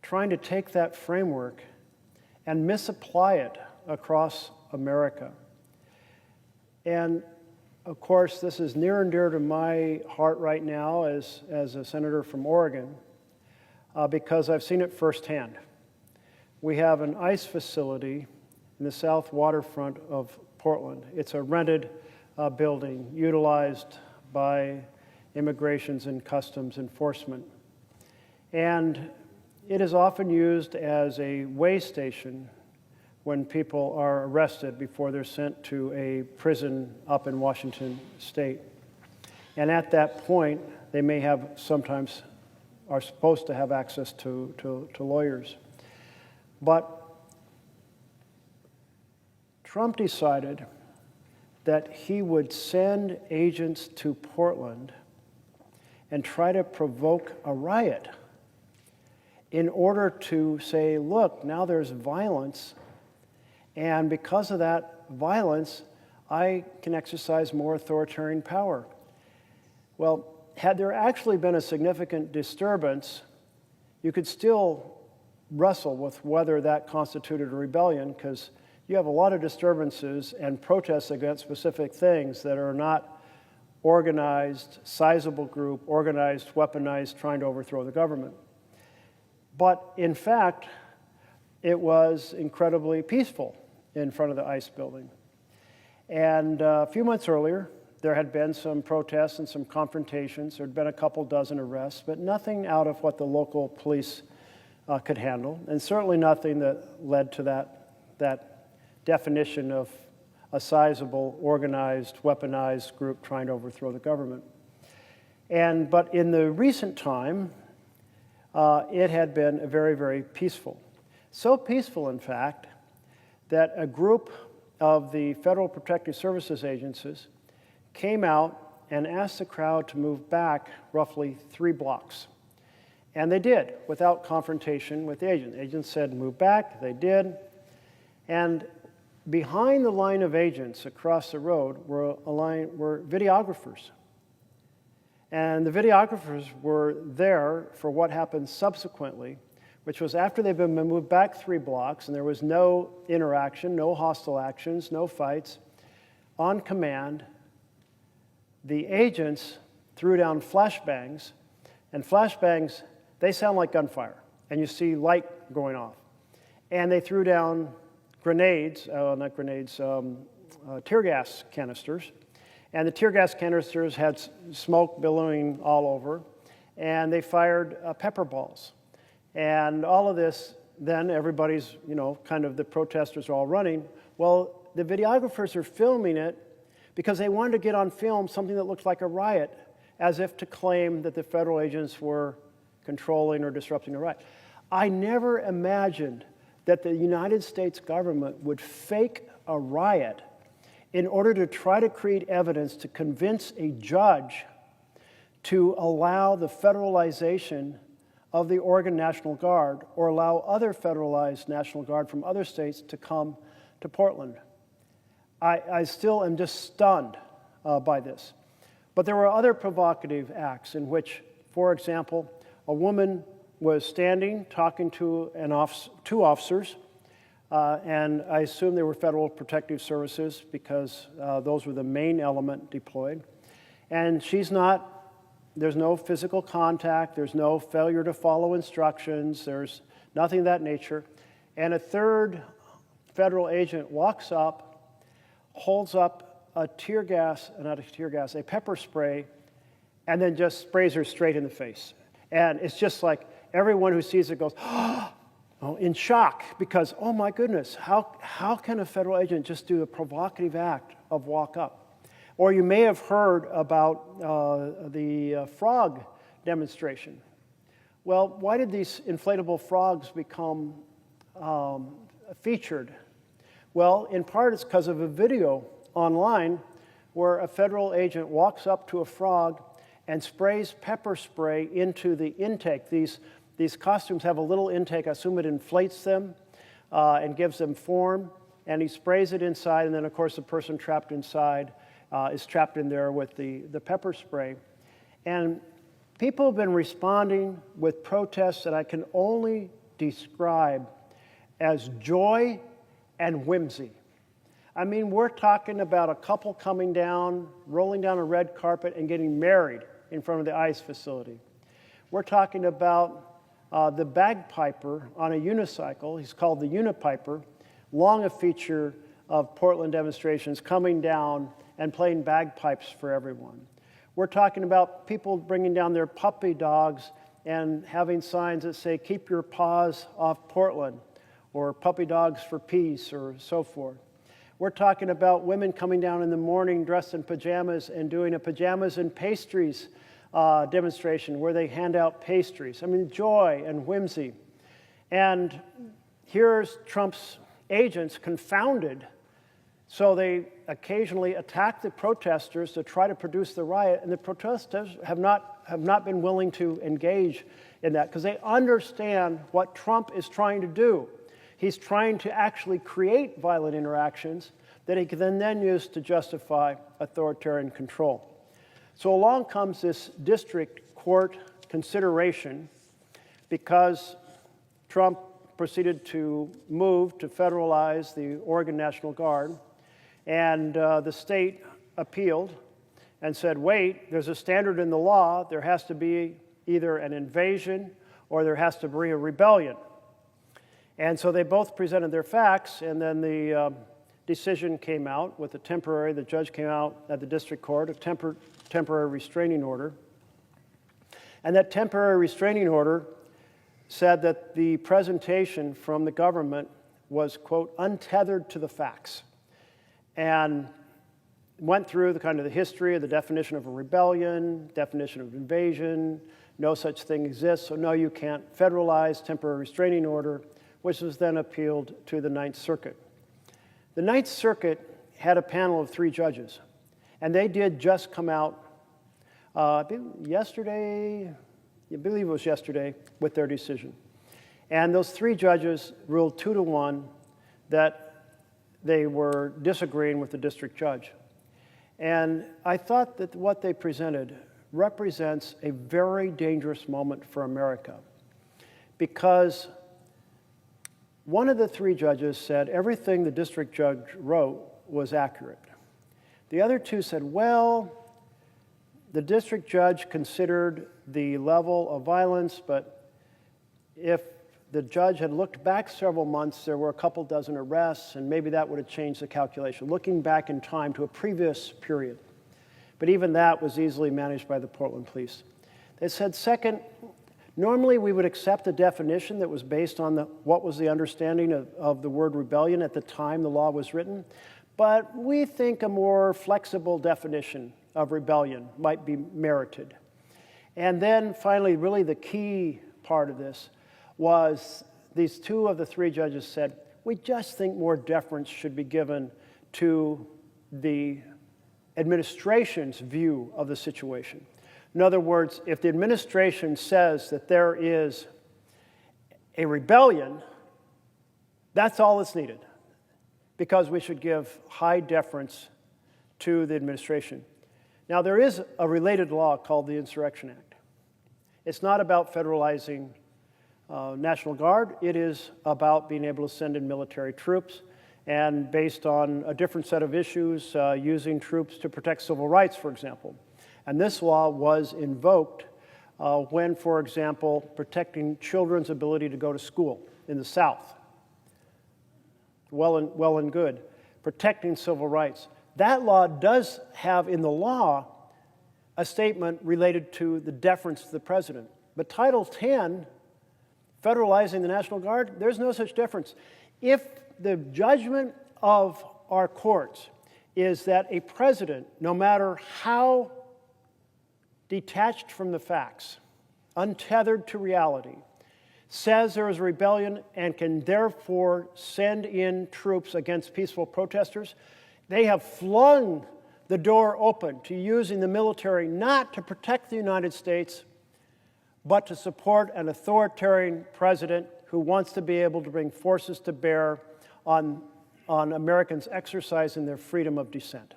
[SPEAKER 3] trying to take that framework and misapply it across America. And of course, this is near and dear to my heart right now as a senator from Oregon, because I've seen it firsthand. We have an ICE facility in the south waterfront of Portland. It's a rented building utilized by Immigrations and Customs Enforcement. And it is often used as a way station when people are arrested before they're sent to a prison up in Washington State. And at that point, they may have sometimes are supposed to have access to lawyers. But Trump decided that he would send agents to Portland and try to provoke a riot in order to say, look, now there's violence, and because of that violence, I can exercise more authoritarian power. Well, had there actually been a significant disturbance, you could still wrestle with whether that constituted a rebellion, because you have a lot of disturbances and protests against specific things that are not organized, sizable group, organized, weaponized, trying to overthrow the government. But in fact, it was incredibly peaceful in front of the ICE building. And a few months earlier, there had been some protests and some confrontations. There had been a couple dozen arrests, but nothing out of what the local police could handle, and certainly nothing that led to that definition of a sizable, organized, weaponized group trying to overthrow the government. But in the recent time, it had been very, very peaceful. So peaceful, in fact, that a group of the Federal Protective Services agencies came out and asked the crowd to move back roughly 3 blocks. And they did, without confrontation with the agent. The agents said, move back, they did. And behind the line of agents across the road were videographers. And the videographers were there for what happened subsequently, which was after they'd been moved back 3 blocks and there was no interaction, no hostile actions, no fights. On command, the agents threw down flashbangs, and flashbangs, they sound like gunfire, and you see light going off. And they threw down grenades, not grenades, tear gas canisters. And the tear gas canisters had smoke billowing all over, and they fired pepper balls. And all of this, then everybody's, kind of the protesters are all running. Well, the videographers are filming it because they wanted to get on film something that looked like a riot, as if to claim that the federal agents were controlling or disrupting a riot. I never imagined that the United States government would fake a riot in order to try to create evidence to convince a judge to allow the federalization of the Oregon National Guard or allow other federalized National Guard from other states to come to Portland. I still am just stunned by this. But there were other provocative acts in which, for example, a woman was standing talking to two officers, and I assume they were Federal Protective Services because those were the main element deployed. And there's no physical contact, there's no failure to follow instructions, there's nothing of that nature. And a third federal agent walks up, holds up a pepper spray, and then just sprays her straight in the face. And it's just like everyone who sees it goes, in shock, because, oh my goodness, how can a federal agent just do a provocative act of walk up? Or you may have heard about the frog demonstration. Well, why did these inflatable frogs become featured? Well, in part it's because of a video online where a federal agent walks up to a frog and sprays pepper spray into the intake. These costumes have a little intake. I assume it inflates them and gives them form. And he sprays it inside, and then, of course, the person trapped inside is trapped in there with the pepper spray. And people have been responding with protests that I can only describe as joy and whimsy. I mean, we're talking about a couple coming down, rolling down a red carpet and getting married in front of the ICE facility. We're talking about the bagpiper on a unicycle. He's called the Unipiper, long a feature of Portland demonstrations, coming down and playing bagpipes for everyone. We're talking about people bringing down their puppy dogs and having signs that say, keep your paws off Portland, or puppy dogs for peace, or so forth. We're talking about women coming down in the morning dressed in pajamas and doing a pajamas and pastries demonstration where they hand out pastries. I mean, joy and whimsy. And here's Trump's agents confounded. So they occasionally attack the protesters to try to produce the riot, and the protesters have not been willing to engage in that because they understand what Trump is trying to do. He's trying to actually create violent interactions that he can then use to justify authoritarian control. So along comes this district court consideration because Trump proceeded to move to federalize the Oregon National Guard, and the state appealed and said, wait, there's a standard in the law. There has to be either an invasion or there has to be a rebellion. And so they both presented their facts, and then the decision came out with the judge came out at the district court, a temporary restraining order. And that temporary restraining order said that the presentation from the government was, quote, untethered to the facts, and went through the history of the definition of a rebellion, definition of invasion, no such thing exists, so no, you can't federalize, temporary restraining order, which was then appealed to the Ninth Circuit. The Ninth Circuit had a panel of 3 judges, and they did just come out yesterday, I believe it was yesterday, with their decision. And those 3 judges ruled 2-1 that they were disagreeing with the district judge. And I thought that what they presented represents a very dangerous moment for America, because one of the 3 judges said everything the district judge wrote was accurate. The other 2 said, well, the district judge considered the level of violence, but if the judge had looked back several months, there were a couple dozen arrests, and maybe that would have changed the calculation, looking back in time to a previous period. But even that was easily managed by the Portland police. They said, second, normally we would accept a definition that was based on what was the understanding of the word rebellion at the time the law was written, but we think a more flexible definition of rebellion might be merited. And then finally, really the key part of this was these 2 of the 3 judges said, we just think more deference should be given to the administration's view of the situation. In other words, if the administration says that there is a rebellion, that's all that's needed, because we should give high deference to the administration. Now, there is a related law called the Insurrection Act. It's not about federalizing National Guard. It is about being able to send in military troops, and based on a different set of issues, using troops to protect civil rights, for example. And this law was invoked when, for example, protecting children's ability to go to school in the South. Well and good. Protecting civil rights. That law does have in the law a statement related to the deference to the president. But Title 10, federalizing the National Guard, there's no such difference. If the judgment of our courts is that a president, no matter how detached from the facts, untethered to reality, says there is a rebellion and can therefore send in troops against peaceful protesters, they have flung the door open to using the military not to protect the United States, but to support an authoritarian president who wants to be able to bring forces to bear on Americans exercising their freedom of dissent.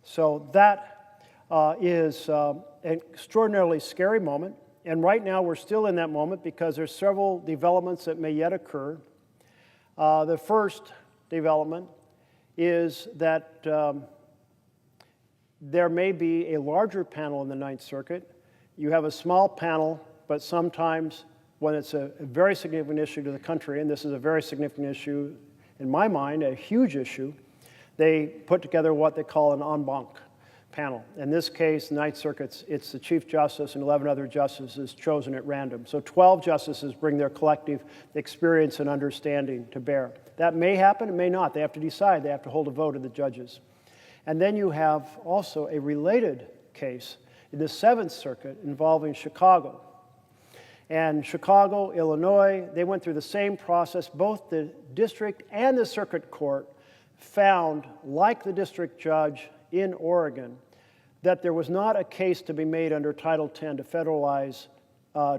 [SPEAKER 3] So that is an extraordinarily scary moment. And right now we're still in that moment because there's several developments that may yet occur. The first development is that there may be a larger panel in the Ninth Circuit. You have a small panel, but sometimes when it's a very significant issue to the country, and this is a very significant issue in my mind, a huge issue, they put together what they call an en banc panel. In this case, the Ninth Circuit, it's the Chief Justice and 11 other justices chosen at random. So 12 justices bring their collective experience and understanding to bear. That may happen, it may not. They have to decide. They have to hold a vote of the judges. And then you have also a related case in the Seventh Circuit involving Chicago. And Chicago, Illinois, they went through the same process. Both the district and the circuit court found, like the district judge in Oregon, that there was not a case to be made under Title 10 to federalize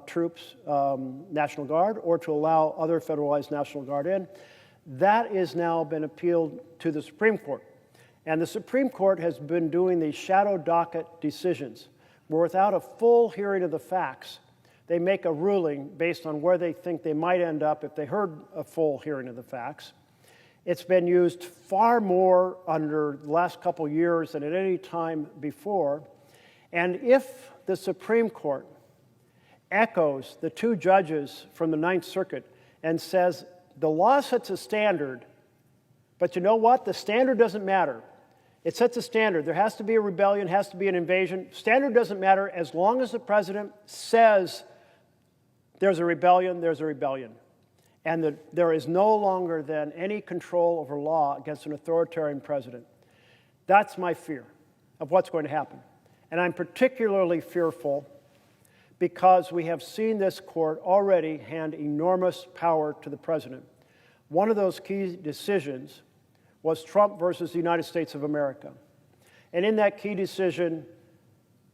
[SPEAKER 3] troops, National Guard, or to allow other federalized National Guard in. That has now been appealed to the Supreme Court. And the Supreme Court has been doing these shadow docket decisions, where without a full hearing of the facts, they make a ruling based on where they think they might end up if they heard a full hearing of the facts. It's been used far more under the last couple years than at any time before. And if the Supreme Court echoes the 2 judges from the Ninth Circuit and says the law sets a standard But you know what? The standard doesn't matter. It sets a standard. There has to be a rebellion, has to be an invasion. Standard doesn't matter as long as the president says there's a rebellion, there's a rebellion. And that there is no longer then any control over law against an authoritarian president. That's my fear of what's going to happen. And I'm particularly fearful because we have seen this court already hand enormous power to the president. One of those key decisions was Trump versus the United States of America. And in that key decision,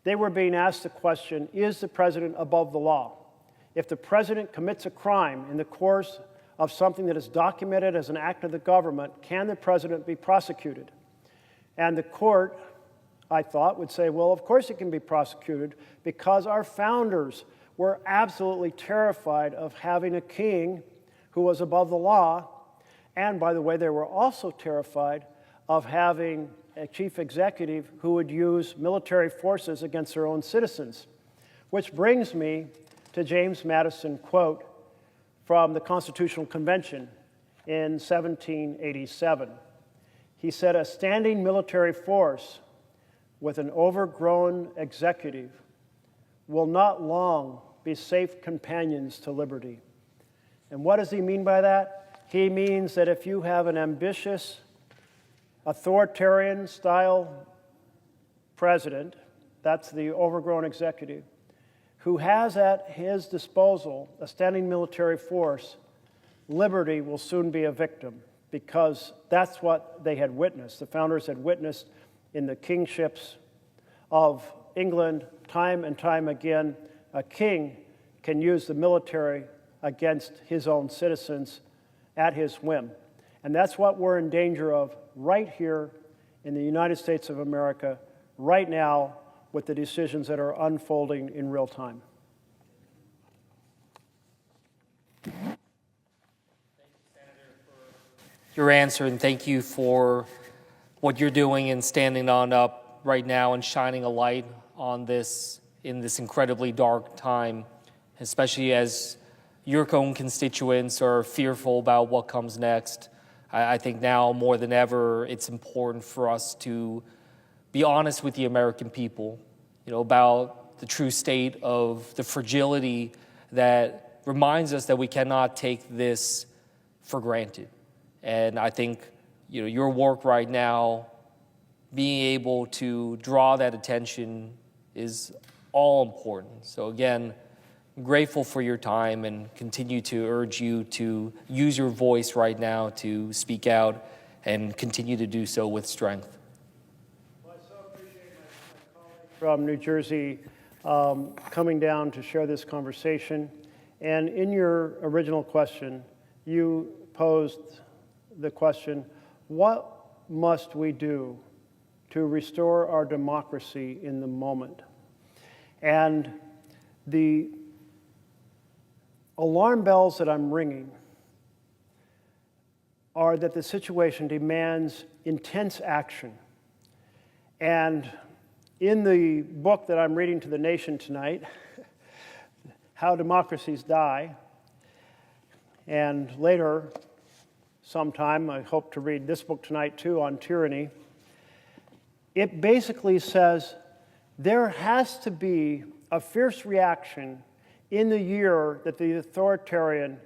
[SPEAKER 3] they were being asked the question, is the president above the law? If the president commits a crime in the course of something that is documented as an act of the government, can the president be prosecuted? And the court, I thought, would say, well, of course it can be prosecuted because our founders were absolutely terrified of having a king who was above the law. And by the way, they were also terrified of having a chief executive who would use military forces against their own citizens. Which brings me to James Madison quote from the Constitutional Convention in 1787. He said, "A standing military force with an overgrown executive will not long be safe companions to liberty." And what does he mean by that? He means that if you have an ambitious, authoritarian-style president, that's the overgrown executive, who has at his disposal a standing military force, liberty will soon be a victim, because that's what they had witnessed. The founders had witnessed in the kingships of England time and time again. A king can use the military against his own citizens at his whim. And that's what we're in danger of right here in the United States of America, right now, with the decisions that are unfolding in real time.
[SPEAKER 4] Thank you, Senator, for your answer, and thank you for what you're doing and standing on up right now and shining a light on this in this incredibly dark time, especially as your own constituents are fearful about what comes next. I think now more than ever, it's important for us to be honest with the American people, about the true state of the fragility that reminds us that we cannot take this for granted. And I think, your work right now, being able to draw that attention is all important. So again, I'm grateful for your time and continue to urge you to use your voice right now to speak out and continue to do so with strength.
[SPEAKER 3] Well, I so appreciate my colleague from New Jersey coming down to share this conversation. And in your original question, you posed the question, what must we do to restore our democracy in the moment? And the alarm bells that I'm ringing are that the situation demands intense action. And in the book that I'm reading to the nation tonight, How Democracies Die, and later, sometime, I hope to read this book tonight too on tyranny, it basically says there has to be a fierce reaction in the year that the authoritarian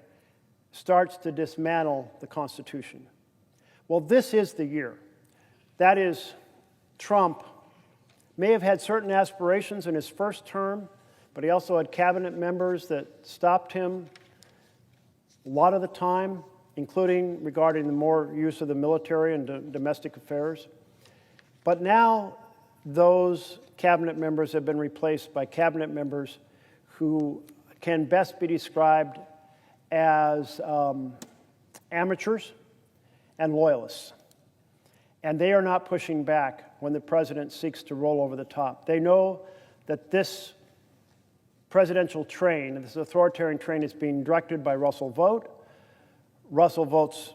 [SPEAKER 3] starts to dismantle the Constitution. Well, this is the year. That is, Trump may have had certain aspirations in his first term, but he also had cabinet members that stopped him a lot of the time, including regarding the more use of the military and domestic affairs. But now those cabinet members have been replaced by cabinet members who can best be described as amateurs and loyalists. And they are not pushing back when the president seeks to roll over the top. They know that this presidential train, this authoritarian train, is being directed by Russell Vought. Russell Vought's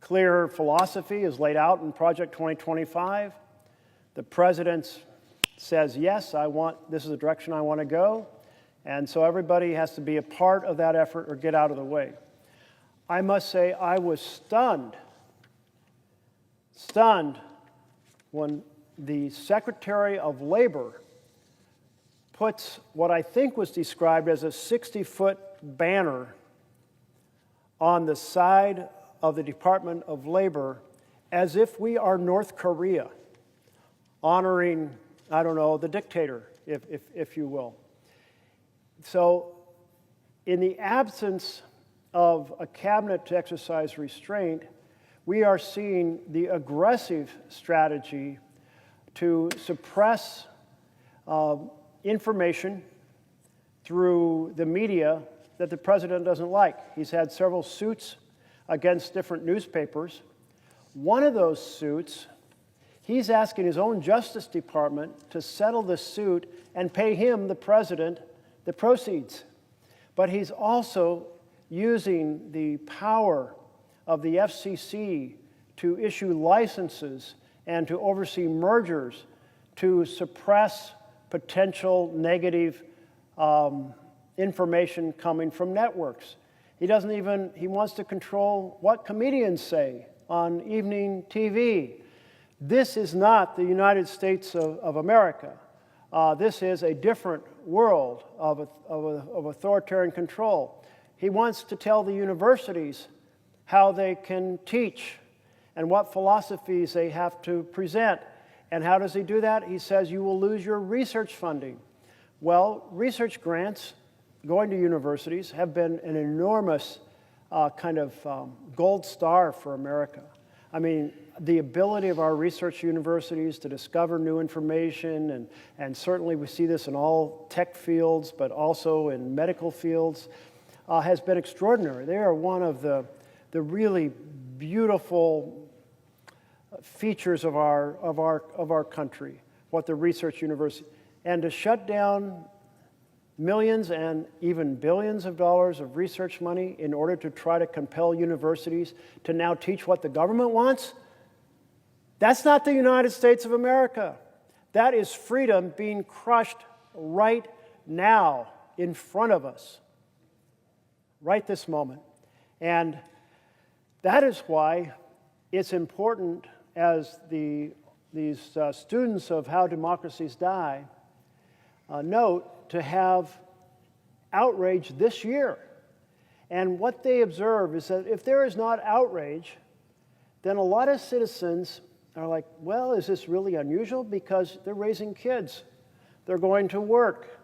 [SPEAKER 3] clear philosophy is laid out in Project 2025. The president says, yes, this is the direction I want to go. And so everybody has to be a part of that effort or get out of the way. I must say I was stunned when the Secretary of Labor puts what I think was described as a 60-foot banner on the side of the Department of Labor as if we are North Korea, honoring, I don't know, the dictator, if you will. So in the absence of a cabinet to exercise restraint, we are seeing the aggressive strategy to suppress information through the media that the president doesn't like. He's had several suits against different newspapers. One of those suits, he's asking his own Justice Department to settle the suit and pay him, the president, the proceeds. But he's also using the power of the FCC to issue licenses and to oversee mergers to suppress potential negative information coming from networks. He wants to control what comedians say on evening TV. This is not the United States of America. This is a different world of authoritarian control. He wants to tell the universities how they can teach and what philosophies they have to present. And how does he do that? He says you will lose your research funding. Well, research grants going to universities have been an enormous gold star for America. I mean, the ability of our research universities to discover new information, and certainly we see this in all tech fields, but also in medical fields, has been extraordinary. They are one of the really beautiful features of our country, what the research university, and to shut down millions and even billions of dollars of research money in order to try to compel universities to now teach what the government wants, that's not the United States of America. That is freedom being crushed right now in front of us, right this moment. And that is why it's important, as these students of How Democracies Die note, to have outrage this year. And what they observe is that if there is not outrage, then a lot of citizens are like, well, is this really unusual? Because they're raising kids, they're going to work,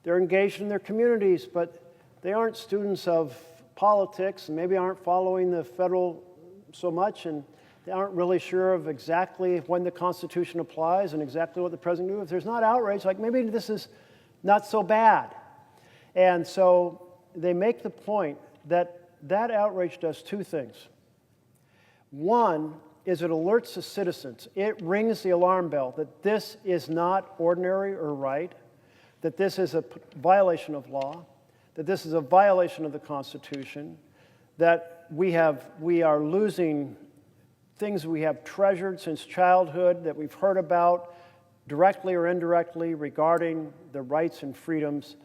[SPEAKER 3] they're engaged in their communities, but they aren't students of politics and maybe aren't following the federal so much, and they aren't really sure of exactly when the Constitution applies and exactly what the president will do. If there's not outrage, like maybe this is not so bad. And so they make the point that that outrage does two things. One is it alerts the citizens. It rings the alarm bell that this is not ordinary or right, that this is a violation of law, that this is a violation of the Constitution, that we are losing things we have treasured since childhood, that we've heard about directly or indirectly regarding the rights and freedoms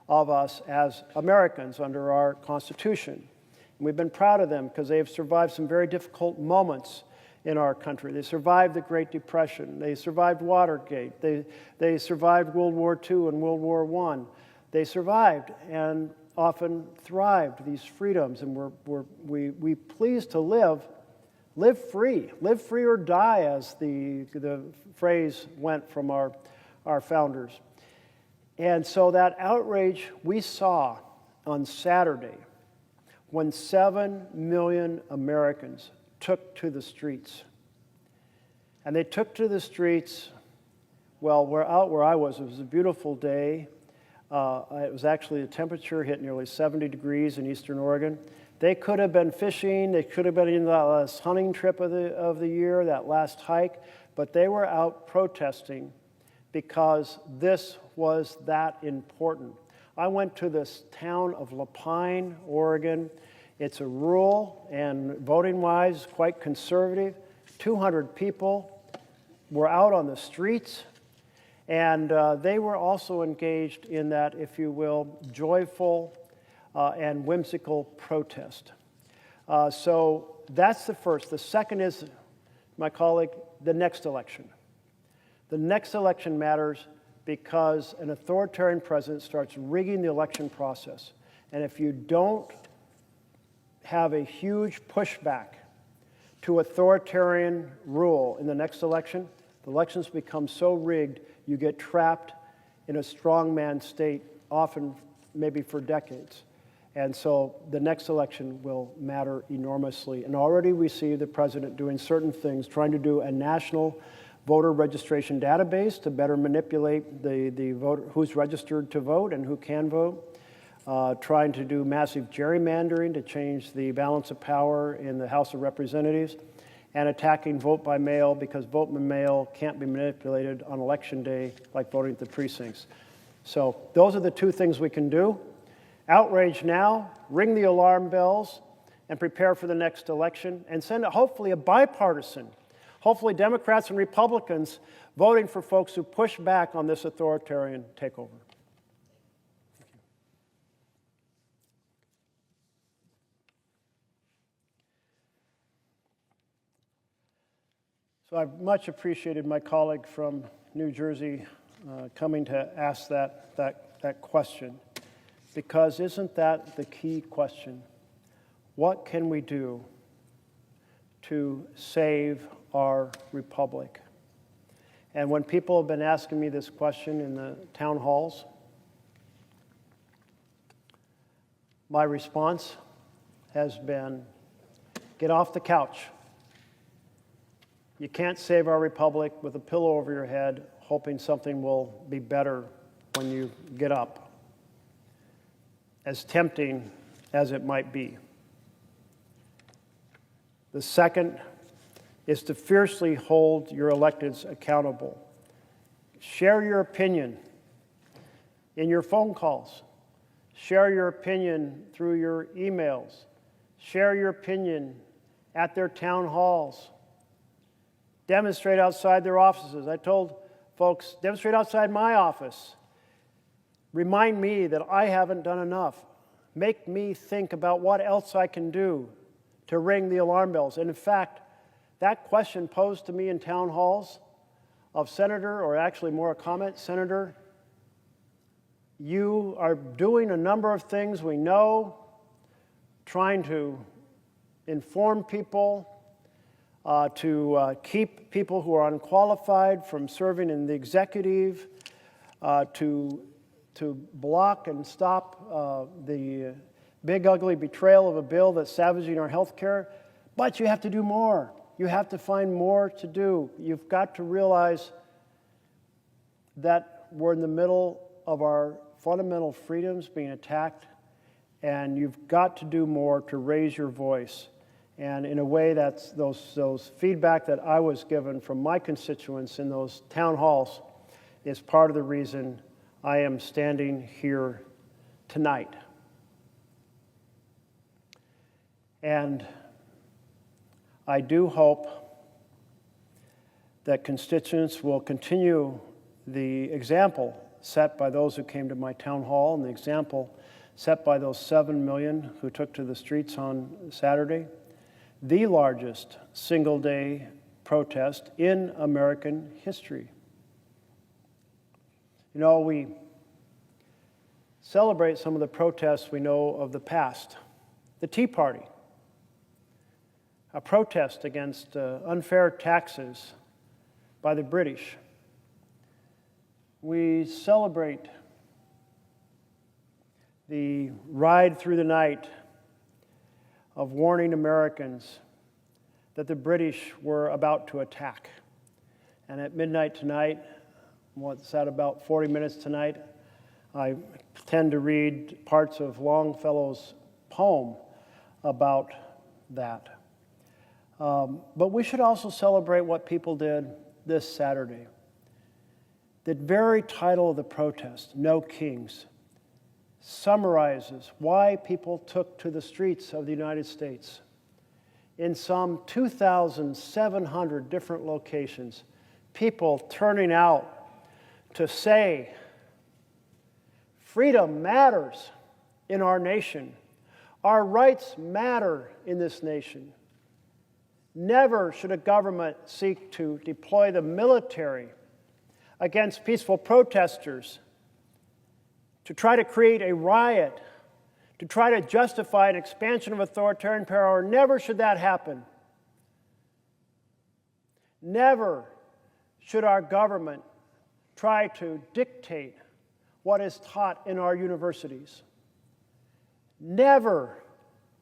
[SPEAKER 3] of us as Americans under our Constitution. And we've been proud of them because they have survived some very difficult moments in our country. They survived the Great Depression. They survived Watergate. They survived World War II and World War I. They survived and often thrived, these freedoms, and we pleased to live free or die, as the phrase went from our founders. And so that outrage we saw on Saturday when 7 million Americans took to the streets. And they took to the streets, well, where I was, it was a beautiful day. It was actually, the temperature hit nearly 70 degrees in eastern Oregon. They could have been fishing, they could have been in that last hunting trip of the year, that last hike, but they were out protesting because this was that important. I went to this town of Lapine, Oregon. It's a rural and voting-wise quite conservative. 200 people were out on the streets, and they were also engaged in that, if you will, joyful and whimsical protest. So that's the first. The second is, my colleague, the next election. The next election matters because an authoritarian president starts rigging the election process. And if you don't have a huge pushback to authoritarian rule in the next election, the elections become so rigged you get trapped in a strongman state, often maybe for decades. And so the next election will matter enormously. And already we see the president doing certain things, trying to do a national voter registration database to better manipulate the voter, who's registered to vote and who can vote, trying to do massive gerrymandering to change the balance of power in the House of Representatives, and attacking vote by mail because vote by mail can't be manipulated on election day like voting at the precincts. So those are the two things we can do. Outrage now, ring the alarm bells, and prepare for the next election, and send hopefully a bipartisan, hopefully Democrats and Republicans voting for folks who push back on this authoritarian takeover. So I've much appreciated my colleague from New Jersey coming to ask that question, because isn't that the key question? What can we do to save our republic? And when people have been asking me this question in the town halls, my response has been, get off the couch. You can't save our republic with a pillow over your head, hoping something will be better when you get up, as tempting as it might be. The second is to fiercely hold your electeds accountable. Share your opinion in your phone calls. Share your opinion through your emails. Share your opinion at their town halls. Demonstrate outside their offices. I told folks, demonstrate outside my office. Remind me that I haven't done enough. Make me think about what else I can do to ring the alarm bells. And in fact, that question posed to me in town halls of Senator, or actually more a comment, Senator, you are doing a number of things we know, trying to inform people, to keep people who are unqualified from serving in the executive, to block and stop the big ugly betrayal of a bill that's savaging our health care. But you have to do more. You have to find more to do. You've got to realize that we're in the middle of our fundamental freedoms being attacked, and you've got to do more to raise your voice. And in a way, that's those feedback that I was given from my constituents in those town halls is part of the reason I am standing here tonight. And I do hope that constituents will continue the example set by those who came to my town hall and the example set by those 7 million who took to the streets on Saturday. The largest single-day protest in American history. You know, we celebrate some of the protests we know of the past. The Tea Party, a protest against unfair taxes by the British. We celebrate the ride through the night of warning Americans that the British were about to attack. And at midnight tonight, what's that, about 40 minutes tonight, I tend to read parts of Longfellow's poem about that. But we should also celebrate what people did this Saturday. The very title of the protest, No Kings, summarizes why people took to the streets of the United States. In some 2,700 different locations, people turning out to say, freedom matters in our nation. Our rights matter in this nation. Never should a government seek to deploy the military against peaceful protesters, to try to create a riot, to try to justify an expansion of authoritarian power. Never should that happen. Never should our government try to dictate what is taught in our universities. Never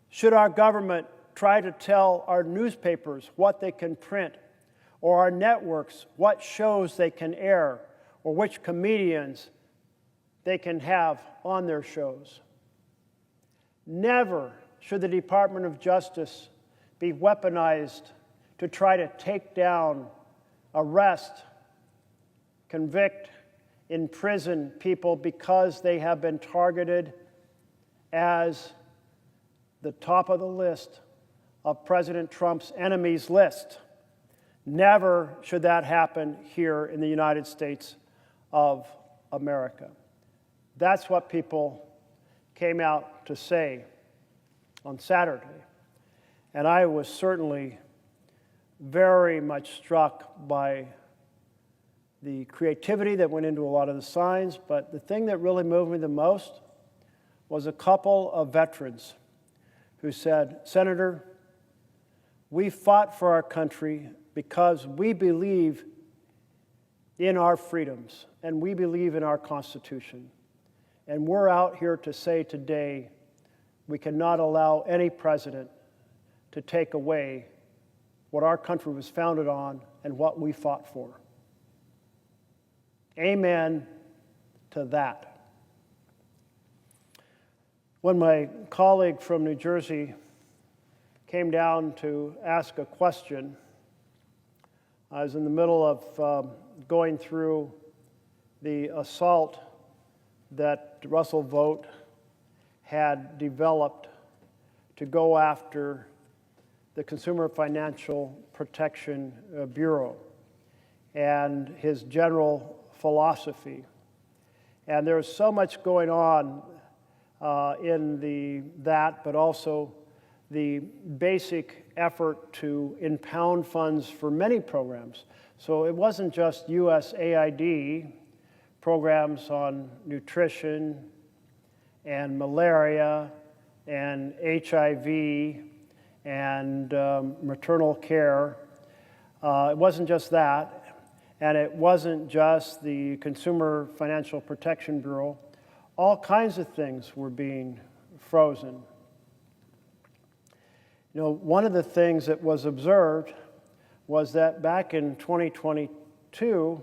[SPEAKER 3] should our government try to tell our newspapers what they can print, or our networks what shows they can air, or which comedians they can have on their shows. Never should the Department of Justice be weaponized to try to take down, arrest, convict, imprison people because they have been targeted as the top of the list of President Trump's enemies list. Never should that happen here in the United States of America. That's what people came out to say on Saturday. And I was certainly very much struck by the creativity that went into a lot of the signs, but the thing that really moved me the most was a couple of veterans who said, "Senator, we fought for our country because we believe in our freedoms and we believe in our Constitution. And we're out here to say today we cannot allow any president to take away what our country was founded on and what we fought for." Amen to that. When my colleague from New Jersey came down to ask a question, I was in the middle of going through the assault that Russell Vought had developed to go after the Consumer Financial Protection Bureau and his general philosophy. And there was so much going on in that, but also the basic effort to impound funds for many programs. So it wasn't just USAID programs on nutrition and malaria and HIV and maternal care. It wasn't just that. And it wasn't just the Consumer Financial Protection Bureau. All kinds of things were being frozen. You know, one of the things that was observed was that back in 2022,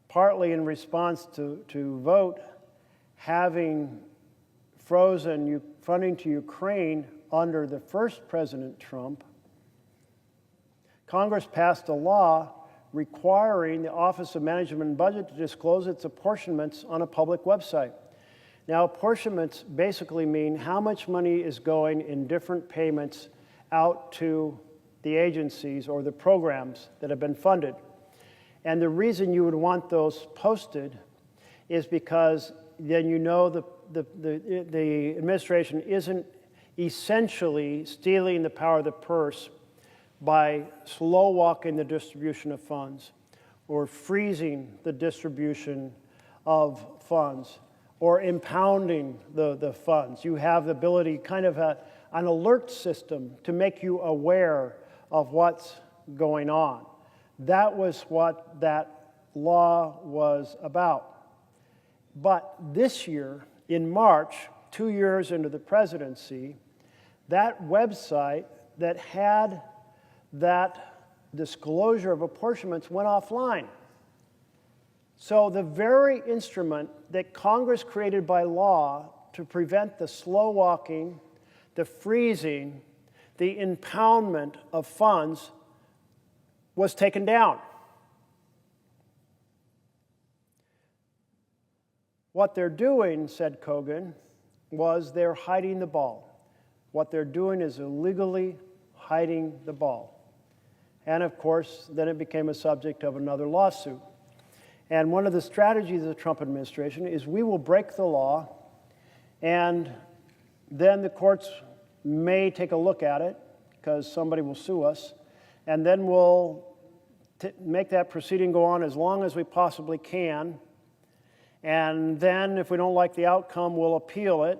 [SPEAKER 3] partly in response to Vought having frozen funding to Ukraine under the first President Trump, Congress passed a law requiring the Office of Management and Budget to disclose its apportionments on a public website. Now, apportionments basically mean how much money is going in different payments out to the agencies or the programs that have been funded. And the reason you would want those posted is because then you know the administration isn't essentially stealing the power of the purse by slow walking the distribution of funds or freezing the distribution of funds or impounding the funds. You have the ability, kind of an alert system to make you aware of what's going on. That was what that law was about. But this year, in March, 2 years into the presidency, that website that had that disclosure of apportionments went offline. So the very instrument that Congress created by law to prevent the slow walking, the freezing, the impoundment of funds was taken down. What they're doing, said Kogan, was they're hiding the ball. What they're doing is illegally hiding the ball. And of course, then it became a subject of another lawsuit. And one of the strategies of the Trump administration is we will break the law and then the courts may take a look at it because somebody will sue us, and then we'll make that proceeding go on as long as we possibly can. And then if we don't like the outcome, we'll appeal it.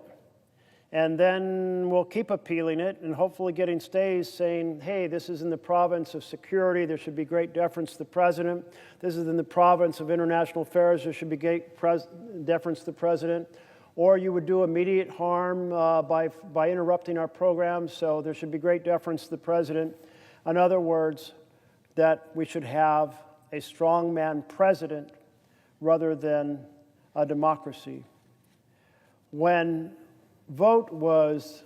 [SPEAKER 3] And then we'll keep appealing it and hopefully getting stays saying, hey, this is in the province of security. There should be great deference to the president. This is in the province of international affairs. There should be great deference to the president. Or you would do immediate harm by interrupting our program, so there should be great deference to the president. In other words, that we should have a strongman president rather than a democracy. When Vogt was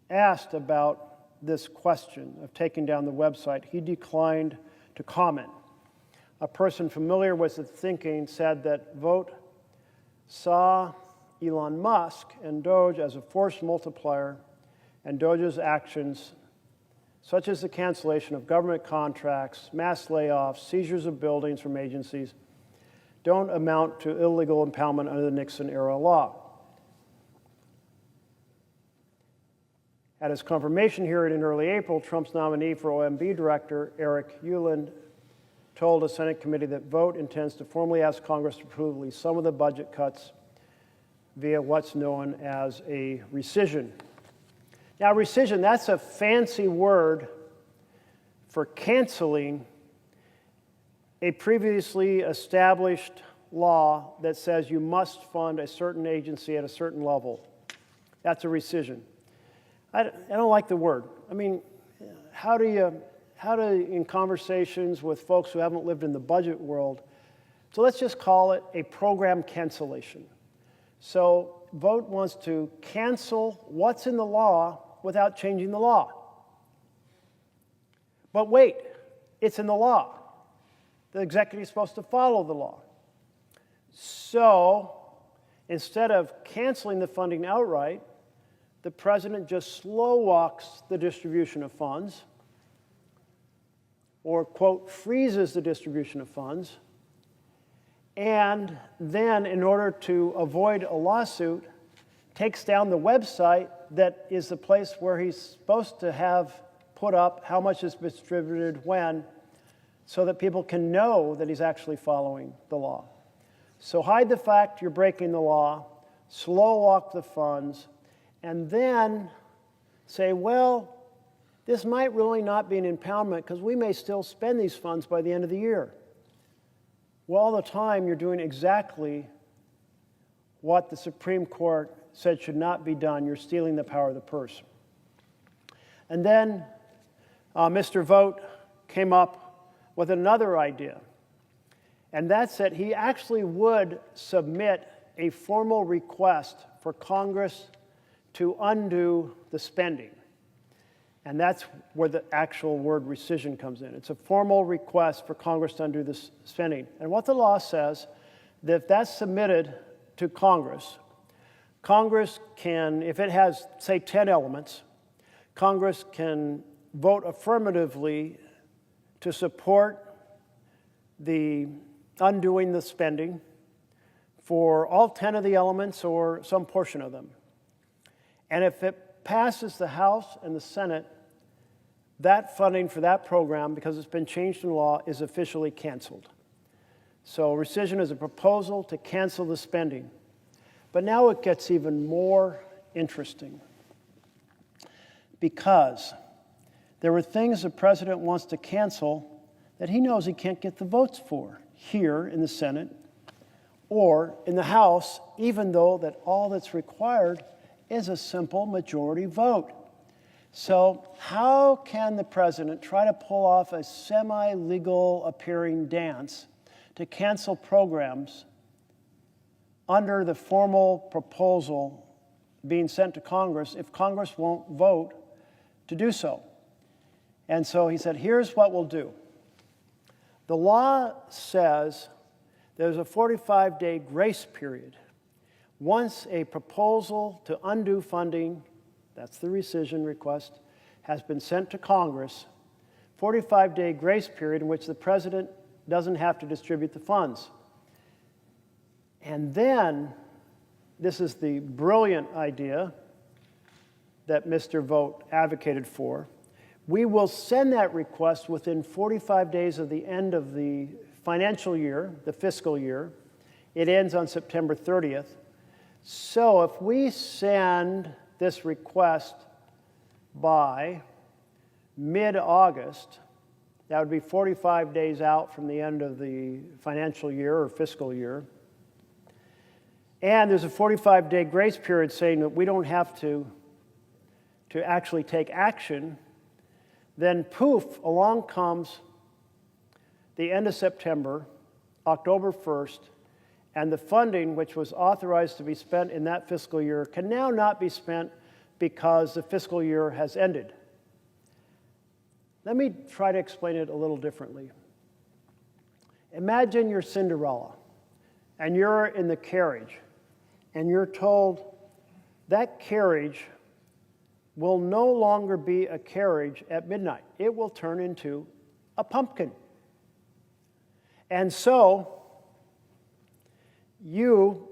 [SPEAKER 3] asked about this question of taking down the website, he declined to comment. A person familiar with the thinking said that Vogt saw Elon Musk and Doge as a force multiplier, and Doge's actions, such as the cancellation of government contracts, mass layoffs, seizures of buildings from agencies, don't amount to illegal impoundment under the Nixon-era law. At his confirmation hearing in early April, Trump's nominee for OMB director, Eric Ueland, told a Senate committee that Vogt intends to formally ask Congress to approve at least some of the budget cuts via what's known as a rescission. Now, rescission, that's a fancy word for canceling a previously established law that says you must fund a certain agency at a certain level. That's a rescission. I don't like the word. I mean, how do in conversations with folks who haven't lived in the budget world, so let's just call it a program cancellation. So Vogt wants to cancel what's in the law without changing the law. But wait, it's in the law. The executive is supposed to follow the law. So instead of canceling the funding outright, the president just slow walks the distribution of funds, or, quote, freezes the distribution of funds, and then, in order to avoid a lawsuit, takes down the website that is the place where he's supposed to have put up how much is distributed when, so that people can know that he's actually following the law. So hide the fact you're breaking the law, slow walk the funds, and then say, well, this might really not be an impoundment because we may still spend these funds by the end of the year. Well, all the time you're doing exactly what the Supreme Court said should not be done. You're stealing the power of the purse. And then Mr. Vogt came up with another idea, and that's that he actually would submit a formal request for Congress to undo the spending. And that's where the actual word rescission comes in. It's a formal request for Congress to undo the spending. And what the law says, that if that's submitted to Congress, Congress can, if it has, say, 10 elements, Congress can vote affirmatively to support the undoing the spending for all 10 of the elements or some portion of them. And if it passes the House and the Senate, that funding for that program, because it's been changed in law, is officially canceled. So rescission is a proposal to cancel the spending. But now it gets even more interesting, because there were things the president wants to cancel that he knows he can't get the votes for here in the Senate or in the House, even though that all that's required is a simple majority vote. So how can the president try to pull off a semi-legal appearing dance to cancel programs under the formal proposal being sent to Congress if Congress won't vote to do so? And so he said, here's what we'll do. The law says there's a 45-day grace period. Once a proposal to undo funding, that's the rescission request, has been sent to Congress, 45-day grace period in which the president doesn't have to distribute the funds. And then, this is the brilliant idea, that Mr. Vogt advocated for. We will send that request within 45 days of the end of the financial year, the fiscal year. It ends on September 30th. So if we send this request by mid-August, that would be 45 days out from the end of the financial year or fiscal year. And there's a 45-day grace period saying that we don't have to actually take action. Then poof, along comes the end of September, October 1st, and the funding which was authorized to be spent in that fiscal year can now not be spent because the fiscal year has ended. Let me try to explain it a little differently. Imagine you're Cinderella, and you're in the carriage, and you're told that carriage will no longer be a carriage at midnight. It will turn into a pumpkin. And so you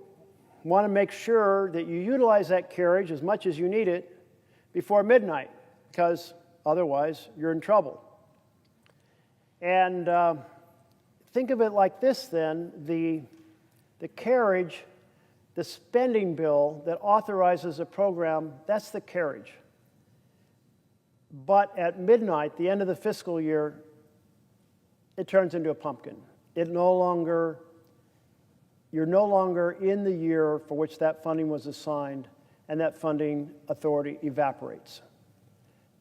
[SPEAKER 3] want to make sure that you utilize that carriage as much as you need it before midnight, because otherwise you're in trouble. And think of it like this then, the carriage, the spending bill that authorizes a program, that's the carriage. But at midnight, the end of the fiscal year, it turns into a pumpkin. You're no longer in the year for which that funding was assigned, and that funding authority evaporates.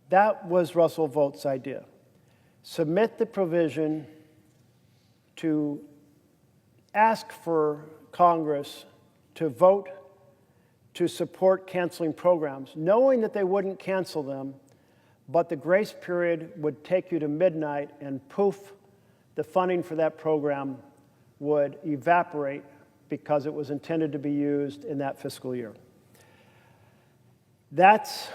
[SPEAKER 3] That was Russell Vogt's idea. Submit the provision to ask for Congress to vote to support canceling programs, knowing that they wouldn't cancel them, but the grace period would take you to midnight, and poof, the funding for that program would evaporate because it was intended to be used in that fiscal year. That's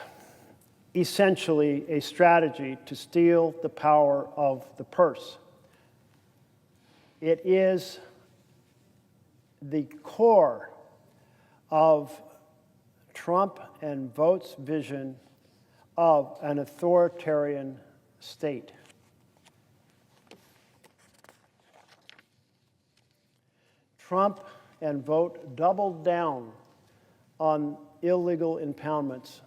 [SPEAKER 3] essentially a strategy to steal the power of the purse. It is the core of Trump and Vogt's vision of an authoritarian state. Trump and Vogt doubled down on illegal impoundments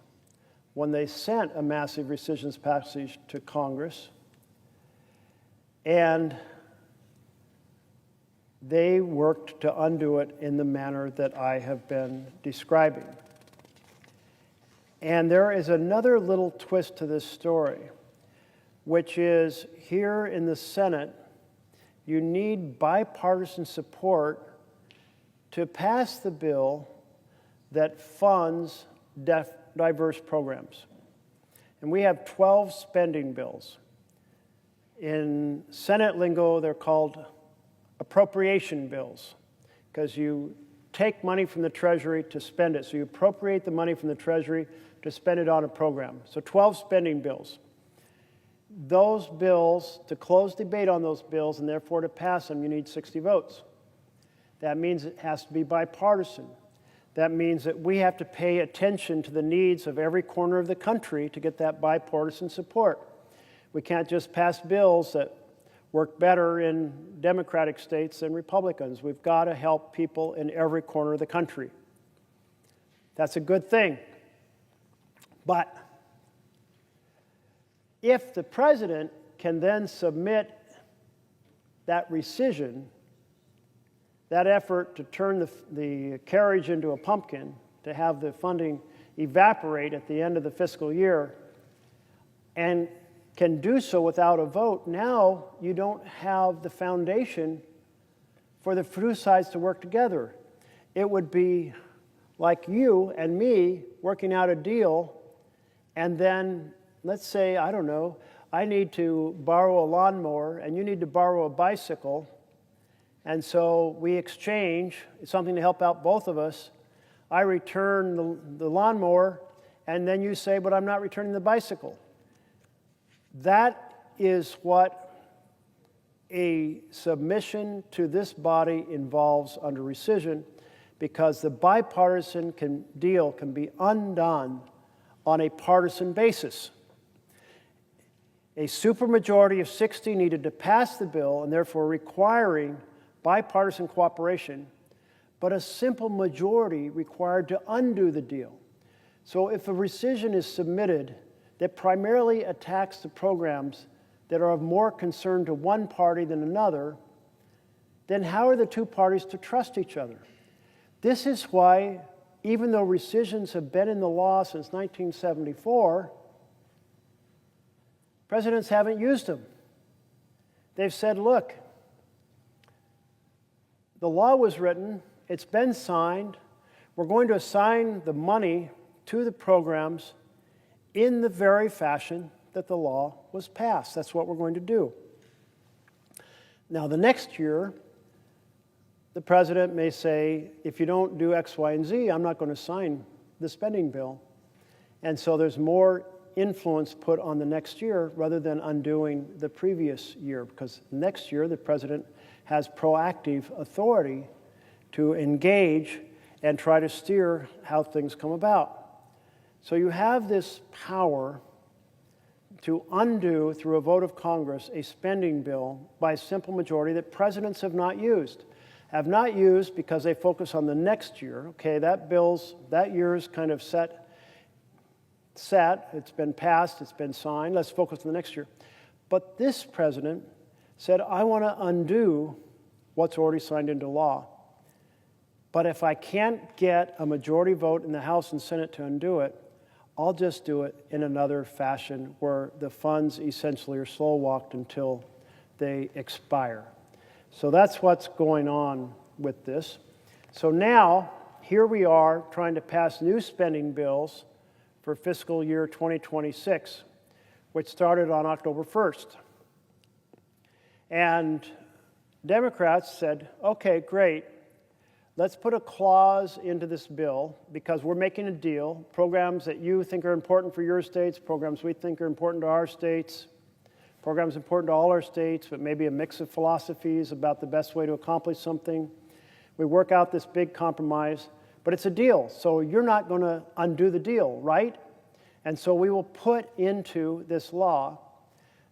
[SPEAKER 3] when they sent a massive rescissions package to Congress, and they worked to undo it in the manner that I have been describing. And there is another little twist to this story, which is here in the Senate, you need bipartisan support to pass the bill that funds diverse programs. And we have 12 spending bills. In Senate lingo, they're called appropriation bills, because you take money from the Treasury to spend it. So you appropriate the money from the Treasury to spend it on a program. So 12 spending bills. Those bills, to close debate on those bills and therefore to pass them, you need 60 votes. That means it has to be bipartisan. That means that we have to pay attention to the needs of every corner of the country to get that bipartisan support. We can't just pass bills that work better in Democratic states than Republicans. We've got to help people in every corner of the country. That's a good thing. But if the president can then submit that rescission, that effort to turn the carriage into a pumpkin, to have the funding evaporate at the end of the fiscal year, and can do so without a vote, now you don't have the foundation for the two sides to work together. It would be like you and me working out a deal, and then, let's say, I don't know, I need to borrow a lawnmower and you need to borrow a bicycle, and so we exchange something to help out both of us. I return the lawnmower, and then you say, but I'm not returning the bicycle. That is what a submission to this body involves under rescission, because the bipartisan deal can be undone on a partisan basis. A supermajority of 60 needed to pass the bill and therefore requiring bipartisan cooperation, but a simple majority required to undo the deal. So if a rescission is submitted that primarily attacks the programs that are of more concern to one party than another, then how are the two parties to trust each other? This is why, even though rescissions have been in the law since 1974, presidents haven't used them. They've said, look, the law was written, it's been signed, we're going to assign the money to the programs in the very fashion that the law was passed. That's what we're going to do. Now, the next year, the president may say, if you don't do X, Y, and Z, I'm not going to sign the spending bill. And so there's more influence put on the next year rather than undoing the previous year, because next year the president has proactive authority to engage and try to steer how things come about. So you have this power to undo, through a vote of Congress, a spending bill by a simple majority that presidents have not used. Have not used because they focus on the next year. Okay, that year's kind of set, it's been passed, it's been signed, let's focus on the next year. But this president said, I want to undo what's already signed into law. But if I can't get a majority vote in the House and Senate to undo it, I'll just do it in another fashion where the funds essentially are slow-walked until they expire. So that's what's going on with this. So now, here we are trying to pass new spending bills for fiscal year 2026, which started on October 1st. And Democrats said, okay, great. Let's put a clause into this bill because we're making a deal. Programs that you think are important for your states, programs we think are important to our states, programs important to all our states, but maybe a mix of philosophies about the best way to accomplish something. We work out this big compromise, but it's a deal, so you're not going to undo the deal, right? And so we will put into this law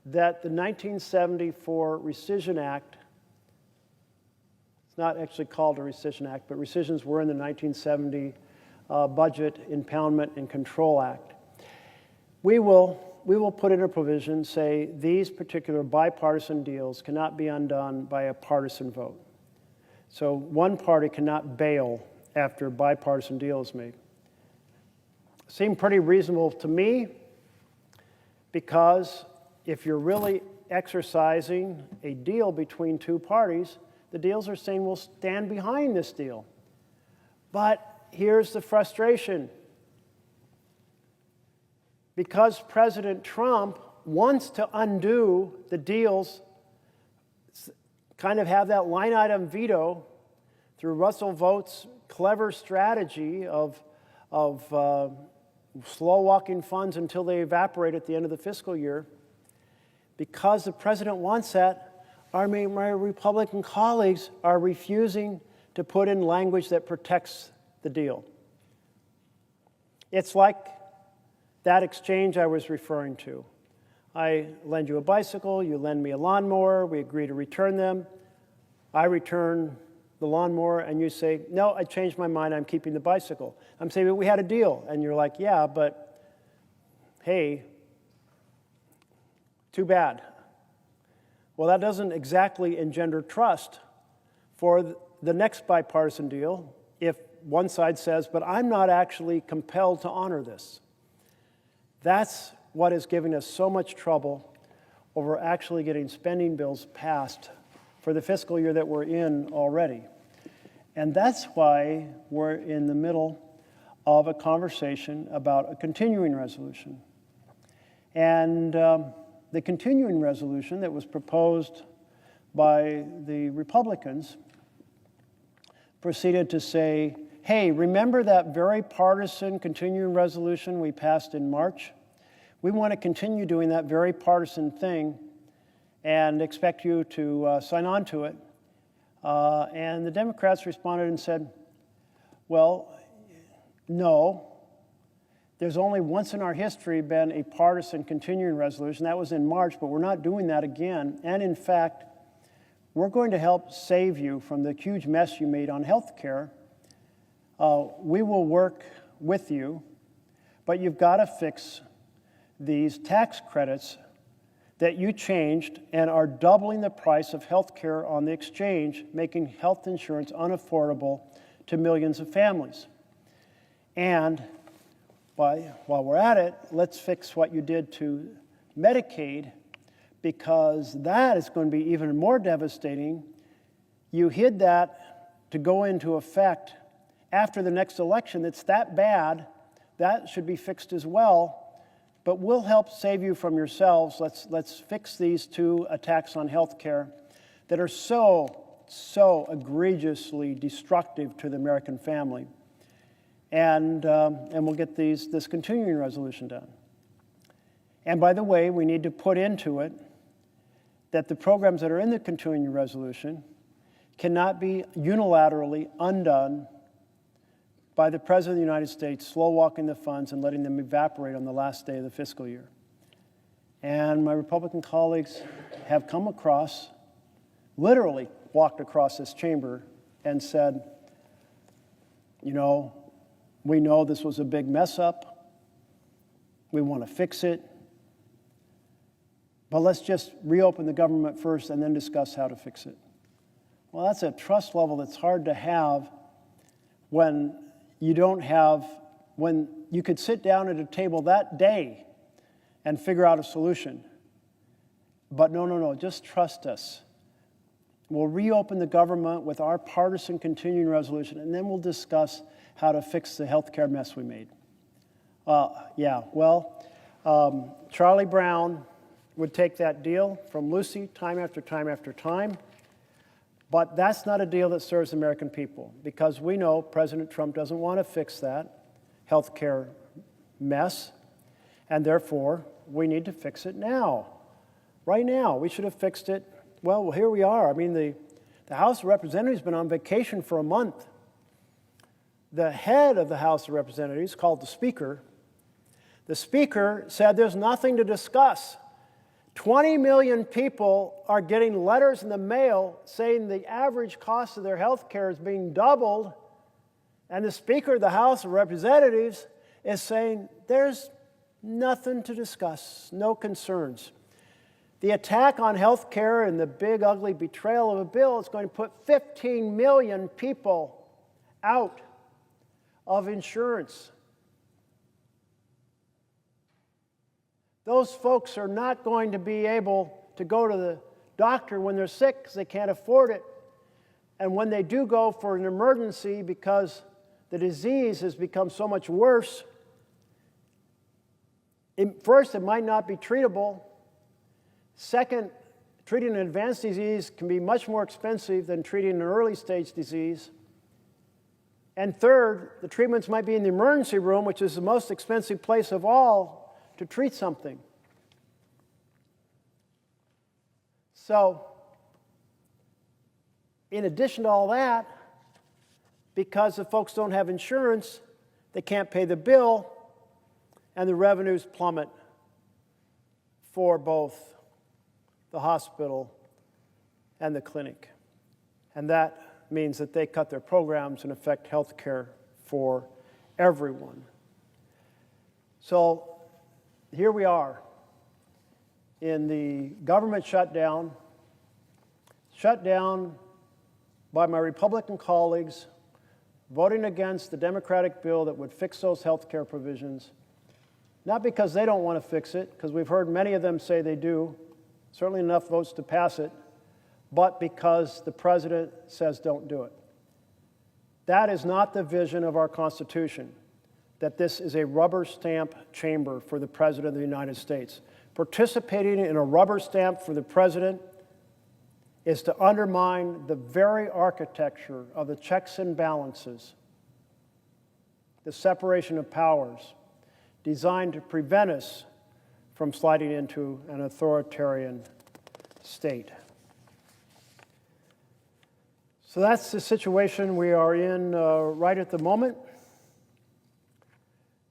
[SPEAKER 3] that the 1974 Rescission Act, it's not actually called a Rescission Act, but rescissions were in the 1970 Budget Impoundment and Control Act. We will put in a provision, say these particular bipartisan deals cannot be undone by a partisan vote. So one party cannot bail after a bipartisan deal is made. Seemed pretty reasonable to me because if you're really exercising a deal between two parties, the deals are saying we'll stand behind this deal. But here's the frustration. Because President Trump wants to undo the deals, kind of have that line item veto through Russell Vogt's clever strategy of slow-walking funds until they evaporate at the end of the fiscal year. Because the president wants that, my Republican colleagues are refusing to put in language that protects the deal. It's like that exchange I was referring to. I lend you a bicycle, you lend me a lawnmower, we agree to return them. I return the lawnmower and you say, no, I changed my mind, I'm keeping the bicycle. I'm saying, but we had a deal. And you're like, yeah, but hey, too bad. Well, that doesn't exactly engender trust for the next bipartisan deal if one side says, but I'm not actually compelled to honor this. That's what is giving us so much trouble over actually getting spending bills passed for the fiscal year that we're in already. And that's why we're in the middle of a conversation about a continuing resolution. And the continuing resolution that was proposed by the Republicans proceeded to say, hey, remember that very partisan continuing resolution we passed in March? We want to continue doing that very partisan thing and expect you to sign on to it. And the Democrats responded and said, well, no, There's only once in our history been a partisan continuing resolution. That was in March, but we're not doing that again. And in fact, we're going to help save you from the huge mess you made on health care. We will work with you, but you've got to fix these tax credits that you changed and are doubling the price of health care on the exchange, making health insurance unaffordable to millions of families. And while we're at it, let's fix what you did to Medicaid, because that is going to be even more devastating. You hid that to go into effect after the next election. It's that bad. That should be fixed as well. But we'll help save you from yourselves. Let's fix these two attacks on health care that are so egregiously destructive to the American family. And we'll get this continuing resolution done. And by the way, we need to put into it that the programs that are in the continuing resolution cannot be unilaterally undone by the President of the United States slow-walking the funds and letting them evaporate on the last day of the fiscal year. And my Republican colleagues have come across, literally walked across this chamber and said, you know, we know this was a big mess up. We want to fix it. But let's just reopen the government first and then discuss how to fix it. Well, that's a trust level that's hard to have when when you could sit down at a table that day and figure out a solution. But no, just trust us. We'll reopen the government with our partisan continuing resolution, and then we'll discuss how to fix the health care mess we made. Charlie Brown would take that deal from Lucy time after time after time. But that's not a deal that serves the American people, because we know President Trump doesn't want to fix that health care mess, and therefore we need to fix it now. Right now. We should have fixed it. Well, here we are. I mean, the House of Representatives has been on vacation for a month. The head of the House of Representatives, called the Speaker, said there's nothing to discuss. 20 million people are getting letters in the mail saying the average cost of their health care is being doubled, and the Speaker of the House of Representatives is saying there's nothing to discuss, no concerns. The attack on health care and the big, ugly betrayal of a bill is going to put 15 million people out of insurance. Those folks are not going to be able to go to the doctor when they're sick because they can't afford it. And when they do go for an emergency because the disease has become so much worse, first, it might not be treatable. Second, treating an advanced disease can be much more expensive than treating an early stage disease. And third, the treatments might be in the emergency room, which is the most expensive place of all to treat something. So, in addition to all that, because the folks don't have insurance, they can't pay the bill, and the revenues plummet for both the hospital and the clinic. And that means that they cut their programs and affect health care for everyone. So, here we are in the government shutdown by my Republican colleagues voting against the Democratic bill that would fix those health care provisions, not because they don't want to fix it, because we've heard many of them say they do, certainly enough votes to pass it, but because the president says don't do it. That is not the vision of our Constitution, that this is a rubber stamp chamber for the President of the United States. Participating in a rubber stamp for the President is to undermine the very architecture of the checks and balances, the separation of powers, designed to prevent us from sliding into an authoritarian state. So that's the situation we are in right at the moment.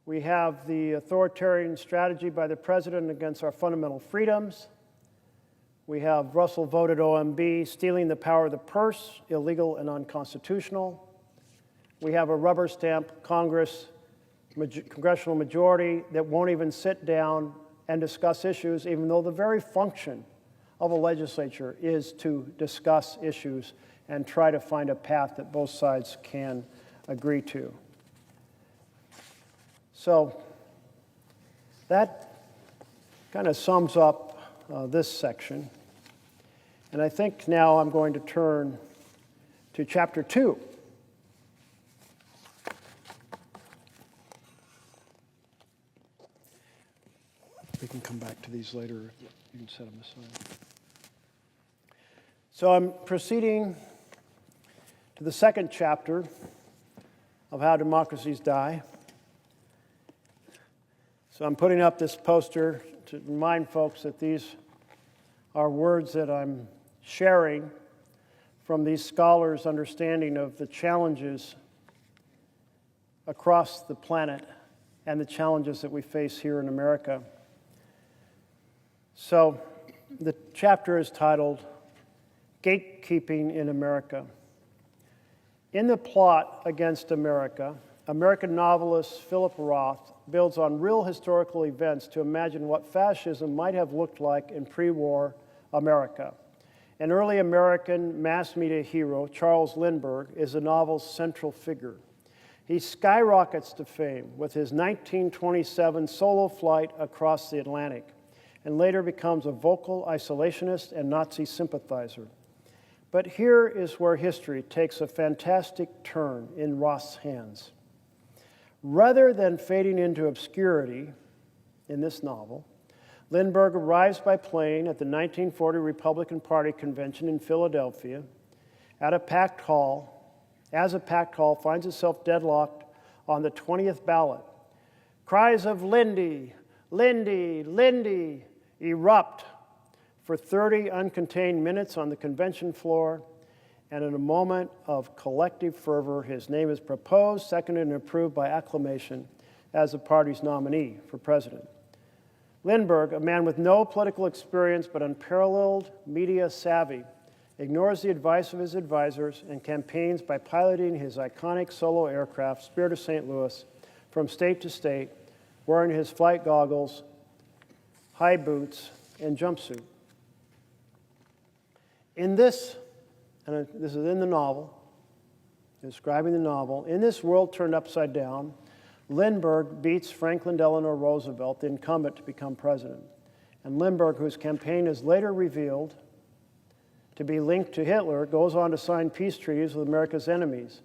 [SPEAKER 3] We have the authoritarian strategy by the president against our fundamental freedoms. We have Russell voted OMB, stealing the power of the purse, illegal and unconstitutional. We have a rubber stamp congressional majority that won't even sit down and discuss issues, even though the very function of a legislature is to discuss issues and try to find a path that both sides can agree to. So that kind of sums up this section. And I think now I'm going to turn to chapter 2. We can come back to these later. You can set them aside. So I'm proceeding to the second chapter of How Democracies Die. So I'm putting up this poster to remind folks that these are words that I'm sharing from these scholars' understanding of the challenges across the planet and the challenges that we face here in America. So the chapter is titled Gatekeeping in America. In the plot against America, American novelist Philip Roth builds on real historical events to imagine what fascism might have looked like in pre-war America. An early American mass media hero, Charles Lindbergh, is the novel's central figure. He skyrockets to fame with his 1927 solo flight across the Atlantic, and later becomes a vocal isolationist and Nazi sympathizer. But here is where history takes a fantastic turn in Roth's hands. Rather than fading into obscurity in this novel, Lindbergh arrives by plane at the 1940 Republican Party convention in Philadelphia as a packed hall finds itself deadlocked on the 20th ballot. Cries of Lindy, Lindy, Lindy erupt for 30 uncontained minutes on the convention floor, and in a moment of collective fervor, his name is proposed, seconded, and approved by acclamation as the party's nominee for president. Lindbergh, a man with no political experience but unparalleled media savvy, ignores the advice of his advisors and campaigns by piloting his iconic solo aircraft, Spirit of St. Louis, from state to state, wearing his flight goggles, high boots, and jumpsuit. In this, and this is in the novel, describing the novel, in this world turned upside down, Lindbergh beats Franklin Delano Roosevelt, the incumbent, to become president. And Lindbergh, whose campaign is later revealed to be linked to Hitler, goes on to sign peace treaties with America's enemies.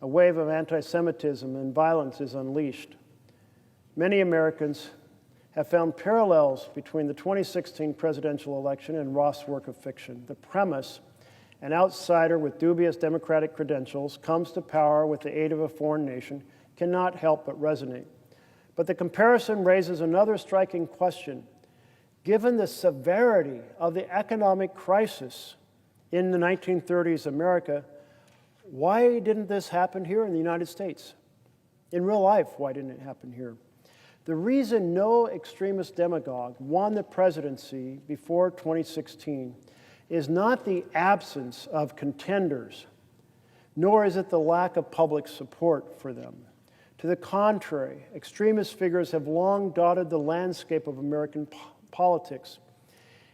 [SPEAKER 3] A wave of anti-Semitism and violence is unleashed. Many Americans have found parallels between the 2016 presidential election and Roth's work of fiction. The premise: an outsider with dubious democratic credentials comes to power with the aid of a foreign nation, cannot help but resonate. But the comparison raises another striking question. Given the severity of the economic crisis in the 1930s America, why didn't this happen here in the United States? In real life, why didn't it happen here? The reason no extremist demagogue won the presidency before 2016 is not the absence of contenders, nor is it the lack of public support for them. To the contrary, extremist figures have long dotted the landscape of American politics.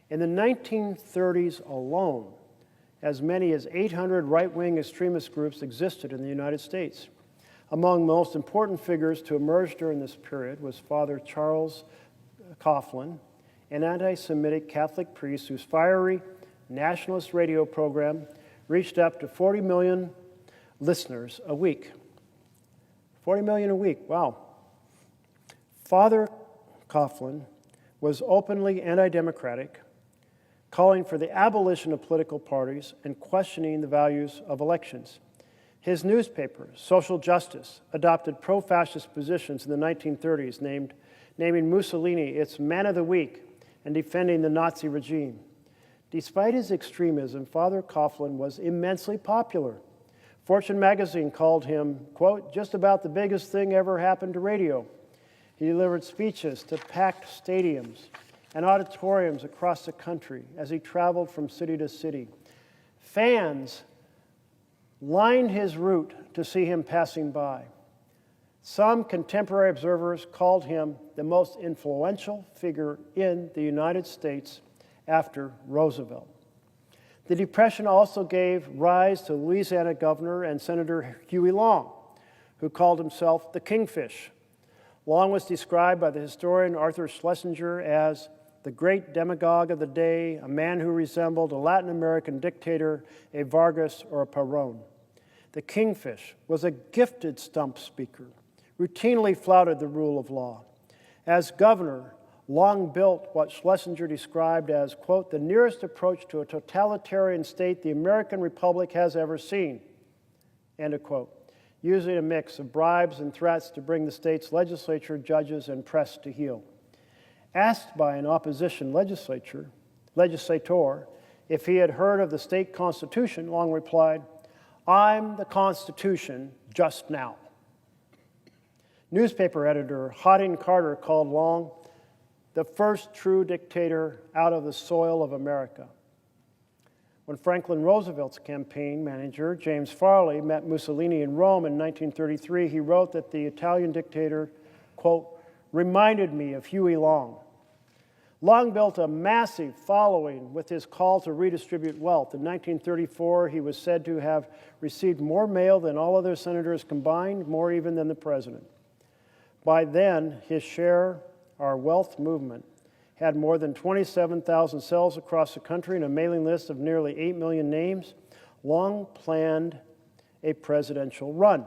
[SPEAKER 3] In the 1930s alone, as many as 800 right-wing extremist groups existed in the United States. Among the most important figures to emerge during this period was Father Charles Coughlin, an anti-Semitic Catholic priest whose fiery nationalist radio program reached up to 40 million listeners a week. 40 million a week, wow. Father Coughlin was openly anti-democratic, calling for the abolition of political parties and questioning the values of elections. His newspaper, Social Justice, adopted pro-fascist positions in the 1930s, naming Mussolini its man of the week and defending the Nazi regime. Despite his extremism, Father Coughlin was immensely popular. Fortune magazine called him, quote, just about the biggest thing ever happened to radio. He delivered speeches to packed stadiums and auditoriums across the country as he traveled from city to city. Fans lined his route to see him passing by. Some contemporary observers called him the most influential figure in the United States after Roosevelt. The Depression also gave rise to Louisiana Governor and Senator Huey Long, who called himself the Kingfish. Long was described by the historian Arthur Schlesinger as the great demagogue of the day, a man who resembled a Latin American dictator, a Vargas or a Perón. The Kingfish was a gifted stump speaker, routinely flouted the rule of law. As governor, Long built what Schlesinger described as, quote, the nearest approach to a totalitarian state the American Republic has ever seen, end of quote, using a mix of bribes and threats to bring the state's legislature, judges, and press to heel. Asked by an opposition legislator if he had heard of the state constitution, Long replied, I'm the Constitution just now. Newspaper editor Hodding Carter called Long the first true dictator out of the soil of America. When Franklin Roosevelt's campaign manager, James Farley, met Mussolini in Rome in 1933, he wrote that the Italian dictator, quote, reminded me of Huey Long. Long built a massive following with his call to redistribute wealth. In 1934, he was said to have received more mail than all other senators combined, more even than the president. By then, his share, our wealth movement, had more than 27,000 cells across the country and a mailing list of nearly 8 million names. Long planned a presidential run,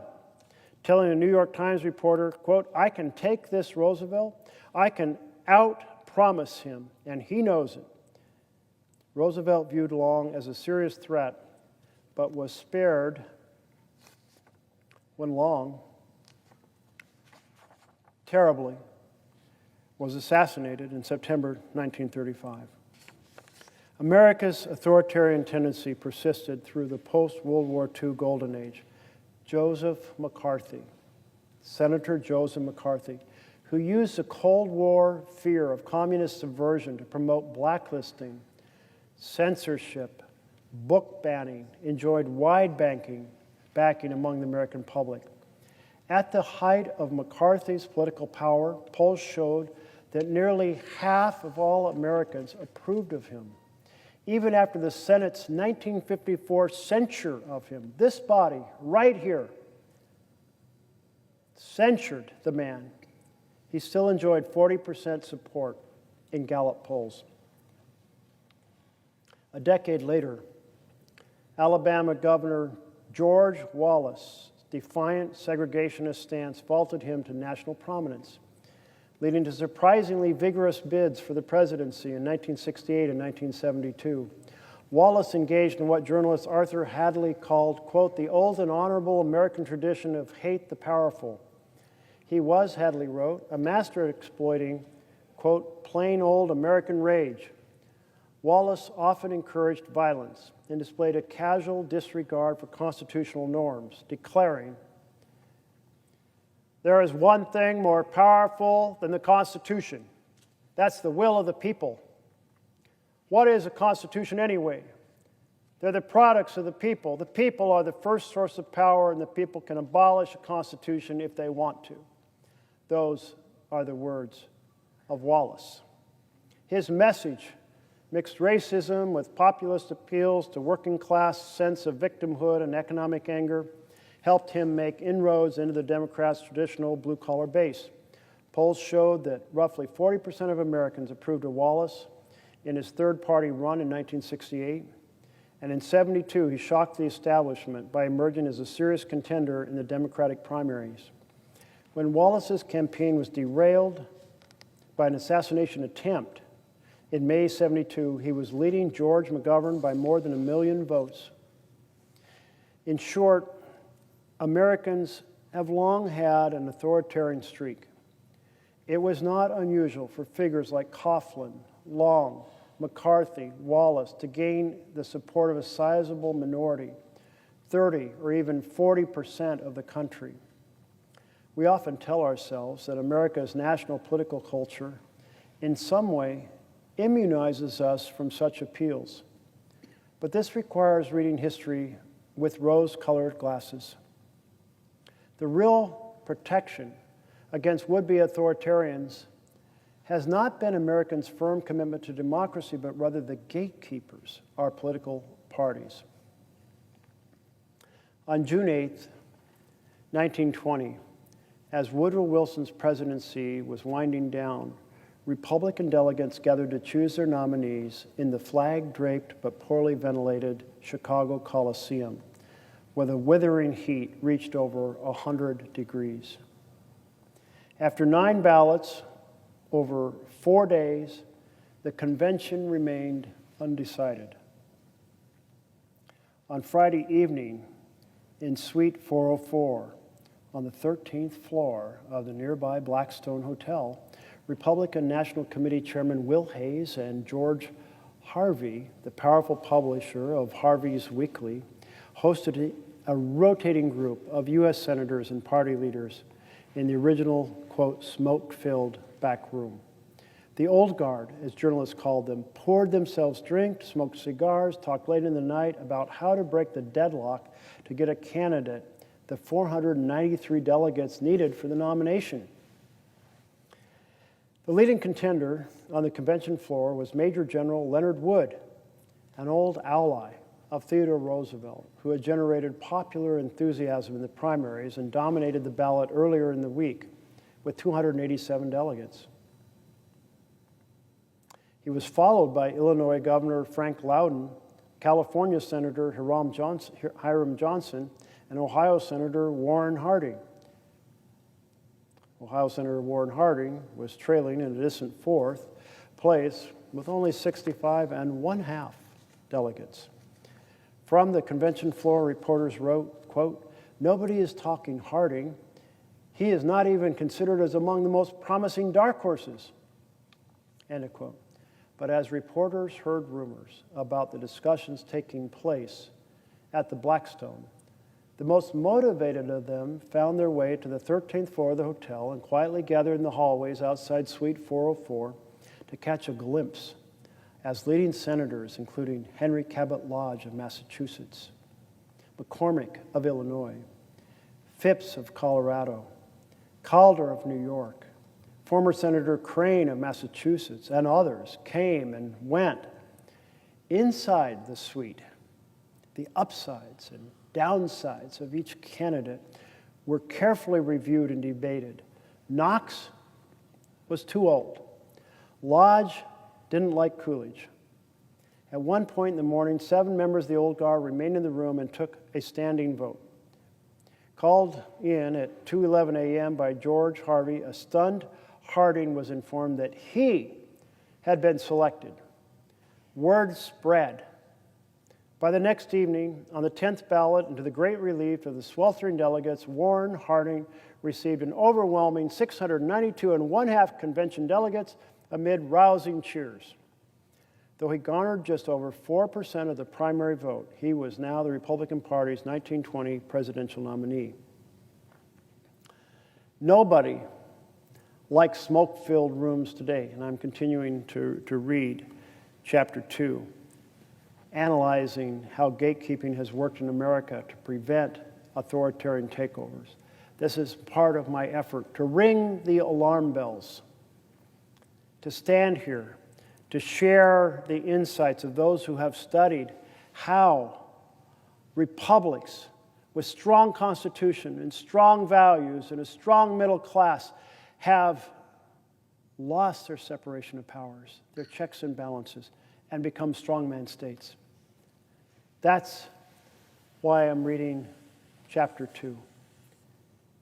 [SPEAKER 3] telling a New York Times reporter, quote, I can take this Roosevelt, I can out-promise him, and he knows it. Roosevelt viewed Long as a serious threat, but was spared when Long, terribly, was assassinated in September 1935. America's authoritarian tendency persisted through the post-World War II Golden Age. Joseph McCarthy, Senator Joseph McCarthy, who used the Cold War fear of communist subversion to promote blacklisting, censorship, book banning, enjoyed wide backing among the American public. At the height of McCarthy's political power, polls showed that nearly half of all Americans approved of him. Even after the Senate's 1954 censure of him, this body, right here, censured the man. He still enjoyed 40% support in Gallup polls. A decade later, Alabama Governor George Wallace's defiant segregationist stance vaulted him to national prominence, leading to surprisingly vigorous bids for the presidency in 1968 and 1972. Wallace engaged in what journalist Arthur Hadley called, quote, the old and honorable American tradition of hate the powerful. He was, Hadley wrote, a master at exploiting, quote, plain old American rage. Wallace often encouraged violence and displayed a casual disregard for constitutional norms, declaring, there is one thing more powerful than the Constitution. That's the will of the people. What is a Constitution anyway? They're the products of the people. The people are the first source of power, and the people can abolish a Constitution if they want to. Those are the words of Wallace. His message mixed racism with populist appeals to working class sense of victimhood and economic anger, helped him make inroads into the Democrats' traditional blue-collar base. Polls showed that roughly 40% of Americans approved of Wallace in his third-party run in 1968, and in 72 he shocked the establishment by emerging as a serious contender in the Democratic primaries. When Wallace's campaign was derailed by an assassination attempt in May 72, he was leading George McGovern by more than 1 million votes. In short, Americans have long had an authoritarian streak. It was not unusual for figures like Coughlin, Long, McCarthy, Wallace to gain the support of a sizable minority 30, or even 40% of the country. We often tell ourselves that America's national political culture in some way immunizes us from such appeals. But this requires reading history with rose-colored glasses. The real protection against would-be authoritarians has not been Americans' firm commitment to democracy, but rather the gatekeepers, our political parties. On June 8, 1920, as Woodrow Wilson's presidency was winding down, Republican delegates gathered to choose their nominees in the flag-draped but poorly ventilated Chicago Coliseum, where the withering heat reached over 100 degrees. After 9 ballots over 4 days, the convention remained undecided. On Friday evening, in Suite 404, on the 13th floor of the nearby Blackstone Hotel, Republican National Committee Chairman Will Hayes and George Harvey, the powerful publisher of Harvey's Weekly, hosted a rotating group of U.S. senators and party leaders in the original, quote, smoke-filled back room. The old guard, as journalists called them, poured themselves drinks, smoked cigars, talked late in the night about how to break the deadlock to get a candidate the 493 delegates needed for the nomination. The leading contender on the convention floor was Major General Leonard Wood, an old ally of Theodore Roosevelt, who had generated popular enthusiasm in the primaries and dominated the ballot earlier in the week with 287 delegates. He was followed by Illinois Governor Frank Loudon, California Senator Hiram Johnson, and Ohio Senator Warren Harding. Ohio Senator Warren Harding was trailing in a distant 4th place with only 65 1/2 delegates. From the convention floor, reporters wrote, quote, "Nobody is talking Harding. He is not even considered as among the most promising dark horses," end of quote. But as reporters heard rumors about the discussions taking place at the Blackstone, the most motivated of them found their way to the 13th floor of the hotel and quietly gathered in the hallways outside Suite 404 to catch a glimpse as leading senators, including Henry Cabot Lodge of Massachusetts, McCormick of Illinois, Phipps of Colorado, Calder of New York, former Senator Crane of Massachusetts, and others came and went. Inside the suite, the upsides and downsides of each candidate were carefully reviewed and debated. Knox was too old. Lodge didn't like Coolidge. At one point in the morning, 7 members of the old guard remained in the room and took a standing vote. Called in at 2:11 a.m. by George Harvey, a stunned Harding was informed that he had been selected. Word spread. By the next evening, on the 10th ballot, and to the great relief of the sweltering delegates, Warren Harding received an overwhelming 692 1/2 convention delegates amid rousing cheers. Though he garnered just over 4% of the primary vote, he was now the Republican Party's 1920 presidential nominee. Nobody likes smoke-filled rooms today, and I'm continuing to read chapter 2, analyzing how gatekeeping has worked in America to prevent authoritarian takeovers. This is part of my effort to ring the alarm bells, to stand here, to share the insights of those who have studied how republics with strong constitution and strong values and a strong middle class have lost their separation of powers, their checks and balances, and become strongman states. That's why I'm reading chapter 2.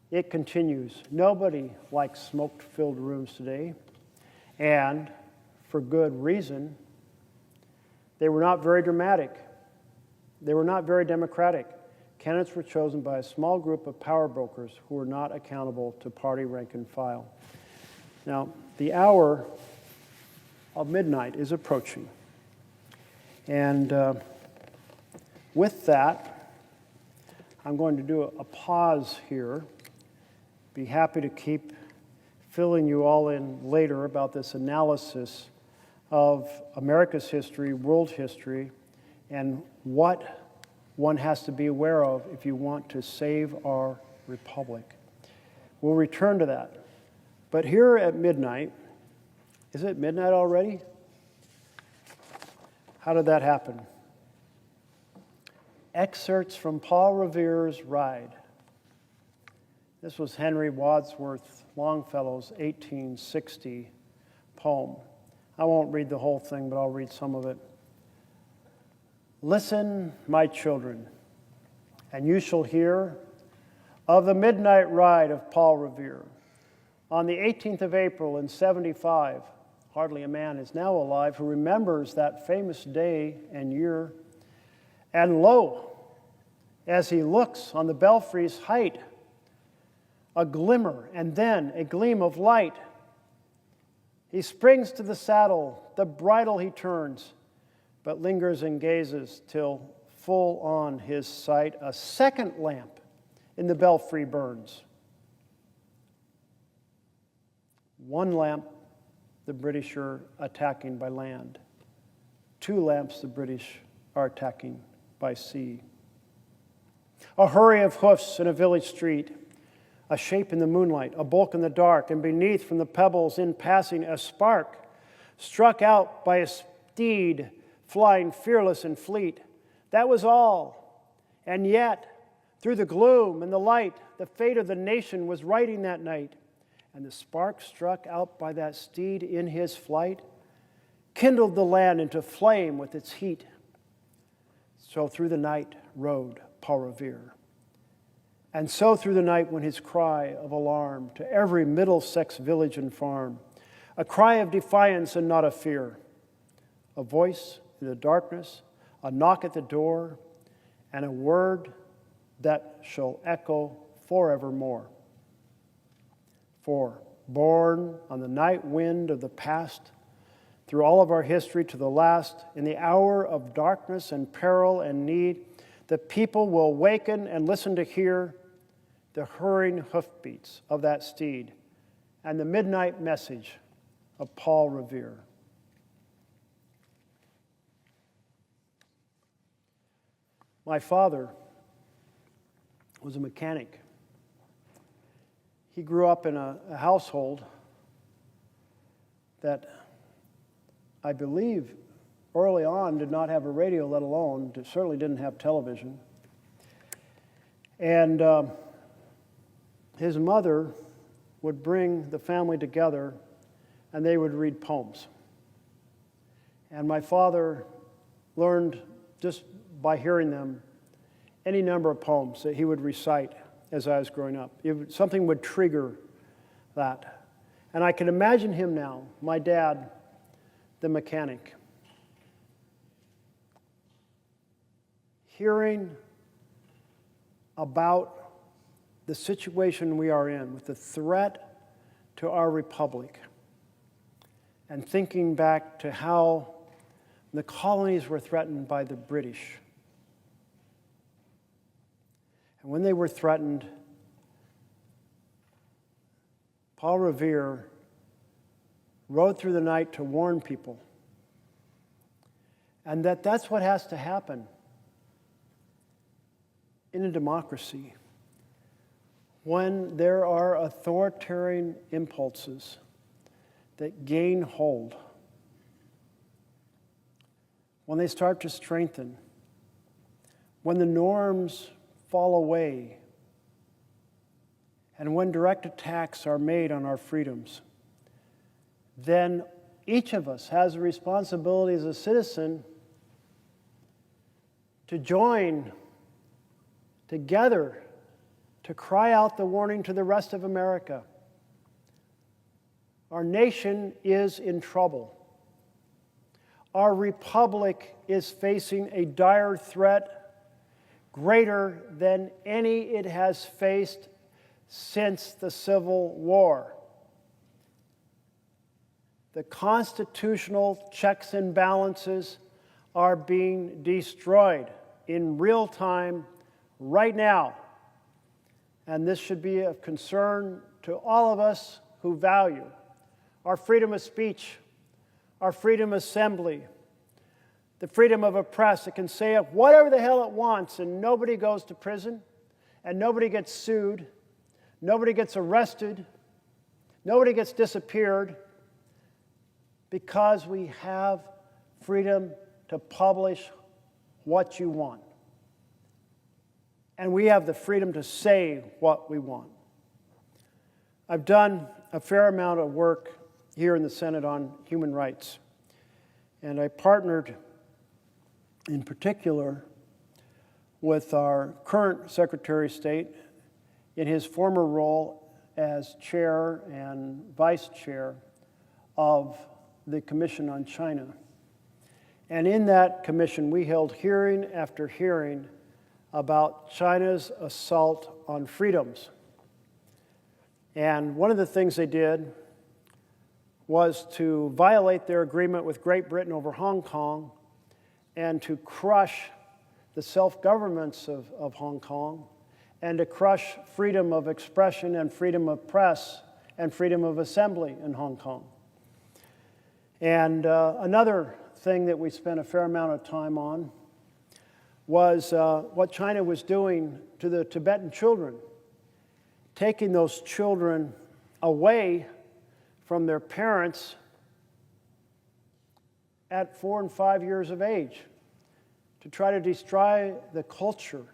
[SPEAKER 3] It continues. Nobody likes smoke-filled rooms today, and for good reason. They were not very dramatic. They were not very democratic. Candidates were chosen by a small group of power brokers who were not accountable to party rank and file. Now, the hour of midnight is approaching. And with that, I'm going to do a pause here. Be happy to keep filling you all in later about this analysis of America's history, world history, and what one has to be aware of if you want to save our republic. We'll return to that. But here at midnight, is it midnight already? How did that happen? Excerpts from Paul Revere's Ride. This was Henry Wadsworth Longfellow's 1860 poem. I won't read the whole thing, but I'll read some of it. Listen, my children, and you shall hear of the midnight ride of Paul Revere. On the 18th of April in 75, hardly a man is now alive who remembers that famous day and year. And lo, as he looks on the belfry's height, a glimmer and then a gleam of light. He springs to the saddle, the bridle he turns, but lingers and gazes till full on his sight a second lamp in the belfry burns. One lamp the British are attacking by land. Two lamps the British are attacking by sea. A hurry of hoofs in a village street, a shape in the moonlight, a bulk in the dark, and beneath from the pebbles in passing a spark, struck out by a steed flying fearless and fleet. That was all. And yet, through the gloom and the light, the fate of the nation was writing that night. And the spark struck out by that steed in his flight kindled the land into flame with its heat. So through the night rode Paul Revere. And so through the night went his cry of alarm to every Middlesex village and farm, a cry of defiance and not of fear, a voice in the darkness, a knock at the door, and a word that shall echo forevermore. For, born on the night wind of the past, through all of our history to the last, in the hour of darkness and peril and need, the people will waken and listen to hear the hurrying hoofbeats of that steed and the midnight message of Paul Revere. My father was a mechanic. He grew up in a household that I believe early on did not have a radio, let alone, certainly didn't have television. And his mother would bring the family together and they would read poems. And my father learned just by hearing them any number of poems that he would recite as I was growing up. Something would trigger that. And I can imagine him now, my dad, the mechanic, hearing about the situation we are in with the threat to our republic and thinking back to how the colonies were threatened by the British. And when they were threatened, Paul Revere rode through the night to warn people. And that's what has to happen in a democracy. When there are authoritarian impulses that gain hold, when they start to strengthen, when the norms fall away, and when direct attacks are made on our freedoms, then each of us has a responsibility as a citizen to join together to cry out the warning to the rest of America. Our nation is in trouble. Our republic is facing a dire threat greater than any it has faced since the Civil War. The constitutional checks and balances are being destroyed in real time right now. And this should be of concern to all of us who value our freedom of speech, our freedom of assembly, the freedom of a press that can say whatever the hell it wants and nobody goes to prison and nobody gets sued, nobody gets arrested, nobody gets disappeared, because we have freedom to publish what you want. And we have the freedom to say what we want. I've done a fair amount of work here in the Senate on human rights. And I partnered in particular with our current Secretary of State in his former role as chair and vice chair of the Commission on China. And in that commission, we held hearing after hearing about China's assault on freedoms. And one of the things they did was to violate their agreement with Great Britain over Hong Kong and to crush the self-governments of Hong Kong and to crush freedom of expression and freedom of press and freedom of assembly in Hong Kong. And another thing that we spent a fair amount of time on was what China was doing to the Tibetan children, taking those children away from their parents at 4 and 5 years of age to try to destroy the culture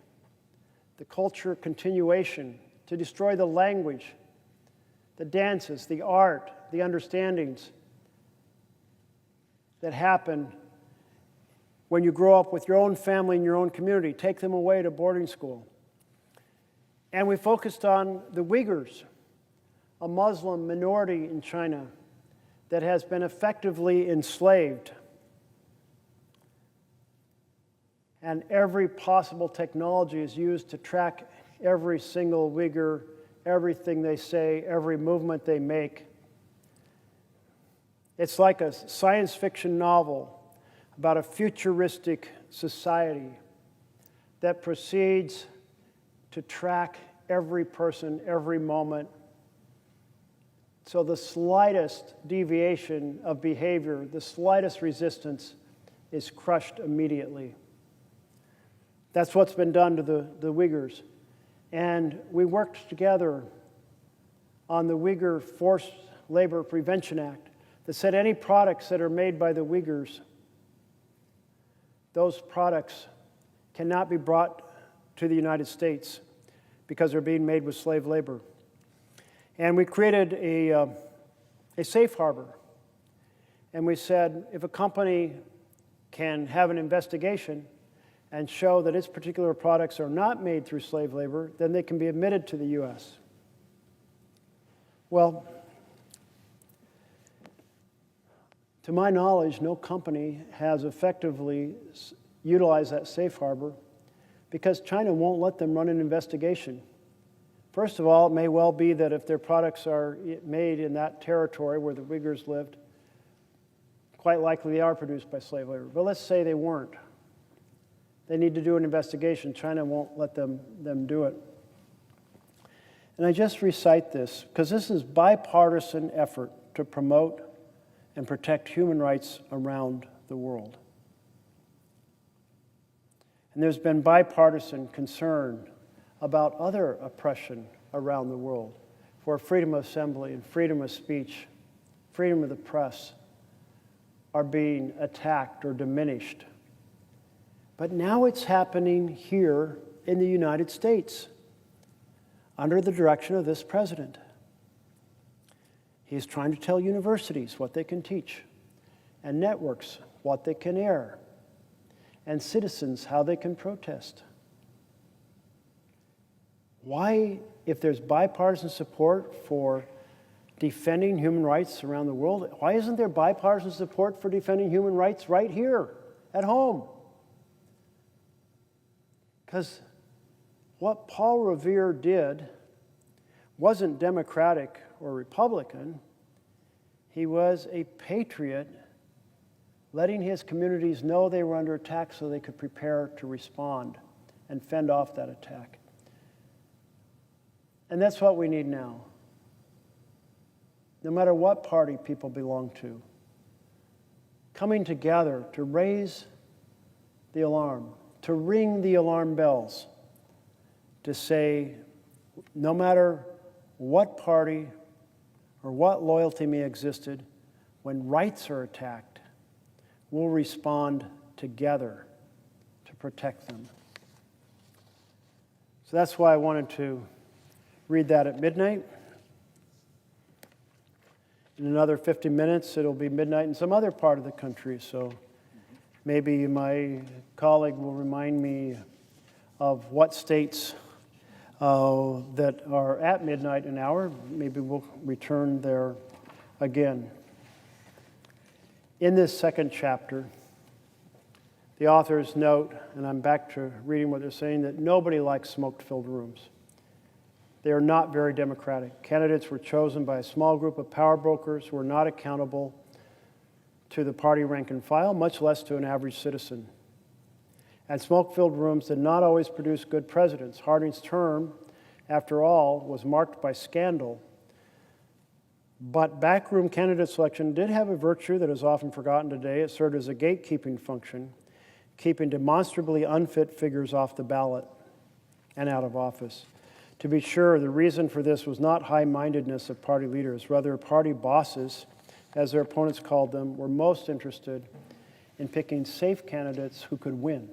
[SPEAKER 3] continuation, to destroy the language, the dances, the art, the understandings that happen when you grow up with your own family and your own community. Take them away to boarding school. And we focused on the Uyghurs, a Muslim minority in China that has been effectively enslaved. And every possible technology is used to track every single Uyghur, everything they say, every movement they make. It's like a science fiction novel about a futuristic society that proceeds to track every person, every moment. So the slightest deviation of behavior, the slightest resistance is crushed immediately. That's what's been done to the Uyghurs. And we worked together on the Uyghur Forced Labor Prevention Act that said any products that are made by the Uyghurs, those products cannot be brought to the United States because they're being made with slave labor. And we created a safe harbor. And we said if a company can have an investigation and show that its particular products are not made through slave labor, then they can be admitted to the U.S. Well, to my knowledge, no company has effectively utilized that safe harbor because China won't let them run an investigation. First of all, it may well be that if their products are made in that territory where the Uyghurs lived, quite likely they are produced by slave labor. But let's say they weren't. They need to do an investigation. China won't let them do it. And I just recite this because this is bipartisan effort to promote and protect human rights around the world. And there's been bipartisan concern about other oppression around the world, where freedom of assembly and freedom of speech, freedom of the press are being attacked or diminished. But now it's happening here in the United States under the direction of this president. He's trying to tell universities what they can teach, and networks what they can air, and citizens how they can protest. Why, if there's bipartisan support for defending human rights around the world, why isn't there bipartisan support for defending human rights right here at home? Because what Paul Revere did wasn't Democratic or Republican. He was a patriot, letting his communities know they were under attack so they could prepare to respond and fend off that attack. And that's what we need now. No matter what party people belong to, coming together to raise the alarm, to ring the alarm bells, to say, no matter what party or what loyalty may existed, when rights are attacked, we'll respond together to protect them. So that's why I wanted to read that at midnight. In another 50 minutes, it'll be midnight in some other part of the country, so maybe my colleague will remind me of what states that are at midnight an hour. Maybe we'll return there again. In this second chapter, the authors note, and I'm back to reading what they're saying, that nobody likes smoke-filled rooms. They are not very democratic. Candidates were chosen by a small group of power brokers who are not accountable to the party rank and file, much less to an average citizen. And smoke-filled rooms did not always produce good presidents. Harding's term, after all, was marked by scandal. But backroom candidate selection did have a virtue that is often forgotten today. It served as a gatekeeping function, keeping demonstrably unfit figures off the ballot and out of office. To be sure, the reason for this was not high-mindedness of party leaders. Rather, party bosses, as their opponents called them, were most interested in picking safe candidates who could win.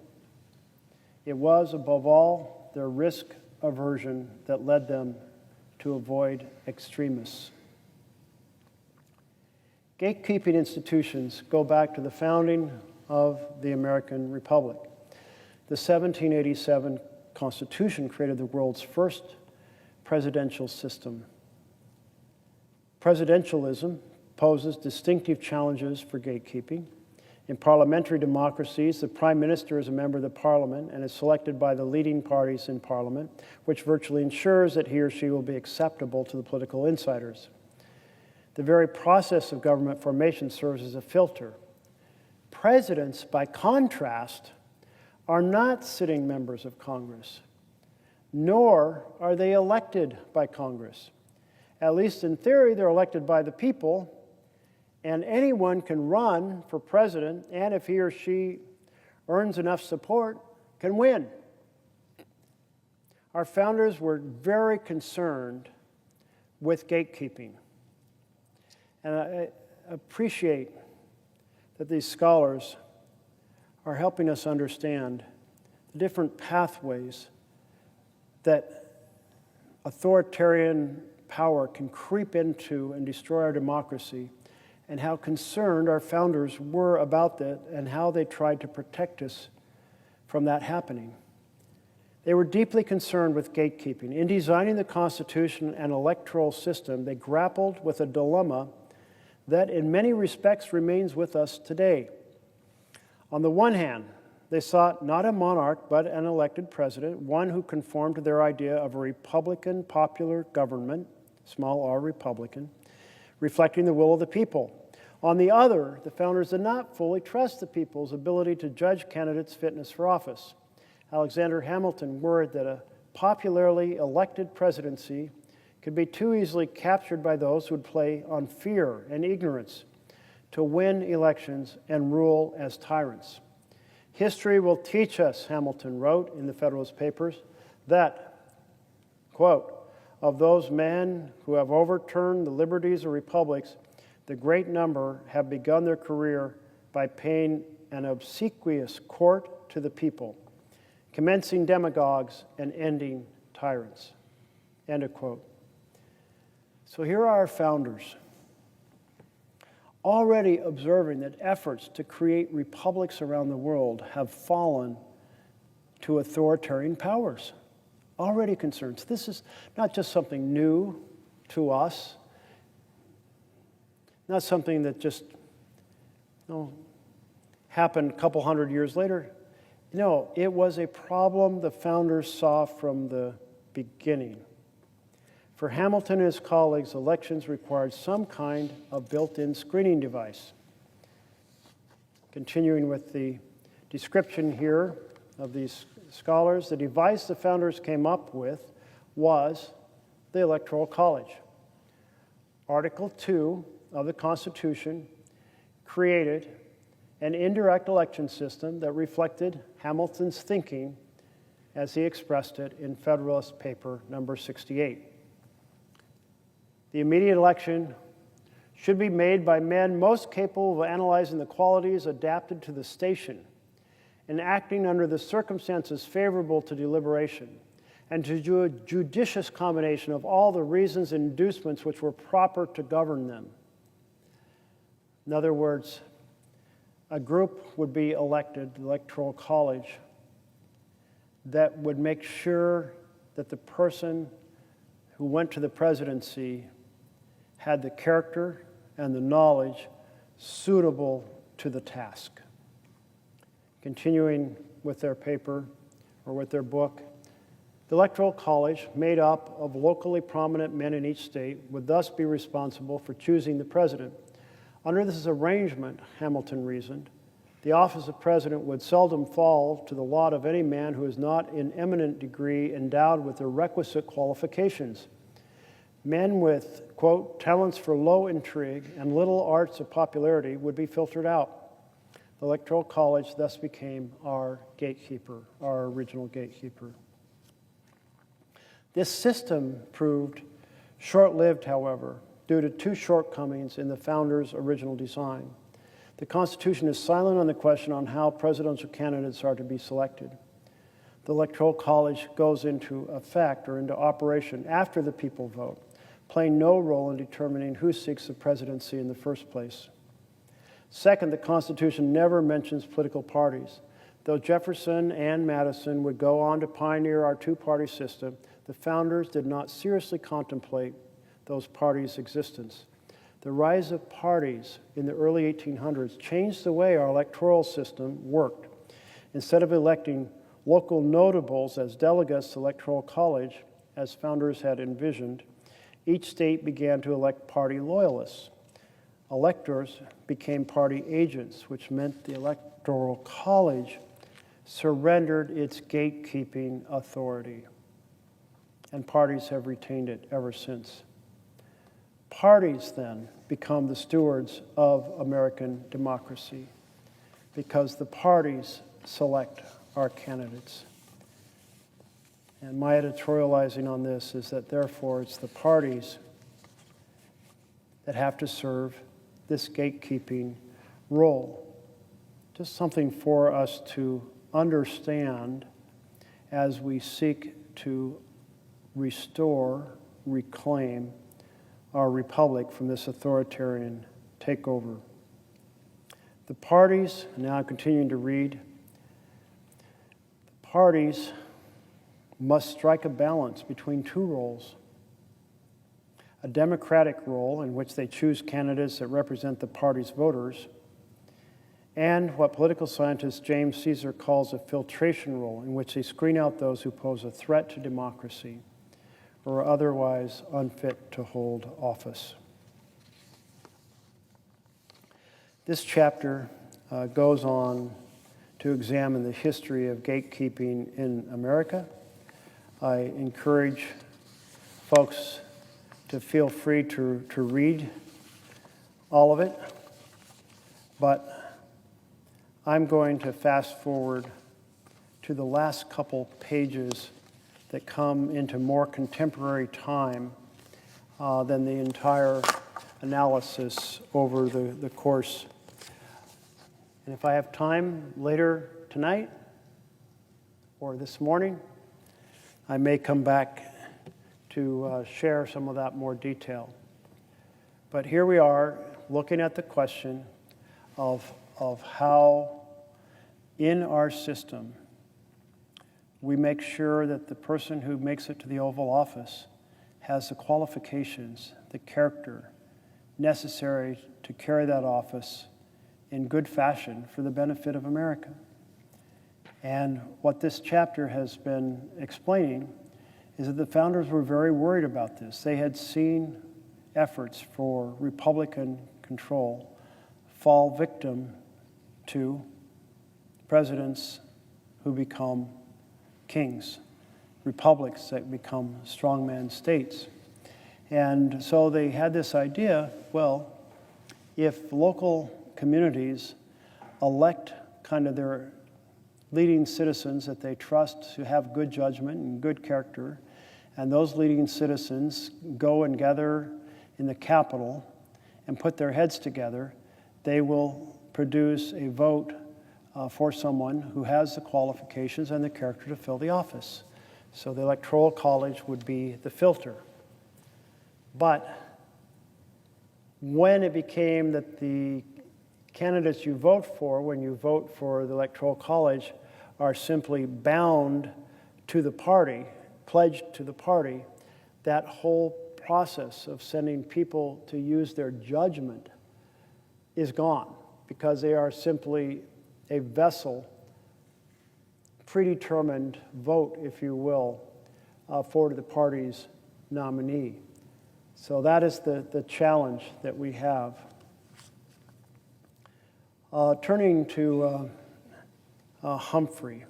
[SPEAKER 3] It was, above all, their risk aversion that led them to avoid extremists. Gatekeeping institutions go back to the founding of the American Republic. The 1787 Constitution created the world's first presidential system. Presidentialism poses distinctive challenges for gatekeeping. In parliamentary democracies, the prime minister is a member of the parliament and is selected by the leading parties in parliament, which virtually ensures that he or she will be acceptable to the political insiders. The very process of government formation serves as a filter. Presidents, by contrast, are not sitting members of Congress, nor are they elected by Congress. At least in theory, they're elected by the people, and anyone can run for president, and if he or she earns enough support, can win. Our founders were very concerned with gatekeeping. And I appreciate that these scholars are helping us understand the different pathways that authoritarian power can creep into and destroy our democracy, and how concerned our founders were about that and how they tried to protect us from that happening. They were deeply concerned with gatekeeping. In designing the Constitution and electoral system, they grappled with a dilemma that in many respects remains with us today. On the one hand, they sought not a monarch, but an elected president, one who conformed to their idea of a Republican popular government, small r Republican, reflecting the will of the people. On the other, the founders did not fully trust the people's ability to judge candidates' fitness for office. Alexander Hamilton worried that a popularly elected presidency could be too easily captured by those who would play on fear and ignorance to win elections and rule as tyrants. History will teach us, Hamilton wrote in the Federalist Papers, that, quote, of those men who have overturned the liberties of republics, the great number have begun their career by paying an obsequious court to the people, commencing demagogues and ending tyrants, end of quote. So here are our founders, already observing that efforts to create republics around the world have fallen to authoritarian powers, already concerned. So this is not just something new to us, not something that just happened a couple hundred years later. No, it was a problem the founders saw from the beginning. For Hamilton and his colleagues, elections required some kind of built-in screening device. Continuing with the description here of these scholars, the device the founders came up with was the Electoral College. Article 2 of the Constitution created an indirect election system that reflected Hamilton's thinking as he expressed it in Federalist Paper number 68. The immediate election should be made by men most capable of analyzing the qualities adapted to the station and acting under the circumstances favorable to deliberation, and to do a judicious combination of all the reasons and inducements which were proper to govern them. In other words, a group would be elected, the Electoral College, that would make sure that the person who went to the presidency had the character and the knowledge suitable to the task. Continuing with their paper or with their book, the Electoral College, made up of locally prominent men in each state, would thus be responsible for choosing the president. Under this arrangement, Hamilton reasoned, the office of president would seldom fall to the lot of any man who is not in eminent degree endowed with the requisite qualifications. Men with, quote, talents for low intrigue and little arts of popularity would be filtered out. The Electoral College thus became our gatekeeper, our original gatekeeper. This system proved short-lived, however, due to two shortcomings in the founders' original design. The Constitution is silent on the question on how presidential candidates are to be selected. The Electoral College goes into effect or into operation after the people vote, playing no role in determining who seeks the presidency in the first place. Second, the Constitution never mentions political parties. Though Jefferson and Madison would go on to pioneer our two-party system, the founders did not seriously contemplate those parties' existence. The rise of parties in the early 1800s changed the way our electoral system worked. Instead of electing local notables as delegates to the Electoral College, as founders had envisioned, each state began to elect party loyalists. Electors became party agents, which meant the Electoral College surrendered its gatekeeping authority, and parties have retained it ever since. Parties then become the stewards of American democracy because the parties select our candidates. And my editorializing on this is that therefore it's the parties that have to serve this gatekeeping role. Just something for us to understand as we seek to restore, reclaim our republic from this authoritarian takeover. The parties, and now I'm continuing to read, the parties must strike a balance between two roles. A democratic role in which they choose candidates that represent the party's voters, and what political scientist James Caesar calls a filtration role in which they screen out those who pose a threat to democracy or are otherwise unfit to hold office. This chapter goes on to examine the history of gatekeeping in America. I encourage folks to feel free to read all of it, but I'm going to fast forward to the last couple pages that come into more contemporary time than the entire analysis over the course. And if I have time later tonight or this morning, I may come back to share some of that more detail. But here we are looking at the question of how in our system we make sure that the person who makes it to the Oval Office has the qualifications, the character necessary to carry that office in good fashion for the benefit of America. And what this chapter has been explaining is that the founders were very worried about this. They had seen efforts for Republican control fall victim to presidents who become kings, republics that become strongman states. And so they had this idea, well, if local communities elect kind of their leading citizens that they trust to have good judgment and good character, and those leading citizens go and gather in the Capitol and put their heads together, they will produce a vote for someone who has the qualifications and the character to fill the office. So the Electoral College would be the filter. But when it became that the candidates you vote for, when you vote for the Electoral College, are simply bound to the party, pledged to the party, that whole process of sending people to use their judgment is gone, because they are simply a vessel, predetermined vote, if you will, for the party's nominee. So that is the challenge that we have. Turning to Humphrey.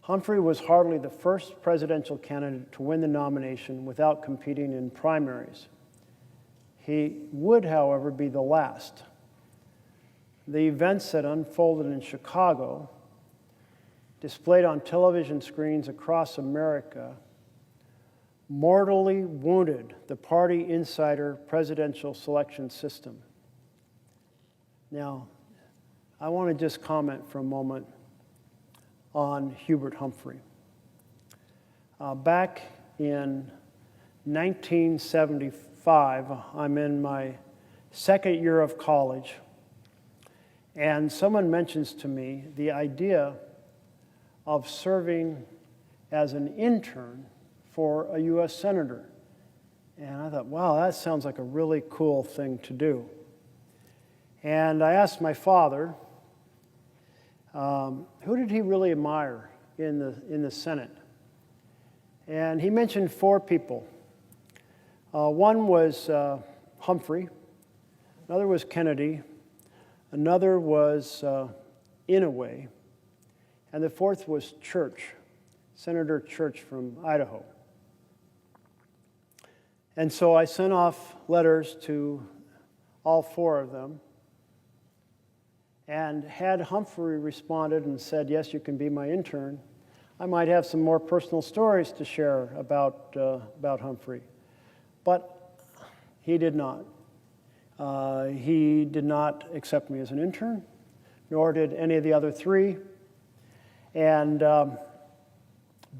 [SPEAKER 3] Humphrey was hardly the first presidential candidate to win the nomination without competing in primaries. He would, however, be the last. The events that unfolded in Chicago, displayed on television screens across America, mortally wounded the party insider presidential selection system. Now, I want to just comment for a moment on Hubert Humphrey. Back in 1975, I'm in my second year of college, and someone mentions to me the idea of serving as an intern for a U.S. senator. And I thought, wow, that sounds like a really cool thing to do. And I asked my father, who did he really admire in the Senate? And he mentioned four people. One was Humphrey, another was Kennedy, another was Inouye, and the fourth was Church, Senator Church from Idaho. And so I sent off letters to all four of them. And had Humphrey responded and said, yes, you can be my intern, I might have some more personal stories to share about Humphrey. But he did not. He did not accept me as an intern, nor did any of the other three. And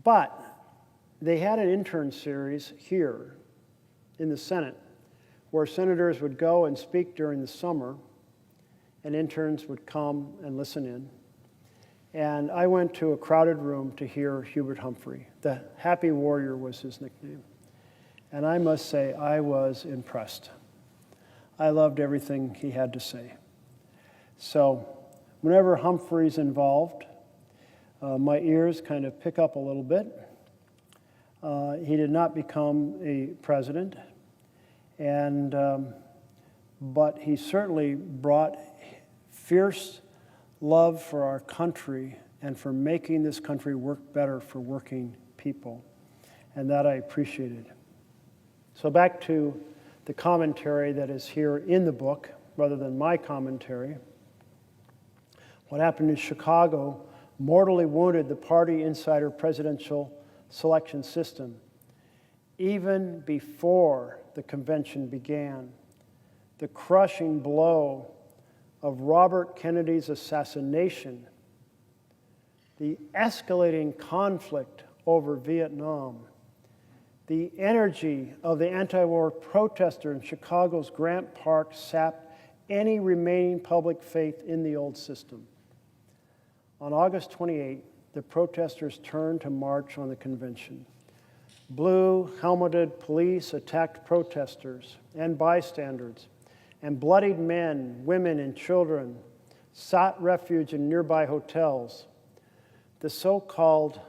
[SPEAKER 3] but they had an intern series here in the Senate where senators would go and speak during the summer, and interns would come and listen in. And I went to a crowded room to hear Hubert Humphrey. The Happy Warrior was his nickname. And I must say, I was impressed. I loved everything he had to say. So whenever Humphrey's involved, my ears kind of pick up a little bit. He did not become a president, but he certainly brought fierce love for our country and for making this country work better for working people, and that I appreciated. So back to the commentary that is here in the book, rather than my commentary. What happened in Chicago mortally wounded the party insider presidential selection system. Even before the convention began, the crushing blow of Robert Kennedy's assassination, the escalating conflict over Vietnam, the energy of the anti-war protester in Chicago's Grant Park sapped any remaining public faith in the old system. On August 28, the protesters turned to march on the convention. Blue helmeted police attacked protesters and bystanders, and bloodied men, women, and children sought refuge in nearby hotels. The so-called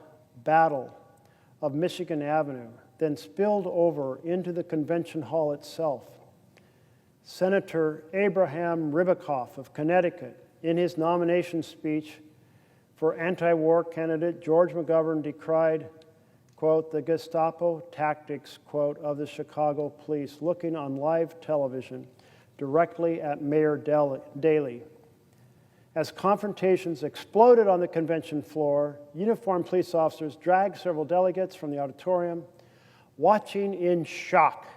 [SPEAKER 3] Battle of Michigan Avenue then spilled over into the convention hall itself. Senator Abraham Ribicoff of Connecticut, in his nomination speech for anti-war candidate George McGovern decried, quote, the Gestapo tactics, quote, of the Chicago police looking on live television directly at Mayor Daley. As confrontations exploded on the convention floor, uniformed police officers dragged several delegates from the auditorium, watching in shock.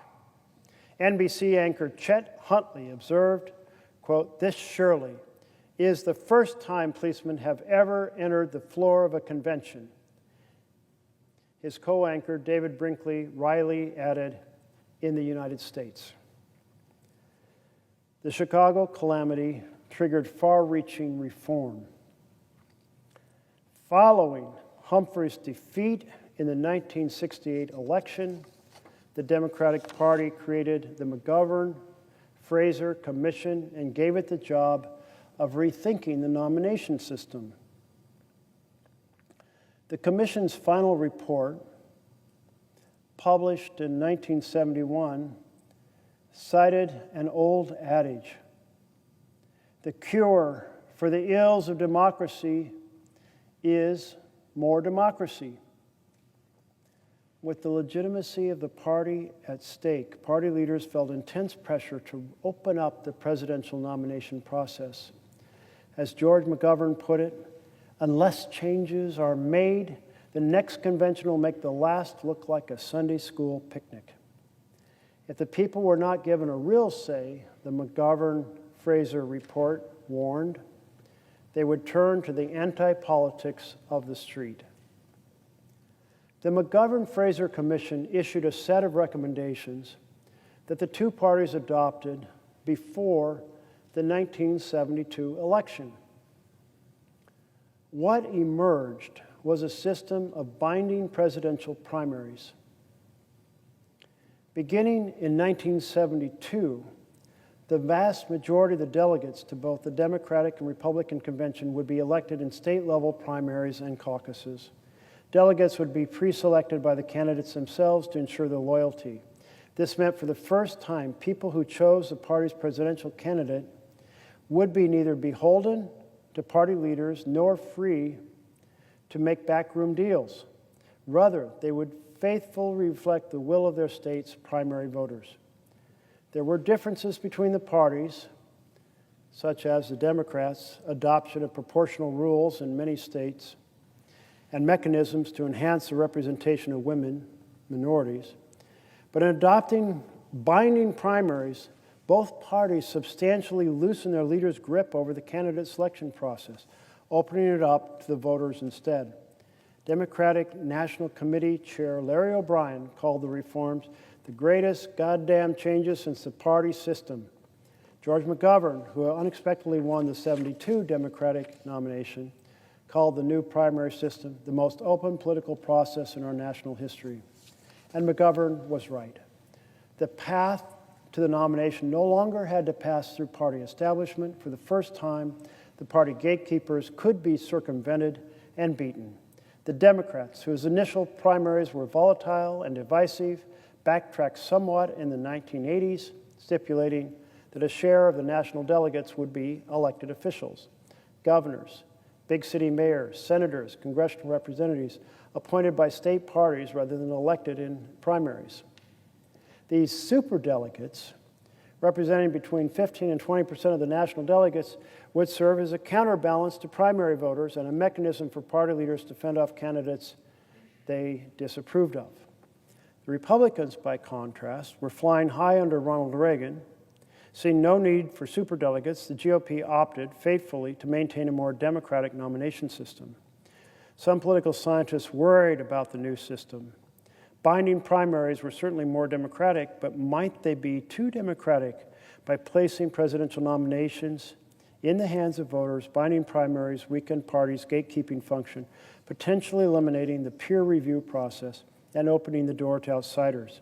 [SPEAKER 3] NBC anchor Chet Huntley observed, quote, this surely is the first time policemen have ever entered the floor of a convention. His co-anchor, David Brinkley Riley, added, in the United States. The Chicago calamity triggered far-reaching reform. Following Humphrey's defeat in the 1968 election, the Democratic Party created the McGovern-Fraser Commission and gave it the job of rethinking the nomination system. The Commission's final report, published in 1971, cited an old adage: the cure for the ills of democracy is more democracy. With the legitimacy of the party at stake, party leaders felt intense pressure to open up the presidential nomination process. As George McGovern put it, unless changes are made, the next convention will make the last look like a Sunday school picnic. If the people were not given a real say, the McGovern-Fraser report warned, they would turn to the anti-politics of the street. The McGovern-Fraser Commission issued a set of recommendations that the two parties adopted before the 1972 election. What emerged was a system of binding presidential primaries. Beginning in 1972, the vast majority of the delegates to both the Democratic and Republican convention would be elected in state-level primaries and caucuses. Delegates would be pre-selected by the candidates themselves to ensure their loyalty. This meant for the first time, people who chose the party's presidential candidate would be neither beholden to party leaders nor free to make backroom deals. Rather, they would faithfully reflect the will of their state's primary voters. There were differences between the parties, such as the Democrats' adoption of proportional rules in many states and mechanisms to enhance the representation of women, minorities. But in adopting binding primaries, both parties substantially loosened their leaders' grip over the candidate selection process, opening it up to the voters instead. Democratic National Committee Chair Larry O'Brien called the reforms the greatest goddamn changes since the party system. George McGovern, who unexpectedly won the '72 Democratic nomination, called the new primary system the most open political process in our national history. And McGovern was right. The path to the nomination no longer had to pass through party establishment. For the first time, the party gatekeepers could be circumvented and beaten. The Democrats, whose initial primaries were volatile and divisive, backtracked somewhat in the 1980s, stipulating that a share of the national delegates would be elected officials, governors, big city mayors, senators, congressional representatives appointed by state parties rather than elected in primaries. These superdelegates, representing between 15 and 20% of the national delegates, would serve as a counterbalance to primary voters and a mechanism for party leaders to fend off candidates they disapproved of. The Republicans, by contrast, were flying high under Ronald Reagan. Seeing no need for superdelegates, the GOP opted faithfully to maintain a more democratic nomination system. Some political scientists worried about the new system. Binding primaries were certainly more democratic, but might they be too democratic by placing presidential nominations in the hands of voters? Binding primaries weakened parties' gatekeeping function, potentially eliminating the peer review process and opening the door to outsiders.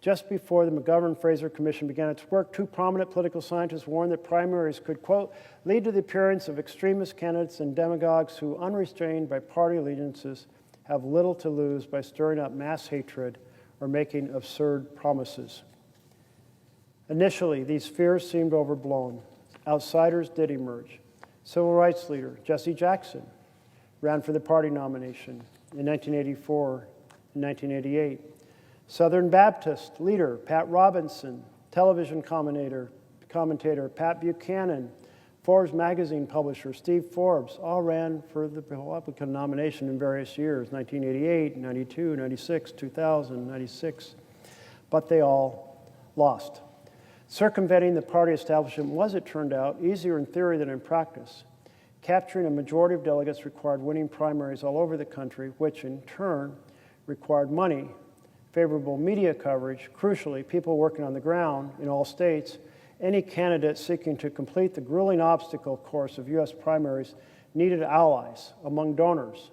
[SPEAKER 3] Just before the McGovern-Fraser Commission began its work, two prominent political scientists warned that primaries could, quote, lead to the appearance of extremist candidates and demagogues who, unrestrained by party allegiances, have little to lose by stirring up mass hatred or making absurd promises. Initially, these fears seemed overblown. Outsiders did emerge. Civil rights leader Jesse Jackson, ran for the party nomination in 1984 and 1988. Southern Baptist leader Pat Robinson, television commentator Pat Buchanan, Forbes magazine publisher Steve Forbes all ran for the Republican nomination in various years, 1988, 92, 96, 2000, 96, but they all lost. Circumventing the party establishment was, it turned out, easier in theory than in practice. Capturing a majority of delegates required winning primaries all over the country, which in turn required money, favorable media coverage, crucially, people working on the ground in all states. Any candidate seeking to complete the grueling obstacle course of U.S. primaries needed allies among donors,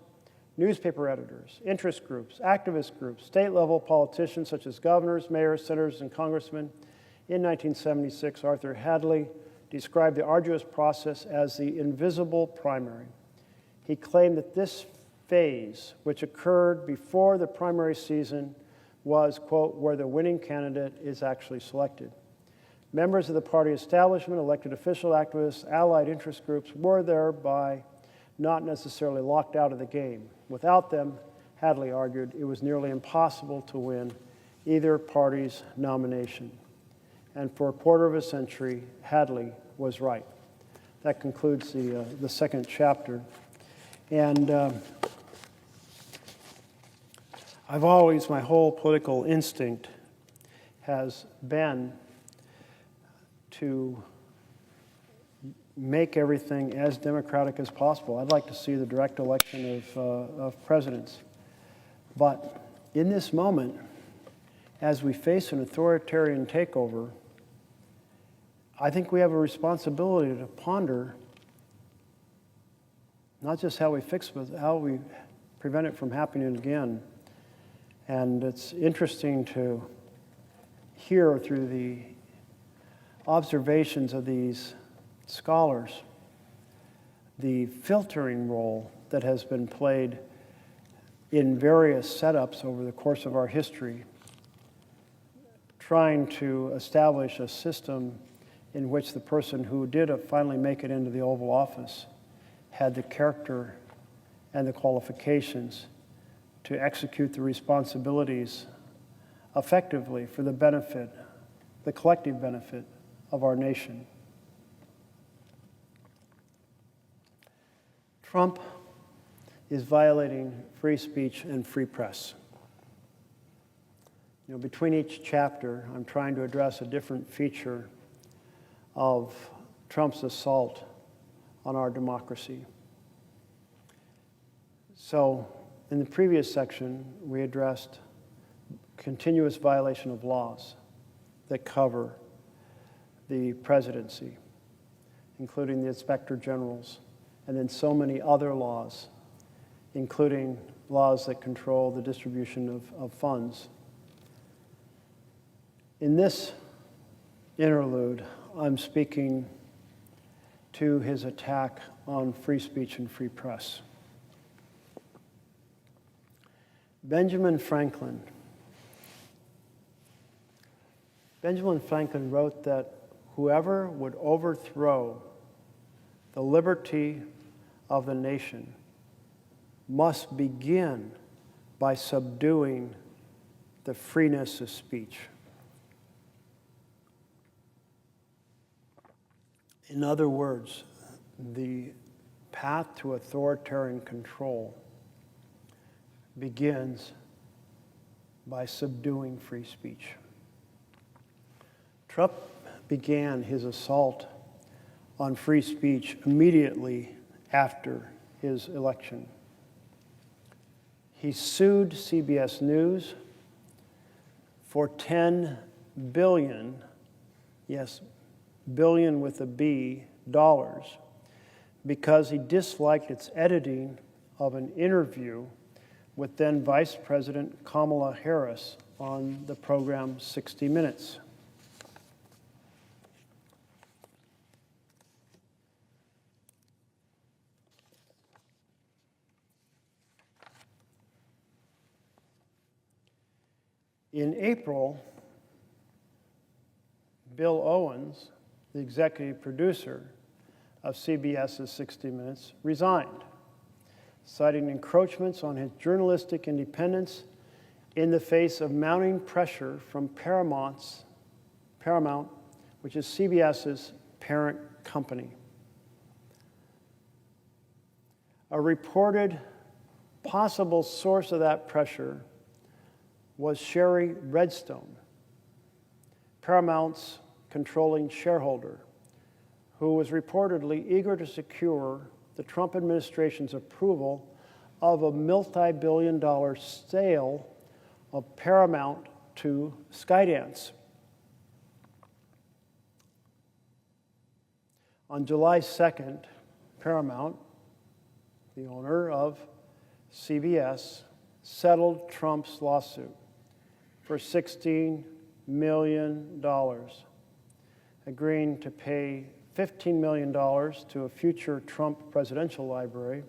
[SPEAKER 3] newspaper editors, interest groups, activist groups, state-level politicians such as governors, mayors, senators, and congressmen. In 1976, Arthur Hadley described the arduous process as the invisible primary. He claimed that this phase, which occurred before the primary season, was, quote, where the winning candidate is actually selected. Members of the party establishment, elected official activists, allied interest groups were thereby not necessarily locked out of the game. Without them, Hadley argued, it was nearly impossible to win either party's nomination. And for a quarter of a century, Hadley was right. That concludes the second chapter. And I've always, my whole political instinct has been to make everything as democratic as possible. I'd like to see the direct election of presidents. But in this moment, as we face an authoritarian takeover, I think we have a responsibility to ponder not just how we fix it, but how we prevent it from happening again. And it's interesting to hear through the observations of these scholars the filtering role that has been played in various setups over the course of our history, trying to establish a system in which the person who did finally make it into the Oval Office had the character and the qualifications to execute the responsibilities effectively for the benefit, the collective benefit of our nation. Trump is violating free speech and free press. You know, between each chapter, I'm trying to address a different feature of Trump's assault on our democracy. So, in the previous section, we addressed continuous violation of laws that cover the presidency, including the inspector generals, and then so many other laws, including laws that control the distribution of funds. In this interlude, I'm speaking to his attack on free speech and free press. Benjamin Franklin wrote that whoever would overthrow the liberty of the nation must begin by subduing the freeness of speech. In other words, the path to authoritarian control begins by subduing free speech. Trump began his assault on free speech immediately after his election. He sued CBS News for $10 billion, yes, billion with a B, dollars, because he disliked its editing of an interview with then Vice President Kamala Harris on the program 60 Minutes. In April, Bill Owens, the executive producer of CBS's 60 Minutes, resigned, citing encroachments on his journalistic independence in the face of mounting pressure from Paramount, which is CBS's parent company. A reported possible source of that pressure was Sherry Redstone, Paramount's controlling shareholder, who was reportedly eager to secure the Trump administration's approval of a multi-billion-dollar sale of Paramount to Skydance. On July 2nd, Paramount, the owner of CBS, settled Trump's lawsuit for $16 million, agreeing to pay $15 million to a future Trump presidential library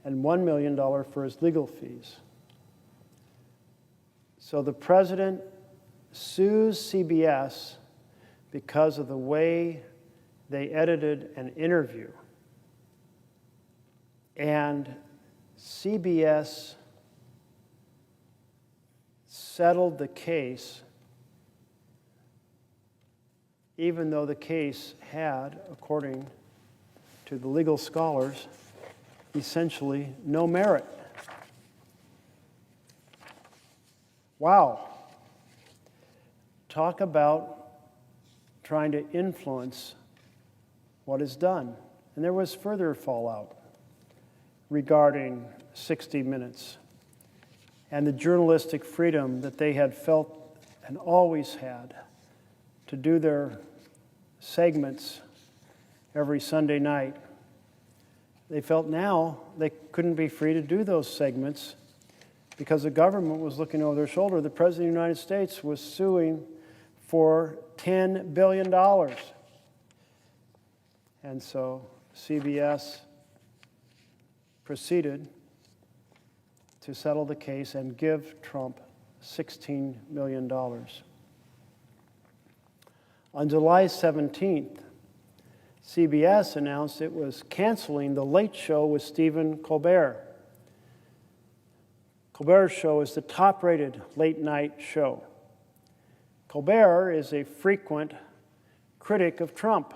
[SPEAKER 3] and $1 million for his legal fees. So the president sues CBS because of the way they edited an interview. And CBS settled the case, even though the case had, according to the legal scholars, essentially no merit. Wow. Talk about trying to influence what is done. And there was further fallout regarding 60 Minutes and the journalistic freedom that they had felt and always had to do their segments every Sunday night. They felt now they couldn't be free to do those segments because the government was looking over their shoulder. The President of the United States was suing for $10 billion. And so CBS proceeded to settle the case and give Trump $16 million. On July 17th, CBS announced it was canceling The Late Show with Stephen Colbert. Colbert's show is the top-rated late-night show. Colbert is a frequent critic of Trump.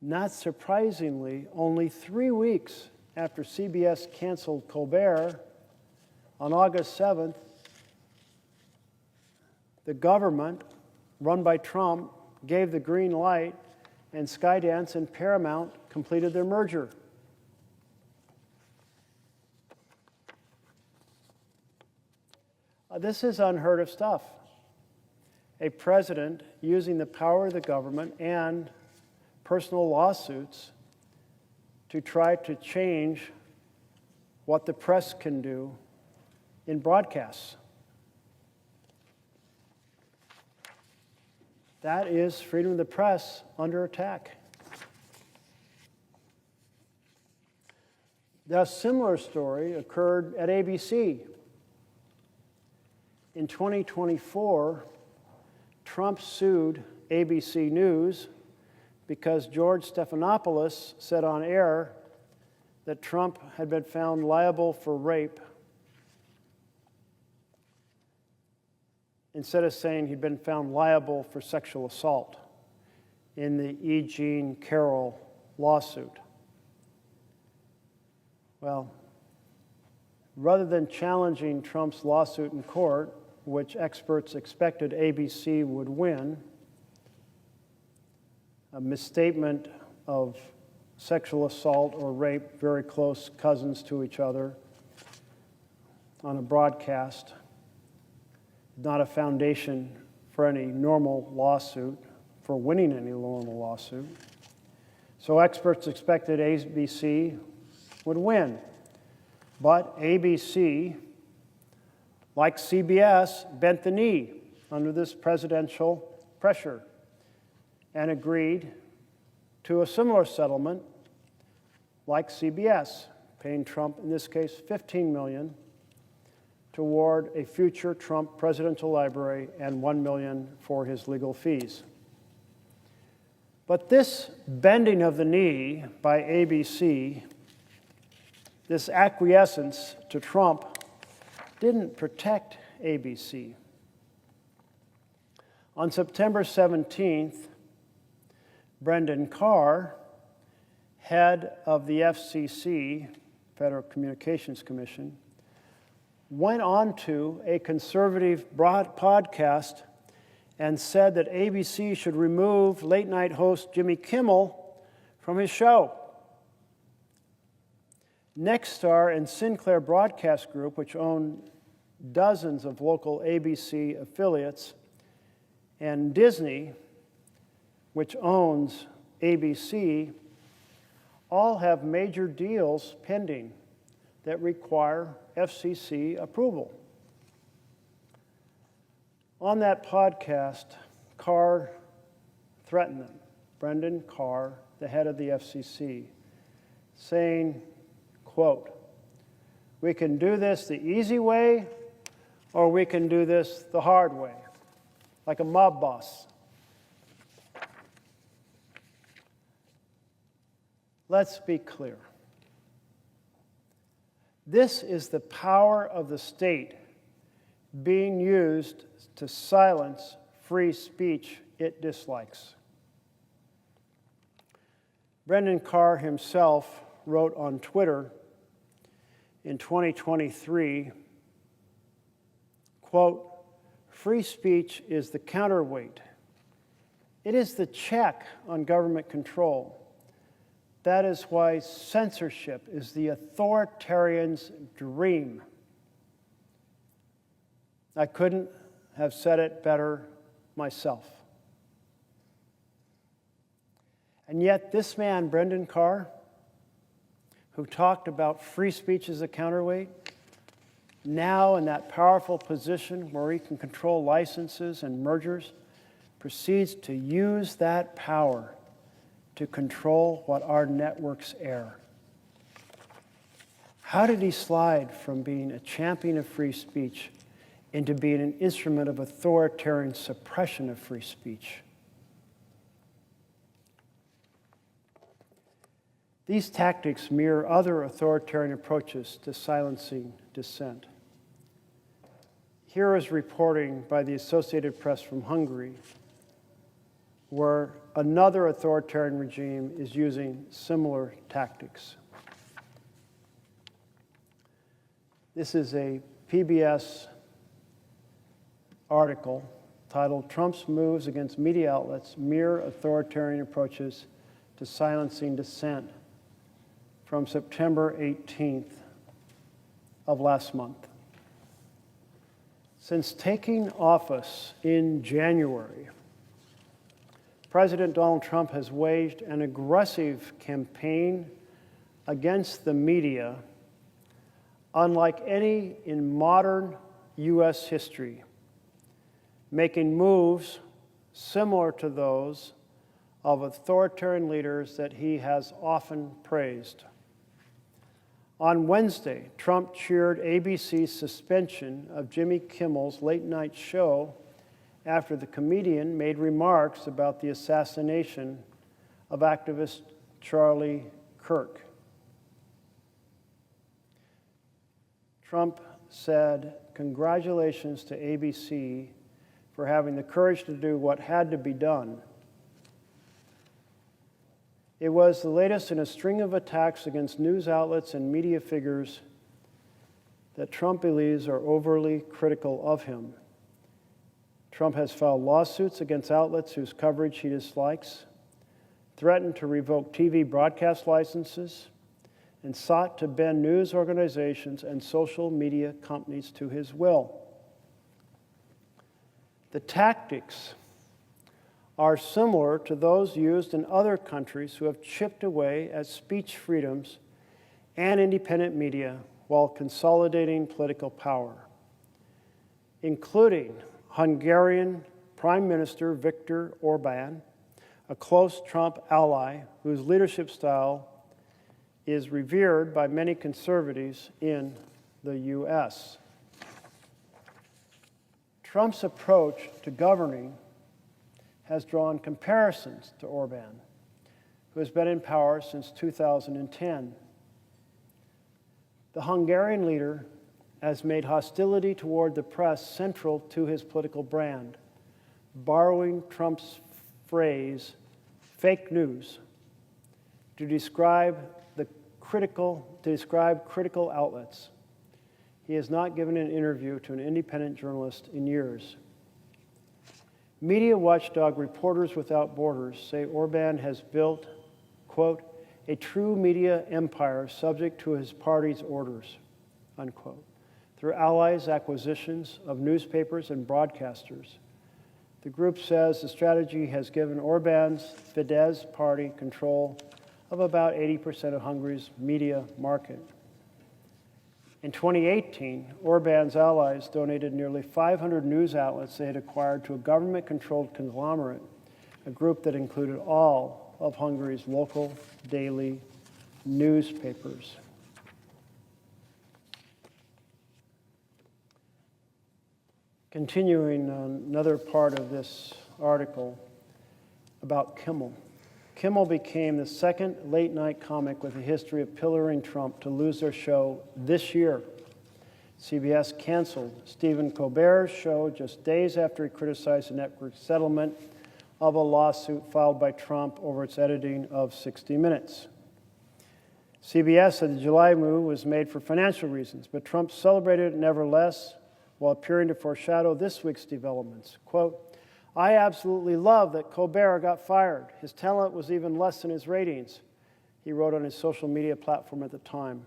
[SPEAKER 3] Not surprisingly, only 3 weeks after CBS canceled Colbert, on August 7th, the government, run by Trump, gave the green light, and Skydance and Paramount completed their merger. This is unheard of stuff. A president using the power of the government and personal lawsuits to try to change what the press can do in broadcasts. That is freedom of the press under attack. A similar story occurred at ABC. In 2024, Trump sued ABC News because George Stephanopoulos said on air that Trump had been found liable for rape instead of saying he'd been found liable for sexual assault in the E. Jean Carroll lawsuit. Well, rather than challenging Trump's lawsuit in court, which experts expected ABC would win, a misstatement of sexual assault or rape, very close cousins to each other, on a broadcast, not a foundation for any normal lawsuit, for winning any normal lawsuit. So experts expected ABC would win. But ABC, like CBS, bent the knee under this presidential pressure and agreed to a similar settlement like CBS, paying Trump, in this case, $15 million toward a future Trump presidential library and $1 million for his legal fees. But this bending of the knee by ABC This acquiescence to Trump didn't protect ABC. On September 17th, Brendan Carr, head of the FCC, Federal Communications Commission, went on to a conservative podcast and said that ABC should remove late-night host Jimmy Kimmel from his show. Nexstar and Sinclair Broadcast Group, which own dozens of local ABC affiliates, and Disney, which owns ABC, all have major deals pending that require FCC approval. On that podcast, Carr threatened them, Brendan Carr, the head of the FCC, saying, quote, "We can do this the easy way, or we can do this the hard way, like a mob boss." Let's be clear. This is the power of the state being used to silence free speech it dislikes. Brendan Carr himself wrote on Twitter in 2023, quote, "Free speech is the counterweight. It is the check on government control. That is why censorship is the authoritarian's dream." I couldn't have said it better myself. And yet this man, Brendan Carr, who talked about free speech as a counterweight, now in that powerful position where he can control licenses and mergers, proceeds to use that power to control what our networks air. How did he slide from being a champion of free speech into being an instrument of authoritarian suppression of free speech? These tactics mirror other authoritarian approaches to silencing dissent. Here is reporting by the Associated Press from Hungary, where another authoritarian regime is using similar tactics. This is a PBS article titled "Trump's Moves Against Media Outlets Mirror Authoritarian Approaches to Silencing Dissent," from September 18th of last month. Since taking office in January, President Donald Trump has waged an aggressive campaign against the media unlike any in modern U.S. history, making moves similar to those of authoritarian leaders that he has often praised. On Wednesday, Trump cheered ABC's suspension of Jimmy Kimmel's late-night show after the comedian made remarks about the assassination of activist Charlie Kirk. Trump said, "Congratulations to ABC for having the courage to do what had to be done." It was the latest in a string of attacks against news outlets and media figures that Trump believes are overly critical of him. Trump has filed lawsuits against outlets whose coverage he dislikes, threatened to revoke TV broadcast licenses, and sought to bend news organizations and social media companies to his will. The tactics are similar to those used in other countries who have chipped away at speech freedoms and independent media while consolidating political power, including Hungarian Prime Minister Viktor Orbán, a close Trump ally whose leadership style is revered by many conservatives in the U.S. Trump's approach to governing has drawn comparisons to Orbán, who has been in power since 2010. The Hungarian leader has made hostility toward the press central to his political brand, borrowing Trump's phrase, fake news, to describe critical outlets. He has not given an interview to an independent journalist in years. Media watchdog Reporters Without Borders say Orban has built, quote, a true media empire subject to his party's orders, unquote, through allies' acquisitions of newspapers and broadcasters. The group says the strategy has given Orban's Fidesz party control of about 80% of Hungary's media market. In 2018, Orban's allies donated nearly 500 news outlets they had acquired to a government-controlled conglomerate, a group that included all of Hungary's local daily newspapers. Continuing on another part of this article about Kimmel. Kimmel became the second late-night comic with a history of pillorying Trump to lose their show this year. CBS canceled Stephen Colbert's show just days after he criticized the network's settlement of a lawsuit filed by Trump over its editing of 60 Minutes. CBS said the July move was made for financial reasons, but Trump celebrated it nevertheless while appearing to foreshadow this week's developments. Quote, I absolutely love that Colbert got fired. His talent was even less than his ratings, he wrote on his social media platform at the time.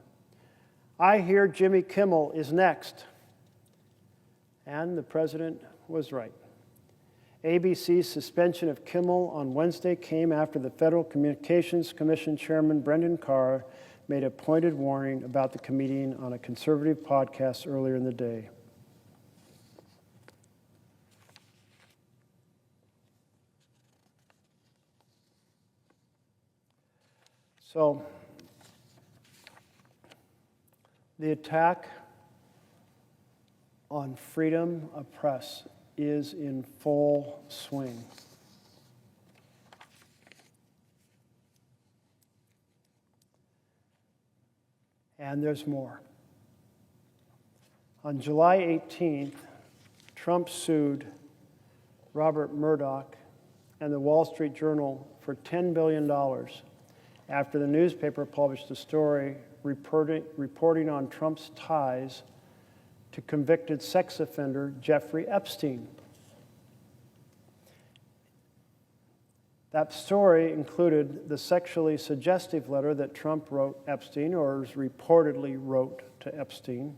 [SPEAKER 3] I hear Jimmy Kimmel is next. And the president was right. ABC's suspension of Kimmel on Wednesday came after the Federal Communications Commission Chairman Brendan Carr made a pointed warning about the comedian on a conservative podcast earlier in the day. So, the attack on freedom of press is in full swing. And there's more. On July 18th, Trump sued Robert Murdoch and the Wall Street Journal for $10 billion after the newspaper published a story reporting on Trump's ties to convicted sex offender Jeffrey Epstein. That story included the sexually suggestive letter that Trump wrote Epstein, or reportedly wrote to Epstein,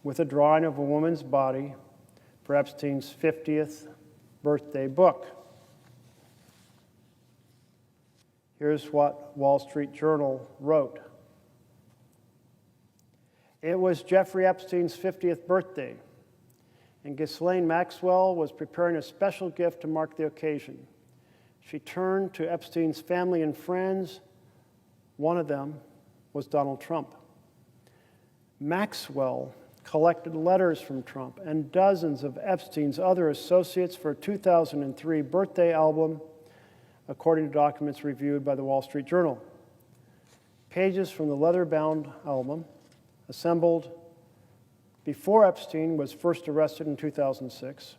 [SPEAKER 3] with a drawing of a woman's body for Epstein's 50th birthday book. Here's what Wall Street Journal wrote. It was Jeffrey Epstein's 50th birthday, and Ghislaine Maxwell was preparing a special gift to mark the occasion. She turned to Epstein's family and friends. One of them was Donald Trump. Maxwell collected letters from Trump and dozens of Epstein's other associates for a 2003 birthday album, according to documents reviewed by the Wall Street Journal. Pages from the leather-bound album, assembled before Epstein was first arrested in 2006,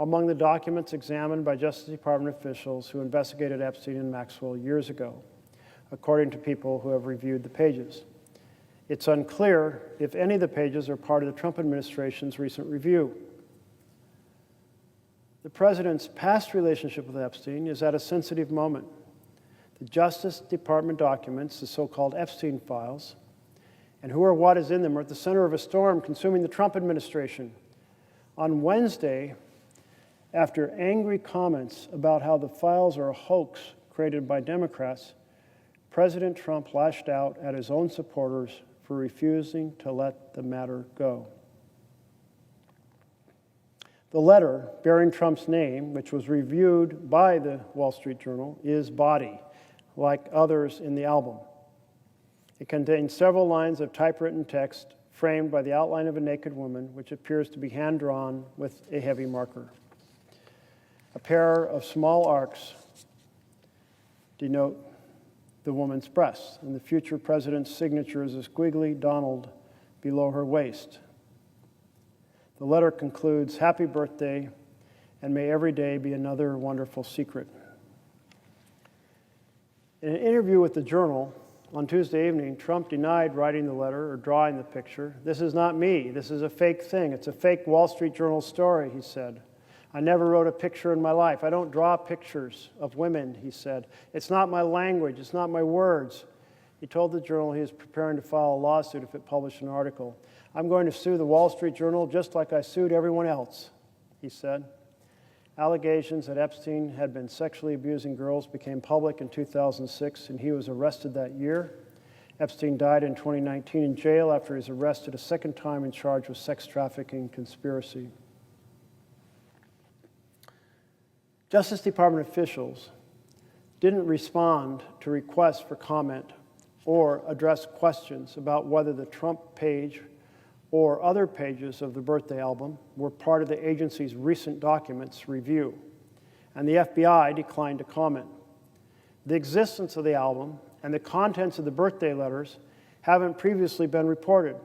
[SPEAKER 3] among the documents examined by Justice Department officials who investigated Epstein and Maxwell years ago, according to people who have reviewed the pages. It's unclear if any of the pages are part of the Trump administration's recent review. The president's past relationship with Epstein is at a sensitive moment. The Justice Department documents, the so-called Epstein files, and who or what is in them are at the center of a storm consuming the Trump administration. On Wednesday, after angry comments about how the files are a hoax created by Democrats, President Trump lashed out at his own supporters for refusing to let the matter go. The letter bearing Trump's name, which was reviewed by the Wall Street Journal, is body, like others in the album. It contains several lines of typewritten text framed by the outline of a naked woman, which appears to be hand-drawn with a heavy marker. A pair of small arcs denote the woman's breasts, and the future president's signature is a squiggly Donald below her waist. The letter concludes, "Happy birthday, and may every day be another wonderful secret." In an interview with the Journal on Tuesday evening, Trump denied writing the letter or drawing the picture. "This is not me. This is a fake thing. It's a fake Wall Street Journal story," he said. "I never wrote a picture in my life. I don't draw pictures of women," he said. "It's not my language. It's not my words." He told the Journal he was preparing to file a lawsuit if it published an article. "I'm going to sue the Wall Street Journal just like I sued everyone else," he said. Allegations that Epstein had been sexually abusing girls became public in 2006, and he was arrested that year. Epstein died in 2019 in jail after he was arrested a second time and charged with sex trafficking conspiracy. Justice Department officials didn't respond to requests for comment or address questions about whether the Trump page or other pages of the birthday album were part of the agency's recent documents review, and the FBI declined to comment. The existence of the album and the contents of the birthday letters haven't previously been reported.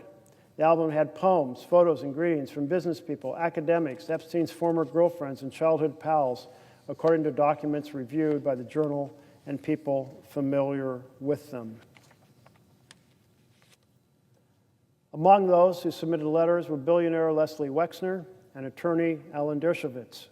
[SPEAKER 3] The album had poems, photos, and greetings from business people, academics, Epstein's former girlfriends, and childhood pals, according to documents reviewed by the Journal and people familiar with them. Among those who submitted letters were billionaire Leslie Wexner and attorney Alan Dershowitz.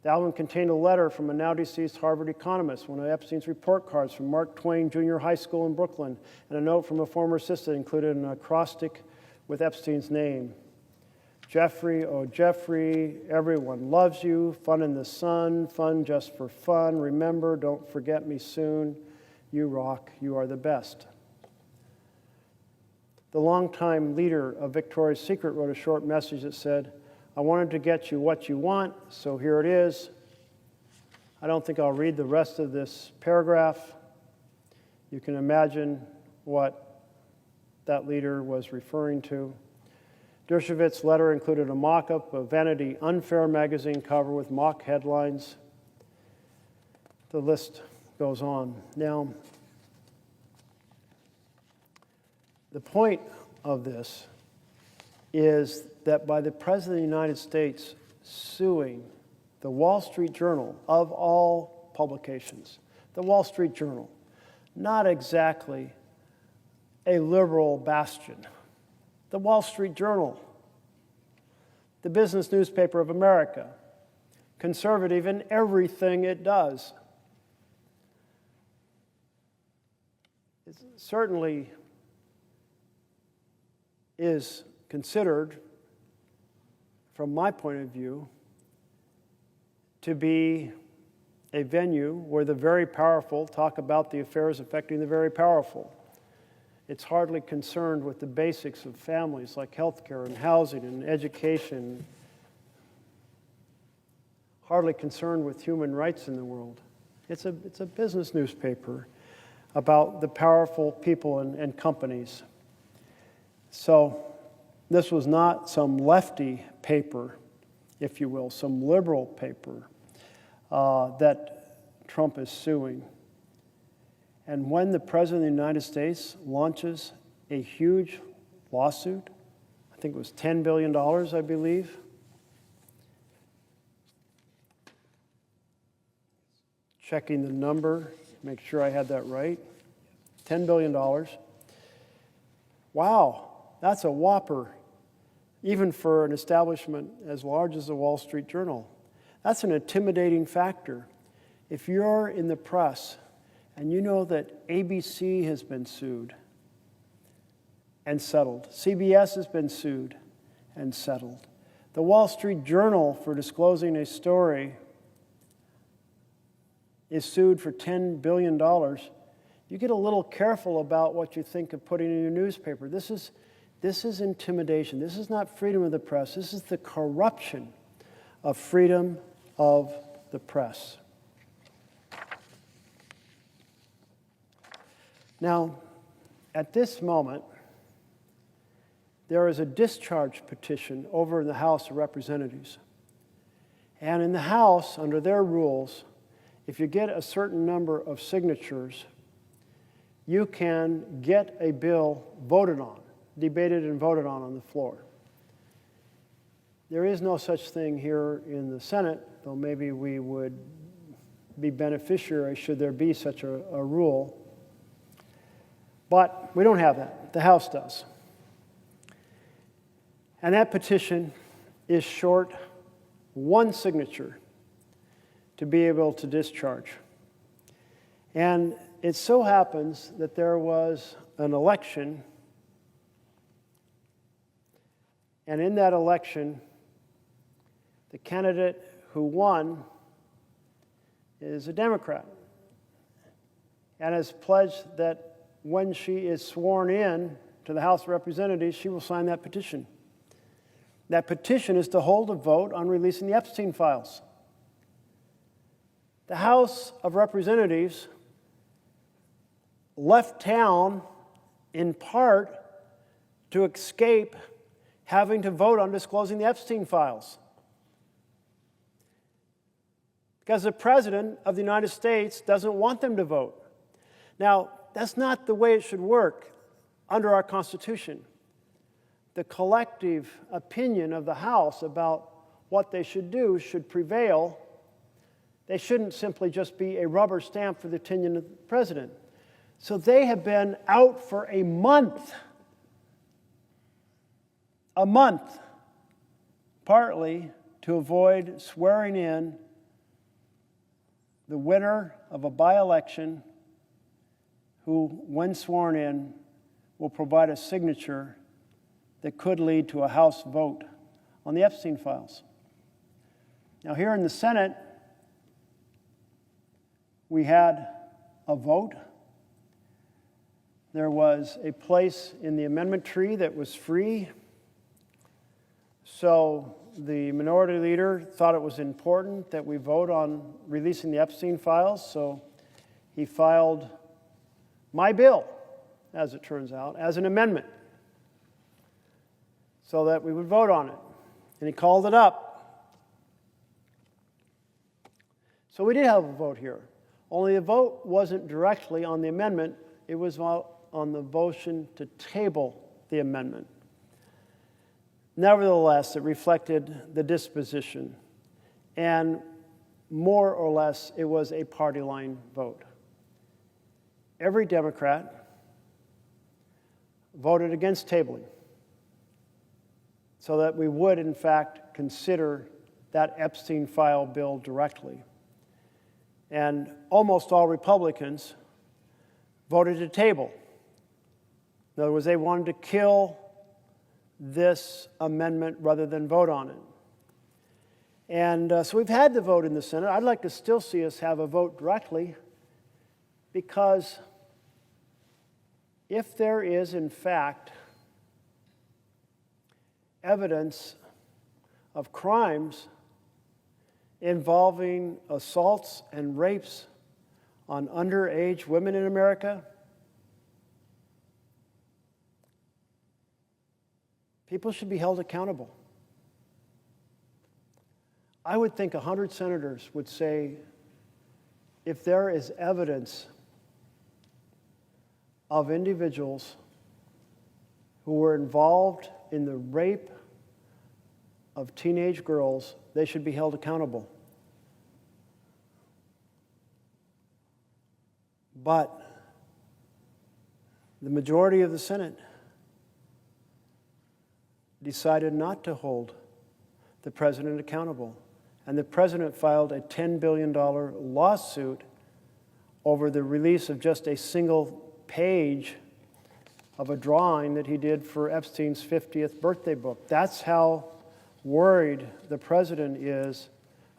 [SPEAKER 3] The album contained a letter from a now-deceased Harvard economist, one of Epstein's report cards from Mark Twain Junior High School in Brooklyn, and a note from a former assistant included an acrostic with Epstein's name. "Jeffrey, oh Jeffrey, everyone loves you, fun in the sun, fun just for fun, remember, don't forget me soon, you rock, you are the best." The longtime leader of Victoria's Secret wrote a short message that said, "I wanted to get you what you want, so here it is." I don't think I'll read the rest of this paragraph. You can imagine what that leader was referring to. Dershowitz's letter included a mock-up of Vanity Unfair magazine cover with mock headlines. The list goes on. Now, the point of this is that by the President of the United States suing the Wall Street Journal, of all publications, the Wall Street Journal, not exactly a liberal bastion, the Wall Street Journal, the business newspaper of America, conservative in everything it does, it certainly is considered, from my point of view, to be a venue where the very powerful talk about the affairs affecting the very powerful. It's hardly concerned with the basics of families like healthcare and housing and education, hardly concerned with human rights in the world. It's a business newspaper about the powerful people and companies. So this was not some lefty paper, if you will, some liberal paper that Trump is suing. And when the President of the United States launches a huge lawsuit, I think it was $10 billion, I believe, checking the number, make sure I had that right, $10 billion. Wow, that's a whopper, even for an establishment as large as the Wall Street Journal. That's an intimidating factor. If you're in the press and you know that ABC has been sued and settled, CBS has been sued and settled, the Wall Street Journal, for disclosing a story, is sued for $10 billion, you get a little careful about what you think of putting in your newspaper. This is intimidation. This is not freedom of the press. This is the corruption of freedom of the press. Now, at this moment, there is a discharge petition over in the House of Representatives. And in the House, under their rules, if you get a certain number of signatures, you can get a bill voted on. debated and voted on the floor. There is no such thing here in the Senate, though maybe we would be beneficiary should there be such a rule. But we don't have that. The House does. And that petition is short one signature to be able to discharge. And it so happens that there was an election, and in that election, the candidate who won is a Democrat and has pledged that when she is sworn in to the House of Representatives, she will sign that petition. That petition is to hold a vote on releasing the Epstein files. The House of Representatives left town in part to escape having to vote on disclosing the Epstein files. Because the President of the United States doesn't want them to vote. Now, that's not the way it should work under our Constitution. The collective opinion of the House about what they should do should prevail. They shouldn't simply just be a rubber stamp for the opinion of the President. So they have been out for a month, partly to avoid swearing in the winner of a by-election who, when sworn in, will provide a signature that could lead to a House vote on the Epstein files. Now, here in the Senate, we had a vote. There was a place in the amendment tree that was free. So the minority leader thought it was important that we vote on releasing the Epstein files. So he filed my bill, as it turns out, as an amendment so that we would vote on it. And he called it up. So we did have a vote here. Only the vote wasn't directly on the amendment. It was on the motion to table the amendment. Nevertheless, it reflected the disposition. And more or less, it was a party line vote. Every Democrat voted against tabling so that we would, in fact, consider that Epstein file bill directly. And almost all Republicans voted to table. In other words, they wanted to kill this amendment rather than vote on it. And so we've had the vote in the Senate. I'd like to still see us have a vote directly, because if there is, in fact, evidence of crimes involving assaults and rapes on underage women in America, people should be held accountable. I would think 100 senators would say, if there is evidence of individuals who were involved in the rape of teenage girls, they should be held accountable. But the majority of the Senate decided not to hold the president accountable. And the president filed a $10 billion lawsuit over the release of just a single page of a drawing that he did for Epstein's 50th birthday book. That's how worried the president is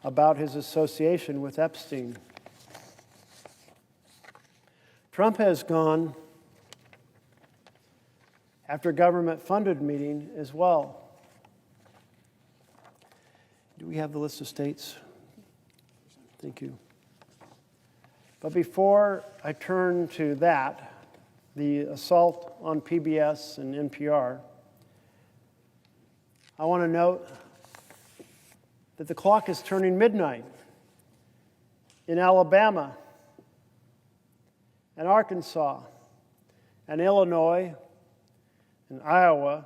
[SPEAKER 3] about his association with Epstein. Trump has gone after a government-funded meeting as well. Do we have the list of states? Thank you. But before I turn to that, the assault on PBS and NPR, I want to note that the clock is turning midnight in Alabama and Arkansas and Illinois and Iowa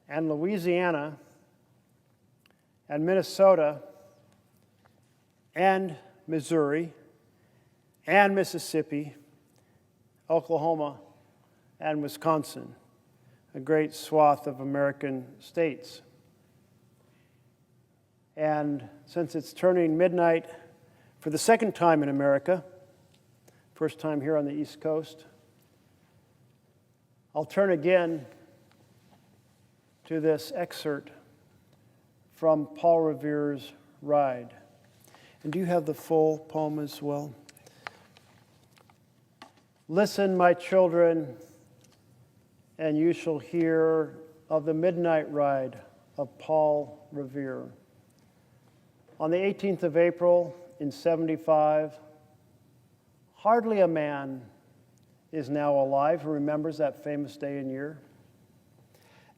[SPEAKER 3] and Louisiana and Minnesota and Missouri and Mississippi, Oklahoma and Wisconsin, a great swath of American states. And since it's turning midnight for the second time in America, first time here on the East Coast, I'll turn again to this excerpt from Paul Revere's Ride. And do you have the full poem as well? Listen, my children, and you shall hear of the midnight ride of Paul Revere. On the 18th of April in 75, hardly a man is now alive who remembers that famous day and year.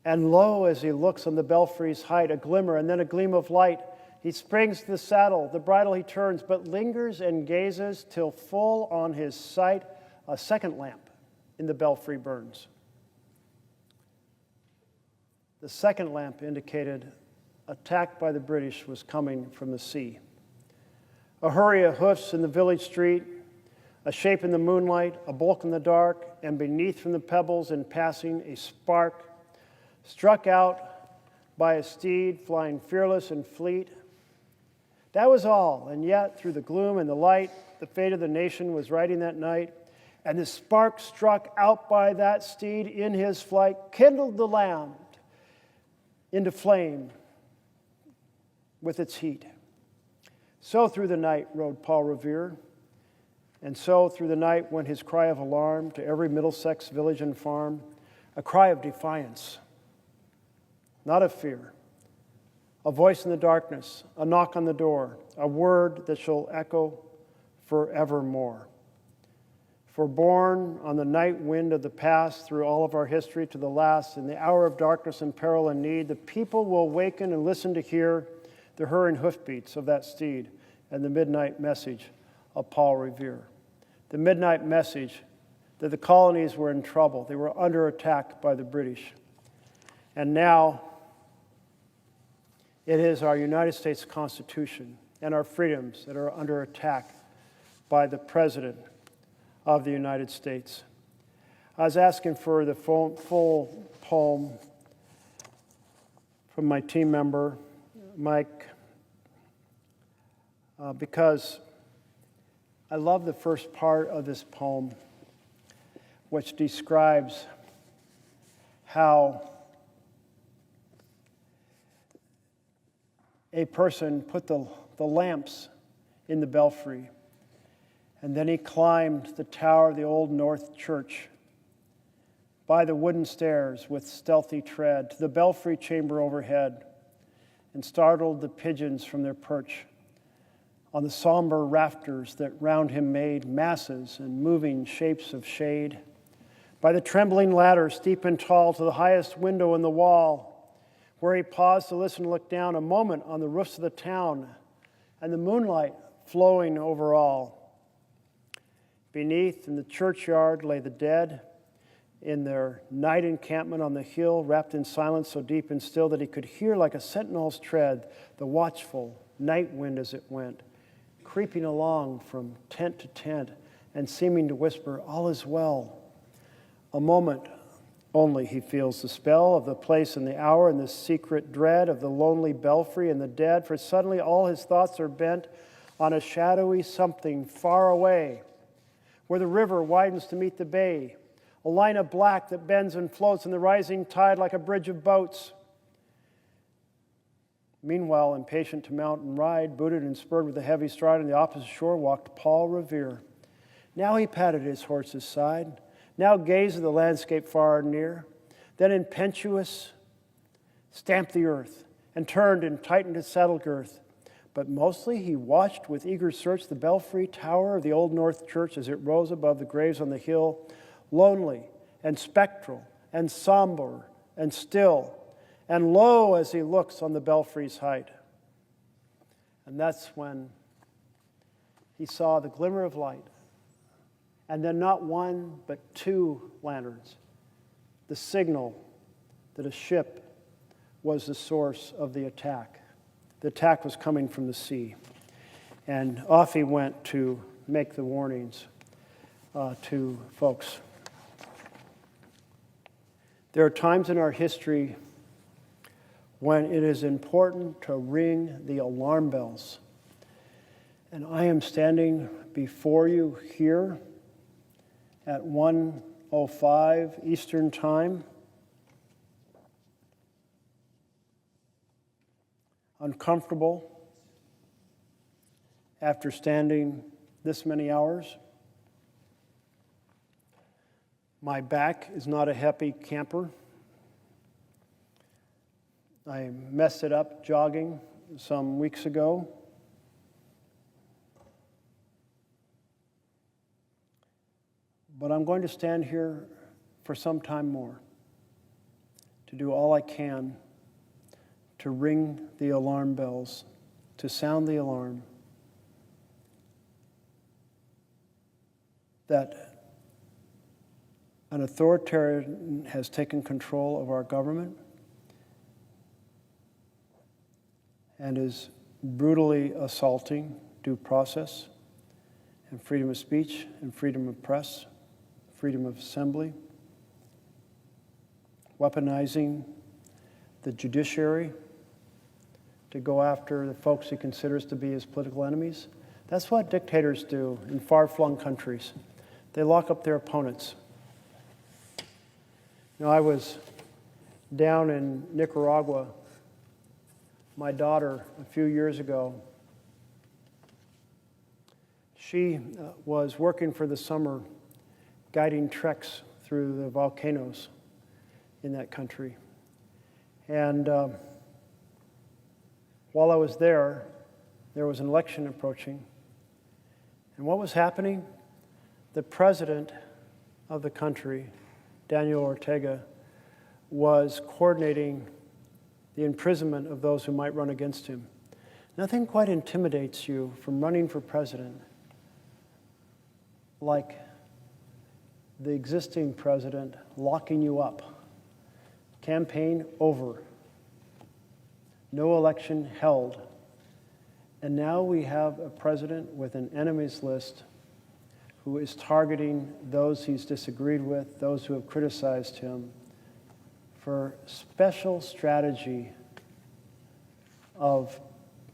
[SPEAKER 3] And lo, as he looks on the belfry's height, a glimmer and then a gleam of light, he springs to the saddle, the bridle he turns, but lingers and gazes till full on his sight a second lamp in the belfry burns. The second lamp indicated attack by the British was coming from the sea. A hurry of hoofs in the village street, a shape in the moonlight, a bulk in the dark, and beneath from the pebbles in passing a spark, struck out by a steed flying fearless and fleet. That was all, and yet through the gloom and the light, the fate of the nation was riding that night, and the spark struck out by that steed in his flight kindled the land into flame with its heat. So through the night rode Paul Revere, and so through the night went his cry of alarm to every Middlesex village and farm, a cry of defiance, not of fear, a voice in the darkness, a knock on the door, a word that shall echo forevermore. For born on the night wind of the past through all of our history to the last, in the hour of darkness and peril and need, the people will waken and listen to hear the hurrying hoofbeats of that steed and the midnight message of Paul Revere. The midnight message that the colonies were in trouble. They were under attack by the British. And now it is our United States Constitution and our freedoms that are under attack by the President of the United States. I was asking for the full poem from my team member, Mike, because I love the first part of this poem, which describes how a person put the lamps in the belfry, and then he climbed the tower of the Old North Church by the wooden stairs with stealthy tread to the belfry chamber overhead and startled the pigeons from their perch on the somber rafters that round him made masses and moving shapes of shade. By the trembling ladder, steep and tall, to the highest window in the wall, where he paused to listen and look down a moment on the roofs of the town and the moonlight flowing over all. Beneath, in the churchyard, lay the dead in their night encampment on the hill, wrapped in silence so deep and still that he could hear like a sentinel's tread the watchful night wind as it went, creeping along from tent to tent and seeming to whisper, all is well. A moment only he feels the spell of the place and the hour and the secret dread of the lonely belfry and the dead, for suddenly all his thoughts are bent on a shadowy something far away, where the river widens to meet the bay, a line of black that bends and floats in the rising tide like a bridge of boats. Meanwhile, impatient to mount and ride, booted and spurred with a heavy stride on the opposite shore, walked Paul Revere. Now he patted his horse's side, now gazed at the landscape far and near, then impetuous stamped the earth and turned and tightened his saddle girth. But mostly he watched with eager search the belfry tower of the Old North Church as it rose above the graves on the hill, lonely and spectral and somber and still, and lo as he looks on the belfry's height. And that's when he saw the glimmer of light, and then not one but two lanterns the signal that a ship was the source of the attack. The attack was coming from the sea. And off he went to make the warnings to folks. There are times in our history when it is important to ring the alarm bells. And I am standing before you here at 1:05 Eastern Time, uncomfortable after standing this many hours. My back is not a happy camper. I messed it up jogging some weeks ago. But I'm going to stand here for some time more to do all I can to ring the alarm bells, to sound the alarm that an authoritarian has taken control of our government and is brutally assaulting due process and freedom of speech and freedom of press, freedom of assembly, weaponizing the judiciary to go after the folks he considers to be his political enemies. That's what dictators do in far-flung countries. They lock up their opponents. You know, I was down in Nicaragua, my daughter, a few years ago. She was working for the summer, guiding treks through the volcanoes in that country. And while I was there was an election approaching. And what was happening? The president of the country, Daniel Ortega, was coordinating the imprisonment of those who might run against him. Nothing quite intimidates you from running for president like the existing president locking you up. Campaign over. No election held. And now we have a president with an enemies list who is targeting those he's disagreed with, those who have criticized him, for special strategy of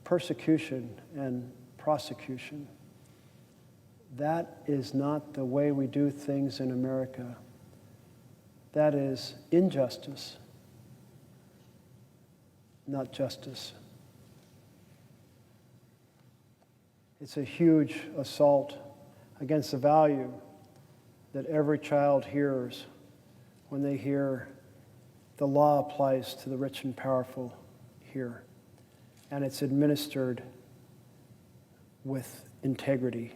[SPEAKER 3] persecution and prosecution. That is not the way we do things in America. That is injustice, not justice. It's a huge assault against the value that every child hears when they hear the law applies to the rich and powerful here, and it's administered with integrity,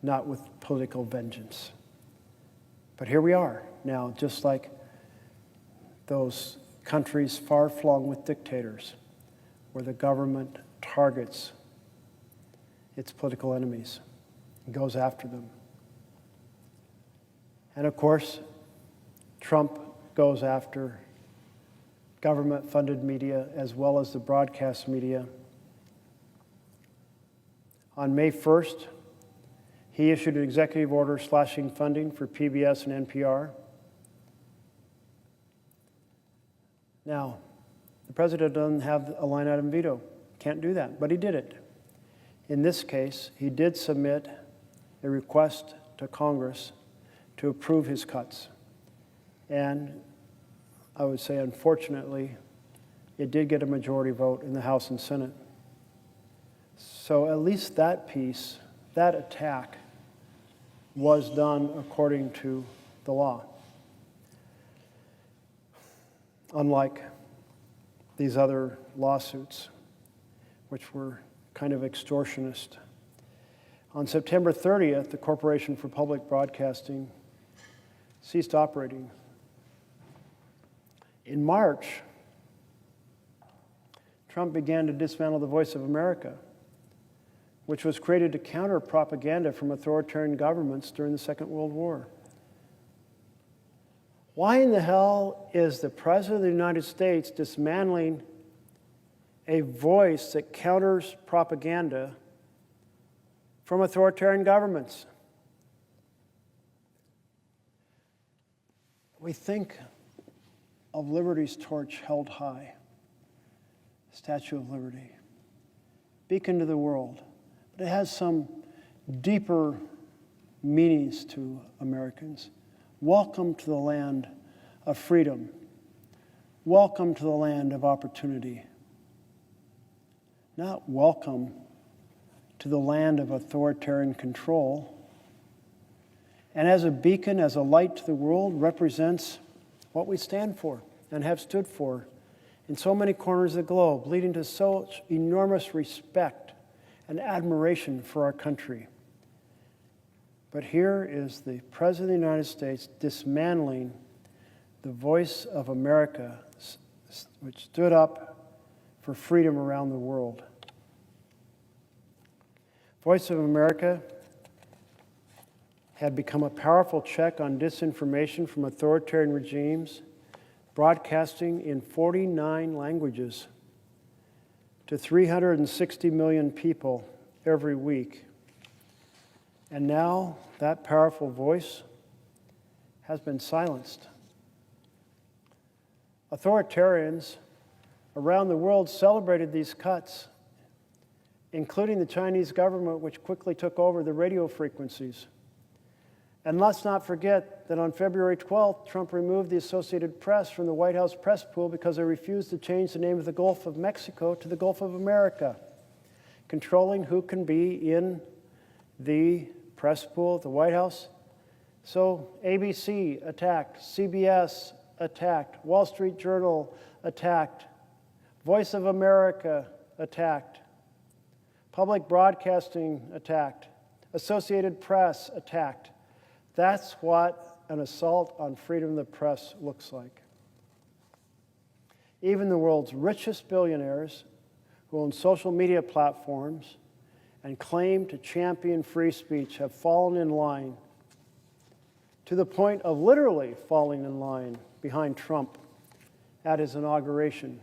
[SPEAKER 3] not with political vengeance. But here we are now, just like those countries far-flung with dictators, where the government targets its political enemies and goes after them. And of course, Trump goes after government-funded media as well as the broadcast media. On May 1st, he issued an executive order slashing funding for PBS and NPR. Now, the president doesn't have a line item veto, can't do that, but he did it. In this case, he did submit a request to Congress to approve his cuts. And I would say, unfortunately, it did get a majority vote in the House and Senate. So at least that piece, that attack, was done according to the law. Unlike these other lawsuits, which were kind of extortionist. On September 30th, the Corporation for Public Broadcasting ceased operating. In March, Trump began to dismantle the Voice of America, which was created to counter propaganda from authoritarian governments during the Second World War. Why in the hell is the President of the United States dismantling a voice that counters propaganda from authoritarian governments? We think of liberty's torch held high, Statue of Liberty, beacon to the world, but it has some deeper meanings to Americans. Welcome to the land of freedom. Welcome to the land of opportunity. Not welcome to the land of authoritarian control. And as a beacon, as a light to the world, represents what we stand for and have stood for in so many corners of the globe, leading to such enormous respect and admiration for our country. But here is the President of the United States dismantling the voice of America, which stood up for freedom around the world. Voice of America had become a powerful check on disinformation from authoritarian regimes, broadcasting in 49 languages to 360 million people every week. And now that powerful voice has been silenced. Authoritarians around the world celebrated these cuts, including the Chinese government, which quickly took over the radio frequencies. And let's not forget that on February 12th, Trump removed the Associated Press from the White House press pool because they refused to change the name of the Gulf of Mexico to the Gulf of America, controlling who can be in the press pool at the White House. So ABC attacked, CBS attacked, Wall Street Journal attacked, Voice of America attacked, Public Broadcasting attacked, Associated Press attacked. That's what an assault on freedom of the press looks like. Even the world's richest billionaires who own social media platforms and claim to champion free speech have fallen in line, to the point of literally falling in line behind Trump at his inauguration.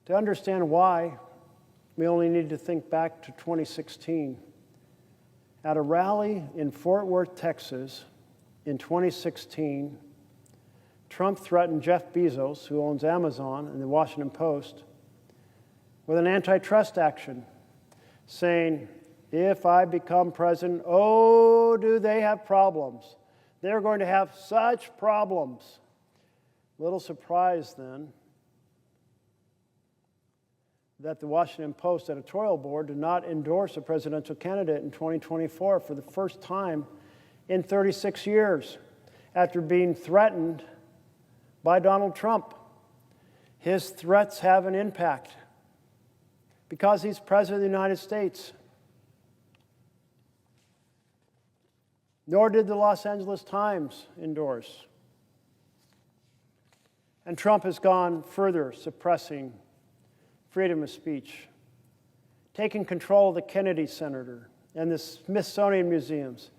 [SPEAKER 3] To understand why, we only need to think back to 2016. At a rally in Fort Worth, Texas, in 2016, Trump threatened Jeff Bezos, who owns Amazon and the Washington Post, with an antitrust action, saying, if I become president, oh, do they have problems. They're going to have such problems. Little surprise then that the Washington Post editorial board did not endorse a presidential candidate in 2024 for the first time in 36 years after being threatened by Donald Trump. His threats have an impact because he's president of the United States. Nor did the Los Angeles Times endorse. And Trump has gone further, suppressing freedom of speech, taking control of the Kennedy Center and the Smithsonian museums,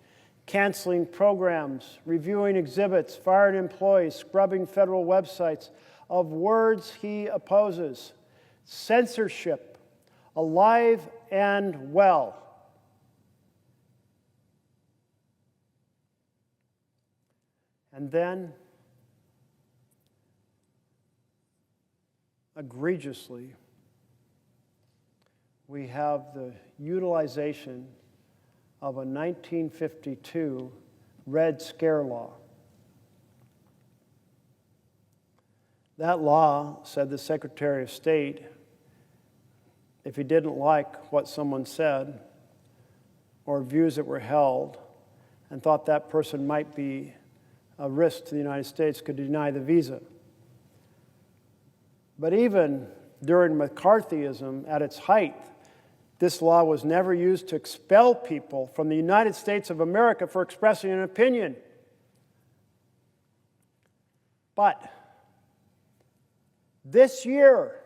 [SPEAKER 3] canceling programs, reviewing exhibits, firing employees, scrubbing federal websites of words he opposes, censorship, alive and well. And then, egregiously, we have the utilization of a 1952 Red Scare law. That law said the Secretary of State, if he didn't like what someone said or views that were held and thought that person might be a risk to the United States, could deny the visa. But even during McCarthyism at its height, this law was never used to expel people from the United States of America for expressing an opinion. But this year,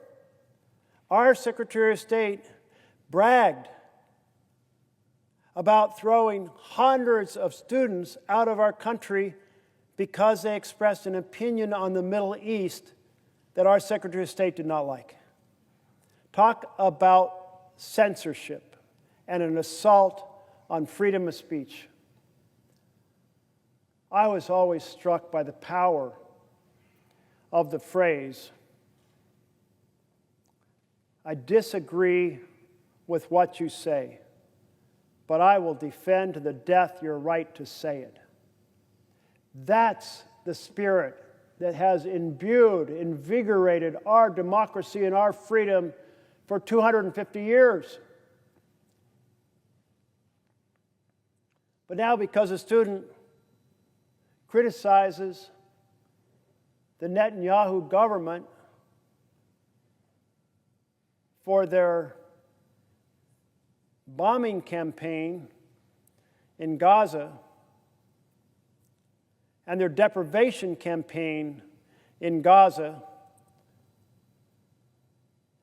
[SPEAKER 3] our Secretary of State bragged about throwing hundreds of students out of our country because they expressed an opinion on the Middle East that our Secretary of State did not like. Talk about censorship and an assault on freedom of speech. I was always struck by the power of the phrase, "I disagree with what you say, but I will defend to the death your right to say it." That's the spirit that has imbued, invigorated our democracy and our freedom for 250 years. But now, because a student criticizes the Netanyahu government for their bombing campaign in Gaza and their deprivation campaign in Gaza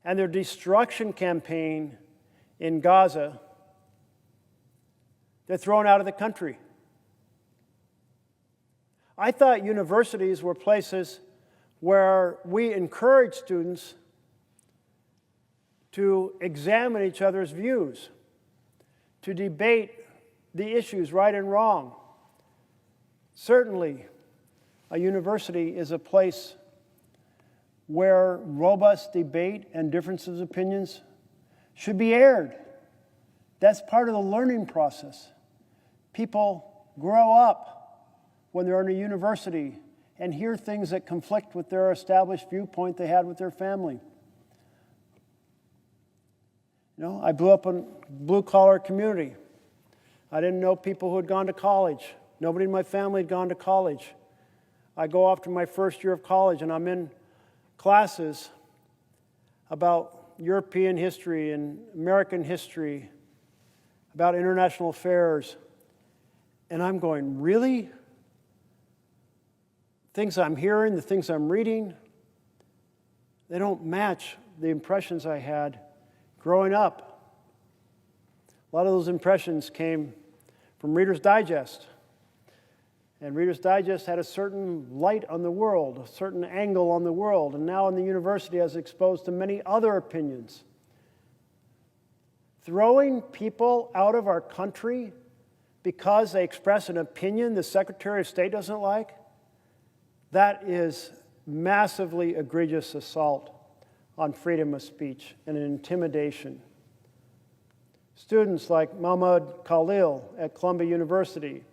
[SPEAKER 3] and their destruction campaign in Gaza, they're thrown out of the country. I thought universities were places where we encourage students to examine each other's views, to debate the issues right and wrong. Certainly, a university is a place where robust debate and differences of opinions should be aired. That's part of the learning process. People grow up when they're in a university and hear things that conflict with their established viewpoint they had with their family. You know, I grew up in a blue-collar community. I didn't know people who had gone to college. Nobody in my family had gone to college. I go off to my first year of college, and I'm in classes about European history and American history, about international affairs, and I'm going, really? Things I'm hearing, the things I'm reading, they don't match the impressions I had growing up. A lot of those impressions came from Reader's Digest. And Reader's Digest had a certain light on the world, a certain angle on the world, and now in the university I was exposed to many other opinions. Throwing people out of our country because they express an opinion the Secretary of State doesn't like, that is massively egregious assault on freedom of speech and an intimidation. Students like Mahmoud Khalil at Columbia University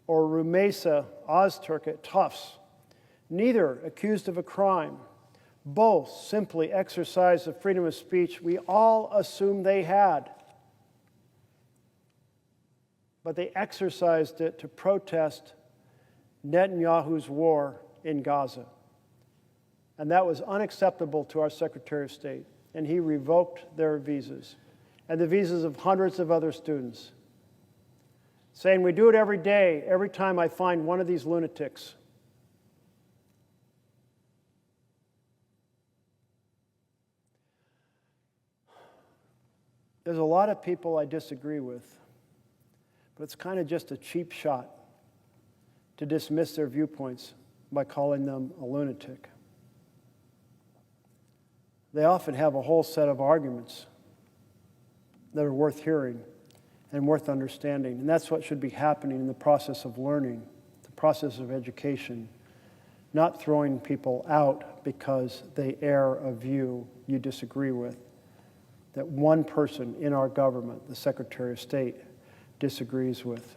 [SPEAKER 3] or Rumeysa Ozturk at Tufts, neither accused of a crime, both simply exercised the freedom of speech we all assumed they had. But they exercised it to protest Netanyahu's war in Gaza. And that was unacceptable to our Secretary of State, and he revoked their visas and the visas of hundreds of other students, saying, we do it every day, every time I find one of these lunatics. There's a lot of people I disagree with, but it's kind of just a cheap shot to dismiss their viewpoints by calling them a lunatic. They often have a whole set of arguments that are worth hearing and worth understanding. And that's what should be happening in the process of learning, the process of education, not throwing people out because they air a view you disagree with, that one person in our government, the Secretary of State, disagrees with.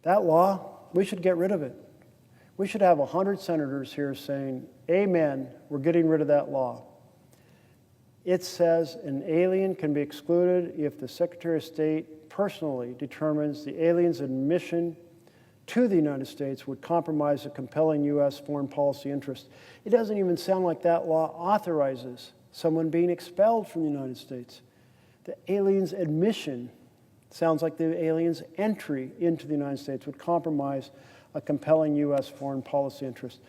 [SPEAKER 3] That law, we should get rid of it. We should have 100 senators here saying, amen, we're getting rid of that law. It says an alien can be excluded if the Secretary of State personally determines the alien's admission to the United States would compromise a compelling U.S. foreign policy interest. It doesn't even sound like that law authorizes someone being expelled from the United States. The alien's admission sounds like the alien's entry into the United States would compromise a compelling U.S. foreign policy interest.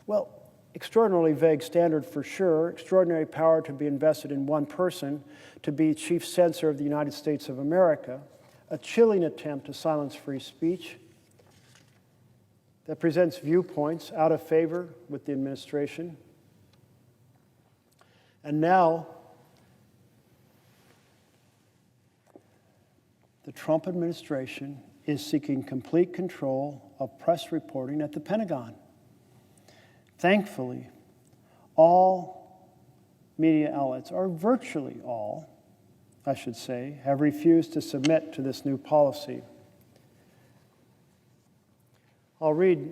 [SPEAKER 3] Well, extraordinarily vague standard for sure, extraordinary power to be invested in one person, to be chief censor of the United States of America, a chilling attempt to silence free speech. that presents viewpoints out of favor with the administration. And now, the Trump administration is seeking complete control of press reporting at the Pentagon. Thankfully, all media outlets, or virtually all, I should say, have refused to submit to this new policy. I'll read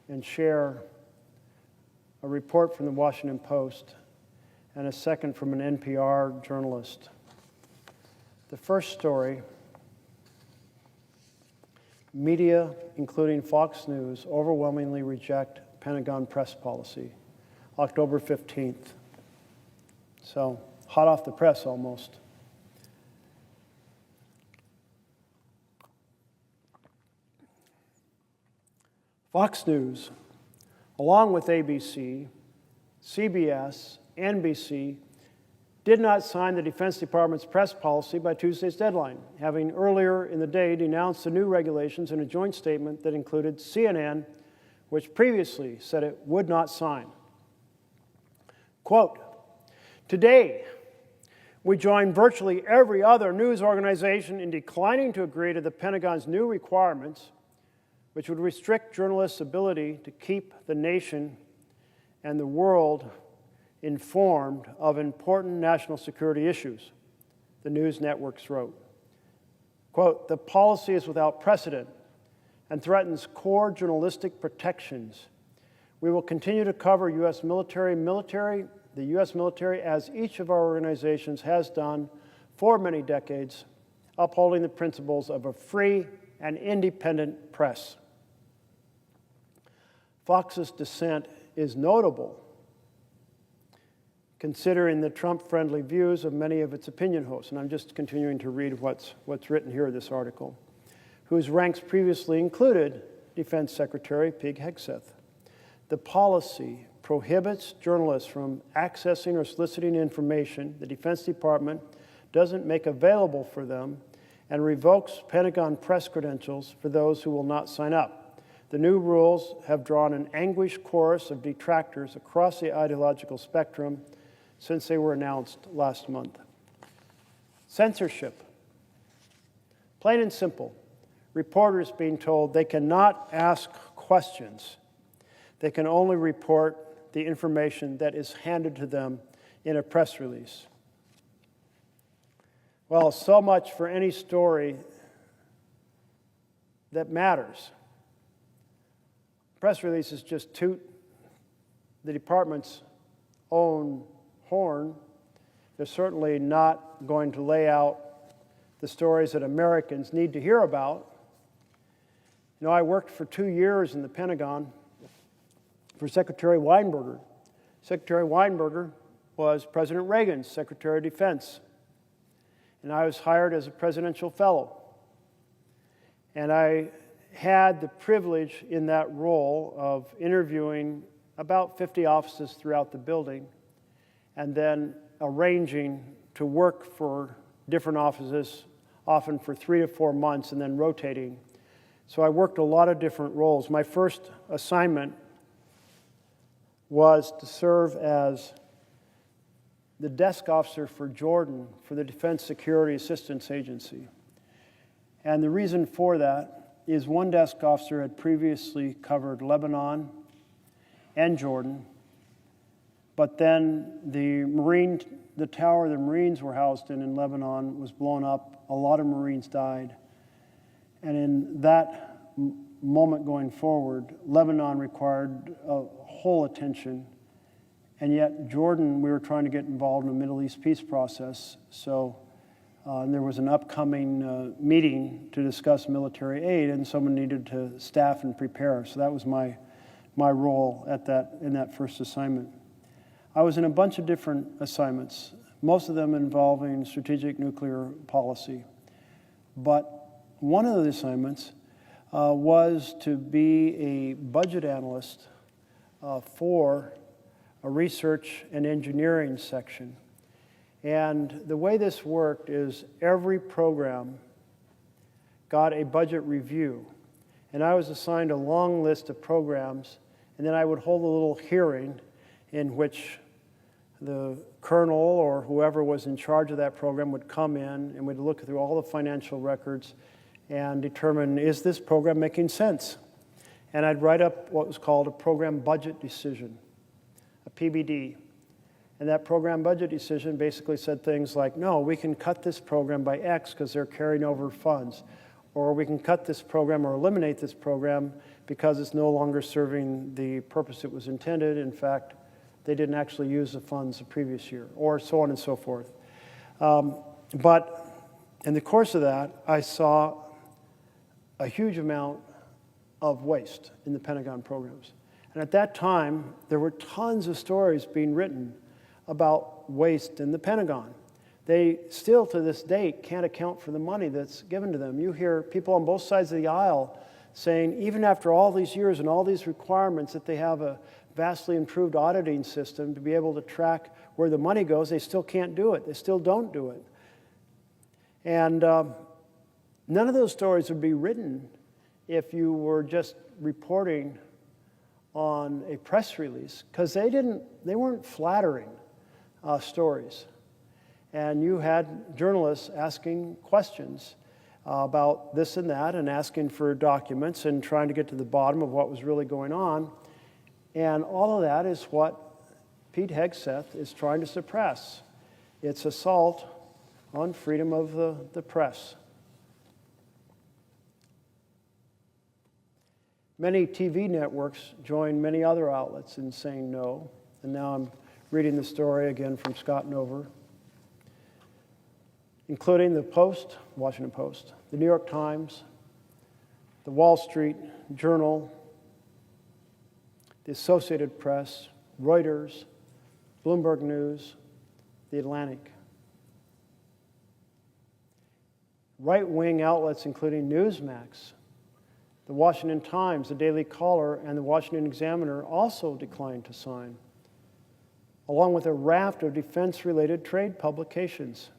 [SPEAKER 3] and share a report from the Washington Post and a second from an NPR journalist. The first story: media, including Fox News, overwhelmingly reject Pentagon press policy. October 15th. So, hot off the press almost. Fox News, along with ABC, CBS, NBC, did not sign the Defense Department's press policy by Tuesday's deadline, having earlier in the day denounced the new regulations in a joint statement that included CNN, which previously said it would not sign. Quote, "Today, we join virtually every other news organization in declining to agree to the Pentagon's new requirements, which would restrict journalists' ability to keep the nation and the world informed of important national security issues," the news networks wrote. Quote, "The policy is without precedent and threatens core journalistic protections. We will continue to cover the U.S. military as each of our organizations has done for many decades, upholding the principles of a free and independent press." Fox's dissent is notable, considering the Trump-friendly views of many of its opinion hosts. And I'm just continuing to read what's written here in this article, whose ranks previously included Defense Secretary Pete Hegseth. The policy prohibits journalists from accessing or soliciting information the Defense Department doesn't make available for them and revokes Pentagon press credentials for those who will not sign up. The new rules have drawn an anguished chorus of detractors across the ideological spectrum since they were announced last month. Censorship. Plain and simple. Reporters being told they cannot ask questions. They can only report the information that is handed to them in a press release. Well, so much for any story that matters. Press releases just toot the department's own horn. They're certainly not going to lay out the stories that Americans need to hear about. You know, I worked for 2 years in the Pentagon for Secretary Weinberger. Secretary Weinberger was President Reagan's Secretary of Defense, and I was hired as a presidential fellow. And I had the privilege in that role of interviewing about 50 offices throughout the building and then arranging to work for different offices, often for 3 to 4 months, and then rotating. So I worked a lot of different roles. My first assignment was to serve as the desk officer for Jordan for the Defense Security Assistance Agency. And the reason for that is one desk officer had previously covered Lebanon and Jordan, but then the tower the Marines were housed in Lebanon was blown up. A lot of Marines died. And in that moment going forward, Lebanon required whole attention. And yet Jordan, we were trying to get involved in the Middle East peace process. So and there was an upcoming meeting to discuss military aid, and someone needed to staff and prepare. So that was my role in that first assignment. I was in a bunch of different assignments, most of them involving strategic nuclear policy. But one of the assignments was to be a budget analyst for a research and engineering section. And the way this worked is every program got a budget review. And I was assigned a long list of programs, and then I would hold a little hearing in which the colonel or whoever was in charge of that program would come in and would look through all the financial records and determine, is this program making sense? And I'd write up what was called a program budget decision, a PBD. And that program budget decision basically said things like, no, we can cut this program by X because they're carrying over funds. Or we can cut this program or eliminate this program because it's no longer serving the purpose it was intended. In fact, they didn't actually use the funds the previous year, or so on and so forth. But in the course of that, I saw a huge amount of waste in the Pentagon programs. And at that time, there were tons of stories being written about waste in the Pentagon. They still, to this date, can't account for the money that's given to them. You hear people on both sides of the aisle saying, even after all these years and all these requirements, that they have a vastly improved auditing system to be able to track where the money goes, they still can't do it. They still don't do it. And none of those stories would be written if you were just reporting on a press release, because they weren't flattering stories. And you had journalists asking questions about this and that and asking for documents and trying to get to the bottom of what was really going on. And all of that is what Pete Hegseth is trying to suppress. It's assault on freedom of the press. Many TV networks joined many other outlets in saying no. And now I'm reading the story again from Scott Nover, including the Post, Washington Post, the New York Times, the Wall Street Journal, the Associated Press, Reuters, Bloomberg News, the Atlantic. Right-wing outlets including Newsmax, the Washington Times, the Daily Caller, and the Washington Examiner also declined to sign, along with a raft of defense-related trade publications.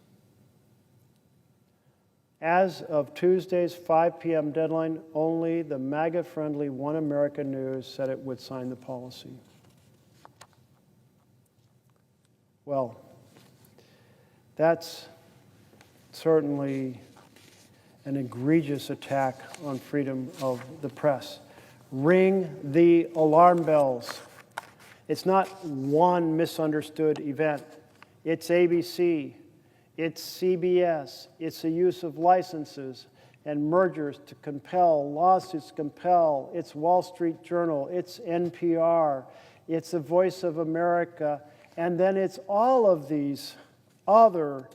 [SPEAKER 3] As of Tuesday's 5 p.m. deadline, only the MAGA-friendly One America News said it would sign the policy. Well, that's certainly an egregious attack on freedom of the press. Ring the alarm bells. It's not one misunderstood event. It's ABC. It's CBS, it's the use of licenses and mergers to compel, lawsuits to compel, it's Wall Street Journal, it's NPR, it's the Voice of America, and then it's all of these other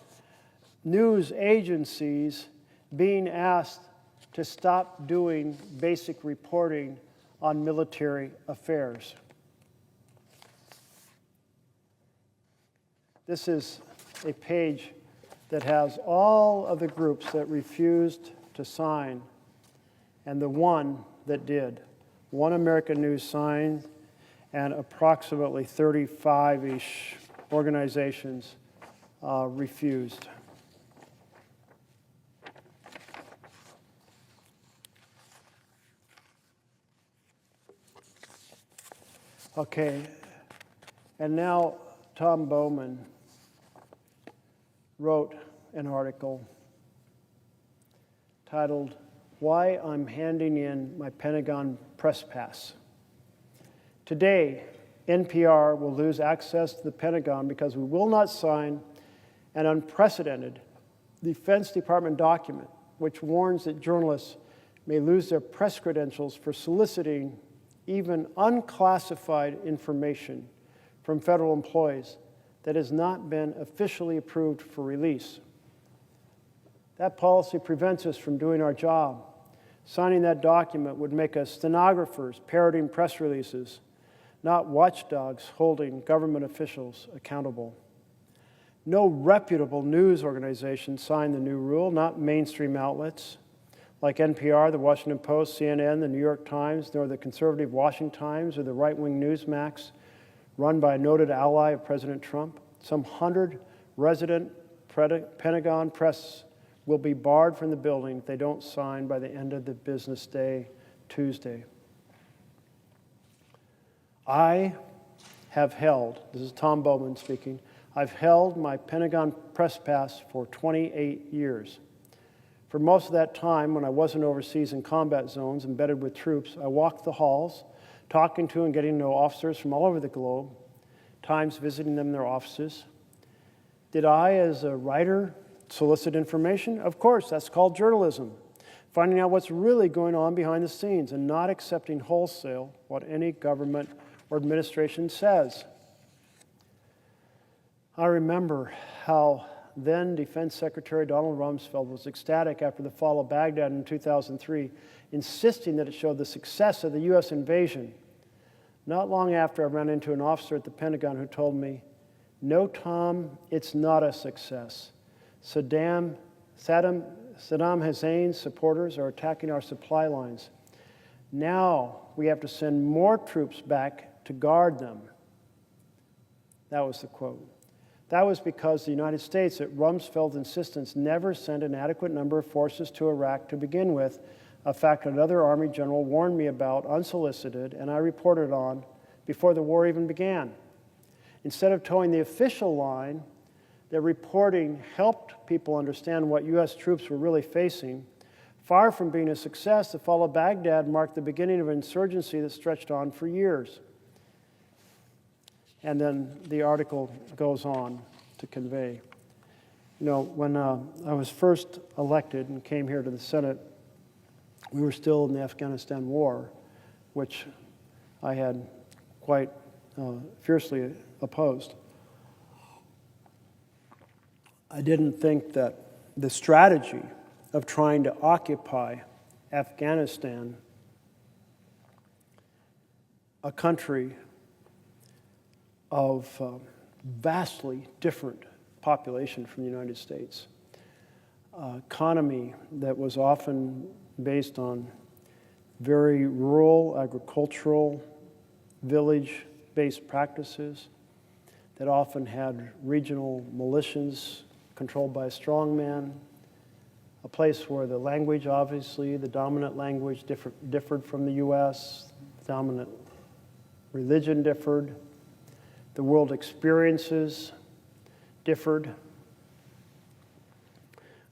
[SPEAKER 3] news agencies being asked to stop doing basic reporting on military affairs. This is a page that has all of the groups that refused to sign and the one that did. One America News signed, and approximately 35-ish organizations refused. Okay, and now Tom Bowman wrote an article titled, "Why I'm Handing in My Pentagon Press Pass." Today, NPR will lose access to the Pentagon because we will not sign an unprecedented Defense Department document which warns that journalists may lose their press credentials for soliciting even unclassified information from federal employees that has not been officially approved for release. That policy prevents us from doing our job. Signing that document would make us stenographers parroting press releases, not watchdogs holding government officials accountable. No reputable news organization signed the new rule, not mainstream outlets like NPR, the Washington Post, CNN, the New York Times, nor the conservative Washington Times or the right-wing Newsmax, run by a noted ally of President Trump. Some 100 resident Pentagon press will be barred from the building if they don't sign by the end of the business day Tuesday. I have held, this is Tom Bowman speaking, I've held my Pentagon press pass for 28 years. For most of that time, when I wasn't overseas in combat zones embedded with troops, I walked the halls, talking to and getting to know officers from all over the globe, times visiting them in their offices. Did I, as a writer, solicit information? Of course, that's called journalism. Finding out what's really going on behind the scenes and not accepting wholesale what any government or administration says. I remember how then Defense Secretary Donald Rumsfeld was ecstatic after the fall of Baghdad in 2003, insisting that it showed the success of the U.S. invasion. Not long after, I ran into an officer at the Pentagon who told me, "No, Tom, it's not a success. Saddam Hussein's supporters are attacking our supply lines. Now we have to send more troops back to guard them." That was the quote. That was because the United States, at Rumsfeld's insistence, never sent an adequate number of forces to Iraq to begin with, a fact another Army general warned me about unsolicited, and I reported on before the war even began. Instead of towing the official line, their reporting helped people understand what U.S. troops were really facing. Far from being a success, the fall of Baghdad marked the beginning of an insurgency that stretched on for years. And then the article goes on to convey. You know, when I was first elected and came here to the Senate, we were still in the Afghanistan war, which I had quite fiercely opposed. I didn't think that the strategy of trying to occupy Afghanistan, a country of vastly different population from the United States, economy that was often based on very rural, agricultural, village-based practices, that often had regional militias controlled by a strongman, a place where the language, obviously, the dominant language differed from the U.S., the dominant religion differed, the world experiences differed.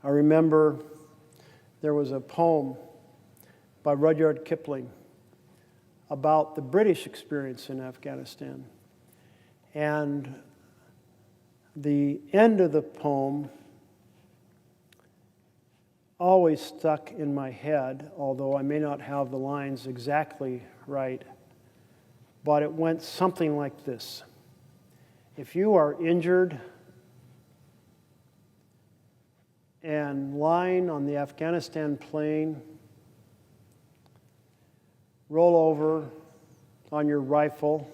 [SPEAKER 3] I remember there was a poem by Rudyard Kipling about the British experience in Afghanistan. And the end of the poem always stuck in my head, although I may not have the lines exactly right, but it went something like this. If you are injured and lying on the Afghanistan plain, roll over on your rifle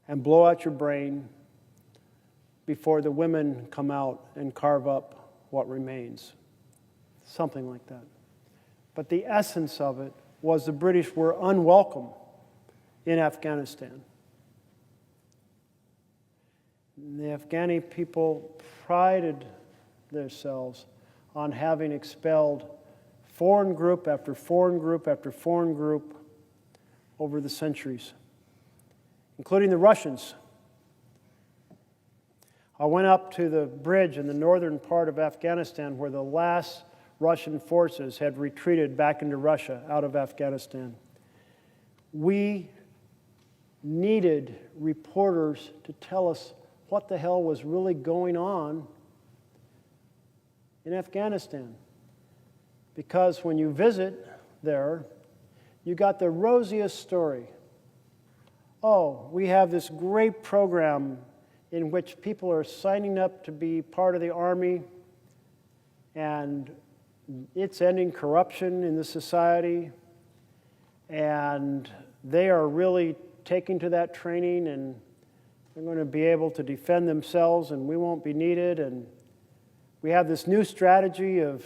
[SPEAKER 3] and blow out your brain before the women come out and carve up what remains. Something like that. But the essence of it was the British were unwelcome in Afghanistan. The Afghani people prided themselves on having expelled foreign group after foreign group after foreign group over the centuries, including the Russians. I went up to the bridge in the northern part of Afghanistan where the last Russian forces had retreated back into Russia out of Afghanistan. We needed reporters to tell us what the hell was really going on in Afghanistan. Because when you visit there, you got the rosiest story. Oh, we have this great program in which people are signing up to be part of the Army, and it's ending corruption in the society, and they are really taking to that training, and they're going to be able to defend themselves, and we won't be needed, and we have this new strategy of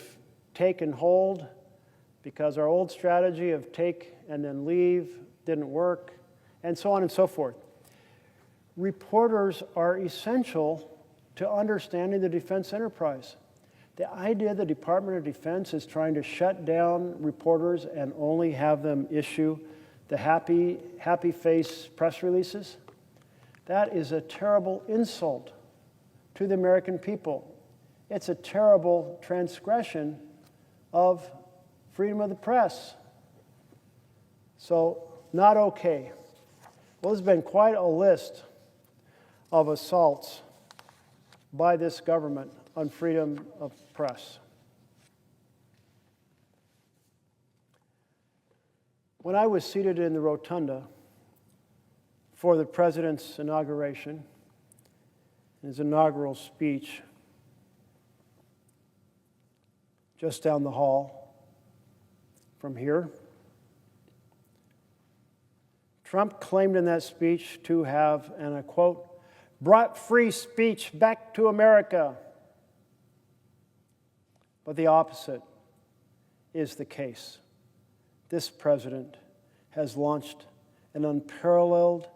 [SPEAKER 3] take and hold, because our old strategy of take and then leave didn't work, and so on and so forth. Reporters are essential to understanding the defense enterprise. The idea the Department of Defense is trying to shut down reporters and only have them issue the happy face press releases, that is a terrible insult to the American people. It's a terrible transgression of freedom of the press. So, not okay. Well, there's been quite a list of assaults by this government on freedom of press. When I was seated in the rotunda for the president's inauguration, his inaugural speech, just down the hall from here, Trump claimed in that speech to have, and I quote, brought free speech back to America. But the opposite is the case. This president has launched an unparalleled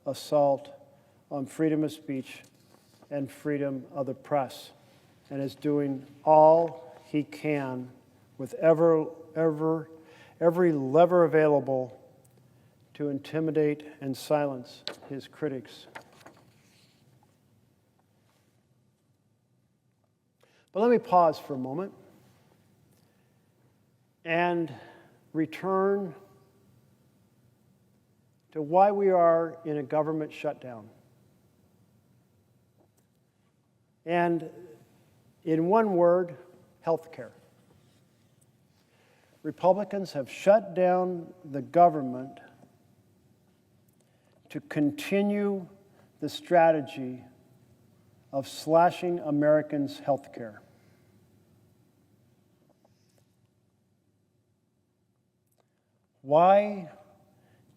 [SPEAKER 3] assault on freedom of speech and freedom of the press, and is doing all he can with every lever available to intimidate and silence his critics. But let me pause for a moment and return to why we are in a government shutdown. And in one word, healthcare. Republicans have shut down the government to continue the strategy of slashing Americans' health care. Why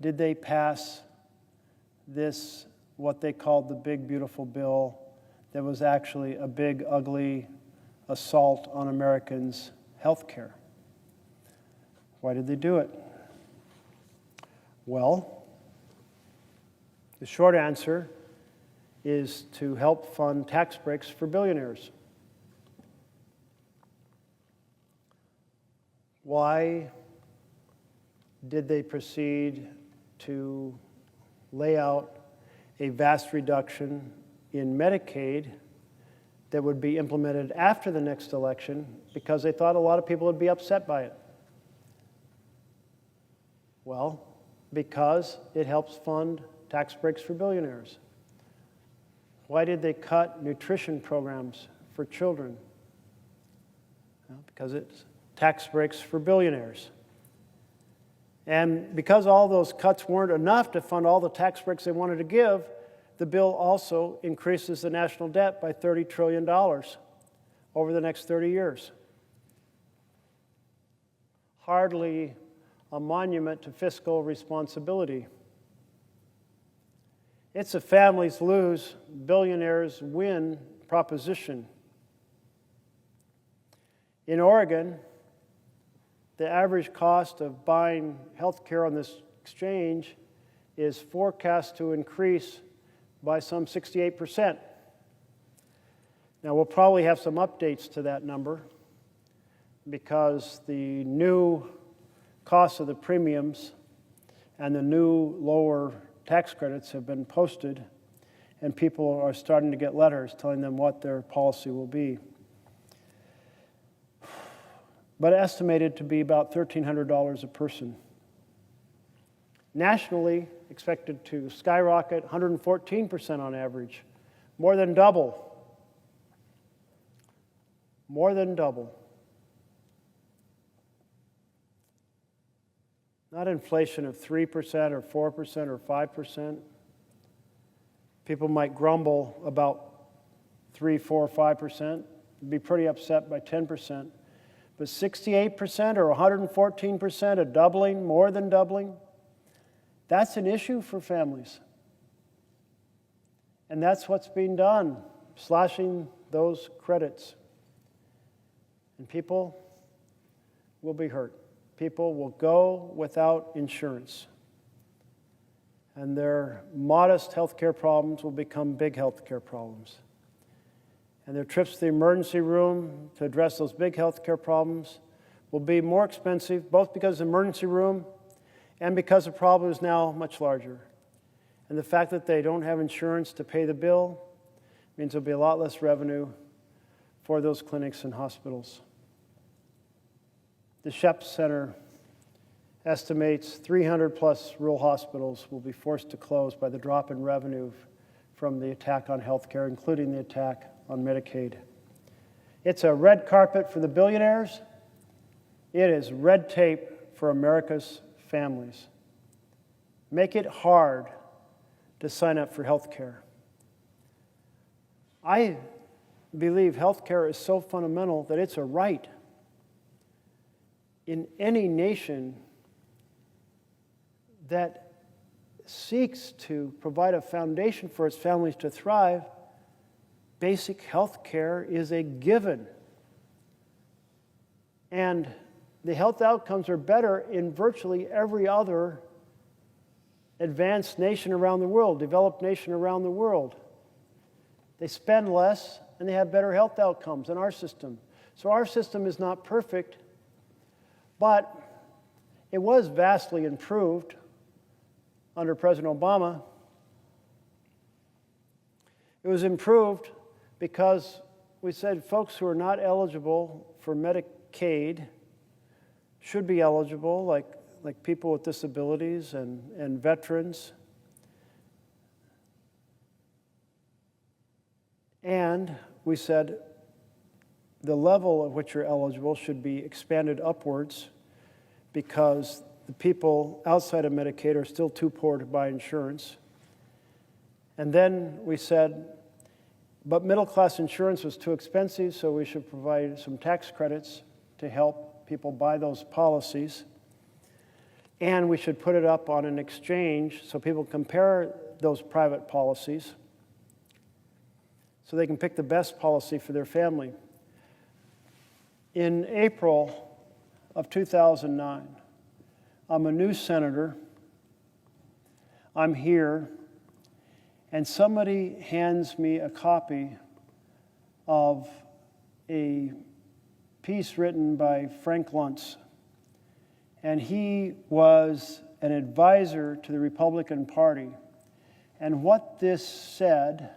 [SPEAKER 3] did they pass this, what they called the big beautiful bill, that was actually a big ugly assault on Americans' health care? Why did they do it? Well, the short answer is to help fund tax breaks for billionaires. Why did they proceed to lay out a vast reduction in Medicaid that would be implemented after the next election because they thought a lot of people would be upset by it? Well, because it helps fund tax breaks for billionaires. Why did they cut nutrition programs for children? Well, because it's tax breaks for billionaires. And because all those cuts weren't enough to fund all the tax breaks they wanted to give, the bill also increases the national debt by $30 trillion over the next 30 years. Hardly a monument to fiscal responsibility. It's a families lose, billionaires win proposition. In Oregon, the average cost of buying health care on this exchange is forecast to increase by some 68%. Now, we'll probably have some updates to that number because the new cost of the premiums and the new lower tax credits have been posted, and people are starting to get letters telling them what their policy will be. But estimated to be about $1,300 a person. Nationally, expected to skyrocket 114% on average, more than double. More than double. Not inflation of 3% or 4% or 5%. People might grumble about 3, 4, 5%, be pretty upset by 10%. But 68% or 114%, a doubling, more than doubling, that's an issue for families. And that's what's being done, slashing those credits. And people will be hurt. People will go without insurance. And their modest health care problems will become big health care problems. And their trips to the emergency room to address those big healthcare problems will be more expensive, both because of the emergency room and because the problem is now much larger. And the fact that they don't have insurance to pay the bill means there'll be a lot less revenue for those clinics and hospitals. The Shep Center estimates 300 plus rural hospitals will be forced to close by the drop in revenue from the attack on healthcare, including the attack on Medicaid. It's a red carpet for the billionaires. It is red tape for America's families. Make it hard to sign up for health care. I believe health care is so fundamental that it's a right. In any nation that seeks to provide a foundation for its families to thrive, basic health care is a given. And the health outcomes are better in virtually every other advanced nation around the world, developed nation around the world. They spend less and they have better health outcomes than our system. So our system is not perfect, but it was vastly improved under President Obama. It was improved because we said folks who are not eligible for Medicaid should be eligible, like people with disabilities and veterans. And we said the level at which you're eligible should be expanded upwards because the people outside of Medicaid are still too poor to buy insurance. And then we said, but middle-class insurance was too expensive, so we should provide some tax credits to help people buy those policies. And we should put it up on an exchange so people compare those private policies so they can pick the best policy for their family. In April of 2009, I'm a new senator. I'm here, and somebody hands me a copy of a piece written by Frank Luntz. And he was an advisor to the Republican Party. And what this said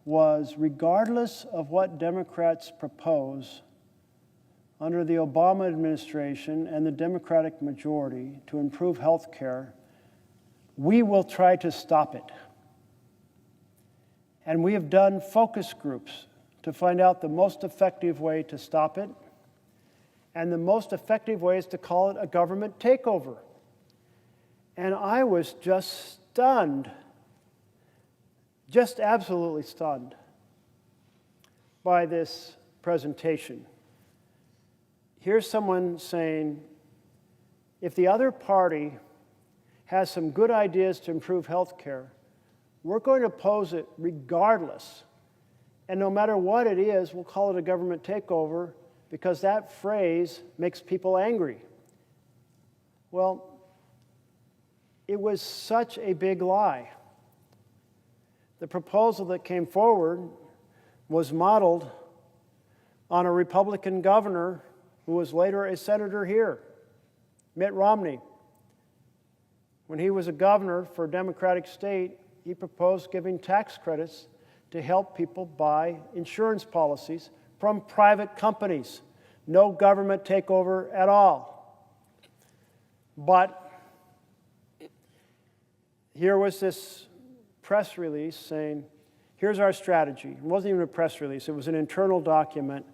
[SPEAKER 3] was, regardless of what Democrats propose under the Obama administration and the Democratic majority to improve health care, we will try to stop it. And we have done focus groups to find out the most effective way to stop it. And the most effective way is to call it a government takeover. And I was just stunned, just absolutely stunned by this presentation. Here's someone saying, if the other party has some good ideas to improve health care, we're going to oppose it regardless. And no matter what it is, we'll call it a government takeover because that phrase makes people angry. Well, it was such a big lie. The proposal that came forward was modeled on a Republican governor who was later a senator here, Mitt Romney. When he was a governor for a Democratic state, he proposed giving tax credits to help people buy insurance policies from private companies. No government takeover at all. But here was this press release saying, here's our strategy. It wasn't even a press release. It was an internal document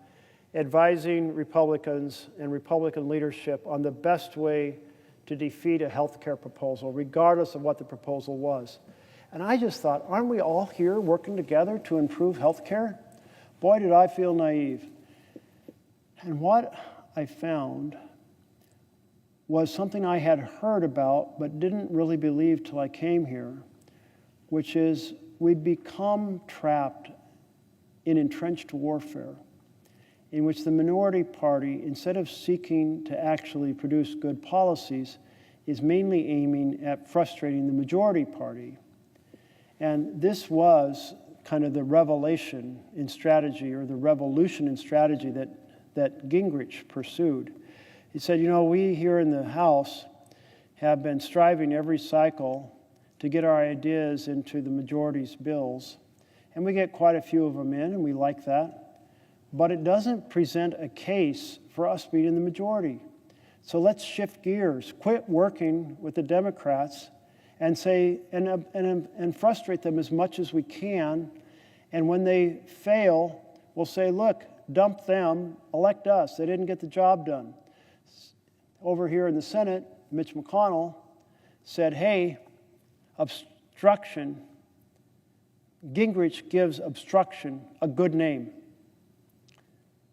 [SPEAKER 3] advising Republicans and Republican leadership on the best way to defeat a health care proposal, regardless of what the proposal was. And I just thought, aren't we all here working together to improve health care? Boy, did I feel naive. And what I found was something I had heard about but didn't really believe till I came here, which is we'd become trapped in entrenched warfare in which the minority party, instead of seeking to actually produce good policies, is mainly aiming at frustrating the majority party. And this was kind of the revelation in strategy, or the revolution in strategy that Gingrich pursued. He said, we here in the House have been striving every cycle to get our ideas into the majority's bills, and we get quite a few of them in, and we like that, but it doesn't present a case for us being in the majority. So let's shift gears, quit working with the Democrats, and say and frustrate them as much as we can, and when they fail, we'll say, look, dump them, elect us. They didn't get the job done. Over here in the Senate, Mitch McConnell said, hey, obstruction, Gingrich gives obstruction a good name.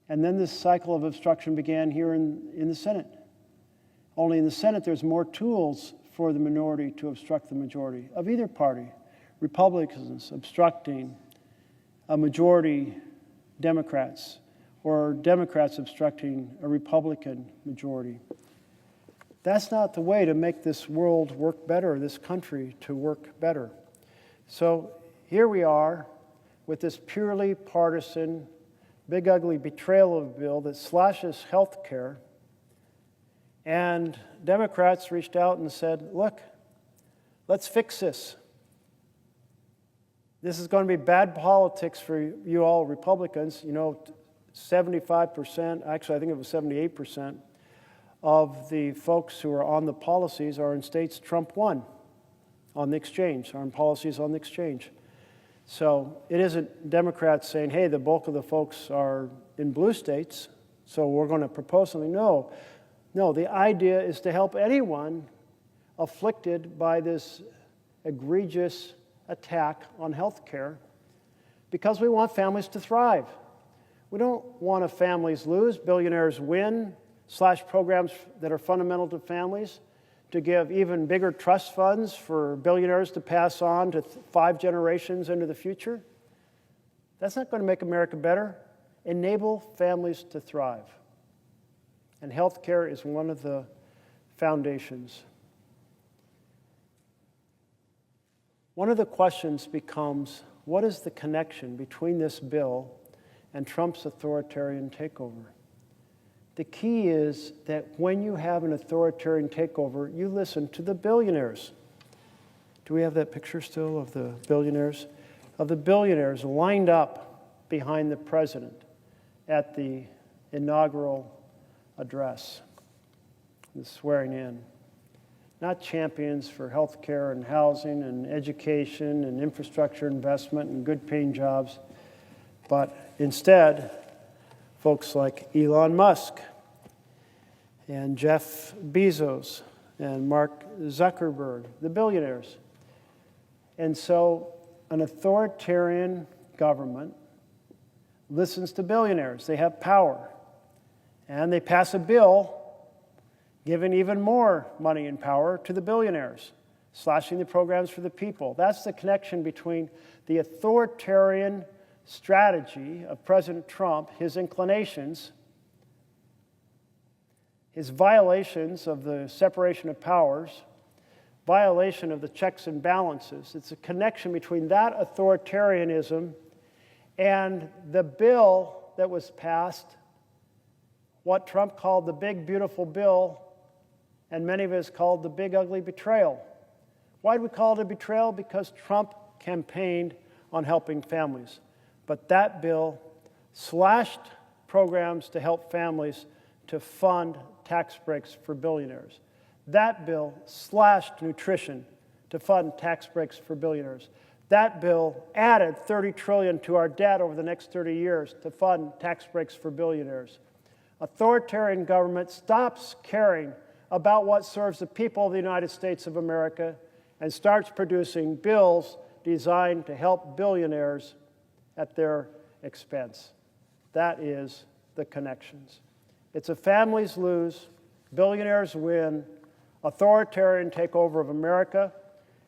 [SPEAKER 3] And then this cycle of obstruction began here in the Senate. Only in the Senate, there's more tools for the minority to obstruct the majority of either party. Republicans obstructing a majority Democrats, or Democrats obstructing a Republican majority. That's not the way to make this world work better, this country to work better. So here we are with this purely partisan, big ugly betrayal of a bill that slashes health care. And Democrats reached out and said, look, let's fix this. This is going to be bad politics for you all Republicans. 75%, actually I think it was 78%, of the folks who are on the policies are in states Trump won on the exchange, are in policies on the exchange. So it isn't Democrats saying, hey, the bulk of the folks are in blue states, so we're going to propose something. No, the idea is to help anyone afflicted by this egregious attack on health care, because we want families to thrive. We don't want families lose, billionaires win, slash programs that are fundamental to families, to give even bigger trust funds for billionaires to pass on to 5 generations into the future. That's not going to make America better. Enable families to thrive. And health care is one of the foundations. One of the questions becomes, what is the connection between this bill and Trump's authoritarian takeover? The key is that when you have an authoritarian takeover, you listen to the billionaires. Do we have that picture still of the billionaires? Of the billionaires lined up behind the president at the inaugural address, the swearing in. Not champions for health care and housing and education and infrastructure investment and good paying jobs, but instead, folks like Elon Musk and Jeff Bezos and Mark Zuckerberg, the billionaires. And so an authoritarian government listens to billionaires. They have power. And they pass a bill giving even more money and power to the billionaires, slashing the programs for the people. That's the connection between the authoritarian strategy of President Trump, his inclinations, his violations of the separation of powers, violation of the checks and balances. It's a connection between that authoritarianism and the bill that was passed, what Trump called the big, beautiful bill, and many of us called the big, ugly betrayal. Why do we call it a betrayal? Because Trump campaigned on helping families. But that bill slashed programs to help families to fund tax breaks for billionaires. That bill slashed nutrition to fund tax breaks for billionaires. That bill added $30 trillion to our debt over the next 30 years to fund tax breaks for billionaires. Authoritarian government stops caring about what serves the people of the United States of America and starts producing bills designed to help billionaires at their expense. That is the connections. It's a families lose, billionaires win, authoritarian takeover of America,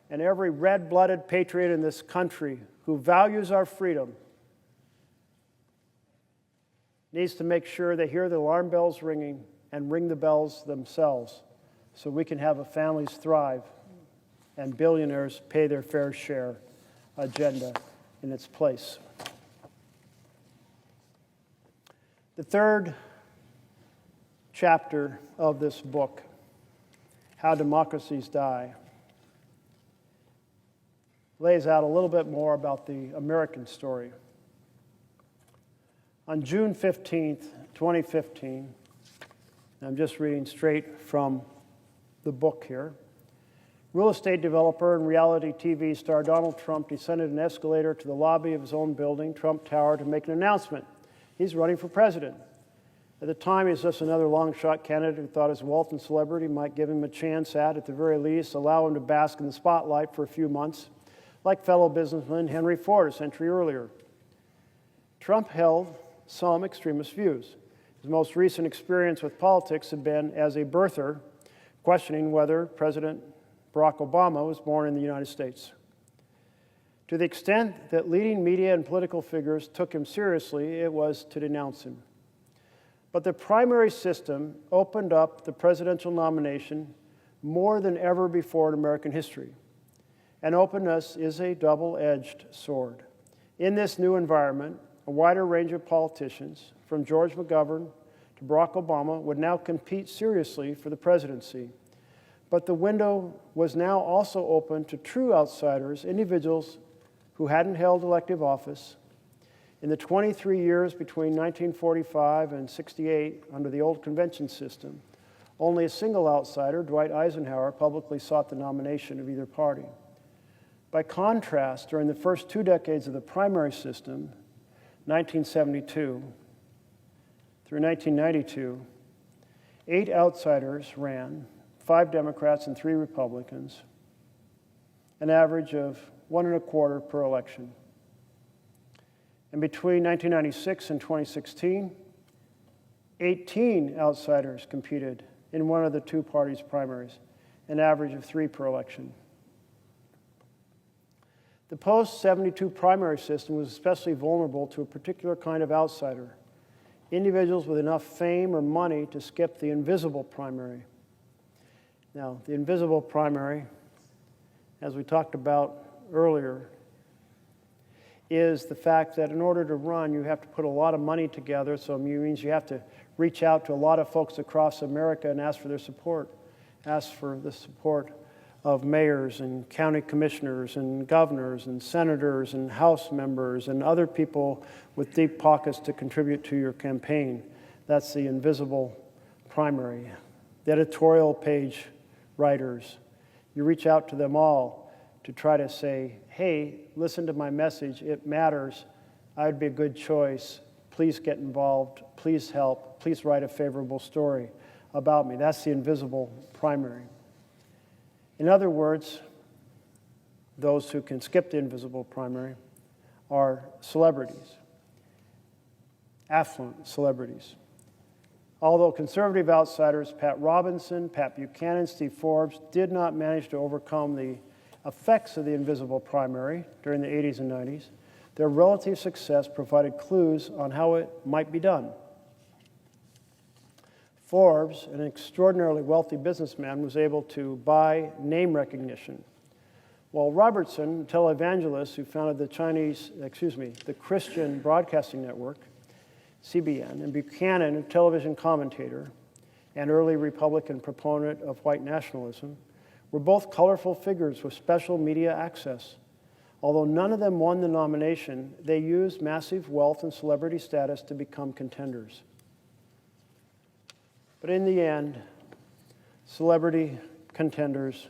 [SPEAKER 3] and every red-blooded patriot in this country who values our freedom needs to make sure they hear the alarm bells ringing and ring the bells themselves so we can have a families thrive and billionaires pay their fair share agenda. in its place. The third chapter of this book, How Democracies Die, lays out a little bit more about the American story. On June 15th, 2015, I'm just reading straight from the book here, real estate developer and reality TV star Donald Trump descended an escalator to the lobby of his own building, Trump Tower, to make an announcement. He's running for president. At the time, he was just another long-shot candidate who thought his wealth and celebrity might give him a chance at the very least, allow him to bask in the spotlight for a few months, like fellow businessman Henry Ford a century earlier. Trump held some extremist views. His most recent experience with politics had been as a birther, questioning whether President Barack Obama was born in the United States. To the extent that leading media and political figures took him seriously, it was to denounce him. But the primary system opened up the presidential nomination more than ever before in American history. And openness is a double-edged sword. In this new environment, a wider range of politicians, from George McGovern to Barack Obama, would now compete seriously for the presidency. But the window was now also open to true outsiders, individuals who hadn't held elective office. In the 23 years between 1945 and 68, under the old convention system, only a single outsider, Dwight Eisenhower, publicly sought the nomination of either party. By contrast, during the first 2 decades of the primary system, 1972 through 1992, 8 outsiders ran, 5 Democrats and 3 Republicans, an average of 1.25 per election. And between 1996 and 2016, 18 outsiders competed in one of the 2 parties' primaries, an average of 3 per election. The post-72 primary system was especially vulnerable to a particular kind of outsider, individuals with enough fame or money to skip the invisible primary. Now, the invisible primary, as we talked about earlier, is the fact that in order to run, you have to put a lot of money together, so it means you have to reach out to a lot of folks across America and ask for their support, ask for the support of mayors and county commissioners and governors and senators and House members and other people with deep pockets to contribute to your campaign. That's the invisible primary. The editorial page writers, you reach out to them all to try to say, hey, listen to my message, it matters, I would be a good choice, please get involved, please help, please write a favorable story about me. That's the invisible primary. In other words, those who can skip the invisible primary are celebrities, affluent celebrities. Although conservative outsiders Pat Robinson, Pat Buchanan, Steve Forbes did not manage to overcome the effects of the invisible primary during the 80s and 90s, their relative success provided clues on how it might be done. Forbes, an extraordinarily wealthy businessman, was able to buy name recognition, while Robertson, a televangelist who founded the Christian Broadcasting Network, CBN, and Buchanan, a television commentator and early Republican proponent of white nationalism, were both colorful figures with special media access. Although none of them won the nomination, they used massive wealth and celebrity status to become contenders. But in the end, celebrity contenders,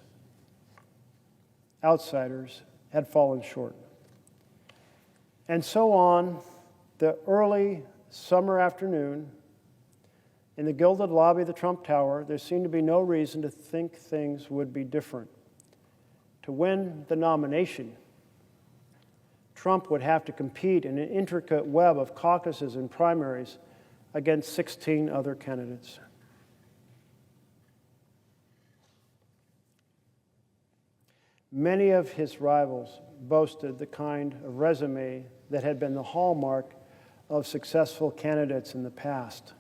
[SPEAKER 3] outsiders, had fallen short. And so on the early summer afternoon, in the gilded lobby of the Trump Tower, there seemed to be no reason to think things would be different. To win the nomination, Trump would have to compete in an intricate web of caucuses and primaries against 16 other candidates. Many of his rivals boasted the kind of resume that had been the hallmark of successful candidates in the past.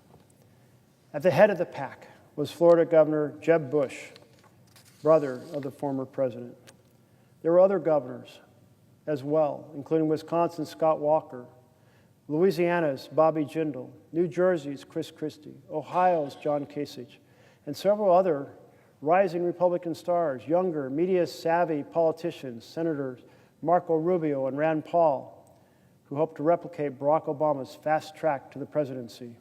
[SPEAKER 3] At the head of the pack was Florida Governor Jeb Bush, brother of the former president. There were other governors as well, including Wisconsin's Scott Walker, Louisiana's Bobby Jindal, New Jersey's Chris Christie, Ohio's John Kasich, and several other rising Republican stars, younger, media-savvy politicians, Senators Marco Rubio and Rand Paul, who hope to replicate Barack Obama's fast track to the presidency.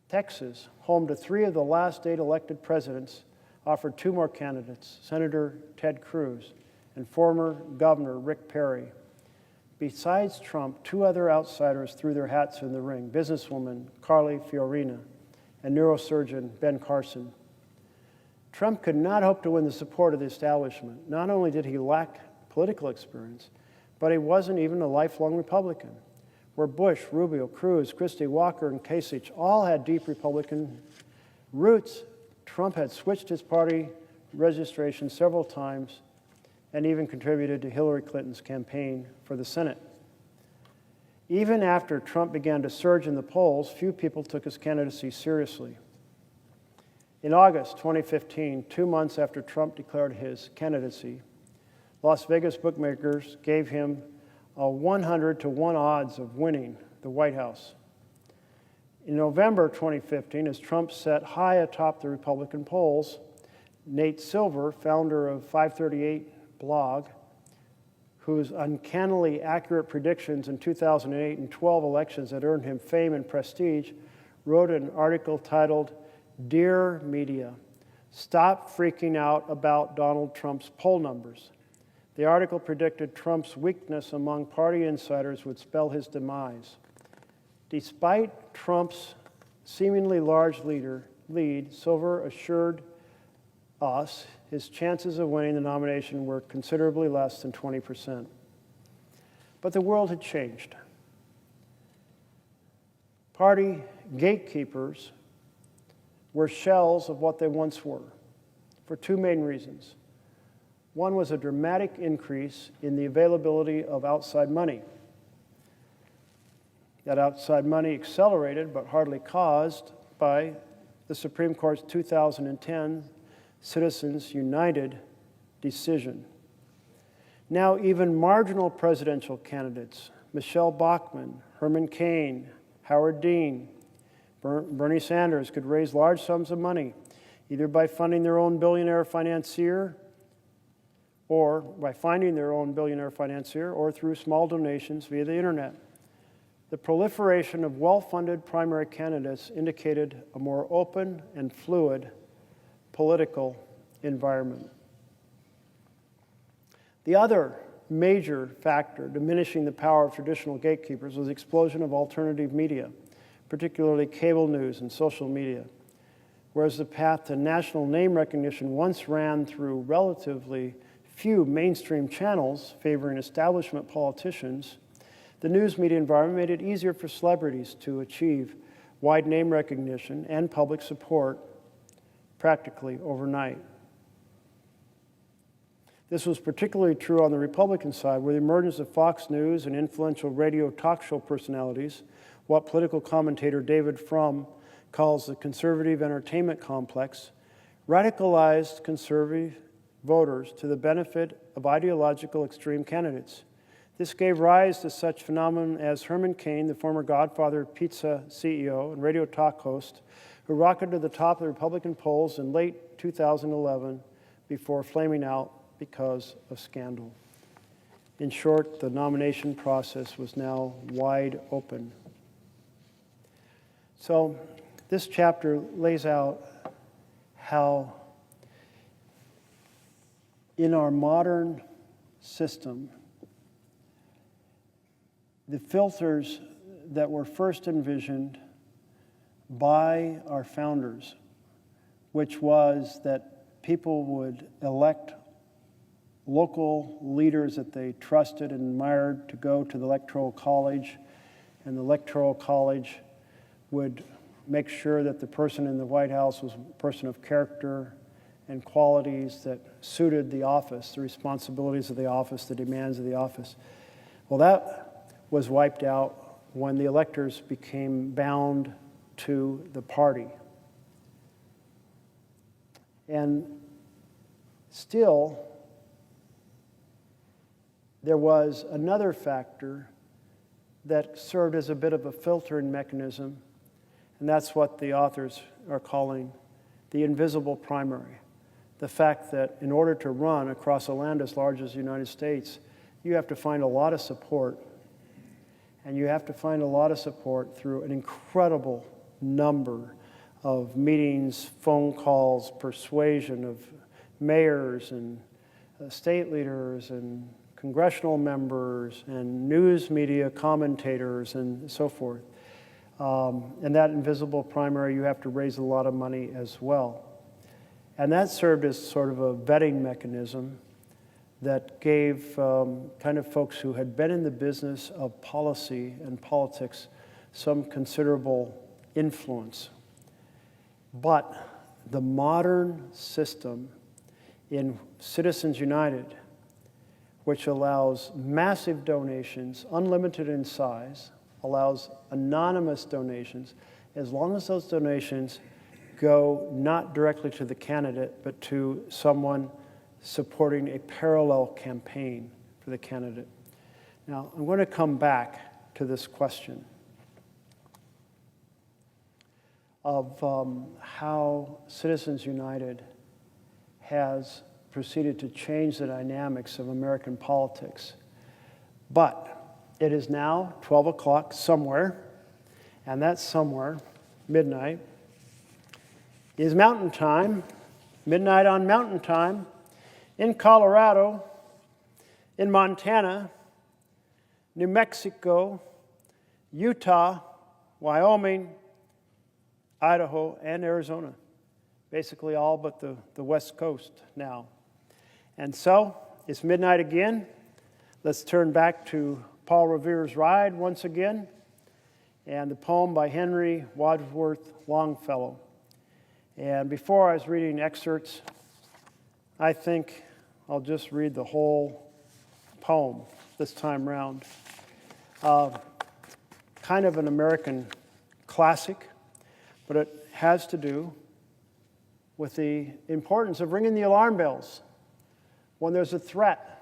[SPEAKER 3] Texas, home to 3 of the last 8 elected presidents, offered 2 more candidates, Senator Ted Cruz and former Governor Rick Perry. Besides Trump, 2 other outsiders threw their hats in the ring, businesswoman Carly Fiorina and neurosurgeon Ben Carson. Trump could not hope to win the support of the establishment. Not only did he lack political experience, but he wasn't even a lifelong Republican. Where Bush, Rubio, Cruz, Christie, Walker, and Kasich all had deep Republican roots, Trump had switched his party registration several times and even contributed to Hillary Clinton's campaign for the Senate. Even after Trump began to surge in the polls, few people took his candidacy seriously. In August 2015, 2 months after Trump declared his candidacy, Las Vegas bookmakers gave him a 100-to-1 odds of winning the White House. In November 2015, as Trump sat high atop the Republican polls, Nate Silver, founder of 538 blog, whose uncannily accurate predictions in 2008 and 12 elections had earned him fame and prestige, wrote an article titled, "Dear Media, Stop Freaking Out About Donald Trump's Poll Numbers." The article predicted Trump's weakness among party insiders would spell his demise. Despite Trump's seemingly large lead, Silver assured us his chances of winning the nomination were considerably less than 20%. But the world had changed. Party gatekeepers were shells of what they once were, for 2 main reasons. One was a dramatic increase in the availability of outside money. That outside money accelerated, but hardly caused, by the Supreme Court's 2010 Citizens United decision. Now even marginal presidential candidates, Michelle Bachmann, Herman Cain, Howard Dean, Bernie Sanders, could raise large sums of money, either by funding their own billionaire financier or by finding their own billionaire financier or through small donations via the internet. The proliferation of well-funded primary candidates indicated a more open and fluid political environment. The other major factor diminishing the power of traditional gatekeepers was the explosion of alternative media, particularly cable news and social media. Whereas the path to national name recognition once ran through relatively few mainstream channels favoring establishment politicians, the news media environment made it easier for celebrities to achieve wide name recognition and public support practically overnight. This was particularly true on the Republican side, where the emergence of Fox News and influential radio talk show personalities, what political commentator David Frum calls the conservative entertainment complex, radicalized conservative voters to the benefit of ideological extreme candidates. This gave rise to such phenomena as Herman Cain, the former Godfather Pizza CEO and radio talk host, who rocketed to the top of the Republican polls in late 2011 before flaming out because of scandal. In short, the nomination process was now wide open. So this chapter lays out how in our modern system, the filters that were first envisioned by our founders, which was that people would elect local leaders that they trusted and admired to go to the Electoral College, and the Electoral College would make sure that the person in the White House was a person of character and qualities that suited the office, the responsibilities of the office, the demands of the office. Well, that was wiped out when the electors became bound to the party. And still, there was another factor that served as a bit of a filtering mechanism, and that's what the authors are calling the invisible primary. The fact that in order to run across a land as large as the United States, you have to find a lot of support. And you have to find a lot of support through an incredible number of meetings, phone calls, persuasion of mayors and state leaders and congressional members and news media commentators and so forth. And that invisible primary, you have to raise a lot of money as well. And that served as sort of a vetting mechanism that gave kind of folks who had been in the business of policy and politics some considerable influence. But the modern system in Citizens United, which allows massive donations, unlimited in size, allows anonymous donations, as long as those donations go not directly to the candidate, but to someone supporting a parallel campaign for the candidate. Now, I'm going to come back to this question of how Citizens United has proceeded to change the dynamics of American politics. But it is now 12 o'clock somewhere, and that somewhere, midnight, is Mountain Time, midnight on Mountain Time, in Colorado, in Montana, New Mexico, Utah, Wyoming, Idaho, and Arizona. Basically all but the West Coast now. And so, it's midnight again. Let's turn back to Paul Revere's Ride once again, and the poem by Henry Wadsworth Longfellow. And before I was reading excerpts, I think I'll just read the whole poem this time round. Kind of an American classic, but it has to do with the importance of ringing the alarm bells when there's a threat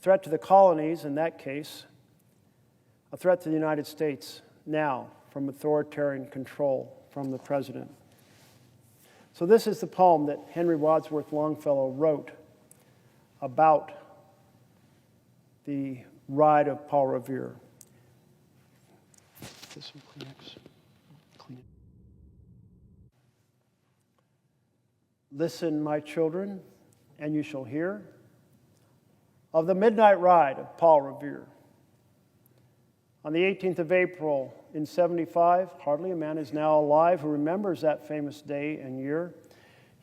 [SPEAKER 3] to the colonies in that case, a threat to the United States now from authoritarian control from the president. So this is the poem that Henry Wadsworth Longfellow wrote about the ride of Paul Revere. This one, Kleenex. Clean it. Listen, my children, and you shall hear of the midnight ride of Paul Revere. On the 18th of April in 75, hardly a man is now alive who remembers that famous day and year.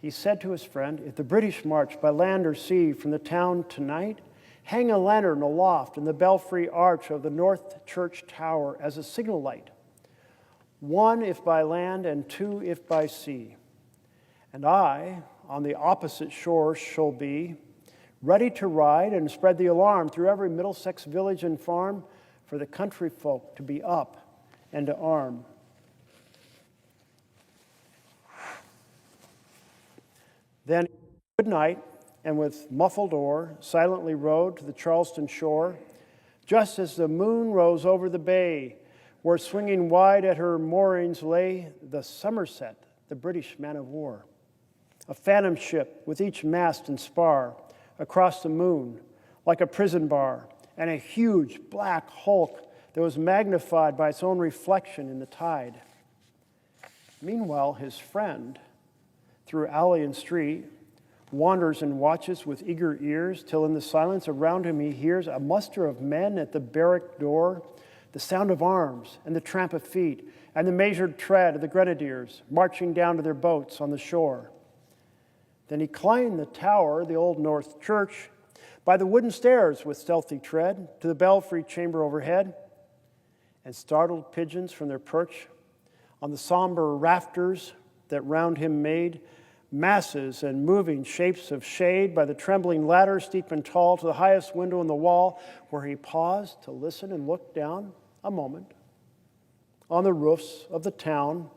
[SPEAKER 3] He said to his friend, if the British march by land or sea from the town tonight, hang a lantern aloft in the belfry arch of the North Church Tower as a signal light, one if by land and two if by sea. And I, on the opposite shore, shall be ready to ride and spread the alarm through every Middlesex village and farm for the country folk to be up and to arm. Then, good night, and with muffled oar, silently rowed to the Charleston shore, just as the moon rose over the bay, where swinging wide at her moorings lay the Somerset, the British man of war, a phantom ship with each mast and spar across the moon, like a prison bar, and a huge black hulk that was magnified by its own reflection in the tide. Meanwhile, his friend, through alley and street, wanders and watches with eager ears, till in the silence around him he hears a muster of men at the barrack door, the sound of arms and the tramp of feet, and the measured tread of the grenadiers marching down to their boats on the shore. Then he climbed the tower, the old North Church, by the wooden stairs with stealthy tread, to the belfry chamber overhead, and startled pigeons from their perch on the somber rafters that round him made masses and moving shapes of shade by the trembling ladder steep and tall to the highest window in the wall, where he paused to listen and look down a moment on the roofs of the town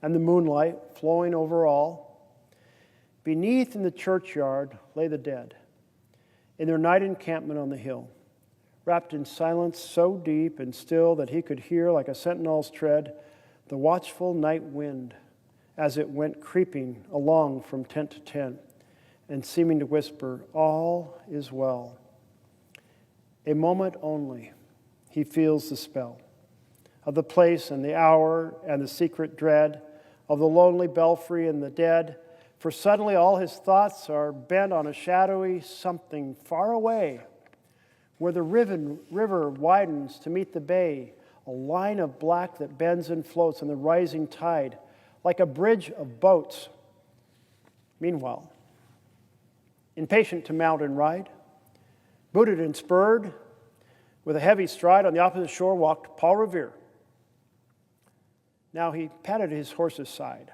[SPEAKER 3] and the moonlight flowing over all. Beneath in the churchyard lay the dead, in their night encampment on the hill, wrapped in silence so deep and still that he could hear, like a sentinel's tread, the watchful night wind as it went creeping along from tent to tent and seeming to whisper, "All is well." A moment only, he feels the spell of the place and the hour and the secret dread of the lonely belfry and the dead, for suddenly all his thoughts are bent on a shadowy something far away, where the river widens to meet the bay, a line of black that bends and floats on the rising tide, like a bridge of boats. Meanwhile, impatient to mount and ride, booted and spurred, with a heavy stride on the opposite shore walked Paul Revere. Now he patted his horse's side,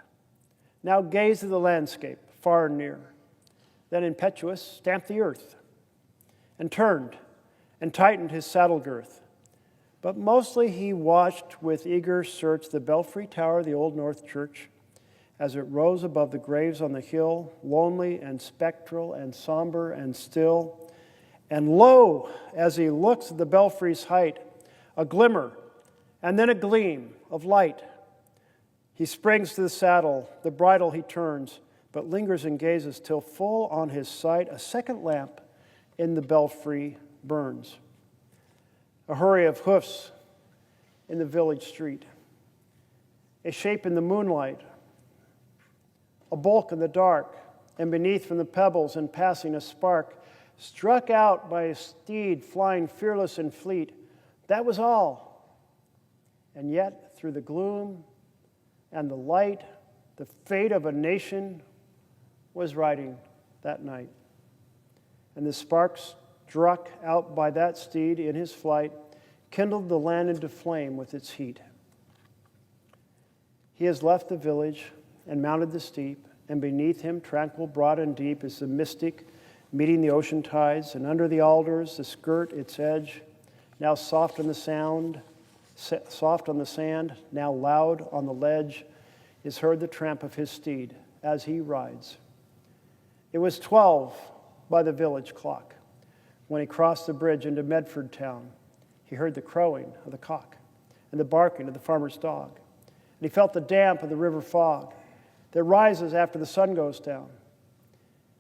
[SPEAKER 3] now gazed at the landscape far and near, then impetuous stamped the earth, and turned and tightened his saddle girth. But mostly he watched with eager search the belfry tower of the Old North Church as it rose above the graves on the hill, lonely and spectral and somber and still. And lo, as he looks at the belfry's height, a glimmer and then a gleam of light. He springs to the saddle, the bridle he turns, but lingers and gazes till full on his sight a second lamp in the belfry burns. A hurry of hoofs in the village street, a shape in the moonlight, a bulk in the dark, and beneath from the pebbles and passing a spark, struck out by a steed flying fearless and fleet. That was all. And yet, through the gloom and the light, the fate of a nation was riding that night. And the sparks struck out by that steed in his flight kindled the land into flame with its heat. He has left the village and mounted the steep, and beneath him, tranquil, broad, and deep, is the mystic meeting the ocean tides, and under the alders, the skirt, its edge, now soft on the sand, now loud on the ledge, is heard the tramp of his steed as he rides. It was 12 by the village clock when he crossed the bridge into Medford town. He heard the crowing of the cock and the barking of the farmer's dog, and he felt the damp of the river fog that rises after the sun goes down.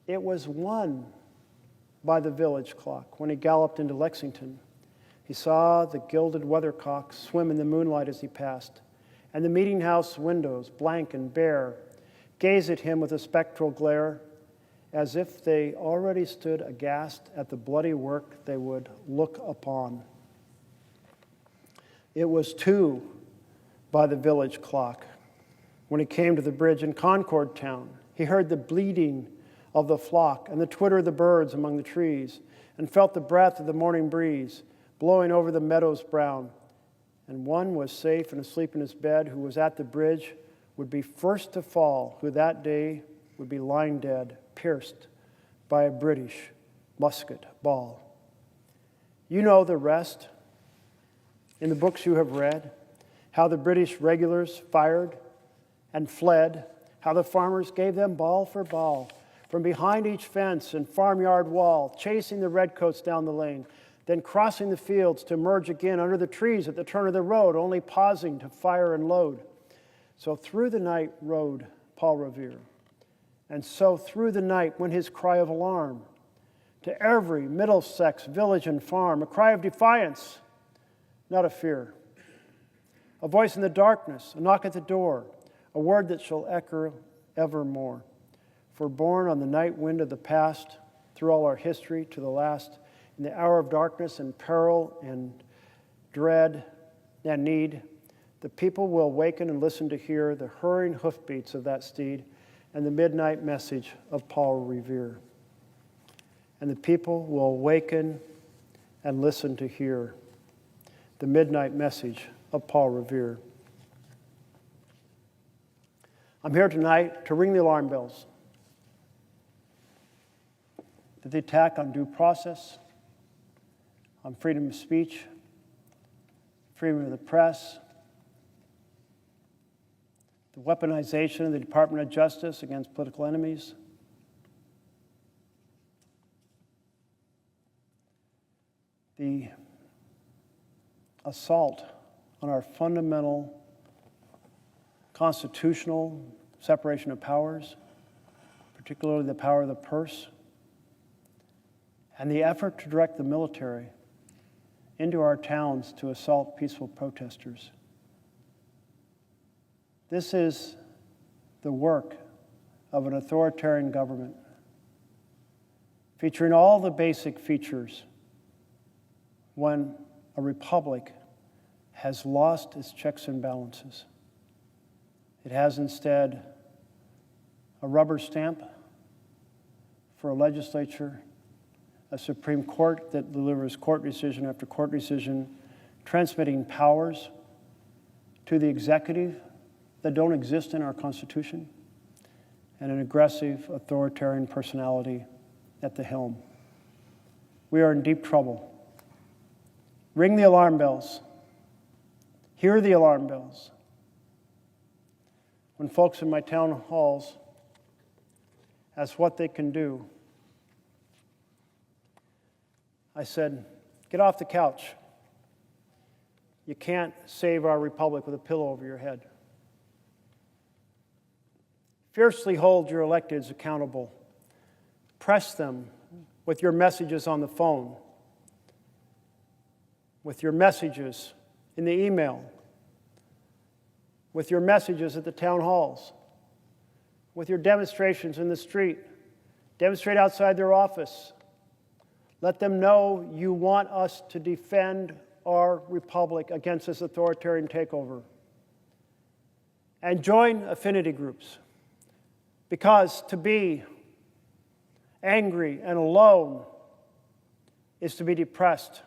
[SPEAKER 3] It was 1 by the village clock when he galloped into Lexington. He saw the gilded weathercock swim in the moonlight as he passed, and the meeting house windows, blank and bare, gaze at him with a spectral glare, as if they already stood aghast at the bloody work they would look upon. It was 2 by the village clock when he came to the bridge in Concord town. He heard the bleating of the flock and the twitter of the birds among the trees, and felt the breath of the morning breeze blowing over the meadows brown. And one was safe and asleep in his bed who was at the bridge would be first to fall, who that day would be lying dead, pierced by a British musket ball. You know the rest in the books you have read, how the British regulars fired and fled, how the farmers gave them ball for ball from behind each fence and farmyard wall, chasing the redcoats down the lane, then crossing the fields to emerge again under the trees at the turn of the road, only pausing to fire and load. So through the night rode Paul Revere, and so through the night went his cry of alarm to every Middlesex village and farm, a cry of defiance, not of fear. A voice in the darkness, a knock at the door, a word that shall echo evermore. For born on the night wind of the past, through all our history to the last, in the hour of darkness and peril and dread and need, the people will awaken and listen to hear the hurrying hoofbeats of that steed and the midnight message of Paul Revere. And the people will awaken and listen to hear the midnight message of Paul Revere. I'm here tonight to ring the alarm bells that the attack on due process, on freedom of speech, freedom of the press, the weaponization of the Department of Justice against political enemies, assault on our fundamental constitutional separation of powers, particularly the power of the purse, and the effort to direct the military into our towns to assault peaceful protesters. This is the work of an authoritarian government, featuring all the basic features when a republic has lost its checks and balances. It has instead a rubber stamp for a legislature, a Supreme Court that delivers court decision after court decision, transmitting powers to the executive that don't exist in our Constitution, and an aggressive authoritarian personality at the helm. We are in deep trouble. Ring the alarm bells. Hear the alarm bells. When folks in my town halls ask what they can do, I said, get off the couch. You can't save our republic with a pillow over your head. Fiercely hold your electeds accountable. Press them with your messages on the phone, with your messages in the email, with your messages at the town halls, with your demonstrations in the street. Demonstrate outside their office. Let them know you want us to defend our republic against this authoritarian takeover. And join affinity groups, because to be angry and alone is to be depressed.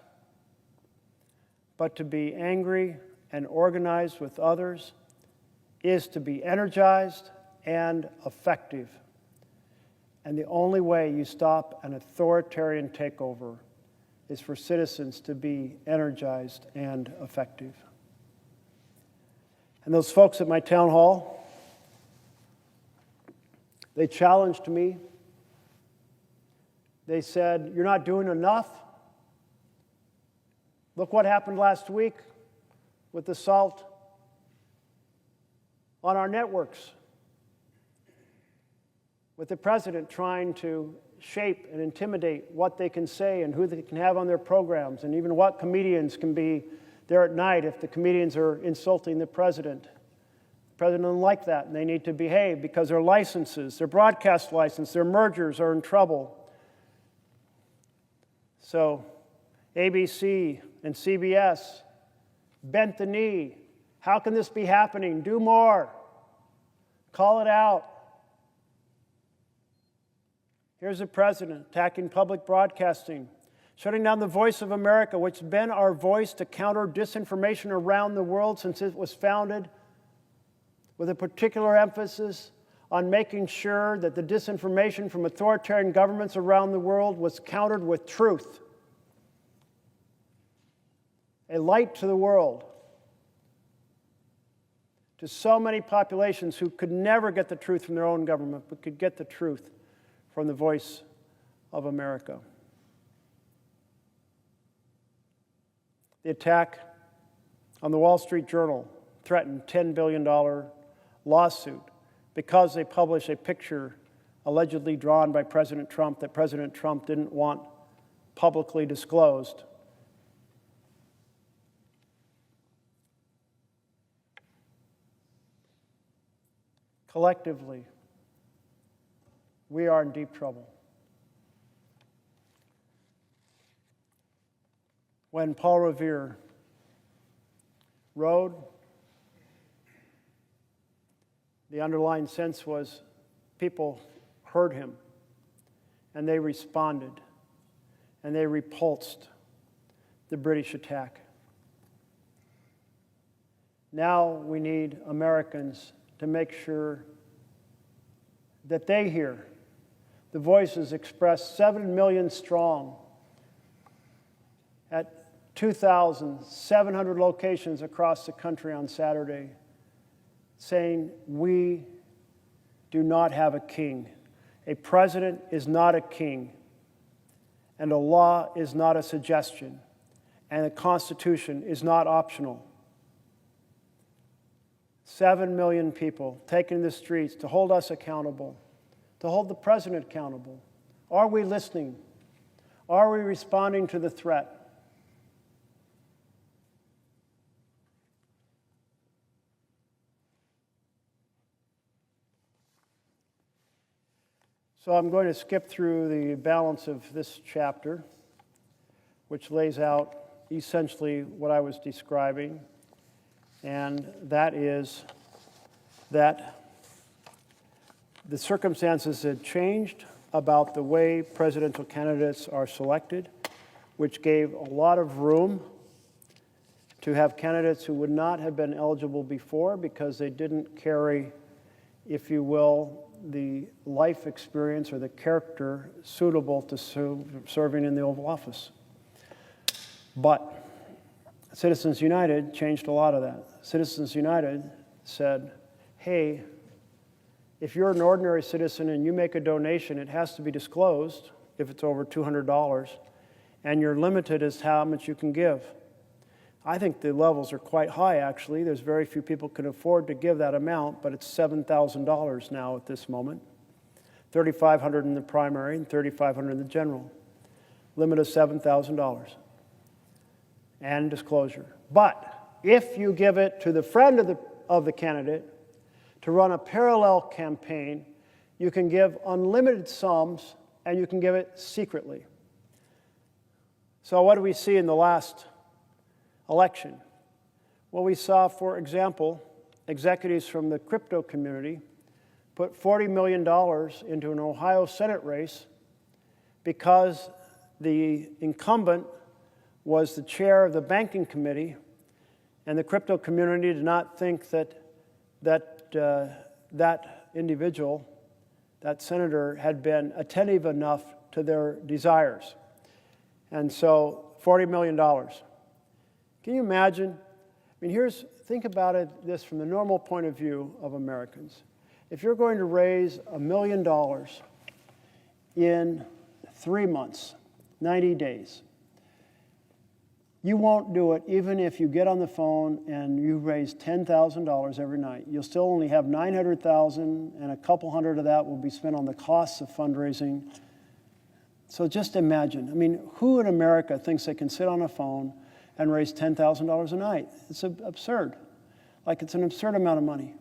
[SPEAKER 3] But to be angry and organized with others is to be energized and effective. And the only way you stop an authoritarian takeover is for citizens to be energized and effective. And those folks at my town hall, they challenged me. They said, you're not doing enough. Look what happened last week with the assault on our networks, with the president trying to shape and intimidate what they can say and who they can have on their programs, and even what comedians can be there at night if the comedians are insulting the president. The president doesn't like that, and they need to behave because their licenses, their broadcast license, their mergers are in trouble. So ABC and CBS bent the knee. How can this be happening? Do more. Call it out. Here's the president attacking public broadcasting, shutting down the Voice of America, which has been our voice to counter disinformation around the world since it was founded, with a particular emphasis on making sure that the disinformation from authoritarian governments around the world was countered with truth. A light to the world, to so many populations who could never get the truth from their own government, but could get the truth from the Voice of America. The attack on the Wall Street Journal threatened $10 billion lawsuit because they published a picture allegedly drawn by President Trump that President Trump didn't want publicly disclosed. Collectively, we are in deep trouble. When Paul Revere wrote, the underlying sense was people heard him, and they responded, and they repulsed the British attack. Now we need Americans to make sure that they hear the voices expressed 7 million strong at 2,700 locations across the country on Saturday, saying we do not have a king. A president is not a king, and a law is not a suggestion. and the Constitution is not optional. 7 million people taking the streets to hold us accountable, to hold the president accountable. Are we listening? Are we responding to the threat? So I'm going to skip through the balance of this chapter, which lays out essentially what I was describing, and that is that the circumstances had changed about the way presidential candidates are selected, which gave a lot of room to have candidates who would not have been eligible before because they didn't carry, if you will, the life experience or the character suitable to serving in the Oval Office. But Citizens United changed a lot of that. Citizens United said, hey, if you're an ordinary citizen and you make a donation, it has to be disclosed if it's over $200, and you're limited as to how much you can give. I think the levels are quite high, actually. There's very few people who can afford to give that amount, but it's $7,000 now at this moment. $3,500 in the primary and $3,500 in the general. Limit of $7,000. And disclosure. But if you give it to the friend of the candidate to run a parallel campaign, you can give unlimited sums and you can give it secretly. So what do we see in the last election? Well, we saw, for example, executives from the crypto community put $40 million into an Ohio Senate race because the incumbent was the chair of the banking committee, and the crypto community did not think that that individual, that senator, had been attentive enough to their desires. And so $40 million. Can you imagine? I mean, think about this from the normal point of view of Americans. If you're going to raise $1 million in 3 months, 90 days, you won't do it even if you get on the phone and you raise $10,000 every night. You'll still only have $900,000, and a couple hundred of that will be spent on the costs of fundraising. So just imagine. I mean, who in America thinks they can sit on a phone and raise $10,000 a night? It's absurd. Like, it's an absurd amount of money.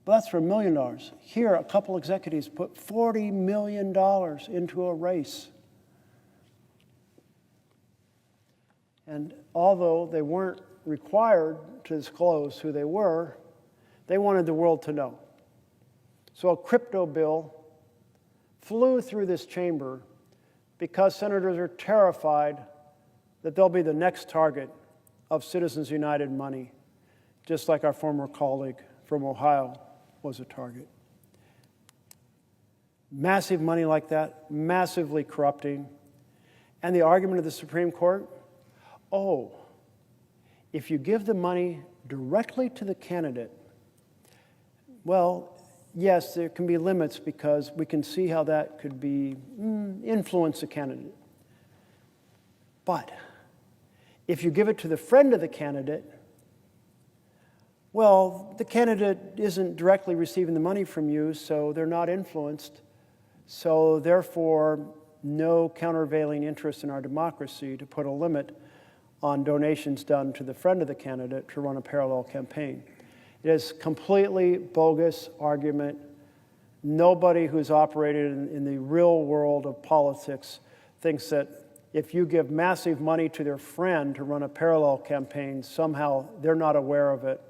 [SPEAKER 3] But that's for $1 million. Here, a couple executives put $40 million into a race. And although they weren't required to disclose who they were, they wanted the world to know. So a crypto bill flew through this chamber because senators are terrified that they'll be the next target of Citizens United money, just like our former colleague from Ohio was a target. Massive money like that, massively corrupting. And the argument of the Supreme Court, oh, if you give the money directly to the candidate, well, yes, there can be limits because we can see how that could be influence the candidate. But if you give it to the friend of the candidate, well, the candidate isn't directly receiving the money from you, so they're not influenced. So therefore, no countervailing interest in our democracy to put a limit on donations done to the friend of the candidate to run a parallel campaign. It is a completely bogus argument. Nobody who's operated in the real world of politics thinks that if you give massive money to their friend to run a parallel campaign, somehow they're not aware of it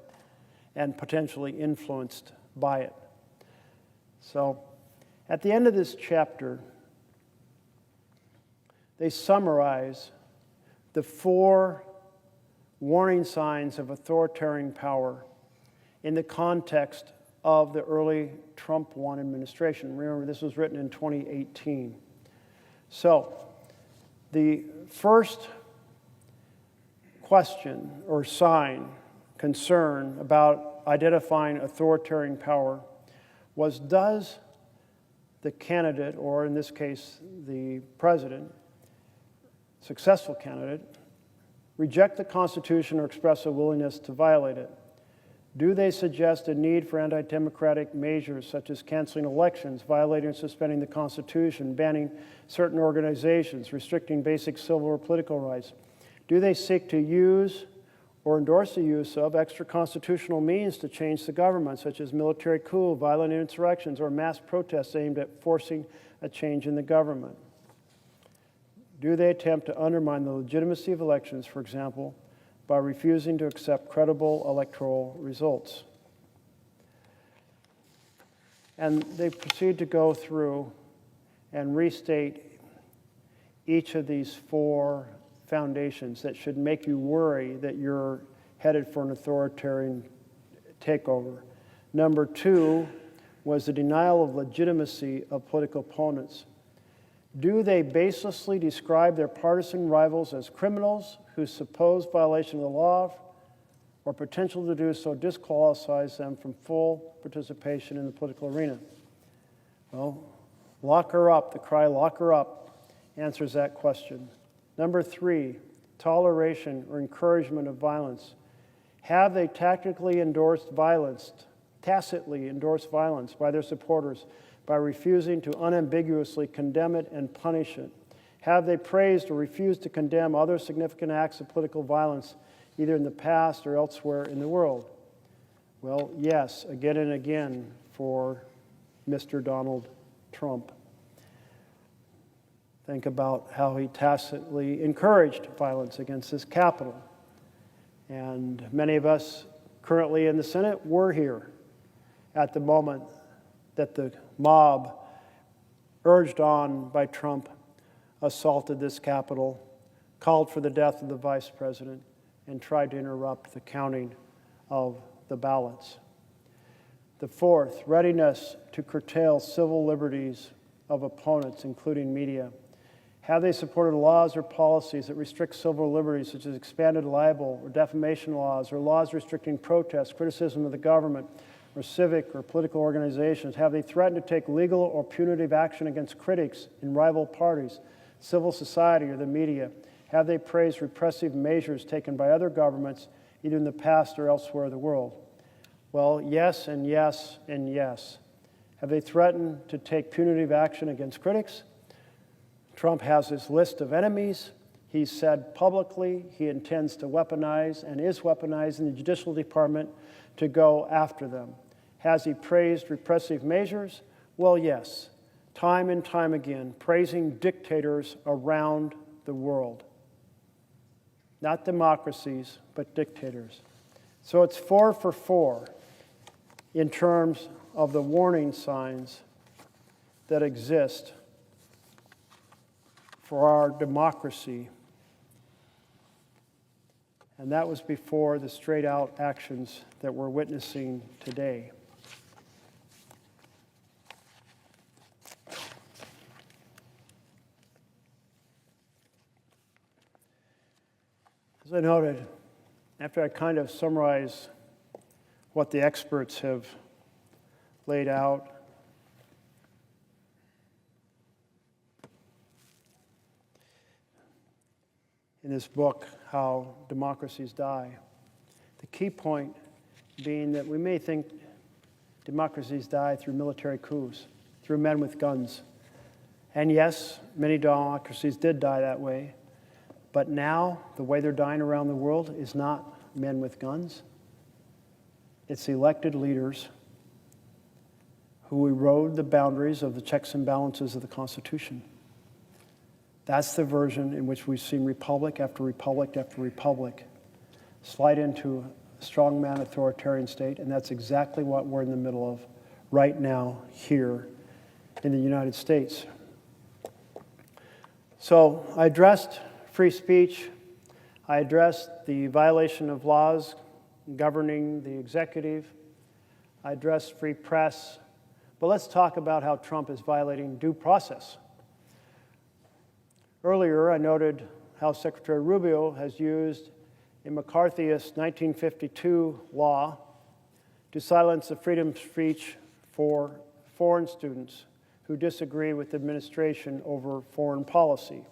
[SPEAKER 3] and potentially influenced by it. So at the end of this chapter, they summarize the 4 warning signs of authoritarian power in the context of the early Trump 1 administration. Remember, this was written in 2018. So the first question or sign, concern about identifying authoritarian power was, does the candidate, or in this case, the president, successful candidate, reject the Constitution or express a willingness to violate it? Do they suggest a need for anti-democratic measures such as canceling elections, violating or suspending the Constitution, banning certain organizations, restricting basic civil or political rights? Do they seek to use or endorse the use of extra-constitutional means to change the government, such as military coup, violent insurrections, or mass protests aimed at forcing a change in the government? Do they attempt to undermine the legitimacy of elections, for example, by refusing to accept credible electoral results? And they proceed to go through and restate each of these four foundations that should make you worry that you're headed for an authoritarian takeover. Number two was the denial of legitimacy of political opponents. Do they baselessly describe their partisan rivals as criminals whose supposed violation of the law or potential to do so disqualifies them from full participation in the political arena? Well, lock her up. The cry, lock her up, answers that question. Number three, toleration or encouragement of violence. Have they tacitly endorsed violence by their supporters by refusing to unambiguously condemn it and punish it? Have they praised or refused to condemn other significant acts of political violence, either in the past or elsewhere in the world? Well, yes, again and again for Mr. Donald Trump. Think about how he tacitly encouraged violence against his capital. And many of us currently in the Senate were here at the moment that the mob, urged on by Trump, assaulted this Capitol, called for the death of the vice president, and tried to interrupt the counting of the ballots. The fourth, readiness to curtail civil liberties of opponents, including media. Have they supported laws or policies that restrict civil liberties, such as expanded libel or defamation laws, or laws restricting protest, criticism of the government, or civic or political organizations? Have they threatened to take legal or punitive action against critics in rival parties, civil society, or the media? Have they praised repressive measures taken by other governments, either in the past or elsewhere in the world? Well, yes and yes and yes. Have they threatened to take punitive action against critics? Trump has his list of enemies. He's said publicly he intends to weaponize and is weaponizing the Judicial Department to go after them. Has he praised repressive measures? Well, yes, time and time again, praising dictators around the world. Not democracies, but dictators. So it's 4 for 4 in terms of the warning signs that exist for our democracy. And that was before the straight-out actions that we're witnessing today. As I noted, after I kind of summarize what the experts have laid out, in this book, How Democracies Die, the key point being that we may think democracies die through military coups, through men with guns. And yes, many democracies did die that way. But now, the way they're dying around the world is not men with guns. It's elected leaders who erode the boundaries of the checks and balances of the Constitution. That's the version in which we've seen republic after republic after republic slide into a strongman authoritarian state, and that's exactly what we're in the middle of right now here in the United States. So I addressed free speech. I addressed the violation of laws governing the executive. I addressed free press. But let's talk about how Trump is violating due process. Earlier, I noted how Secretary Rubio has used a McCarthyist 1952 law to silence the freedom of speech for foreign students who disagree with the administration over foreign policy.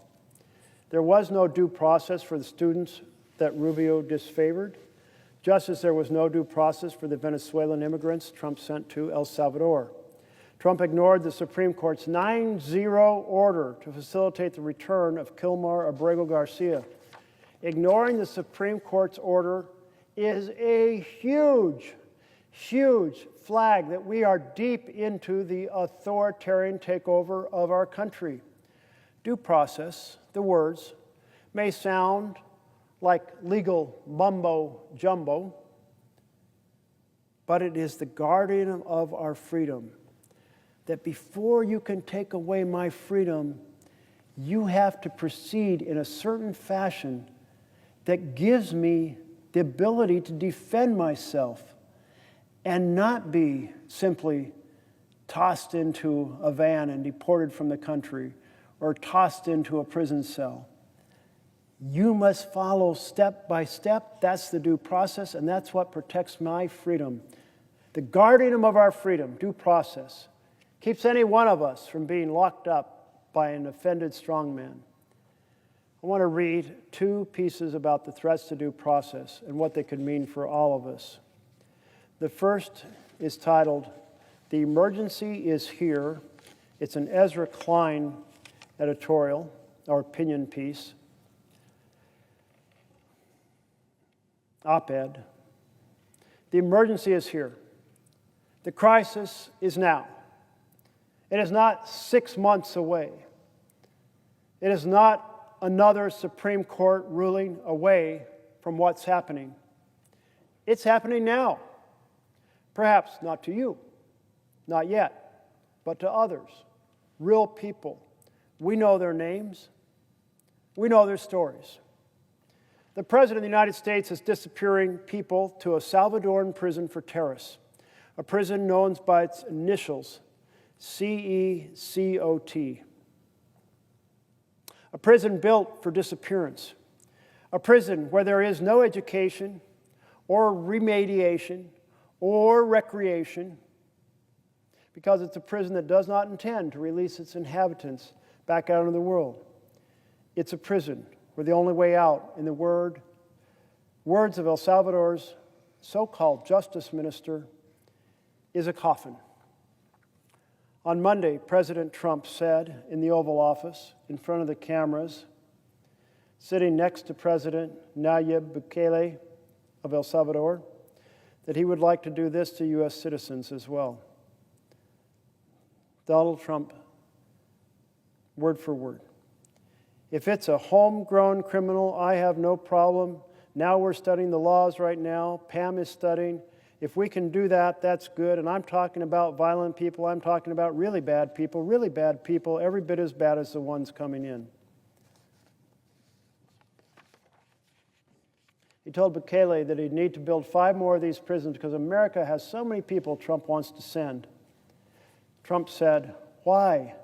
[SPEAKER 3] There was no due process for the students that Rubio disfavored, just as there was no due process for the Venezuelan immigrants Trump sent to El Salvador. Trump ignored the Supreme Court's 9-0 order to facilitate the return of Kilmar Abrego Garcia. Ignoring the Supreme Court's order is a huge, huge flag that we are deep into the authoritarian takeover of our country. Due process, the words, may sound like legal mumbo-jumbo, but it is the guardian of our freedom. That before you can take away my freedom, you have to proceed in a certain fashion that gives me the ability to defend myself and not be simply tossed into a van and deported from the country or tossed into a prison cell. You must follow step by step. That's the due process, and that's what protects my freedom. The guardian of our freedom, due process, keeps any one of us from being locked up by an offended strongman. I want to read two pieces about the threats to due process and what they could mean for all of us. The first is titled, "The Emergency is Here." It's an Ezra Klein editorial or opinion piece, op-ed. The emergency is here. The crisis is now. It is not 6 months away. It is not another Supreme Court ruling away from what's happening. It's happening now. Perhaps not to you, not yet, but to others, real people. We know their names. We know their stories. The President of the United States is disappearing people to a Salvadoran prison for terrorists, a prison known by its initials, CECOT. A prison built for disappearance. A prison where there is no education or remediation or recreation, because it's a prison that does not intend to release its inhabitants back out into the world. It's a prison where the only way out, in the words of El Salvador's so-called justice minister, is a coffin. On Monday, President Trump said in the Oval Office, in front of the cameras, sitting next to President Nayib Bukele of El Salvador, that he would like to do this to U.S. citizens as well. Donald Trump, word for word. If it's a homegrown criminal, I have no problem. Now we're studying the laws right now. Pam is studying. If we can do that, that's good. And I'm talking about violent people. I'm talking about really bad people, every bit as bad as the ones coming in. He told Bukele that he'd need to build 5 more of these prisons because America has so many people Trump wants to send. Trump said, "Why?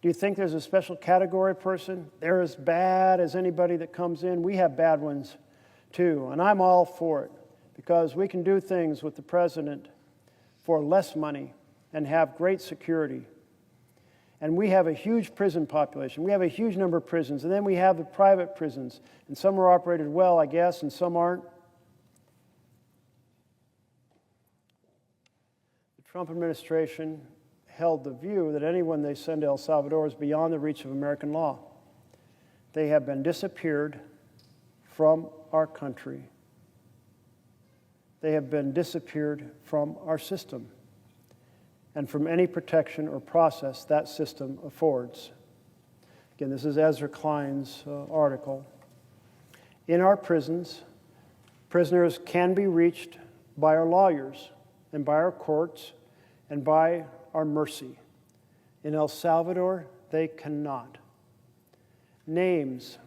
[SPEAKER 3] Do you think there's a special category person? They're as bad as anybody that comes in. We have bad ones too, and I'm all for it because we can do things with the president for less money and have great security. And we have a huge prison population. We have a huge number of prisons, and then we have the private prisons, and some are operated well, I guess, and some aren't." The Trump administration held the view that anyone they send to El Salvador is beyond the reach of American law. They have been disappeared from our country. They have been disappeared from our system and from any protection or process that system affords. Again, this is Ezra Klein's article. In our prisons, prisoners can be reached by our lawyers and by our courts and by our mercy. In El Salvador, they cannot. Names,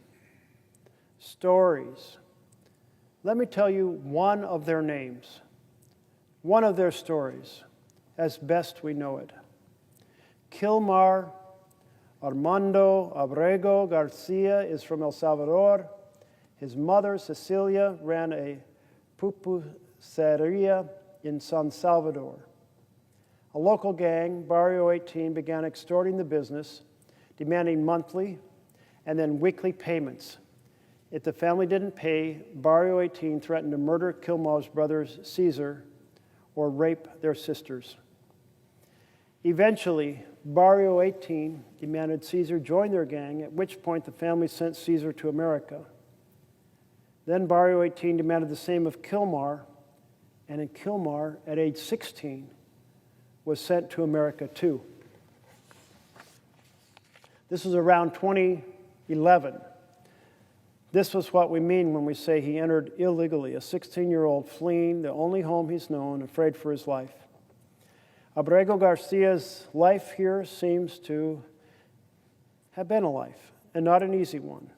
[SPEAKER 3] stories. Let me tell you one of their names, one of their stories, as best we know it. Kilmar Armando Abrego Garcia is from El Salvador. His mother, Cecilia, ran a pupuseria in San Salvador. A local gang, Barrio 18, began extorting the business, demanding monthly and then weekly payments. If the family didn't pay, Barrio 18 threatened to murder Kilmar's brothers Caesar or rape their sisters. Eventually, Barrio 18 demanded Caesar join their gang, at which point the family sent Caesar to America. Then Barrio 18 demanded the same of Kilmar, and in Kilmar, at age 16, was sent to America too. This was around 2011. This was what we mean when we say he entered illegally, a 16-year-old fleeing the only home he's known, afraid for his life. Abrego Garcia's life here seems to have been a life, and not an easy one.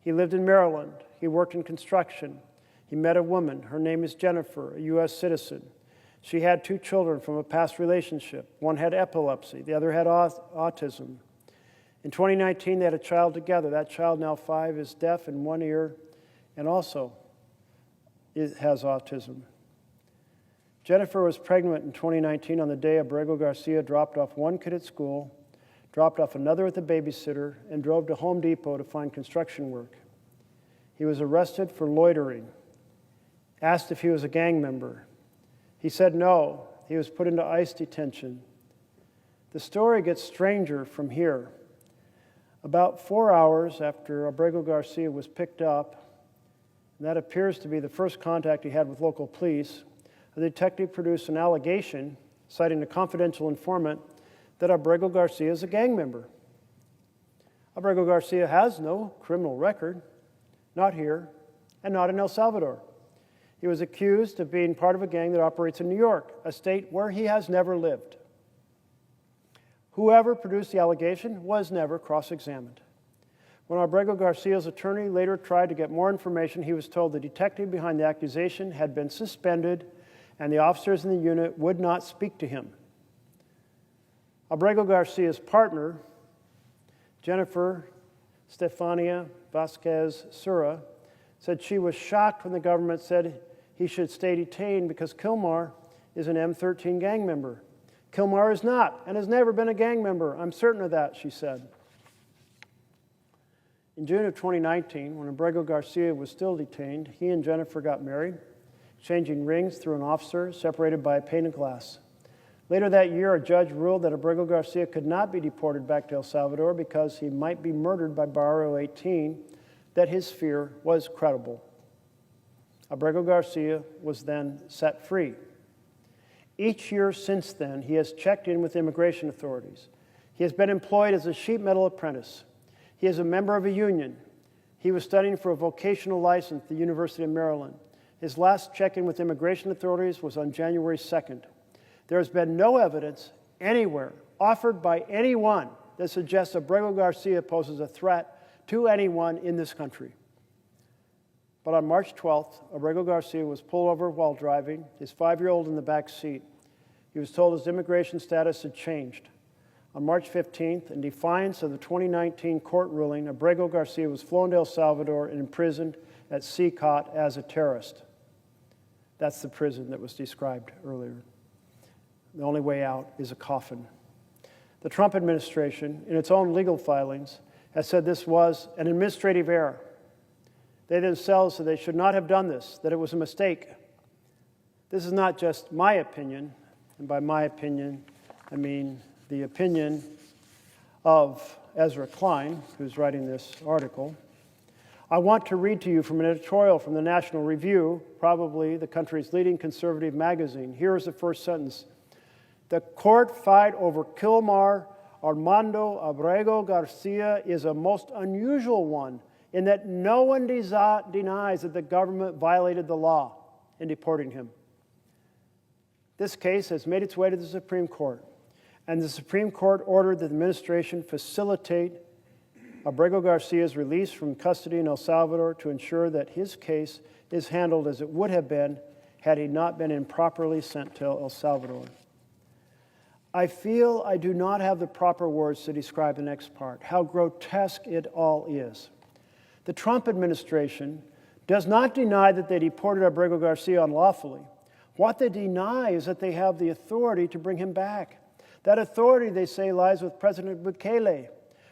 [SPEAKER 3] He lived in Maryland. He worked in construction. He met a woman. Her name is Jennifer, a U.S. citizen. She had 2 children from a past relationship. One had epilepsy. The other had autism. In 2019, they had a child together. That child, now 5, is deaf in one ear and also has autism. Jennifer was pregnant in 2019 on the day Abrego Garcia dropped off one kid at school, dropped off another at the babysitter, and drove to Home Depot to find construction work. He was arrested for loitering, asked if he was a gang member. He said no. He was put into ICE detention. The story gets stranger from here. About 4 hours after Abrego Garcia was picked up, and that appears to be the first contact he had with local police, a detective produced an allegation, citing a confidential informant, that Abrego Garcia is a gang member. Abrego Garcia has no criminal record, not here, and not in El Salvador. He was accused of being part of a gang that operates in New York, a state where he has never lived. Whoever produced the allegation was never cross-examined. When Abrego Garcia's attorney later tried to get more information, he was told the detective behind the accusation had been suspended and the officers in the unit would not speak to him. Abrego Garcia's partner, Jennifer Stefania Vasquez Sura, said she was shocked when the government said he should stay detained because Kilmar is an M13 gang member. Kilmar is not and has never been a gang member. I'm certain of that, she said. In June of 2019, when Abrego Garcia was still detained, he and Jennifer got married, exchanging rings through an officer separated by a pane of glass. Later that year, a judge ruled that Abrego Garcia could not be deported back to El Salvador because he might be murdered by Barrio 18, that his fear was credible. Abrego Garcia was then set free. Each year since then, he has checked in with immigration authorities. He has been employed as a sheet metal apprentice. He is a member of a union. He was studying for a vocational license at the University of Maryland. His last check-in with immigration authorities was on January 2nd. There has been no evidence anywhere offered by anyone that suggests Abrego Garcia poses a threat to anyone in this country. But on March 12th, Abrego Garcia was pulled over while driving, his 5-year-old in the back seat. He was told his immigration status had changed. On March 15th, in defiance of the 2019 court ruling, Abrego Garcia was flown to El Salvador and imprisoned at CCOT as a terrorist. That's the prison that was described earlier. The only way out is a coffin. The Trump administration, in its own legal filings, has said this was an administrative error. They themselves said they should not have done this, that it was a mistake. This is not just my opinion, and by my opinion, I mean the opinion of Ezra Klein, who's writing this article. I want to read to you from an editorial from the National Review, probably the country's leading conservative magazine. Here is the first sentence. The court fight over Kilmar Armando Abrego Garcia is a most unusual one in that no one denies that the government violated the law in deporting him. This case has made its way to the Supreme Court, and the Supreme Court ordered that the administration facilitate Abrego Garcia's release from custody in El Salvador to ensure that his case is handled as it would have been had he not been improperly sent to El Salvador. I feel I do not have the proper words to describe the next part, how grotesque it all is. The Trump administration does not deny that they deported Abrego Garcia unlawfully. What they deny is that they have the authority to bring him back. That authority, they say, lies with President Bukele.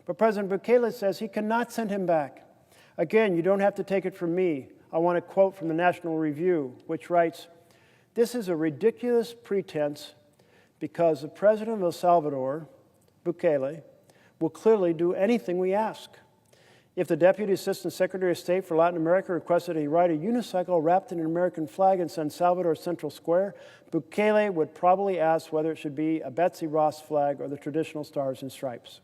[SPEAKER 3] But President Bukele says he cannot send him back. Again, you don't have to take it from me. I want to quote from the National Review, which writes, "This is a ridiculous pretense because the president of El Salvador, Bukele, will clearly do anything we ask. If the Deputy Assistant Secretary of State for Latin America requested he ride a unicycle wrapped in an American flag in San Salvador Central Square, Bukele would probably ask whether it should be a Betsy Ross flag or the traditional stars and stripes.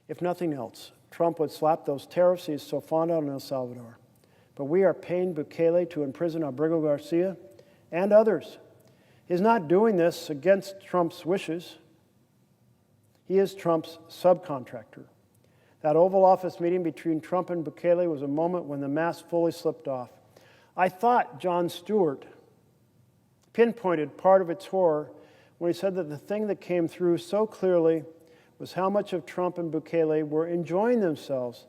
[SPEAKER 3] If nothing else, Trump would slap those tariffs he's so fond of on El Salvador. But we are paying Bukele to imprison Abrego Garcia and others. He's not doing this against Trump's wishes. He is Trump's subcontractor. That Oval Office meeting between Trump and Bukele was a moment when the mask fully slipped off. I thought Jon Stewart pinpointed part of its horror when he said that the thing that came through so clearly was how much of Trump and Bukele were enjoying themselves,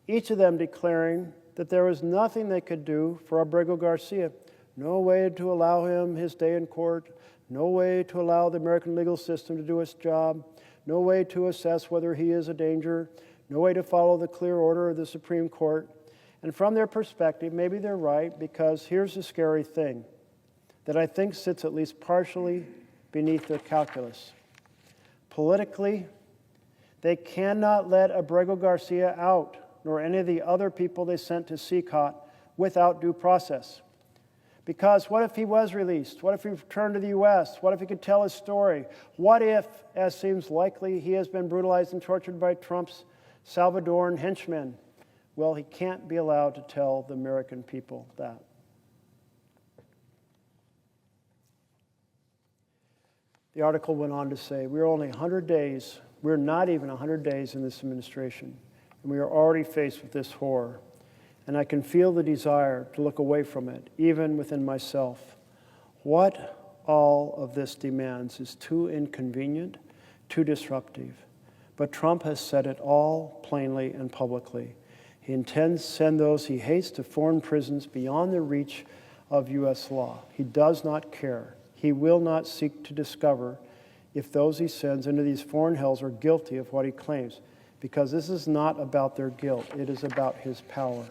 [SPEAKER 3] each of them declaring that there was nothing they could do for Abrego Garcia. No way to allow him his day in court, no way to allow the American legal system to do its job, no way to assess whether he is a danger, no way to follow the clear order of the Supreme Court. And from their perspective, maybe they're right, because here's the scary thing that I think sits at least partially beneath their calculus. Politically, they cannot let Abrego Garcia out, nor any of the other people they sent to CCOT, without due process. Because what if he was released? What if he returned to the U.S.? What if he could tell his story? What if, as seems likely, he has been brutalized and tortured by Trump's Salvadoran henchmen? Well, he can't be allowed to tell the American people that. The article went on to say, we're only 100 days, we're not even 100 days in this administration, and we are already faced with this horror. And I can feel the desire to look away from it, even within myself. What all of this demands is too inconvenient, too disruptive. But Trump has said it all plainly and publicly. He intends to send those he hates to foreign prisons beyond the reach of U.S. law. He does not care. He will not seek to discover if those he sends into these foreign hells are guilty of what he claims, because this is not about their guilt. It is about his power.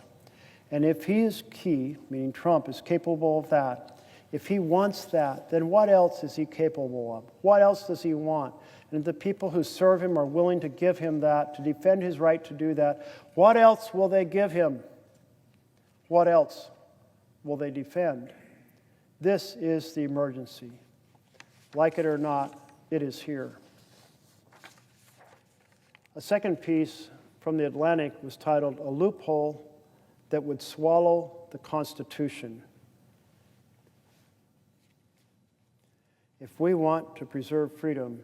[SPEAKER 3] And if he is key, meaning Trump is capable of that, if he wants that, then what else is he capable of? What else does he want? And if the people who serve him are willing to give him that, to defend his right to do that, what else will they give him? What else will they defend? This is the emergency. Like it or not, it is here. A second piece from The Atlantic was titled, "A Loophole That Would Swallow the Constitution." If we want to preserve freedom,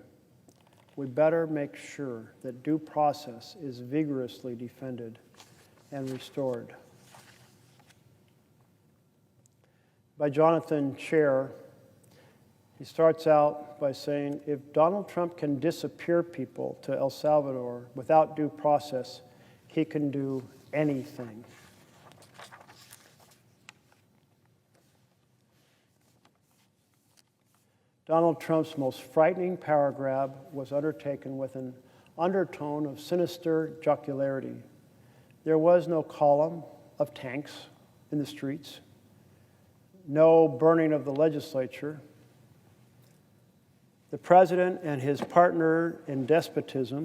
[SPEAKER 3] we better make sure that due process is vigorously defended and restored. By Jonathan Chair, he starts out by saying, if Donald Trump can disappear people to El Salvador without due process, he can do anything. Donald Trump's most frightening power grab was undertaken with an undertone of sinister jocularity. There was no column of tanks in the streets, no burning of the legislature. The president and his partner in despotism